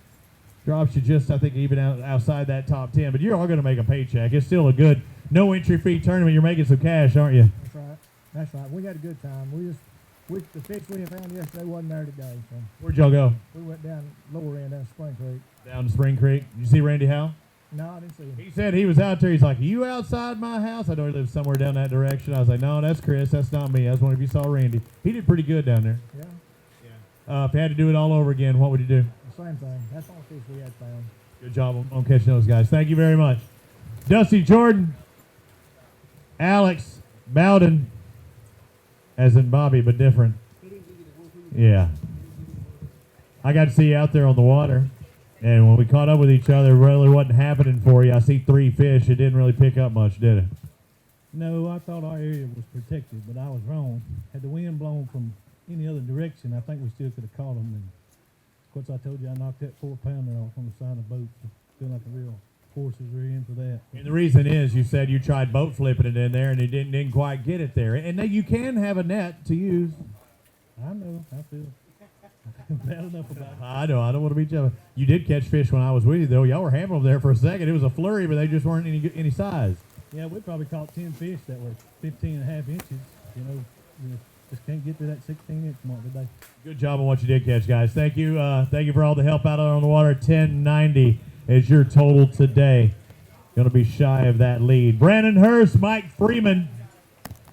Drops you just, I think, even outside that top 10. But you are going to make a paycheck. It's still a good no entry fee tournament. You're making some cash, aren't you? That's right. We had a good time. The fish we found yesterday wasn't there today. So Where'd y'all go? we went down lower end down Spring Creek. Down to Spring Creek. Did you see Randy Howe? No, I didn't see him. He said he was out there. He's like, "Are you outside my house?" I know he lives somewhere down that direction. I was like, "No, that's Chris. That's not me. I was wondering if you saw Randy." He did pretty good down there. Yeah. If you had to do it all over again, what would you do? The same thing. That's all fish we had found. Good job on catching those guys. Thank you very much. Dusty Jordan, Alex Bowden, as in Bobby, but different. Yeah. I got to see you out there on the water. And when we caught up with each other, it really wasn't happening for you. I see 3 fish. It didn't really pick up much, did it? No, I thought our area was protected, but I was wrong. Had the wind blown from any other direction, I think we still could have caught them. And of course, I told you I knocked that 4-pounder off on the side of the boat. So feel like a real horses are in for that. And the reason is you said you tried boat flipping it in there, and it didn't quite get it there. And you can have a net to use. I know. I feel bad enough about it. I know. I don't want to beat you up. You did catch fish when I was with you, though. Y'all were hammering them there for a second. It was a flurry, but they just weren't any size. Yeah, we probably caught 10 fish that were 15 and a half inches. You just can't get to that 16-inch mark today. Good job on what you did catch, guys. Thank you. Thank you for all the help out on the water. 1090 is your total today. Going to be shy of that lead. Brandon Hurst, Mike Freeman,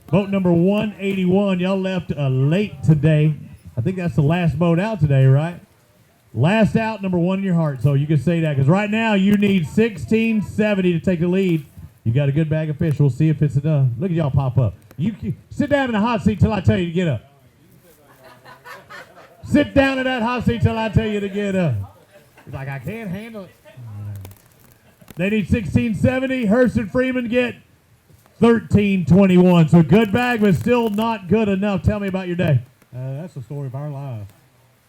boat number 181. Y'all left late today. I think that's the last boat out today, right? Last out, number 1 in your heart. So you can say that because right now you need 1670 to take the lead. You got a good bag of fish. We'll see if it's enough. Look at y'all pop up. You sit down in the hot seat till I tell you to get up. Sit down in that hot seat till I tell you to get up. He's like, I can't handle it. They need 1670. Hurst and Freeman get 1321. So good bag, but still not good enough. Tell me about your day. That's the story of our life.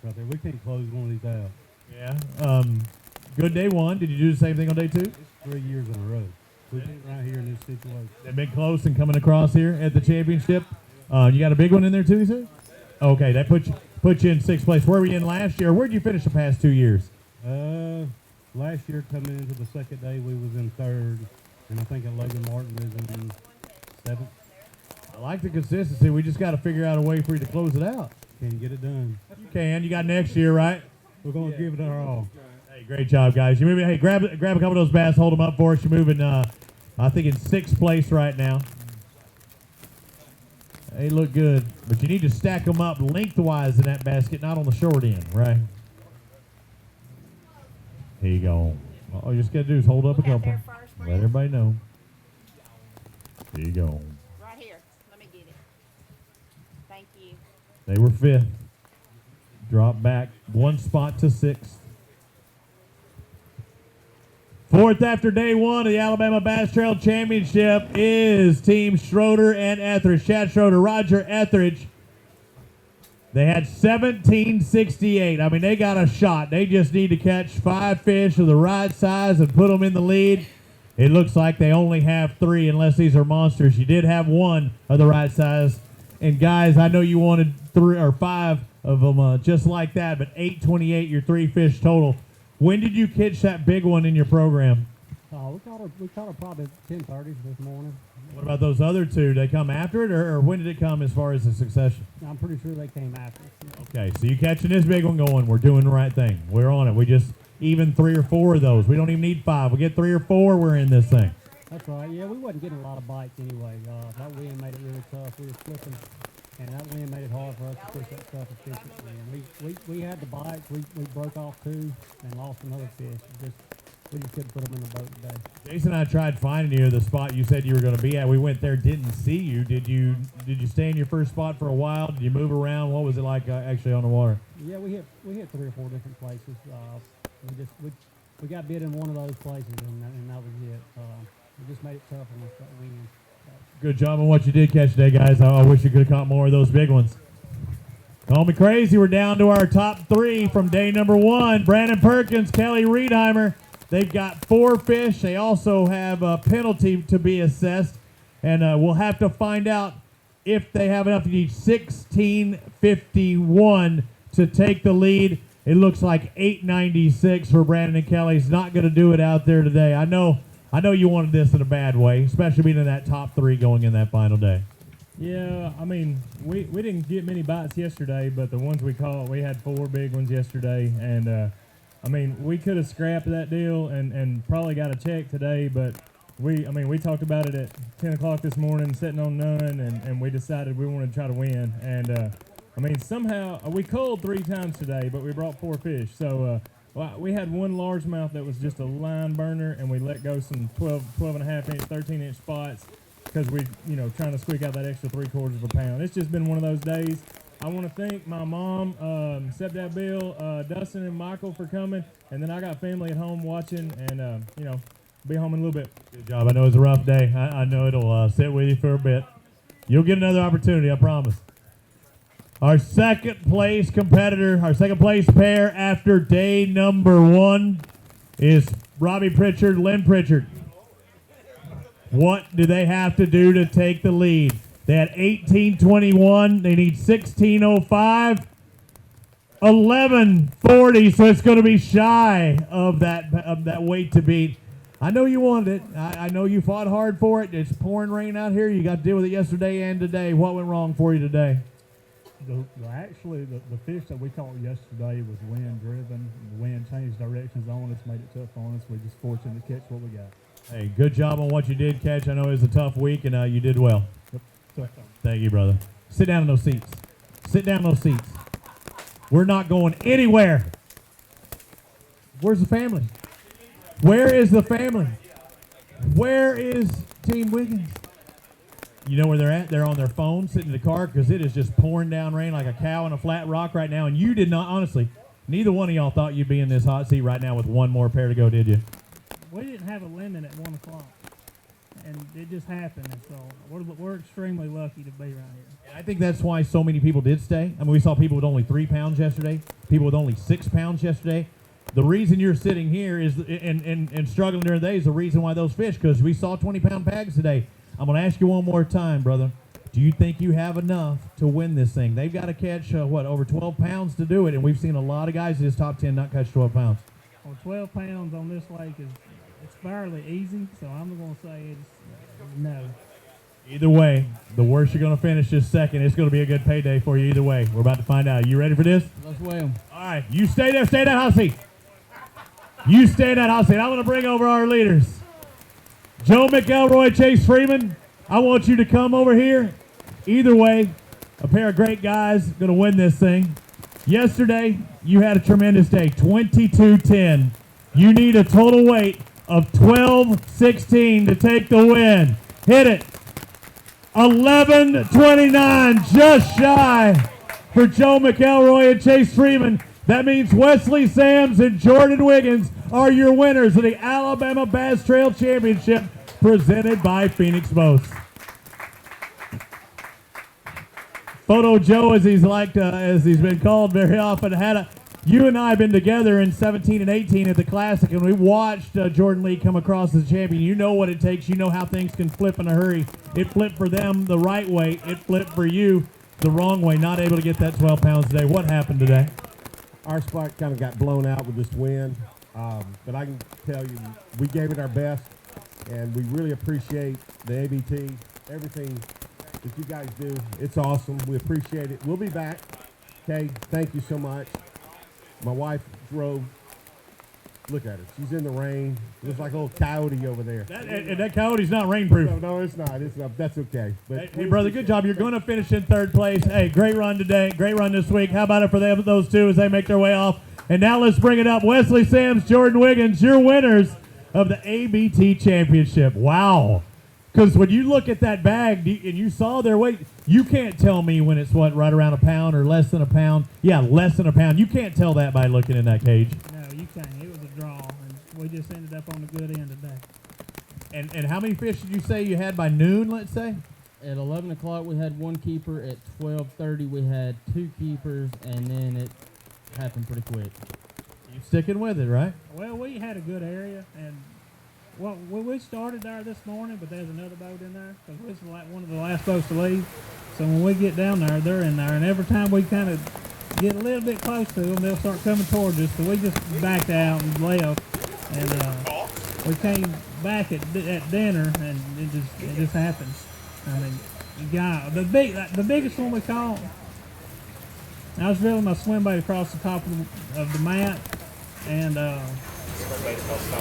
Right there. We can't close one of these out. Yeah. Good day 1. Did you do the same thing on day 2? It's 3 years in a row. We've been right here in this situation. They've been close and coming across here at the championship. You got a big one in there too, you said? Okay, that put you in 6th place. Where were you in last year? Where did you finish the past 2 years? Last year coming into the second day, we was in 3rd, and I think at Logan Martin is in 7th. I like the consistency. We just got to figure out a way for you to close it out. Can you get it done? You can. You got next year, right? We're going to give it our all. Hey, great job, guys. You're moving. Hey, grab a couple of those bass. Hold them up for us. You're moving, I think, in 6th place right now. They look good, but you need to stack them up lengthwise in that basket, not on the short end, right? Here you go. All you just got to do is hold up a couple. Let everybody know. Here you go. Right here. Let me get it. Thank you. They were 5th. Drop back 1 spot to 6th. 4th after day 1 of the Alabama Bass Trail Championship is Team Schroeder and Etheridge. Chad Schroeder, Roger Etheridge. They had 1768. I mean, they got a shot. They just need to catch 5 fish of the right size and put them in the lead. It looks like they only have 3 unless these are monsters. You did have 1 of the right size. And guys, I know you wanted 3 or 5 of them just like that, but 828, your 3 fish total. When did you catch that big one in your program? We caught her probably 10:30 this morning. What about those other 2? Did they come after it, or when did it come as far as the succession? I'm pretty sure they came after it. Okay, so you catching this big one going, we're doing the right thing. We're on it. We just even 3 or 4 of those. We don't even need 5. We get 3 or 4, we're in this thing. That's right. Yeah, we wasn't getting a lot of bites anyway. That wind made it really tough. We were slipping, and that wind made it hard for us to fish that stuff efficiently. And we had the bites. We broke off 2 and lost another fish. We just couldn't put them in the boat today. Jason and I tried finding you the spot you said you were going to be at. We went there, didn't see you. Did you stay in your first spot for a while? Did you move around? What was it like actually on the water? Yeah, we hit 3 or 4 different places. We got bit in one of those places, and that was it. It just made it tough on us that wind. Good job on what you did catch today, guys. I wish you could have caught more of those big ones. Call me crazy. We're down to our top 3 from day number 1. Brandon Perkins, Kelly Riedheimer. They've got 4 fish. They also have a penalty to be assessed, and we'll have to find out if they have enough. You need 1651 to take the lead. It looks like 896 for Brandon and Kelly. He's not going to do it out there today. I know you wanted this in a bad way, especially being in that top 3 going in that final day. Yeah, I mean, we didn't get many bites yesterday, but the ones we caught, we had 4 big ones yesterday, and I mean, we could have scrapped that deal and probably got a check today, but we talked about it at 10 o'clock this morning, sitting on none, and we decided we wanted to try to win. And, I mean, somehow, we culled 3 times today, but we brought 4 fish. So we had 1 largemouth that was just a line burner, and we let go some 12.5 inch, 13-inch spots because we, trying to squeak out that extra 3/4 of a pound. It's just been one of those days. I want to thank my mom, stepdad Bill, Dustin, and Michael for coming. And then I got family at home watching and, be home in a little bit. Good job. I know it's a rough day. I know it'll sit with you for a bit. You'll get another opportunity, I promise. Our second place competitor, our second place pair after day number 1 is Robbie Pritchard, Lynn Pritchard. What do they have to do to take the lead? They had 1821. They need 1605. 1140. So it's going to be shy of that weight to beat. I know you wanted it. I know you fought hard for it. It's pouring rain out here. You got to deal with it yesterday and today. What went wrong for you today? Actually, the fish that we caught yesterday was wind driven. The wind changed directions on us, made it tough on us. We're just fortunate to catch what we got. Hey, good job on what you did catch. I know it was a tough week, and you did well. Thank you, brother. Sit down in those seats. Sit down in those seats. We're not going anywhere. Where's the family? Where is the family? Where is Team Wiggins? You know where they're at? They're on their phone, sitting in the car, because it is just pouring down rain like a cow in a flat rock right now. And you did not, honestly, neither one of y'all thought you'd be in this hot seat right now with one more pair to go, did you? We didn't have a limit at 1 o'clock, and it just happened. And so we're extremely lucky to be right here. And I think that's why so many people did stay. I mean, we saw people with only 3 pounds yesterday, people with only 6 pounds yesterday. The reason you're sitting here is and struggling during the day is the reason why those fish, because we saw 20-pound bags today. I'm going to ask you one more time, brother. Do you think you have enough to win this thing? They've got to catch, over 12 pounds to do it, and we've seen a lot of guys in this top 10 not catch 12 pounds. Well, 12 pounds on this lake it's fairly easy, so I'm going to say it's no. Either way, the worse you're going to finish this second, it's going to be a good payday for you either way. We're about to find out. You ready for this? Let's weigh 'em. All right, you stay there. Stay in that hot seat. You stay in that hot seat. I'm going to bring over our leaders. Joe McElroy, Chase Freeman, I want you to come over here. Either way, a pair of great guys going to win this thing. Yesterday, you had a tremendous day, 22-10. You need a total weight of 12-16 to take the win. Hit it. 11-29, just shy for Joe McElroy and Chase Freeman. That means Wesley Sams and Jordan Wiggins are your winners of the Alabama Bass Trail Championship presented by Phoenix Boats. Photo Joe, as he's been called very often, you and I have been together in 17 and 18 at the Classic, and we watched Jordan Lee come across as champion. You know what it takes. You know how things can flip in a hurry. It flipped for them the right way. It flipped for you the wrong way, not able to get that 12 pounds today. What happened today? Our spot kind of got blown out with this wind, but I can tell you we gave it our best, and we really appreciate the ABT, everything that you guys do. It's awesome. We appreciate it. We'll be back. Okay, thank you so much. My wife drove. Look at her. She's in the rain. Looks like a little coyote over there. That coyote's not rainproof. No, it's not. That's okay. But hey, brother, good job. You're going to finish in 3rd place. Hey, great run today. Great run this week. How about it for those two as they make their way off? And now let's bring it up. Wesley Sams, Jordan Wiggins, your winners of the ABT Championship. Wow. Because when you look at that bag and you saw their weight, you can't tell me when it's right around a pound or less than a pound. Yeah, less than a pound. You can't tell that by looking in that cage. No, you can't. It was a draw, and we just ended up on the good end today. And how many fish did you say you had by noon, let's say? At 11 o'clock, we had 1 keeper. At 12:30, we had 2 keepers, and then it happened pretty quick. You sticking with it, right? Well, we had a good area, and we started there this morning, but there's another boat in there because this is like one of the last boats to leave. So when we get down there, they're in there, and every time we kind of get a little bit close to them, they'll start coming towards us. So we just backed out and left, and we came back at dinner, and it just happened. I mean, the biggest one we caught. I was reeling my swim bait across the top of the mat, and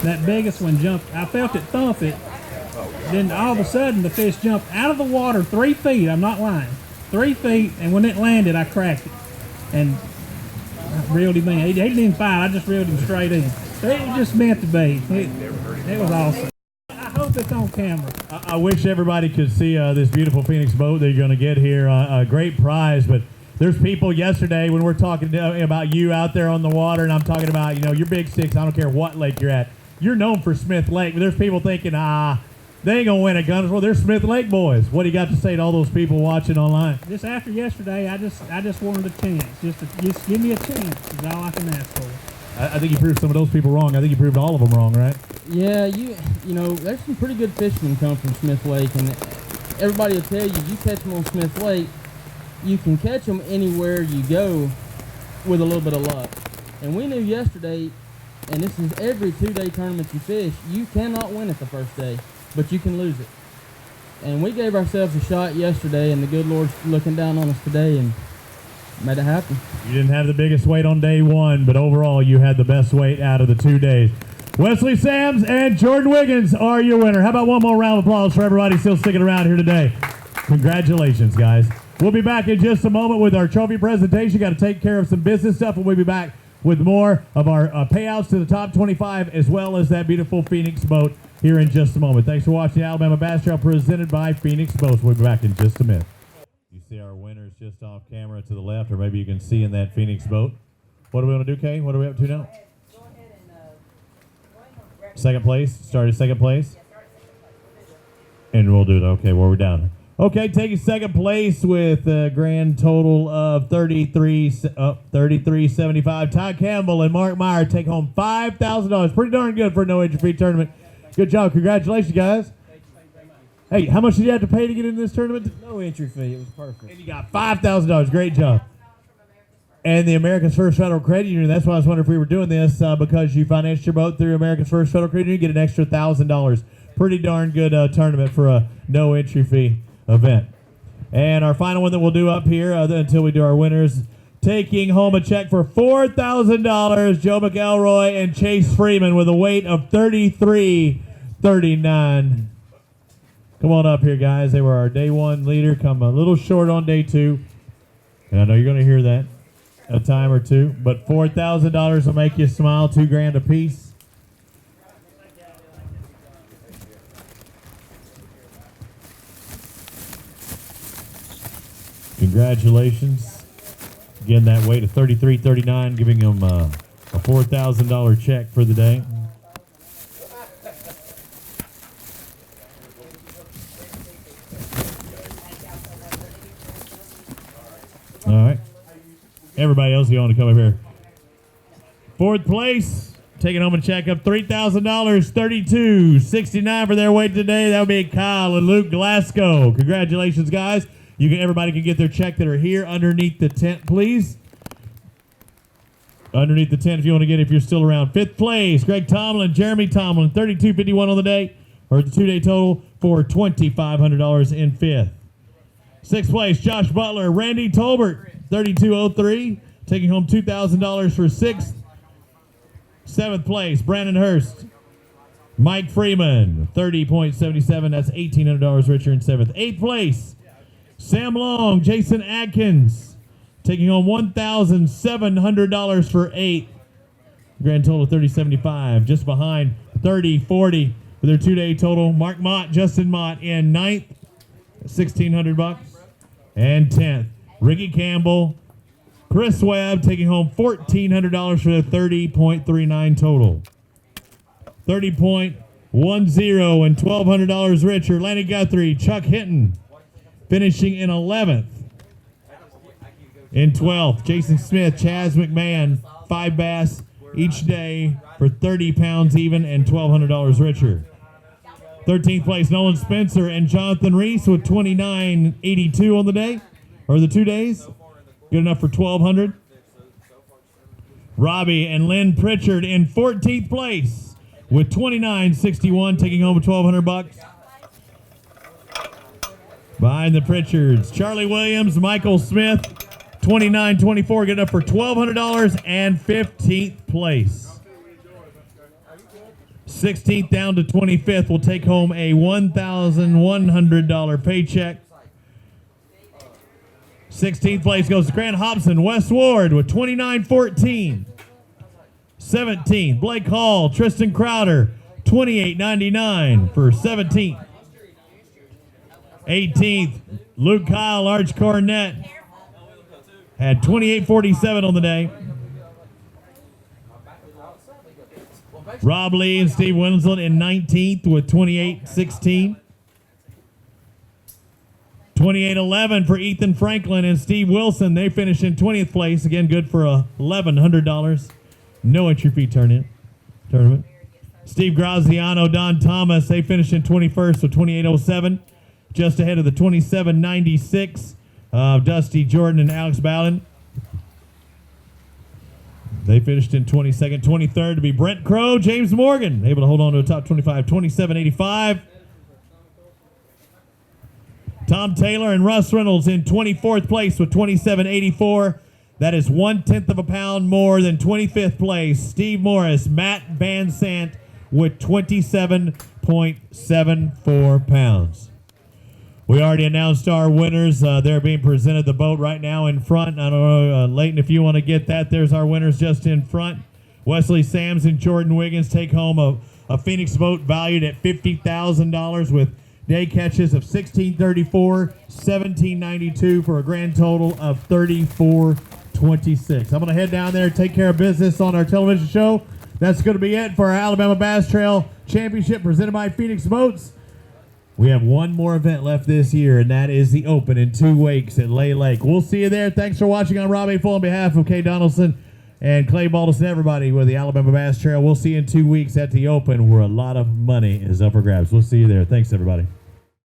that biggest one jumped. I felt it thump it. Then all of a sudden, the fish jumped out of the water 3 feet. I'm not lying, 3 feet. And when it landed, I cracked it and I reeled him in. He didn't even fight. I just reeled him straight in. It was just meant to be. It was awesome. I hope it's on camera. I wish everybody could see this beautiful Phoenix boat that you're going to get here. A great prize, but there's people yesterday when we're talking about you out there on the water, and I'm talking about, your Big Six. I don't care what lake you're at. You're known for Smith Lake, but there's people thinking, they ain't going to win at Gunners. Well, they're Smith Lake boys. What do you got to say to all those people watching online? Just after yesterday, I just wanted a chance. Just give me a chance is all I can ask for. I think you proved some of those people wrong. I think you proved all of them wrong, right? Yeah, you know, there's some pretty good fishermen come from Smith Lake, and everybody will tell you catch them on Smith Lake, you can catch them anywhere you go with a little bit of luck. And we knew yesterday, and this is every 2-day tournament you fish, you cannot win it the first day, but you can lose it. And we gave ourselves a shot yesterday, and the good Lord's looking down on us today and made it happen. You didn't have the biggest weight on day one, but overall you had the best weight out of the 2 days. Wesley Sams and Jordan Wiggins are your winner. How about one more round of applause for everybody still sticking around here today? Congratulations, guys. We'll be back in just a moment with our trophy presentation. Got to take care of some business stuff, and we'll be back with more of our payouts to the top 25, as well as that beautiful Phoenix boat here in just a moment. Thanks for watching the Alabama Bass Trail presented by Phoenix Boats. We'll be back in just a minute. You see our winners just off camera to the left, or maybe you can see in that Phoenix boat. What do we want to do, Kay? What are we up to now? Second place. Start at second place. And we'll do it. Okay, where we're down. Okay, taking second place with a grand total of $33.75. Todd Campbell and Mark Meyer take home $5,000. Pretty darn good for a no entry fee tournament. Good job. Congratulations, guys. Hey, how much did you have to pay to get into this tournament? No entry fee. It was perfect. And you got $5,000. Great job. And the America's First Federal Credit Union. That's why I was wondering if we were doing this, because you financed your boat through America's First Federal Credit Union, you get an extra $1,000. Pretty darn good tournament for a no entry fee event. And our final one that we'll do up here until we do our winners, taking home a check for $4,000, Joe McElroy and Chase Freeman with a weight of $33.39. Come on up here, guys. They were our day one leader. Come a little short on day two. And I know you're going to hear that a time or two. But $4,000 will make you smile. $2,000 a piece. Congratulations. Again, that weight of $33.39, giving them a $4,000 check for the day. All right. Everybody else, you want to come over here. Fourth place, taking home a check of $3,000, $32.69 for their weight today. That would be Kyle and Luke Glasgow. Congratulations, guys. Everybody can get their check that are here underneath the tent, please. Underneath the tent if you want to get it, if you're still around. Fifth place, Greg Tomlin, Jeremy Tomlin, $32.51 on the day, or the two-day total for $2,500 in fifth. Sixth place, Josh Butler, Randy Tolbert, $32.03, taking home $2,000 for sixth. Seventh place, Brandon Hurst, Mike Freeman, $30.77, that's $1,800 richer in seventh. Eighth place, Sam Long, Jason Adkins, taking home $1,700 for eighth. Grand total of $30.75. Just behind $30.40 for their two-day total. Mark Mott, Justin Mott in ninth, $1,600. And 10th, Ricky Campbell, Chris Webb, taking home $1,400 for their 30.39 total. 30.10 and $1,200 richer. Lanny Guthrie, Chuck Hinton, finishing in 11th. In 12th, Jason Smith, Chaz McMahon, 5 bass each day for 30 pounds even and $1,200 richer. 13th place, Nolan Spencer and Jonathan Reese with $29.82 on the day, or the 2 days. Good enough for $1,200. Robbie and Lynn Pritchard in 14th place with $29.61, taking home $1,200. Behind the Pritchards, Charlie Williams, Michael Smith, $29.24, good enough for $1,200 and 15th place. 16th down to 25th will take home a $1,100 paycheck. 16th place goes to Grant Hobson, Wes Ward with $29.14. 17th, Blake Hall, Tristan Crowder, $28.99 for 17th. 18th, Luke Kyle, Arch Cornett, had $28.47 on the day. Rob Lee and Steve Winslet in 19th with $28.16. 28.11 for Ethan Franklin and Steve Wilson. They finished in 20th place. Again, good for $1,100. No entry fee tournament. Steve Graziano, Don Thomas, they finished in 21st with $28.07. Just ahead of the $27.96 of Dusty Jordan and Alex Ballin. They finished in 22nd. 23rd to be Brent Crow, James Morgan, able to hold on to a top 25, $27.85. Tom Taylor and Russ Reynolds in 24th place with $27.84. That is 1/10 of a pound more than 25th place. Steve Morris, Matt Van Sant, with 27.74 pounds. We already announced our winners. They're being presented the boat right now in front. I don't know, Leighton, if you want to get that. There's our winners just in front. Wesley Sams and Jordan Wiggins take home a Phoenix boat valued at $50,000 with day catches of 1634, 1792 for a grand total of 3426. I'm going to head down there and take care of business on our television show. That's going to be it for our Alabama Bass Trail Championship presented by Phoenix Boats. We have one more event left this year, and that is the Open in 2 weeks at Lay Lake. We'll see you there. Thanks for watching. I'm Robbie Full on behalf of Kay Donaldson and Clay Balderson, everybody with the Alabama Bass Trail. We'll see you in 2 weeks at the Open, where a lot of money is up for grabs. We'll see you there. Thanks, everybody.